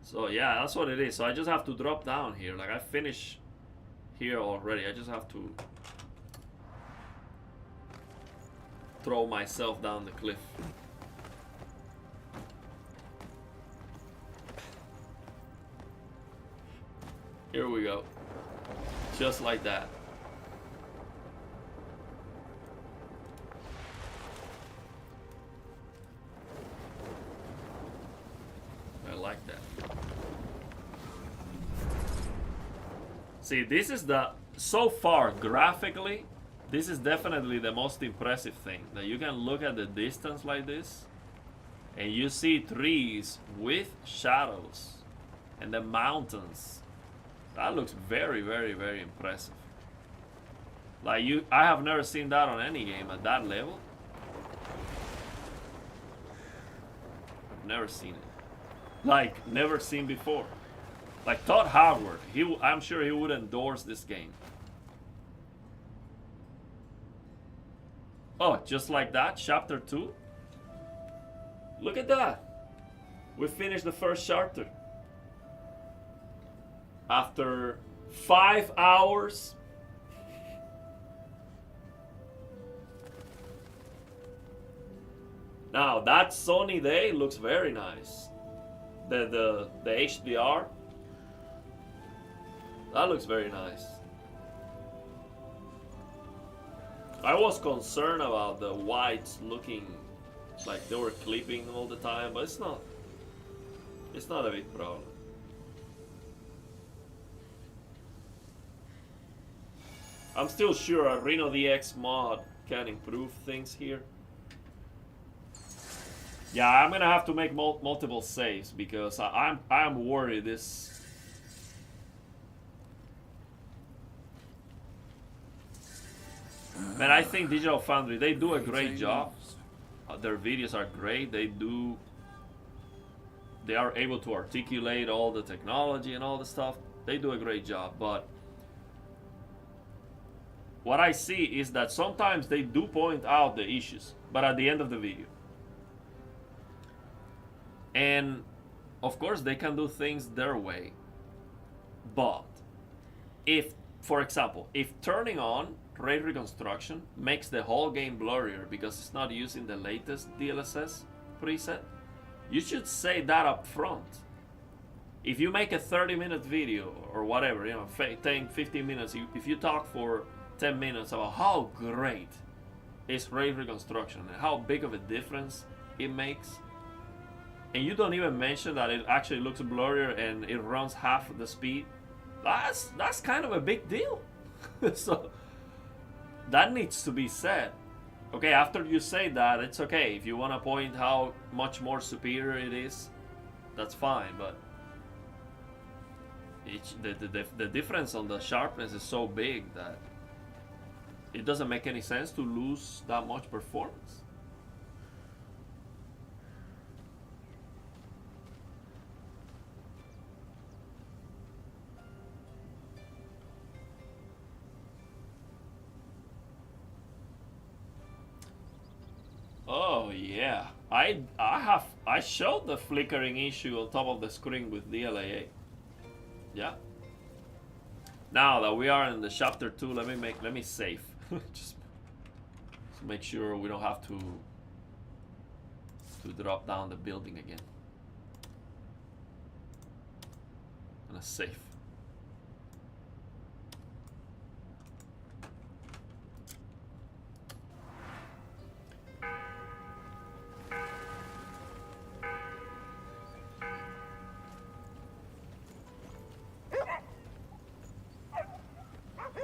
So yeah, that's what it is. So I just have to drop down here. Like, I finished here already. I just have to throw myself down the cliff. Here we go. Just like that. I like that. See, this is the, so far, graphically, this is definitely the most impressive thing. That you can look at the distance like this, and you see trees with shadows, and the mountains. That looks very, very, very impressive. Like I have never seen that on any game at that level. I've never seen it. Like, never seen before. Like Todd Howard, I'm sure he would endorse this game. Oh, just like that, chapter 2. Look at that. We finished the first chapter. After 5 hours. Now that sunny day looks very nice. The HDR. That looks very nice. I was concerned about the whites looking like they were clipping all the time, but it's not. It's not a big problem. I'm still sure a Reno DX mod can improve things here. Yeah, I'm gonna have to make multiple saves because I'm worried this. Man, I think Digital Foundry, they do a great job. Their videos are great. They are able to articulate all the technology and all the stuff. They do a great job, but what I see is that sometimes they do point out the issues, but at the end of the video. And of course they can do things their way. But if, for example, if turning on ray reconstruction makes the whole game blurrier because it's not using the latest DLSS preset, you should say that up front. If you make a 30-minute video or whatever, you know, 10, 15 minutes, if you talk for 10 minutes about how great is ray reconstruction and how big of a difference it makes, and you don't even mention that it actually looks blurrier and it runs half the speed, that's kind of a big deal. So that needs to be said. Okay, after you say that, it's okay. If you want to point how much more superior it is, that's fine, but the difference on the sharpness is so big that it doesn't make any sense to lose that much performance. Oh yeah, I showed the flickering issue on top of the screen with DLAA. Yeah. Now that we are in the chapter 2, let me save. Just to make sure we don't have to drop down the building again. I'm gonna save.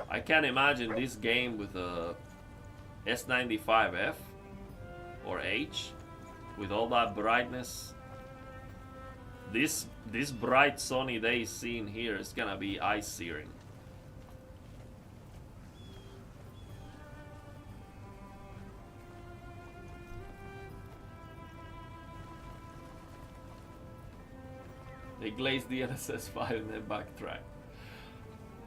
I can't imagine this game with a S95F or H with all that brightness. This bright sunny day scene here is gonna be ice searing. They glazed the DLSS5 and then backtrack.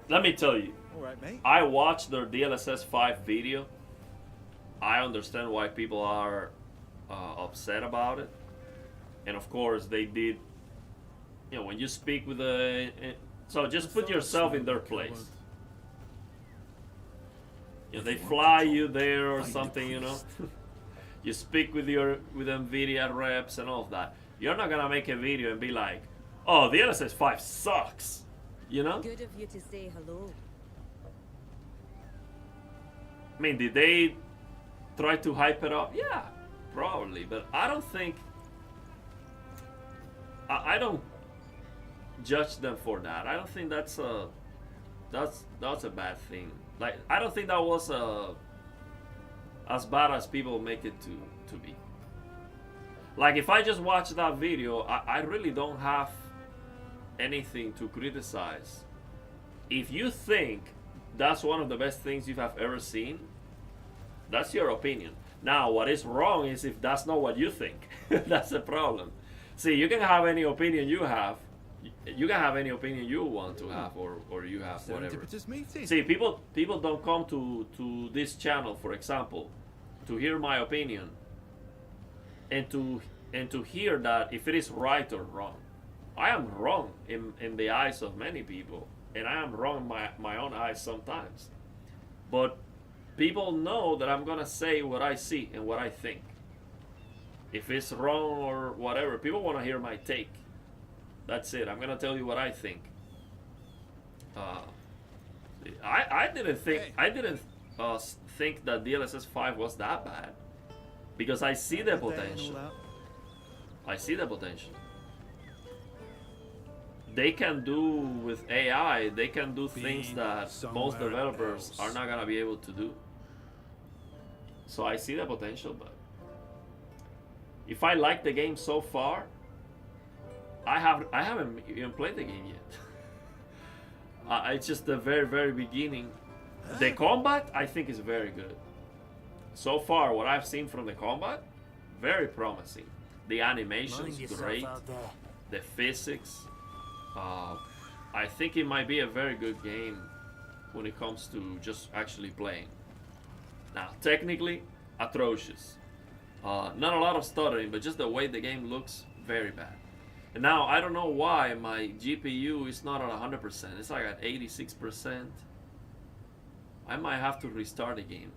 Let me tell you, all right, mate. I watched their DLSS5 video. I understand why people are upset about it. And of course, they did, you know, when you speak with a... So just put yourself in their place. You know, they fly you there or something, you know. You speak with NVIDIA reps and all of that. You're not gonna make a video and be like, oh, the DLSS5 sucks. You know? Good of you to say hello. I mean, did they try to hype it up? Yeah, probably. But I don't think... I don't judge them for that. I don't think that's a that's a bad thing. Like, I don't think that was as bad as people make it to be. Like, if I just watch that video, I really don't have anything to criticize. If you think that's one of the best things you have ever seen, that's your opinion. Now, what is wrong is if that's not what you think. That's the problem. See, you can have any opinion you have. You can have any opinion you want to have, or you have whatever. See, people don't come to this channel, for example, to hear my opinion and to hear that if it is right or wrong. I am wrong in the eyes of many people, and I am wrong in my own eyes sometimes. But people know that I'm gonna say what I see and what I think. If it's wrong or whatever, people want to hear my take. That's it. I'm gonna tell you what I think. I didn't think that DLSS 5 was that bad, because I see the potential. I see the potential. They can do with AI. They can do things that most developers are not gonna be able to do. So I see the potential, but if I like the game so far, I haven't even played the game yet. It's just the very beginning. The combat, I think, is very good. So far, what I've seen from the combat, very promising. The animations, great. The physics. I think it might be a very good game when it comes to just actually playing. Now, technically, atrocious. Not a lot of stuttering, but just the way the game looks, very bad. And now, I don't know why my GPU is not at 100%. It's like at 86%. I might have to restart the game.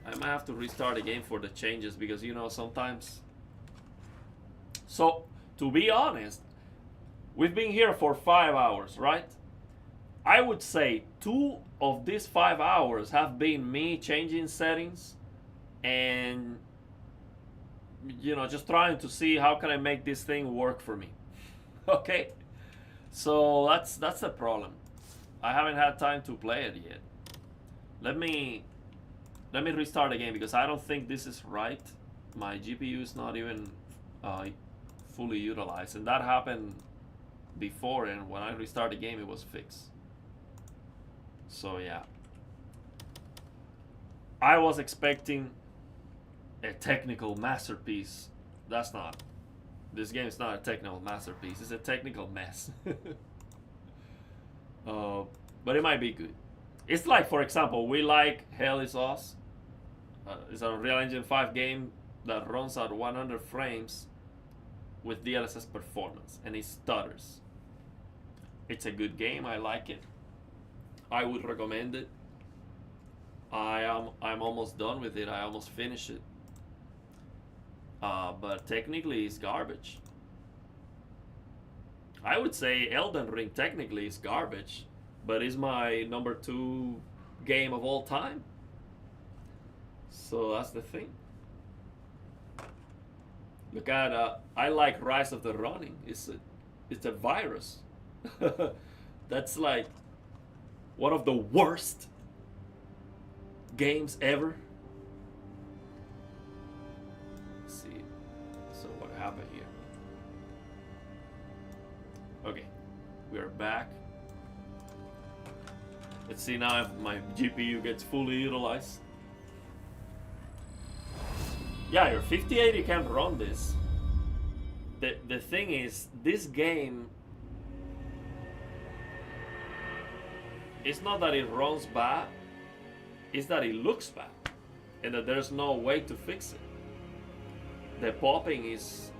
I might have to restart the game for the changes, because, you know, sometimes... So, to be honest, we've been here for 5 hours, right? I would say 2 of these 5 hours have been me changing settings and, you know, just trying to see how can I make this thing work for me. Okay? So that's the problem. I haven't had time to play it yet. Let me restart the game, because I don't think this is right. My GPU is not even fully utilized, and that happened before, and when I restart the game it was fixed. So yeah, I was expecting a technical masterpiece. That's not. This game is not a technical masterpiece. It's a technical mess. But it might be good. It's like, for example, we like Hell Is Us. It's a Unreal Engine 5 game that runs at 100 frames with DLSS performance, and it stutters. It's a good game. I like it. I would recommend it. I'm almost done with it. I almost finished it. But technically it's garbage. I would say Elden Ring technically is garbage, but it's my number 2 game of all time. So that's the thing. Look at I like Rise of the Ronin. It's a virus. That's like one of the worst games ever. Let's see. So what happened here? Okay, we are back. Let's see now if my GPU gets fully utilized. Yeah, your 5080 can run this. The thing is, this game, it's not that it runs bad, it's that it looks bad, and that there's no way to fix it. The popping is...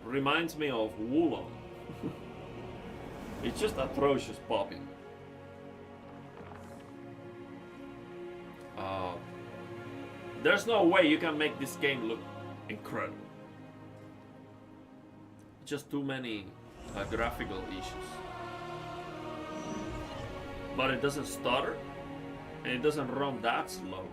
reminds me of Wulong. It's just atrocious popping. There's no way you can make this game look incredible. Just too many graphical issues. But it doesn't stutter, and it doesn't run that slow.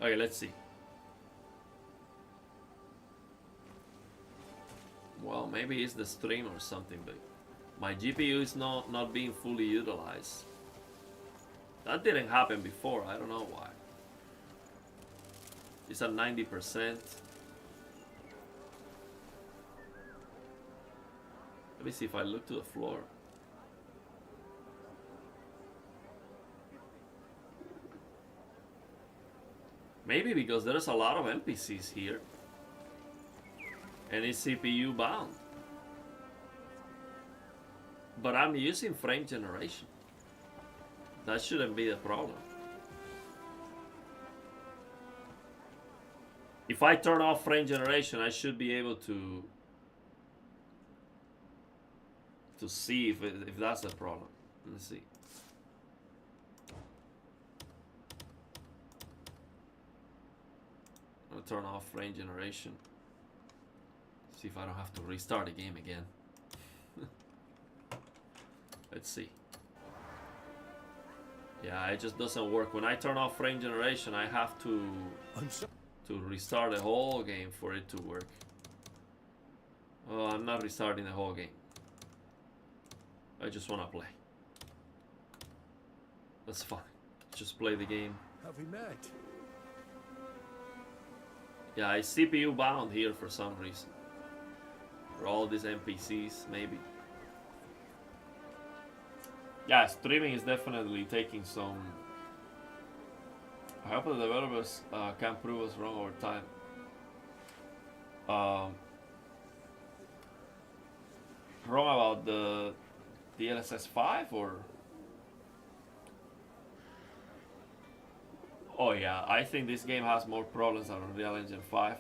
Okay, let's see. Well, maybe it's the stream or something, but my GPU is not being fully utilized. That didn't happen before. I don't know why. It's at 90%. Let me see if I look to the floor. Maybe because there's a lot of NPCs here. And it's CPU bound. But I'm using frame generation. That shouldn't be the problem. If I turn off frame generation, I should be able to see if that's the problem. Let me see. I'll turn off frame generation. See if I don't have to restart the game again. Let's see. Yeah, it just doesn't work. When I turn off frame generation, I have to restart the whole game for it to work. Oh, I'm not restarting the whole game. I just want to play. That's fine. Just play the game. Have we met? Yeah, it's CPU bound here for some reason. For all these NPCs, maybe. Yeah, streaming is definitely taking some... I hope the developers can prove us wrong over time. Wrong about the DLSS 5 or... Oh yeah, I think this game has more problems than Unreal Engine 5.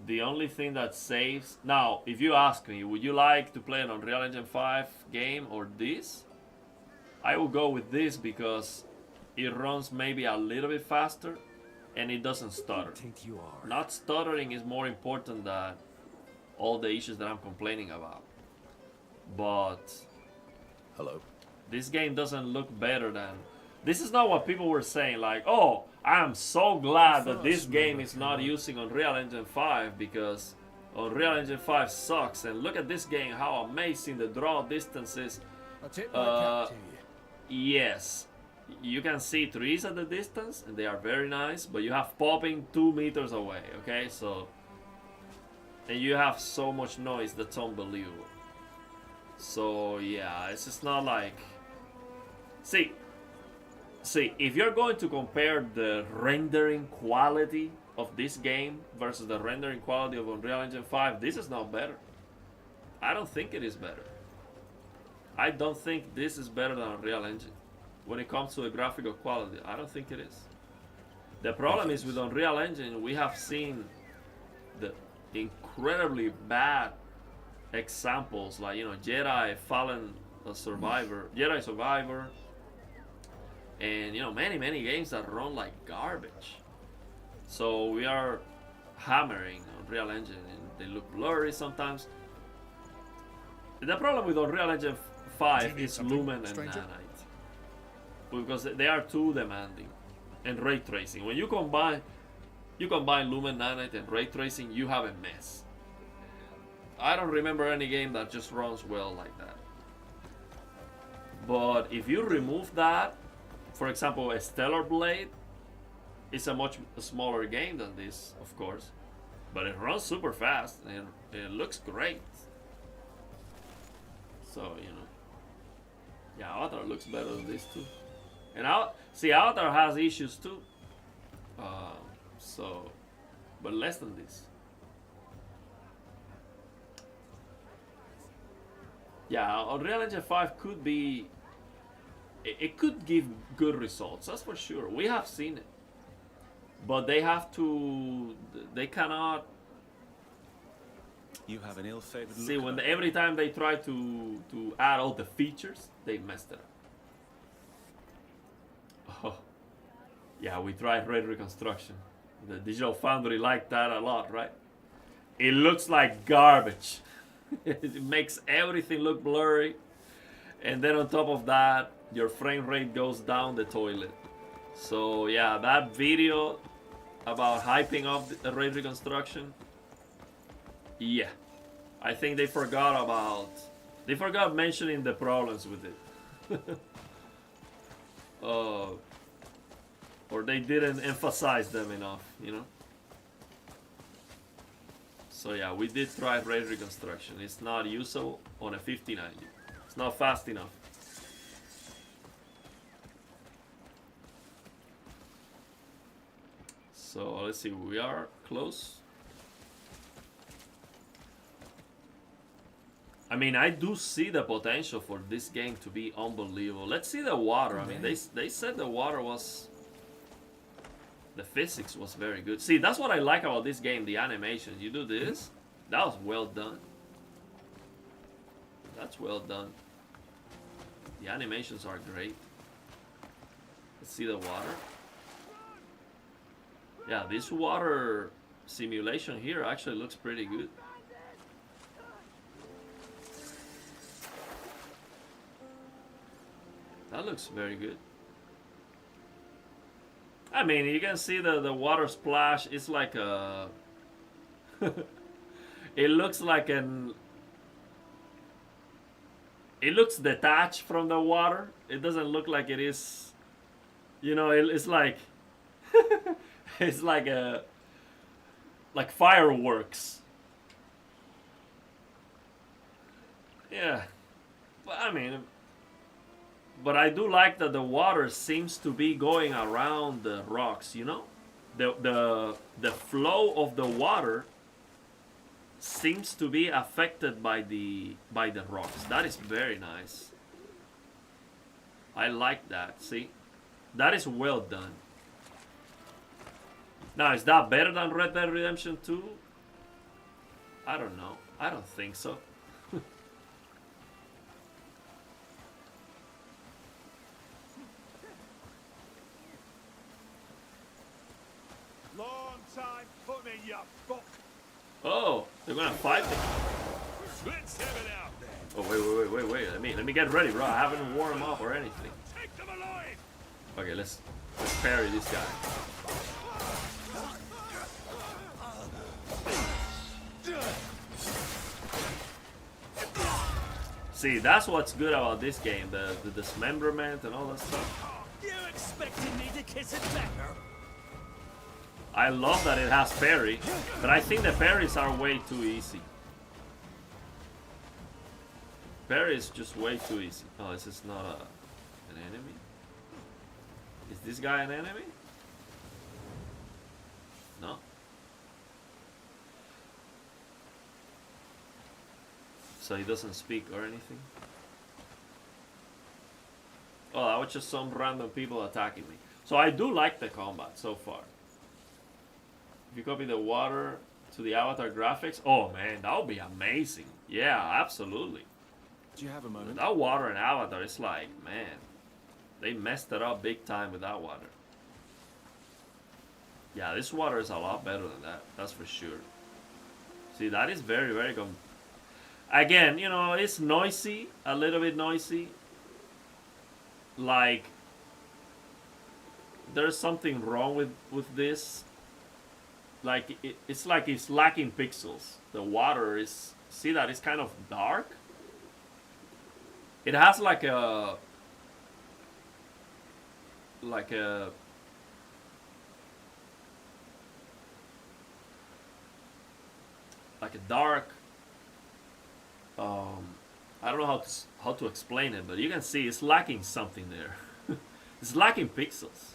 The only thing that saves... Now, if you ask me, would you like to play an Unreal Engine 5 game or this? I will go with this because it runs maybe a little bit faster and it doesn't stutter. I think you are. Not stuttering is more important than all the issues that I'm complaining about. But... Hello. This game doesn't look better than... This is not what people were saying, like, oh, I am so glad that this game is not using Unreal Engine 5 because Unreal Engine 5 sucks. And look at this game, how amazing the draw distance is. I'll take my cap to you. Yes, you can see trees at the distance and they are very nice, but you have popping 2 meters away, okay? So, and you have so much noise that's unbelievable. So yeah, it's just not like... See, if you're going to compare the rendering quality of this game versus the rendering quality of Unreal Engine 5, this is not better. I don't think it is better. I don't think this is better than Unreal Engine. When it comes to the graphical quality, I don't think it is. The problem is with Unreal Engine, we have seen the incredibly bad examples, like, you know, Jedi Survivor, and, you know, many games that run like garbage. So we are hammering Unreal Engine and they look blurry sometimes. The problem with Unreal Engine 5 is Lumen and Nanite, because they are too demanding, and ray tracing. When you combine Lumen, Nanite, and ray tracing, you have a mess. I don't remember any game that just runs well like that. But if you remove that, for example, a Stellar Blade is a much smaller game than this, of course, but it runs super fast and it looks great. So, you know, yeah, Avatar looks better than this too. And Avatar has issues too. But less than this. Yeah, Unreal Engine 5 could be... It could give good results, that's for sure. We have seen it. But they have to... They cannot... You have an ill-favored look. See, when every time they try to add all the features, they messed it up. Oh, yeah, we tried ray reconstruction. The Digital Foundry liked that a lot, right? It looks like garbage. It makes everything look blurry, and then on top of that, your frame rate goes down the toilet. So yeah, that video about hyping up the raid reconstruction. Yeah, I think they forgot mentioning the problems with it. Or they didn't emphasize them enough, you know. So yeah, we did try raid reconstruction. It's not usable on a 5090. It's not fast enough. So let's see, we are close. I mean, I do see the potential for this game to be unbelievable. Let's see the water. I mean, they said the water was... The physics was very good. See, that's what I like about this game, the animations. You do this, that was well done. That's well done. The animations are great. Let's see the water. Yeah, this water simulation here actually looks pretty good. That looks very good. I mean, you can see the water splash. It's like a... it looks like an... It looks detached from the water. It doesn't look like it is... You know, it's like... it's like a... Like fireworks. Yeah. But I mean... But I do like that the water seems to be going around the rocks, you know? The flow of the water seems to be affected by the rocks. That is very nice. I like that, see? That is well done. Now, is that better than Red Dead Redemption 2? I don't know. I don't think so. Long time coming, you fuck. Oh, they're gonna fight me. Let's have it out there. Oh, wait. Let me get ready, bro. I haven't warmed up or anything. Take them alive. Okay, let's parry this guy. See, that's what's good about this game, the dismemberment and all that stuff. You expecting me to kiss it better? I love that it has parry, but I think the parries are way too easy. Parry is just way too easy. Oh, this is not an enemy? Is this guy an enemy? No. So he doesn't speak or anything? Oh, that was just some random people attacking me. So I do like the combat so far. If you copy the water to the avatar graphics, oh man, that would be amazing. Yeah, absolutely. Do you have a moment? That water in Avatar, it's like, man, they messed it up big time with that water. Yeah, this water is a lot better than that, that's for sure. See, that is very, very again, you know, it's noisy, a little bit noisy. Like, there's something wrong with this. Like, it's like it's lacking pixels. The water is, see that it's kind of dark? It has like a dark, I don't know how to explain it, but you can see it's lacking something there. It's lacking pixels.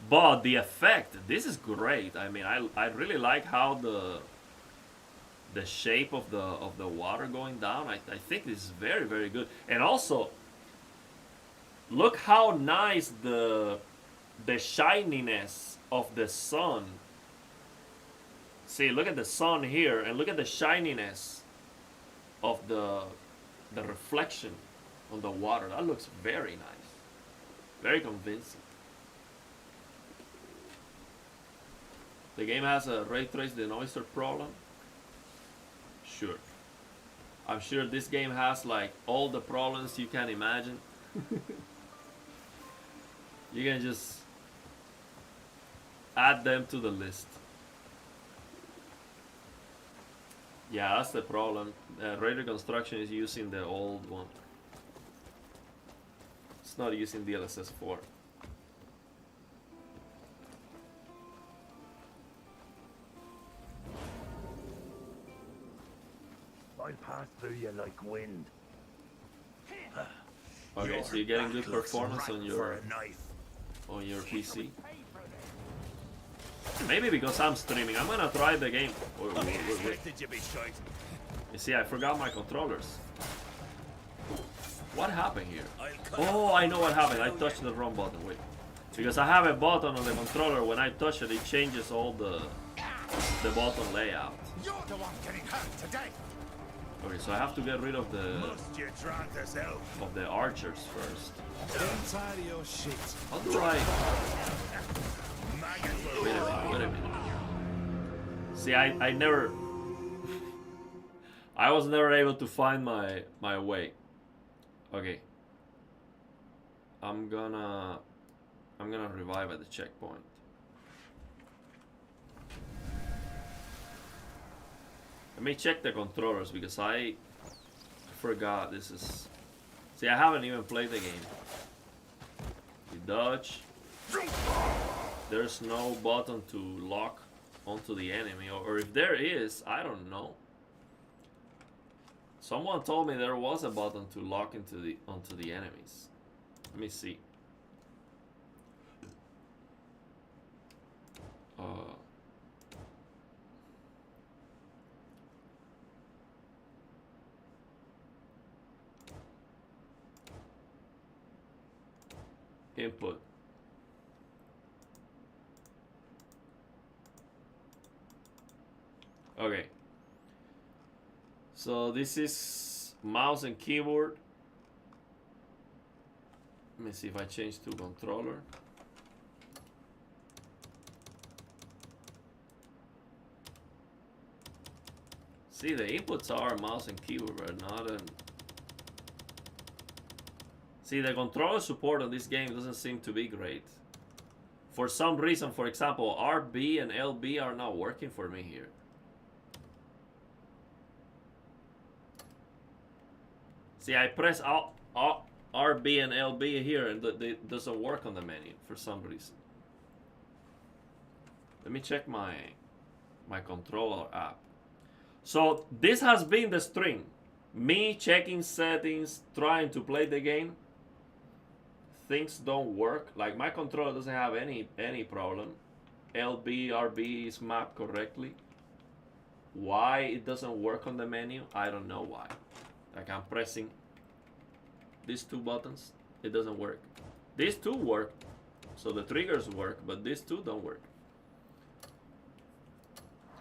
But the effect, this is great. I mean, I really like how the shape of the water going down. I think this is very, very good. And also, look how nice the shininess of the sun. See, look at the sun here, and look at the shininess of the reflection on the water. That looks very nice, very convincing. The game has a ray trace denoiser problem. Sure. I'm sure this game has like all the problems you can imagine. You can just... Add them to the list. Yeah, that's the problem. Radar construction is using the old one. It's not using DLSS 4. I'll pass through you like wind. Okay, so you're getting good performance on your PC. Maybe because I'm streaming. I'm gonna try the game. Wait. You see, I forgot my controllers. What happened here? Oh, I know what happened. I touched the wrong button. Wait. Because I have a button on the controller. When I touch it, it changes all the button layout. You're the one getting hurt today. Okay, so I have to get rid of the archers first. Inside of your shit. How do I? Wait a minute. See, I never. I was never able to find my way. Okay. I'm gonna revive at the checkpoint. Let me check the controllers because I forgot this is. See, I haven't even played the game. You dodge. There's no button to lock onto the enemy, or if there is, I don't know. Someone told me there was a button to lock onto the enemies. Let me see. Input. Okay. So this is mouse and keyboard. Let me see if I change to controller. See, the inputs are mouse and keyboard, but not an... See, the controller support on this game doesn't seem to be great. For some reason, for example, RB and LB are not working for me here. See, I press RB and LB here and it doesn't work on the menu for some reason. Let me check my controller app. So this has been the string. Me checking settings, trying to play the game. Things don't work. Like my controller doesn't have any problem. LB, RB is mapped correctly. Why it doesn't work on the menu, I don't know why. Like I'm pressing these two buttons, it doesn't work. These two work, so the triggers work, but these two don't work.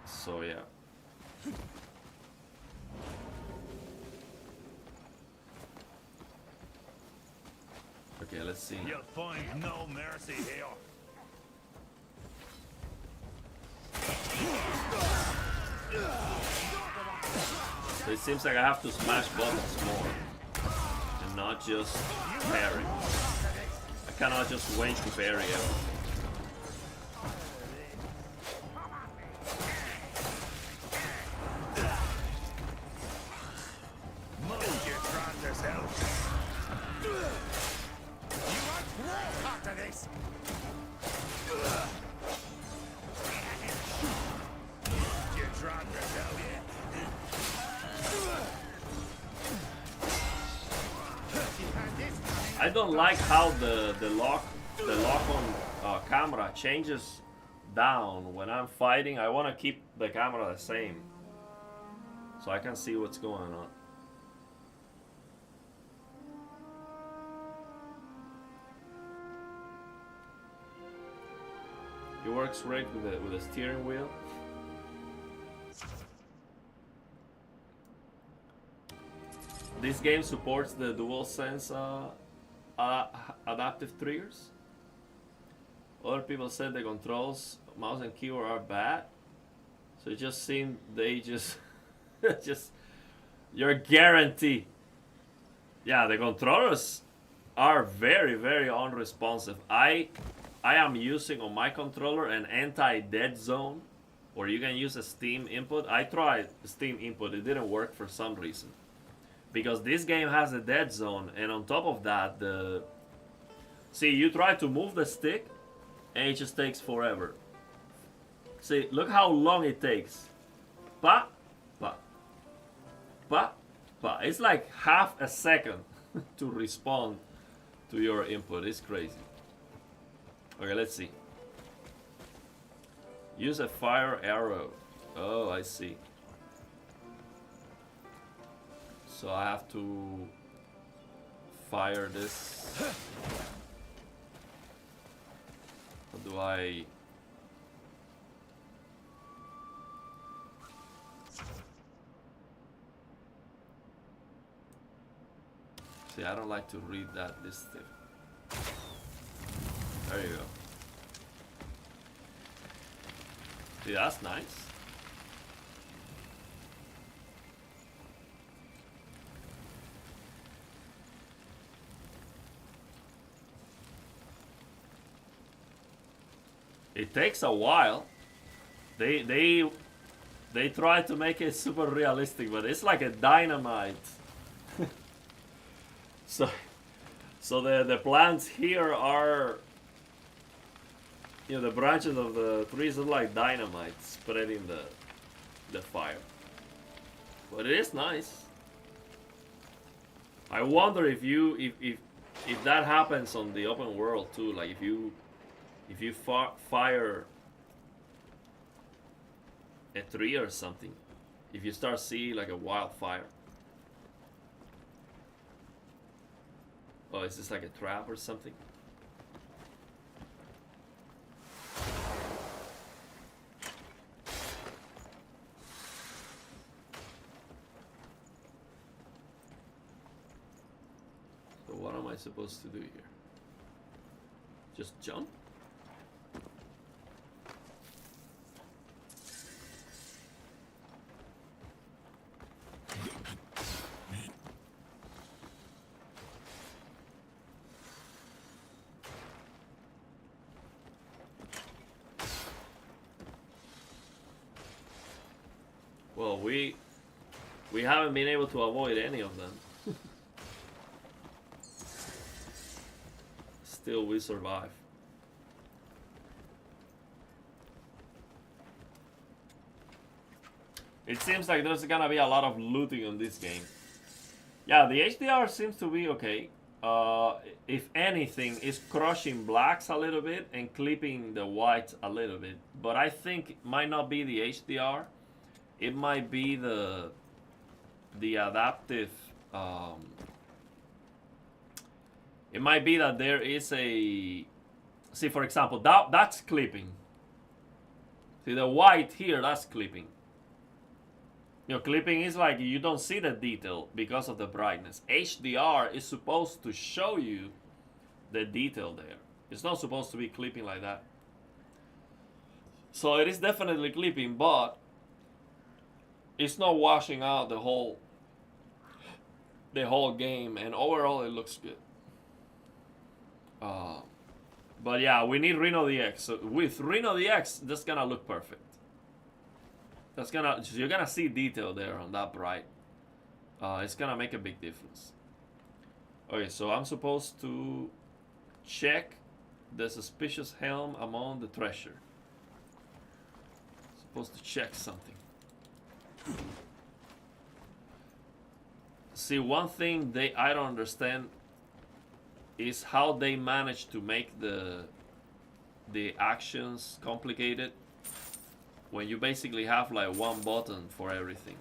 So yeah. Okay, let's see. You'll find no mercy here. So it seems like I have to smash buttons more and not just parry. I cannot just wait to parry it. I don't like how the lock on camera changes down when I'm fighting. I want to keep the camera the same so I can see what's going on. It works great with the steering wheel. This game supports the DualSense adaptive triggers. Other people said the controls, mouse and keyboard are bad. So it just seemed they just you're guaranteed. Yeah, the controllers are very, very unresponsive. I I am using on my controller an anti-dead zone, or you can use a Steam input. I tried Steam input, it didn't work for some reason. Because this game has a dead zone, and on top of that, see, you try to move the stick, and it just takes forever. See, look how long it takes. Pa, pa, pa, pa. It's like half a second to respond to your input. It's crazy. Okay, let's see. Use a fire arrow. Oh, I see. So I have to fire this. How do I... See, I don't like to read that, this thing. There you go. See, that's nice. It takes a while. They try to make it super realistic, but it's like a dynamite. So the plants here are, you know, the branches of the trees are like dynamite spreading the fire. But it is nice. I wonder if that happens on the open world too, like if you fire a tree or something, if you start seeing like a wildfire. Oh, is this like a trap or something? So what am I supposed to do here? Just jump? Well, we haven't been able to avoid any of them. Still, we survive. It seems like there's gonna be a lot of looting on this game. Yeah, the HDR seems to be okay. If anything, it's crushing blacks a little bit and clipping the whites a little bit. But I think it might not be the HDR. It might be the adaptive. It might be that there is a. See, for example, that's clipping. See, the white here, that's clipping. You know, clipping is like you don't see the detail because of the brightness. HDR is supposed to show you the detail there. It's not supposed to be clipping like that. So it is definitely clipping, but it's not washing out the whole game, and overall it looks good. But yeah, we need Reno DX. So with Reno DX, that's gonna look perfect. You're gonna see detail there on that bright. It's gonna make a big difference. Okay, so I'm supposed to check the suspicious helm among the treasure. Supposed to check something. See, one thing I don't understand is how they manage to make the actions complicated when you basically have like one button for everything.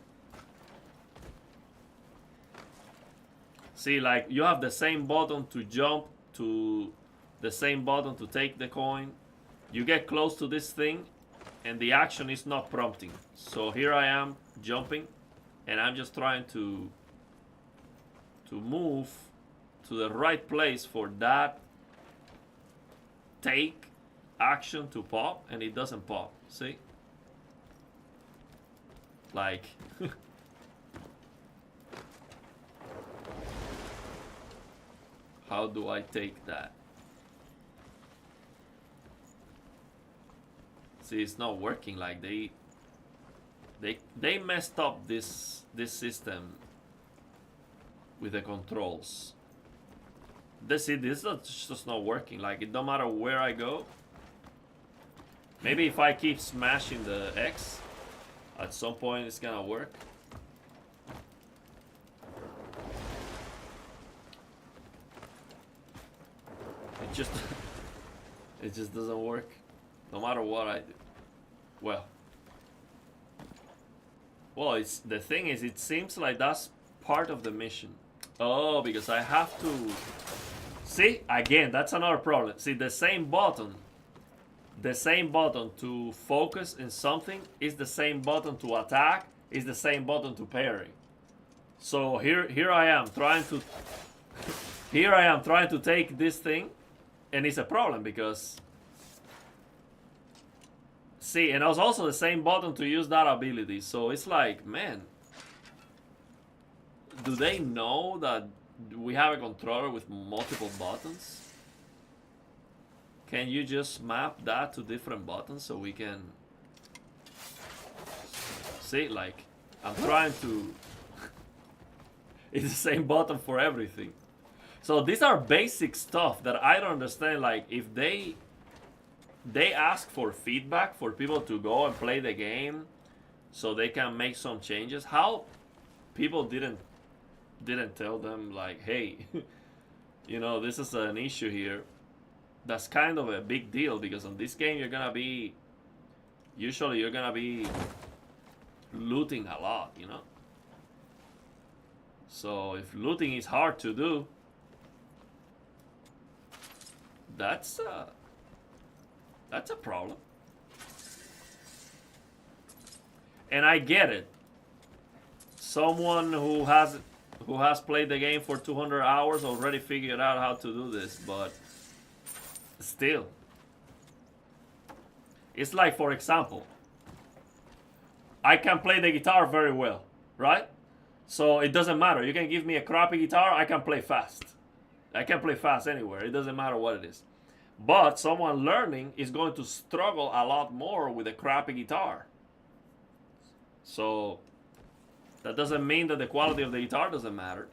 See, like you have the same button to jump, to the same button to take the coin. You get close to this thing and the action is not prompting. So here I am jumping and I'm just trying to move to the right place for that take action to pop, and it doesn't pop. See? Like how do I take that? See, it's not working. Like they messed up this system with the controls. This is just not working. Like, it don't matter where I go. Maybe if I keep smashing the X, at some point it's gonna work. It just doesn't work, no matter what I do. Well, it's the thing is, it seems like that's part of the mission. Oh, because I have to. See, again, that's another problem. See, the same button to focus in something is the same button to attack, is the same button to parry. So here I am trying to take this thing, and it's a problem because, see, and it was also the same button to use that ability. So it's like, man, do they know that we have a controller with multiple buttons? Can you just map that to different buttons so we can see? Like, I'm trying to. It's the same button for everything. So these are basic stuff that I don't understand. Like, if they ask for feedback for people to go and play the game so they can make some changes, how people didn't tell them, like, hey, you know, this is an issue here. That's kind of a big deal, because on this game you're gonna be looting a lot, you know. So if looting is hard to do, that's a problem. And I get it. Someone who has played the game for 200 hours already figured out how to do this, but still, it's like, for example, I can play the guitar very well, right? So it doesn't matter. You can give me a crappy guitar, I can play fast. I can play fast anywhere. It doesn't matter what it is. But someone learning is going to struggle a lot more with a crappy guitar. So that doesn't mean that the quality of the guitar doesn't matter,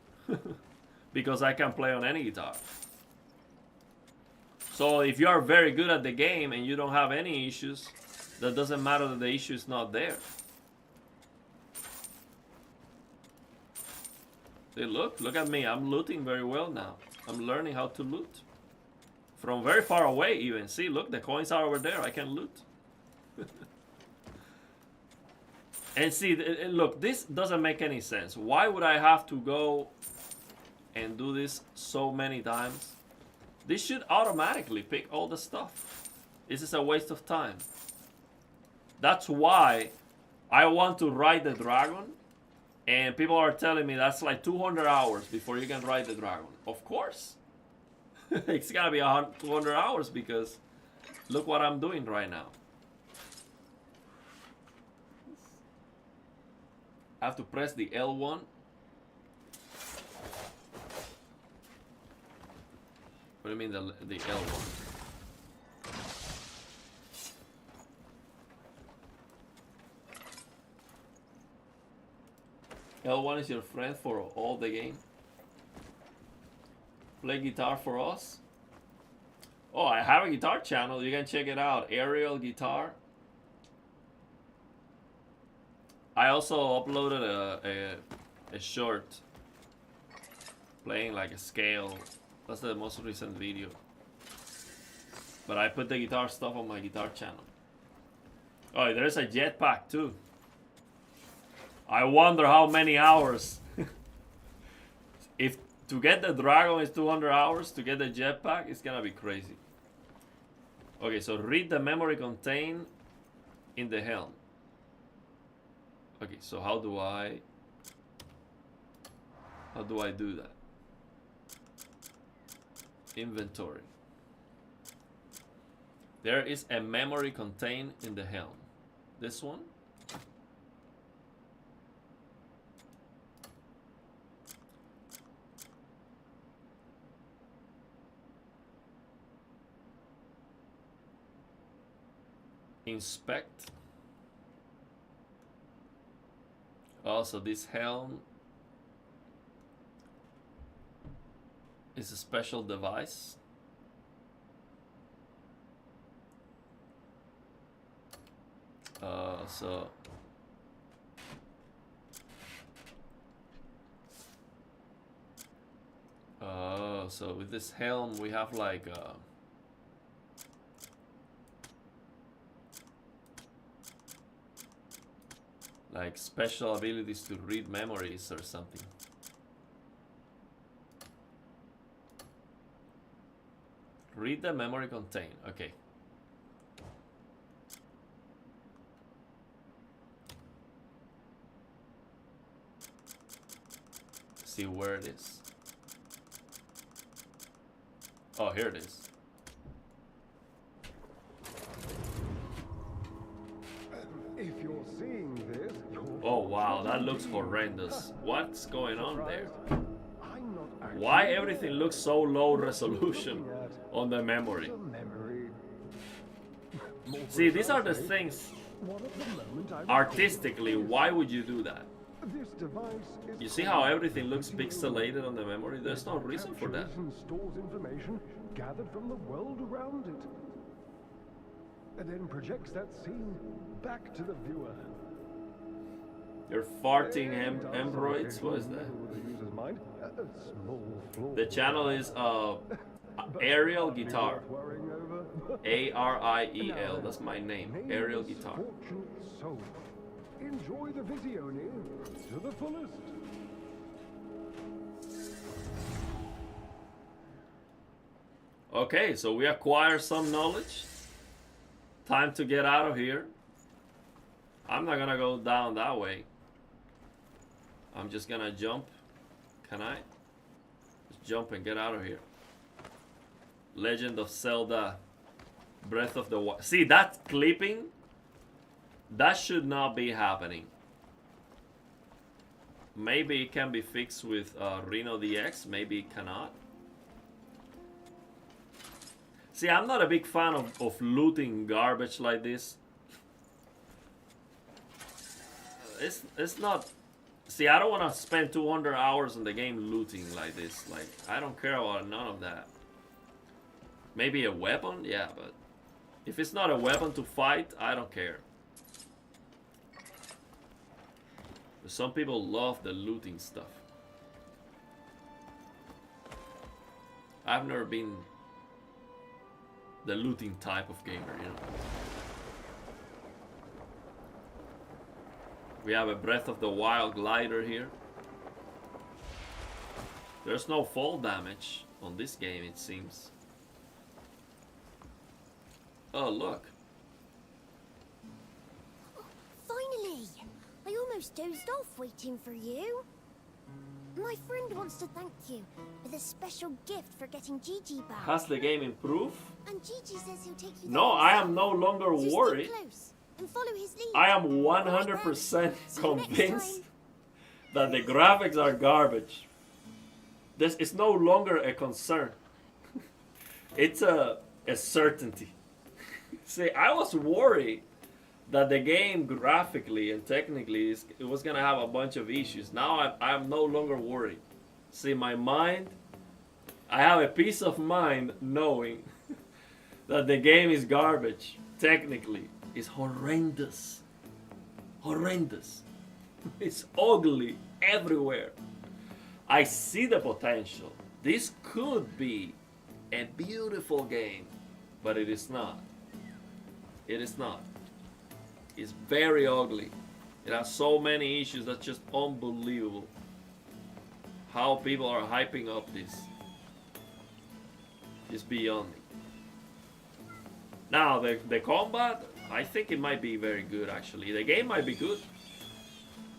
because I can play on any guitar. So if you are very good at the game and you don't have any issues, that doesn't matter that the issue is not there. See, look at me. I'm looting very well now. I'm learning how to loot. From very far away even. See, look, the coins are over there. I can loot. And see, look, this doesn't make any sense. Why would I have to go and do this so many times? This should automatically pick all the stuff. This is a waste of time. That's why I want to ride the dragon, and people are telling me that's like 200 hours before you can ride the dragon. Of course. It's gonna be 200 hours, because look what I'm doing right now. I have to press the L1. What do you mean the L1? L1 is your friend for all the game. Play guitar for us. Oh, I have a guitar channel. You can check it out. Aerial Guitar. I also uploaded a short playing like a scale. That's the most recent video. But I put the guitar stuff on my guitar channel. Oh, there's a jetpack too. I wonder how many hours. If to get the dragon is 200 hours, to get the jetpack, it's gonna be crazy. Okay, so read the memory contained in the helm. Okay, so how do I do that? Inventory. There is a memory contained in the helm. This one. Inspect. Also, this helm is a special device. So with this helm we have like special abilities to read memories or something. Read the memory contained. Okay. See where it is. Oh, here it is. If you're seeing this, oh wow, that looks horrendous. What's going on there? Why everything looks so low resolution on the memory? See, these are the things. Artistically, why would you do that? You see how everything looks pixelated on the memory? There's no reason for that. Stores information gathered from the world around it, and then projects that scene back to the viewer. You're farting androids? What is that? The channel is Aerial Guitar. A-R-I-E-L. That's my name. Aerial Guitar. Enjoy the Visione to the fullest. Okay, so we acquire some knowledge. Time to get out of here. I'm not gonna go down that way. I'm just gonna jump. Can I? Just jump and get out of here. Legend of Zelda Breath of the Wild. See, that clipping? That should not be happening. Maybe it can be fixed with Reno DX. Maybe it cannot. See, I'm not a big fan of looting garbage like this. It's not. See, I don't want to spend 200 hours in the game looting like this. Like, I don't care about none of that. Maybe a weapon? Yeah, but if it's not a weapon to fight, I don't care. Some people love the looting stuff. I've never been the looting type of gamer, you know. We have a Breath of the Wild glider here. There's no fall damage on this game, it seems. Oh, look. Finally! I almost dozed off waiting for you. My friend wants to thank you with a special gift for getting Gigi back. Has the game improved? And Gigi says he'll take you No, there I himself. am no longer So worried. Stay close and follow his lead. I am 100% See you next convinced time. that the graphics are garbage. This is no longer a concern. It's a certainty. See, I was worried that the game graphically and technically it was gonna have a bunch of issues. Now I'm no longer worried. See, my mind, I have a peace of mind knowing that the game is garbage. Technically, it's horrendous. Horrendous. It's ugly everywhere. I see the potential. This could be a beautiful game, but it is not. It is not. It's very ugly. It has so many issues that's just unbelievable. How people are hyping up this is beyond me. Now the combat, I think it might be very good actually. The game might be good.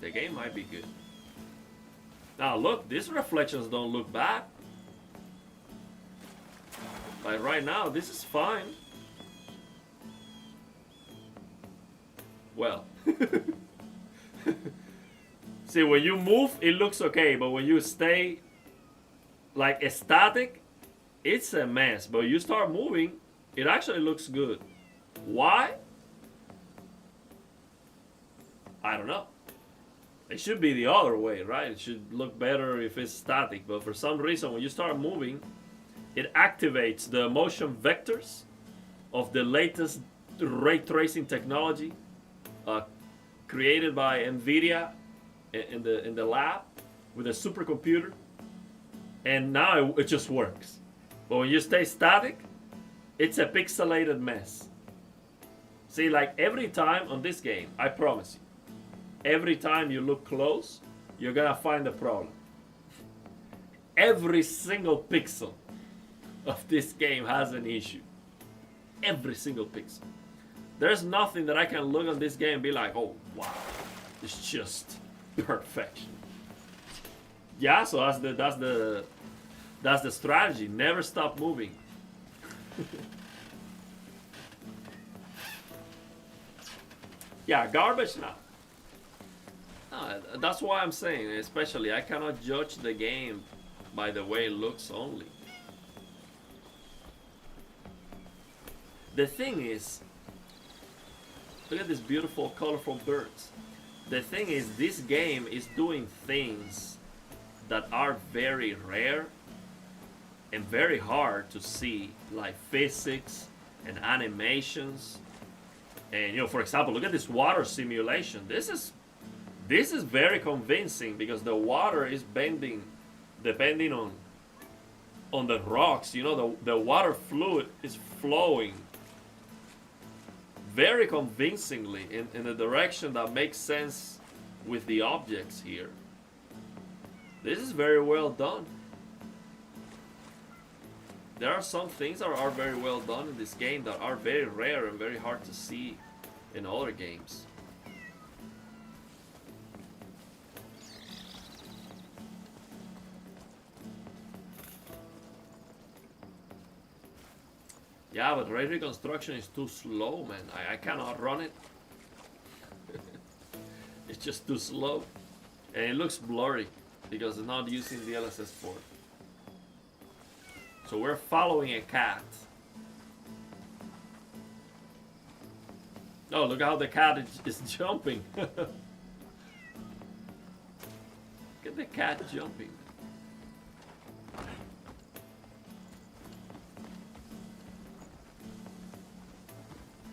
The game might be good. Now look, these reflections don't look bad. Like right now, this is fine. Well, see, when you move, it looks okay, but when you stay like static, it's a mess. But you start moving, it actually looks good. Why? I don't know. It should be the other way, right? It should look better if it's static, but for some reason when you start moving, it activates the motion vectors of the latest ray tracing technology created by NVIDIA in the lab with a supercomputer, and now it just works. But when you stay static, it's a pixelated mess. See, like every time on this game, I promise you, every time you look close, you're gonna find a problem. Every single pixel of this game has an issue. Every single pixel. There's nothing that I can look on this game and be like, oh wow, it's just perfection. Yeah, so that's the strategy. Never stop moving. Yeah, garbage now. No, that's why I'm saying, especially, I cannot judge the game by the way it looks only. The thing is, look at these beautiful, colorful birds. The thing is, this game is doing things that are very rare and very hard to see, like physics and animations. And, you know, for example, look at this water simulation. This is very convincing because the water is bending depending on the rocks. You know, the water fluid is flowing very convincingly in a direction that makes sense with the objects here. This is very well done. There are some things that are very well done in this game that are very rare and very hard to see in other games. Yeah, but ray reconstruction is too slow, man. I cannot run it. It's just too slow. And it looks blurry because it's not using the DLSS4. So we're following a cat. Oh, look how the cat is jumping. Look at the cat jumping.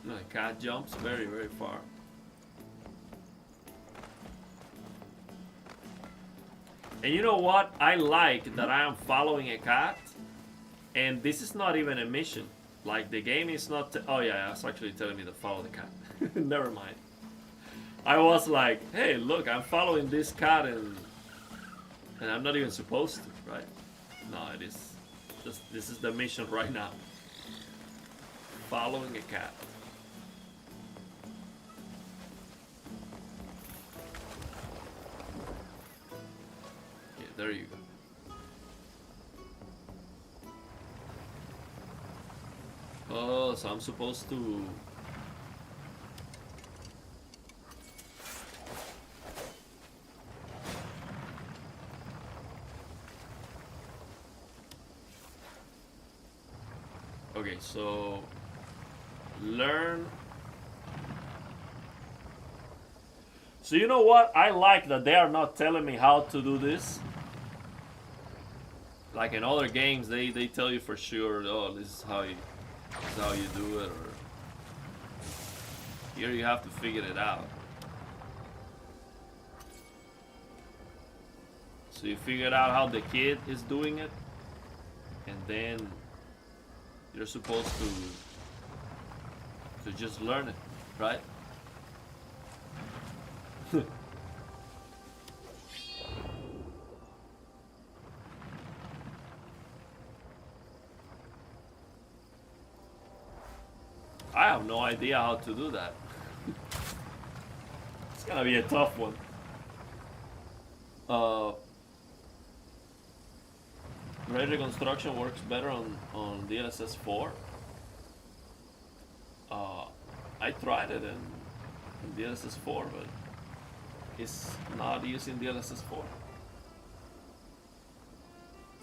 No, the cat jumps very, very far. And you know what? I like that I am following a cat, and this is not even a mission. Like, the game is not... oh yeah, it's actually telling me to follow the cat. Never mind. I was like, hey, look, I'm following this cat and I'm not even supposed to, right? No, it is just, this is the mission right now. Following a cat. Yeah, there you go. Oh, so I'm supposed to... Okay, so... learn... So you know what? I like that they are not telling me how to do this. Like in other games, they tell you for sure, oh, this is how you do it, or here you have to figure it out. So you figure out how the kid is doing it, and then you're supposed to just learn it, right? I have no idea how to do that. It's gonna be a tough one. Ray reconstruction works better on DLSS 4. I tried it in DLSS 4, but it's not using DLSS 4.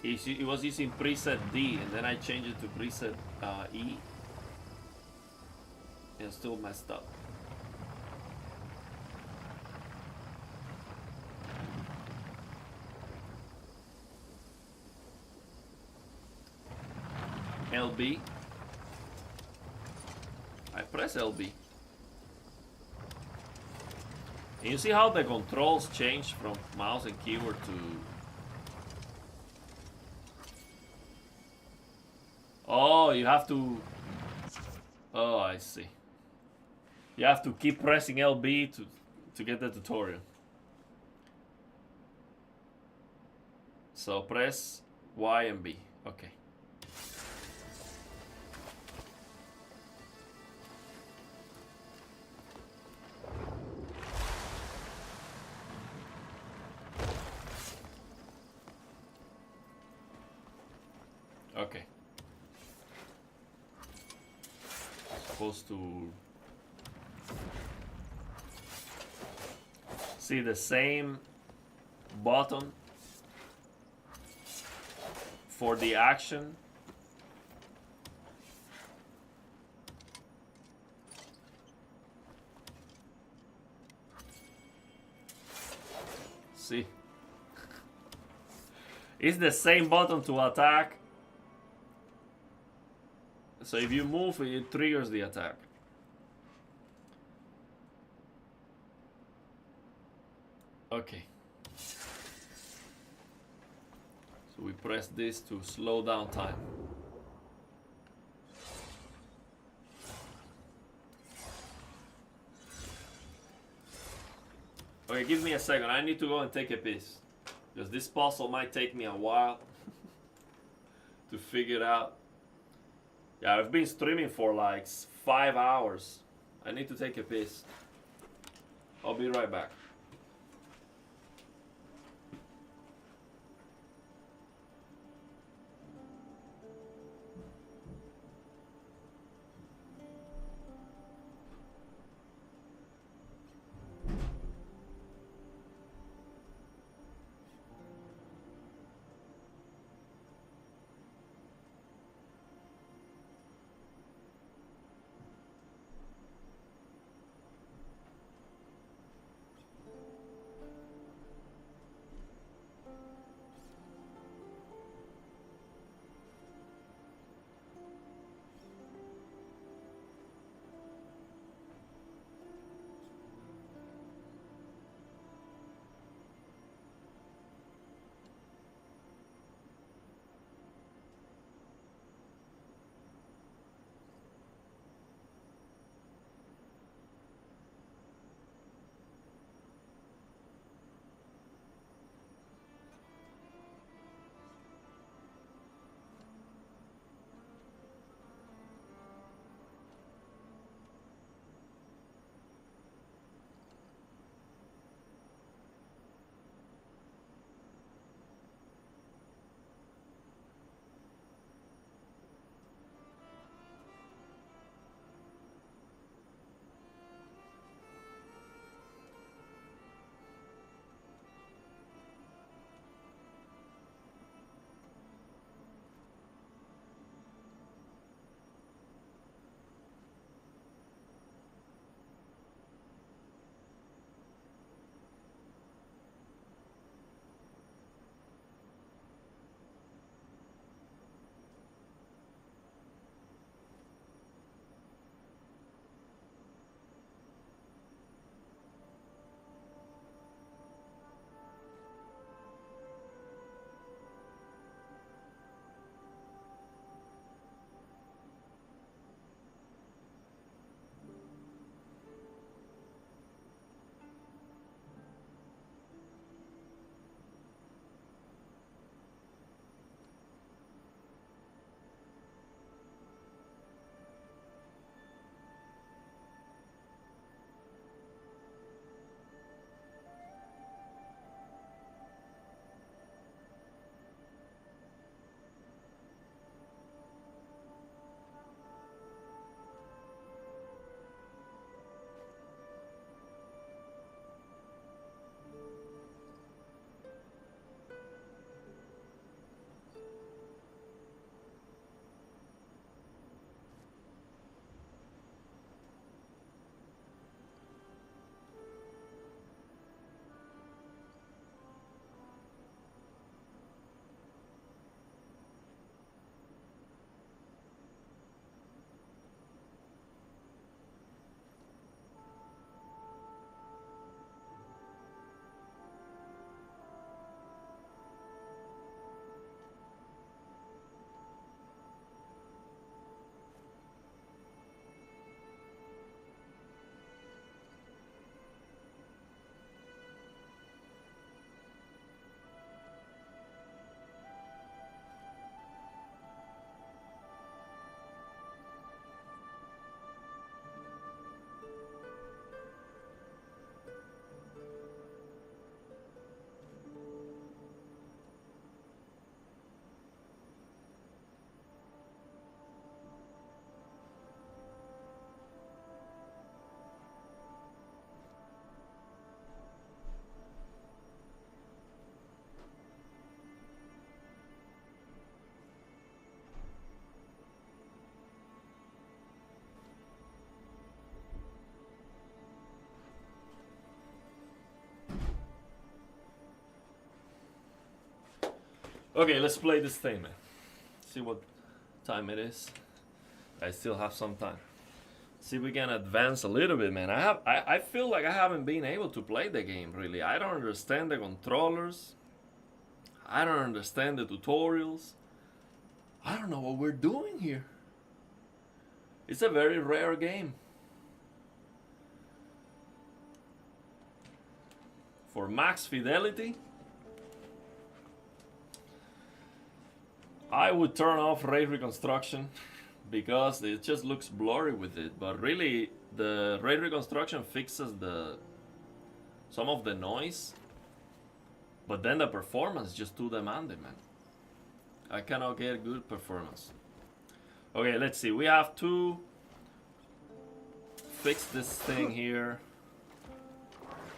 It was using preset D, and then I changed it to preset E. And still messed up. LB. I press LB. And you see how the controls change from mouse and keyboard to... Oh, you have to... Oh, I see. You have to keep pressing LB to get the tutorial. So press Y and B. Okay. Okay. Supposed to see the same button for the action. See? It's the same button to attack. So if you move, it triggers the attack. Okay. So we press this to slow down time. Okay, give me a second. I need to go and take a piss. Because this puzzle might take me a while to figure out. Yeah, I've been streaming for like 5 hours. I need to take a piss. I'll be right back. Okay, let's play this thing, man. See what time it is. I still have some time. See if we can advance a little bit, man. I feel like I haven't been able to play the game really. I don't understand the controllers. I don't understand the tutorials. I don't know what we're doing here. It's a very rare game. For max fidelity, I would turn off ray reconstruction because it just looks blurry with it. But really, the ray reconstruction fixes some of the noise. But then the performance is just too demanding, man. I cannot get good performance. Okay, let's see. We have to fix this thing here.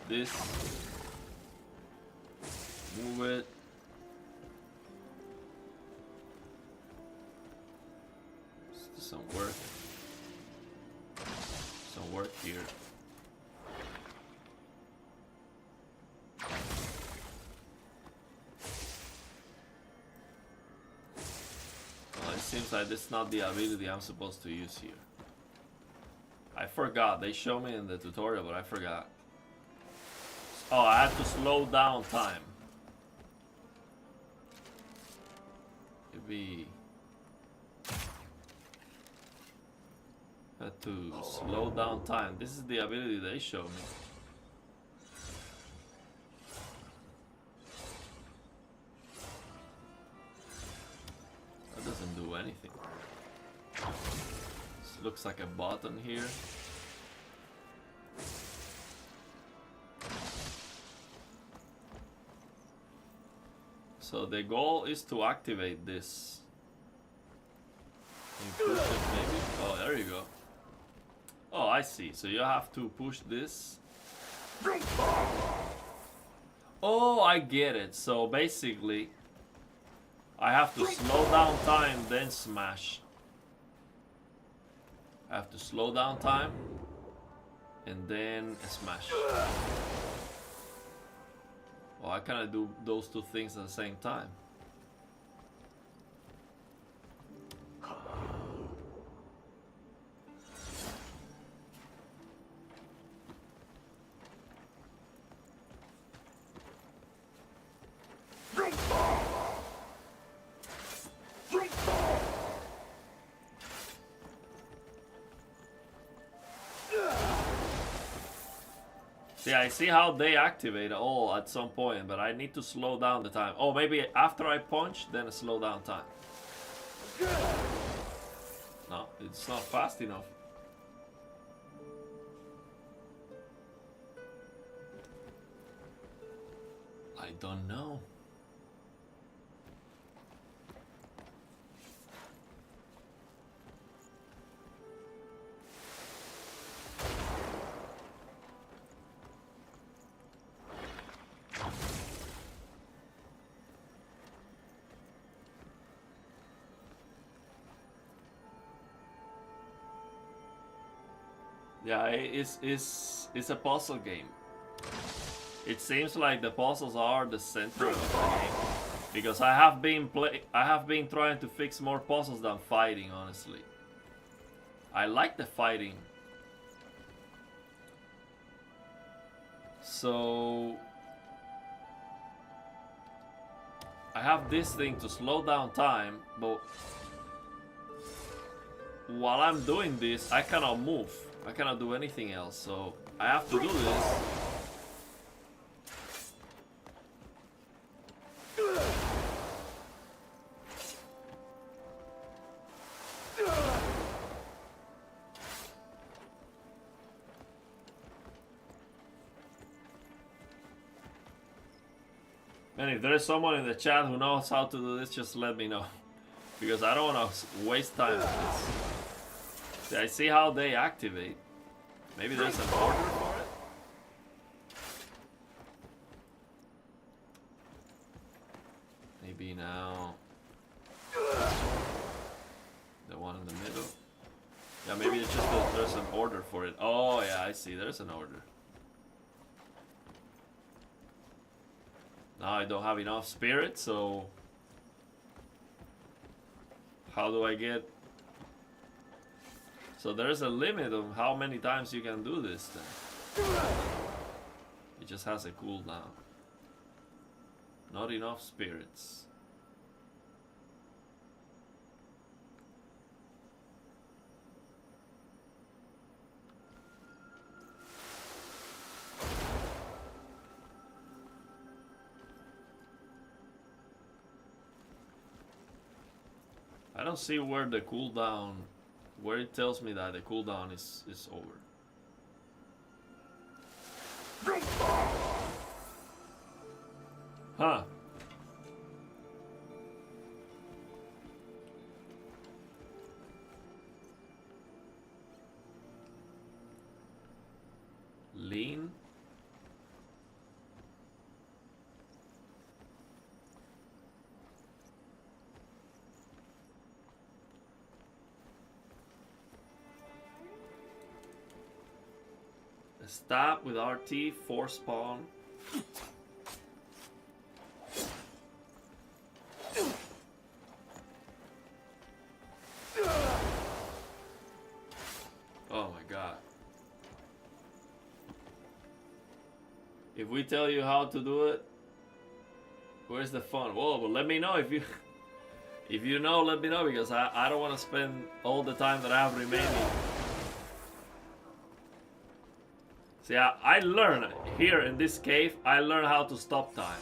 This. Move it. Some work. Some work here. Well, it seems like this is not the ability I'm supposed to use here. I forgot. They showed me in the tutorial, but I forgot. Oh, I have to slow down time. Maybe had to slow down time. This is the ability they show me. That doesn't do anything. This looks like a button here. So the goal is to activate this. And push it maybe. Oh, there you go. Oh, I see. So you have to push this. Oh, I get it. So basically, I have to slow down time, then smash. I have to slow down time, and then smash. Well, I cannot do those two things at the same time. See, I see how they activate all at some point, but I need to slow down the time. Oh, maybe after I punch, then slow down time. No, it's not fast enough. I don't know. Yeah, it's a puzzle game. It seems like the puzzles are the center of the game, because I have been trying to fix more puzzles than fighting, honestly. I like the fighting. So I have this thing to slow down time, but while I'm doing this, I cannot move. I cannot do anything else, so I have to do this. And if there is someone in the chat who knows how to do this, just let me know. Because I don't want to waste time with this. See, I see how they activate. Maybe there's an order for it? Maybe now... the one in the middle? Yeah, maybe it's just that there's an order for it. Oh yeah, I see, there's an order. Now I don't have enough spirit, so How do I get... So there's a limit of how many times you can do this thing. It just has a cooldown. Not enough spirits. I don't see where the cooldown, where it tells me that the cooldown is over. Huh. Lean. Stab with RT, force spawn. Oh my god. If we tell you how to do it, where's the fun? Whoa, but let me know if you if you know, let me know, because I don't want to spend all the time that I have remaining. See, I learned here in this cave, I learned how to stop time.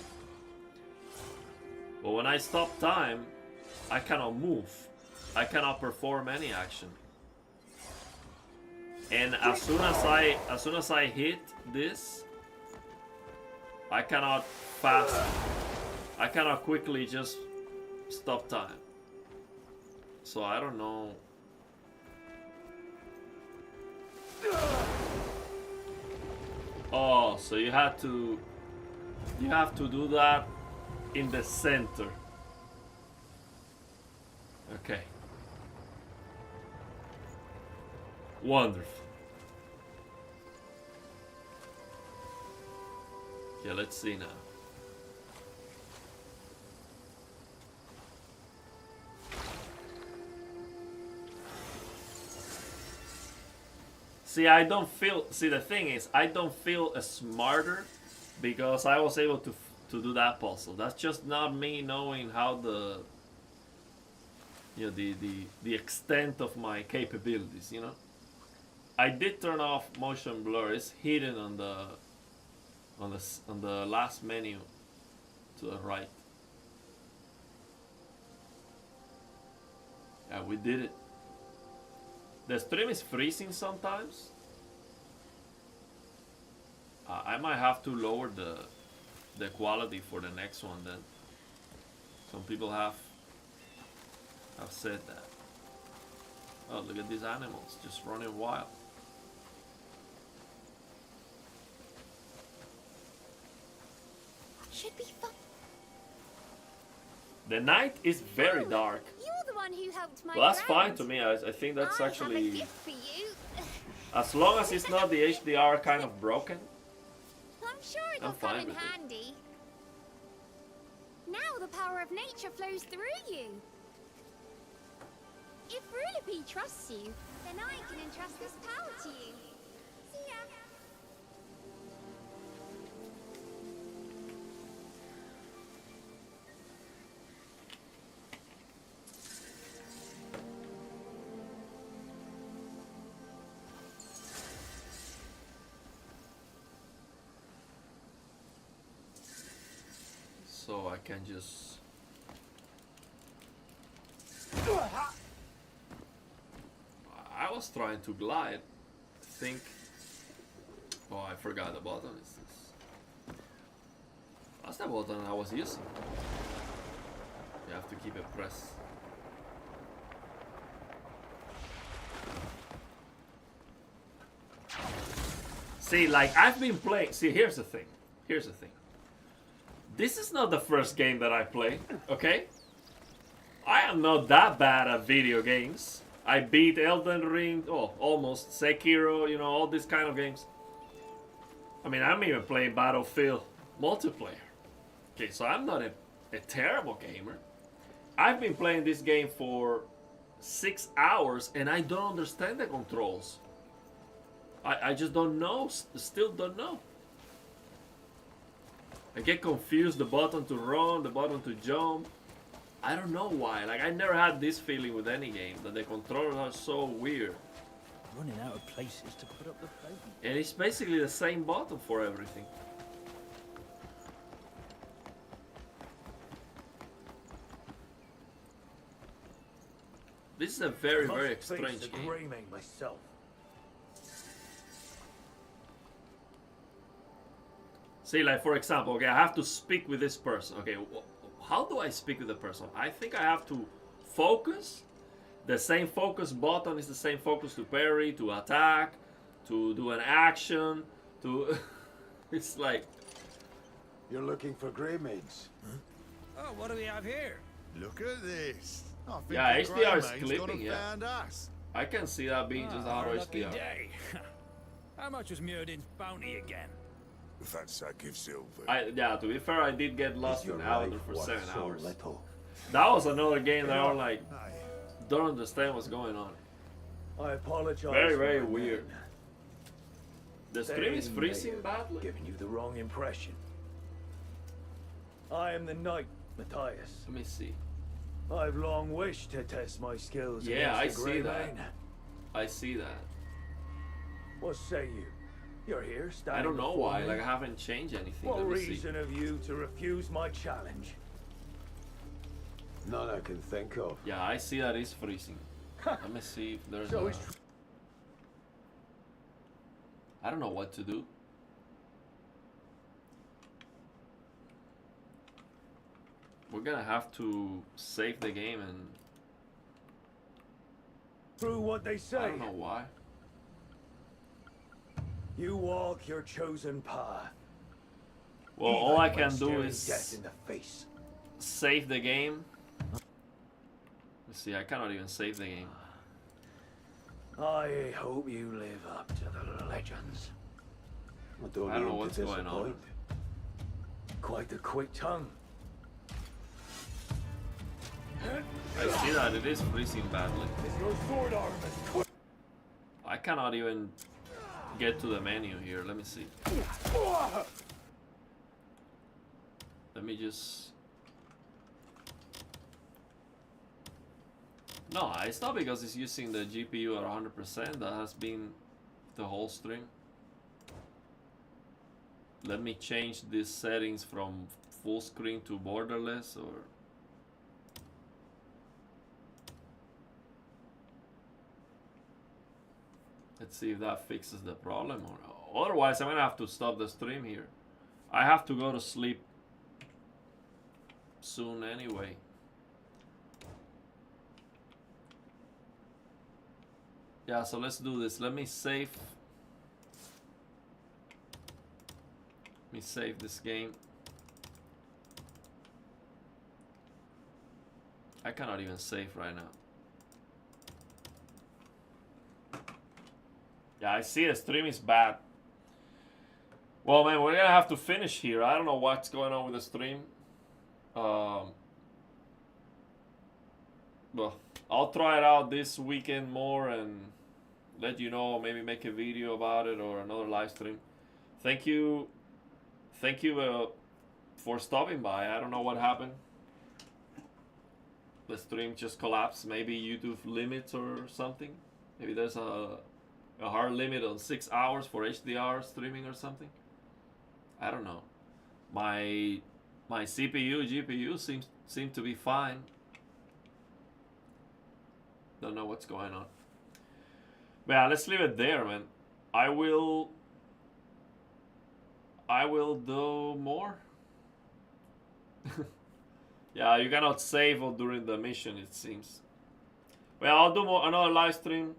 But when I stop time, I cannot move. I cannot perform any action. And as soon as I hit this, I cannot I cannot quickly just stop time. So I don't know. Oh, so you have to do that in the center. Okay. Wonderful. Yeah, let's see now. See, I don't feel... See, the thing is, I don't feel smarter because I was able to do that puzzle. That's just not me knowing how the... You know, the extent of my capabilities, you know? I did turn off motion blur. It's hidden on the last menu to the right. Yeah, we did it. The stream is freezing sometimes. I might have to lower the quality for the next one then. Some people have said that. Oh, look at these animals just running wild. Should be fun. The night is very dark. You're the one who helped my Well, that's friend. fine to me. I think that's I actually... have a gift for you. As long as it's not the HDR kind of broken. I'm sure I'm it'll come fine in with it. handy. Now the power of nature flows through you. If Rulipi trusts you, then I can entrust this power to you. See ya. So I can just... I was trying to glide. Think... Oh, I forgot the button. Is this? That's the button I was using. You have to keep it pressed. See, like, I've been playing... See, here's the thing. Here's the thing. This is not the first game that I play, okay? I am not that bad at video games. I beat Elden Ring, oh, almost, Sekiro, you know, all these kind of games. I mean, I'm even playing Battlefield multiplayer. Okay, so I'm not a terrible gamer. I've been playing this game for 6 hours and I don't understand the controls. I just don't know. Still don't know. I get confused. The button to run, the button to jump. I don't know why. Like, I never had this feeling with any game, that the controllers are so weird. Running out of places to put up the plate. And it's basically the same button for everything. This is a very, very strange game. Myself. See, like, for example, okay, I have to speak with this person. Okay, how do I speak with the person? I think I have to focus. The same focus button is the same focus to parry, to attack, to do an action, to... It's like... You're looking for grey maids? Oh, what do we have here? Look at this. I think Yeah, the HDR is grey maid's clipping, gone and yeah. found us. I can see that being just out of lucky HDR. day. How much was Muradin's bounty again? The fat sack of silver. Yeah, to be fair, I did get lost in Outer for 7 so hours. little? That was another game that I was like, don't understand what's going on. I apologize. Very, very my man. weird. The stream is They freezing may have badly. Giving you the wrong impression. I am the knight, Matthias. Let me see. I've long wished to test my skills Yeah, I against the see Grey that. Man. I see that. What say you? You're here, standing I don't know before why. me. Like, I haven't changed anything. What Let me see. reason have you to refuse my challenge? None I can think of. Yeah, I see that it's freezing. Let me see if there's So a... it's I don't know what to do. We're gonna have to save the game and... true what they say. I don't know why. You walk your chosen path. Well, Even all I when can do staring is death in the face. save the game. Let's see, I cannot even save the game. I hope you live up to the legends. I don't I don't know mean what's to going on. disappoint. Quite the quick tongue. I see that it is freezing badly. Is your sword arm as quick? I cannot even get to the menu here. Let me see. Let me just... No, it's not because it's using the GPU at 100%. That has been the whole stream. Let me change these settings from full screen to borderless, or... Let's see if that fixes the problem, or otherwise I'm gonna have to stop the stream here. I have to go to sleep soon anyway. Yeah, so let's do this. Let me save this game. I cannot even save right now. Yeah, I see the stream is bad. Well, man, we're gonna have to finish here. I don't know what's going on with the stream. Well, I'll try it out this weekend more and let you know, maybe make a video about it or another live stream. Thank you for stopping by. I don't know what happened. The stream just collapsed. Maybe YouTube limits or something. Maybe there's a hard limit on 6 hours for HDR streaming or something. I don't know. My CPU, GPU seem to be fine. Don't know what's going on. But yeah, let's leave it there, man. I will do more. Yeah, you cannot save during the mission, it seems. Well, I'll do another live stream.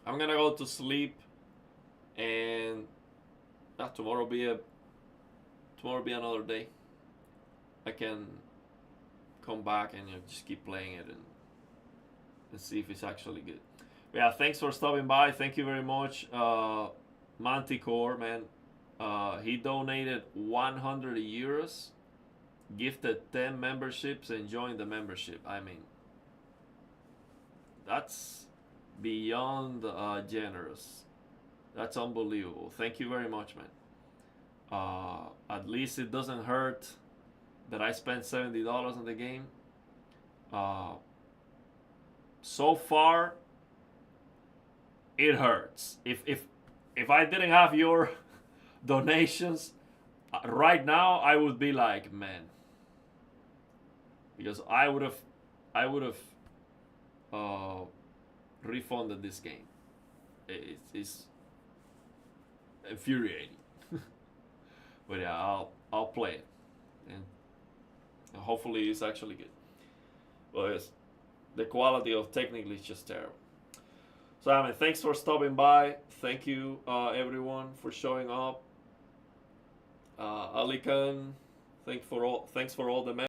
I'm gonna go to sleep, and tomorrow be another day. I can come back and just keep playing it and see if it's actually good. But yeah, thanks for stopping by. Thank you very much, Manticore, man. He donated 100 euros, gifted 10 memberships, and joined the membership. I mean, That's beyond generous. That's unbelievable. Thank you very much, man. At least it doesn't hurt that I spent $70 on the game. So far, it hurts. If I didn't have your donations, right now I would be like, man, because I would have refunded this game. It's infuriating. But yeah, I'll play it, and hopefully it's actually good. Well, yes, the quality of technically is just terrible. So I mean, thanks for stopping by. Thank you everyone for showing up. Alikan, thanks for all the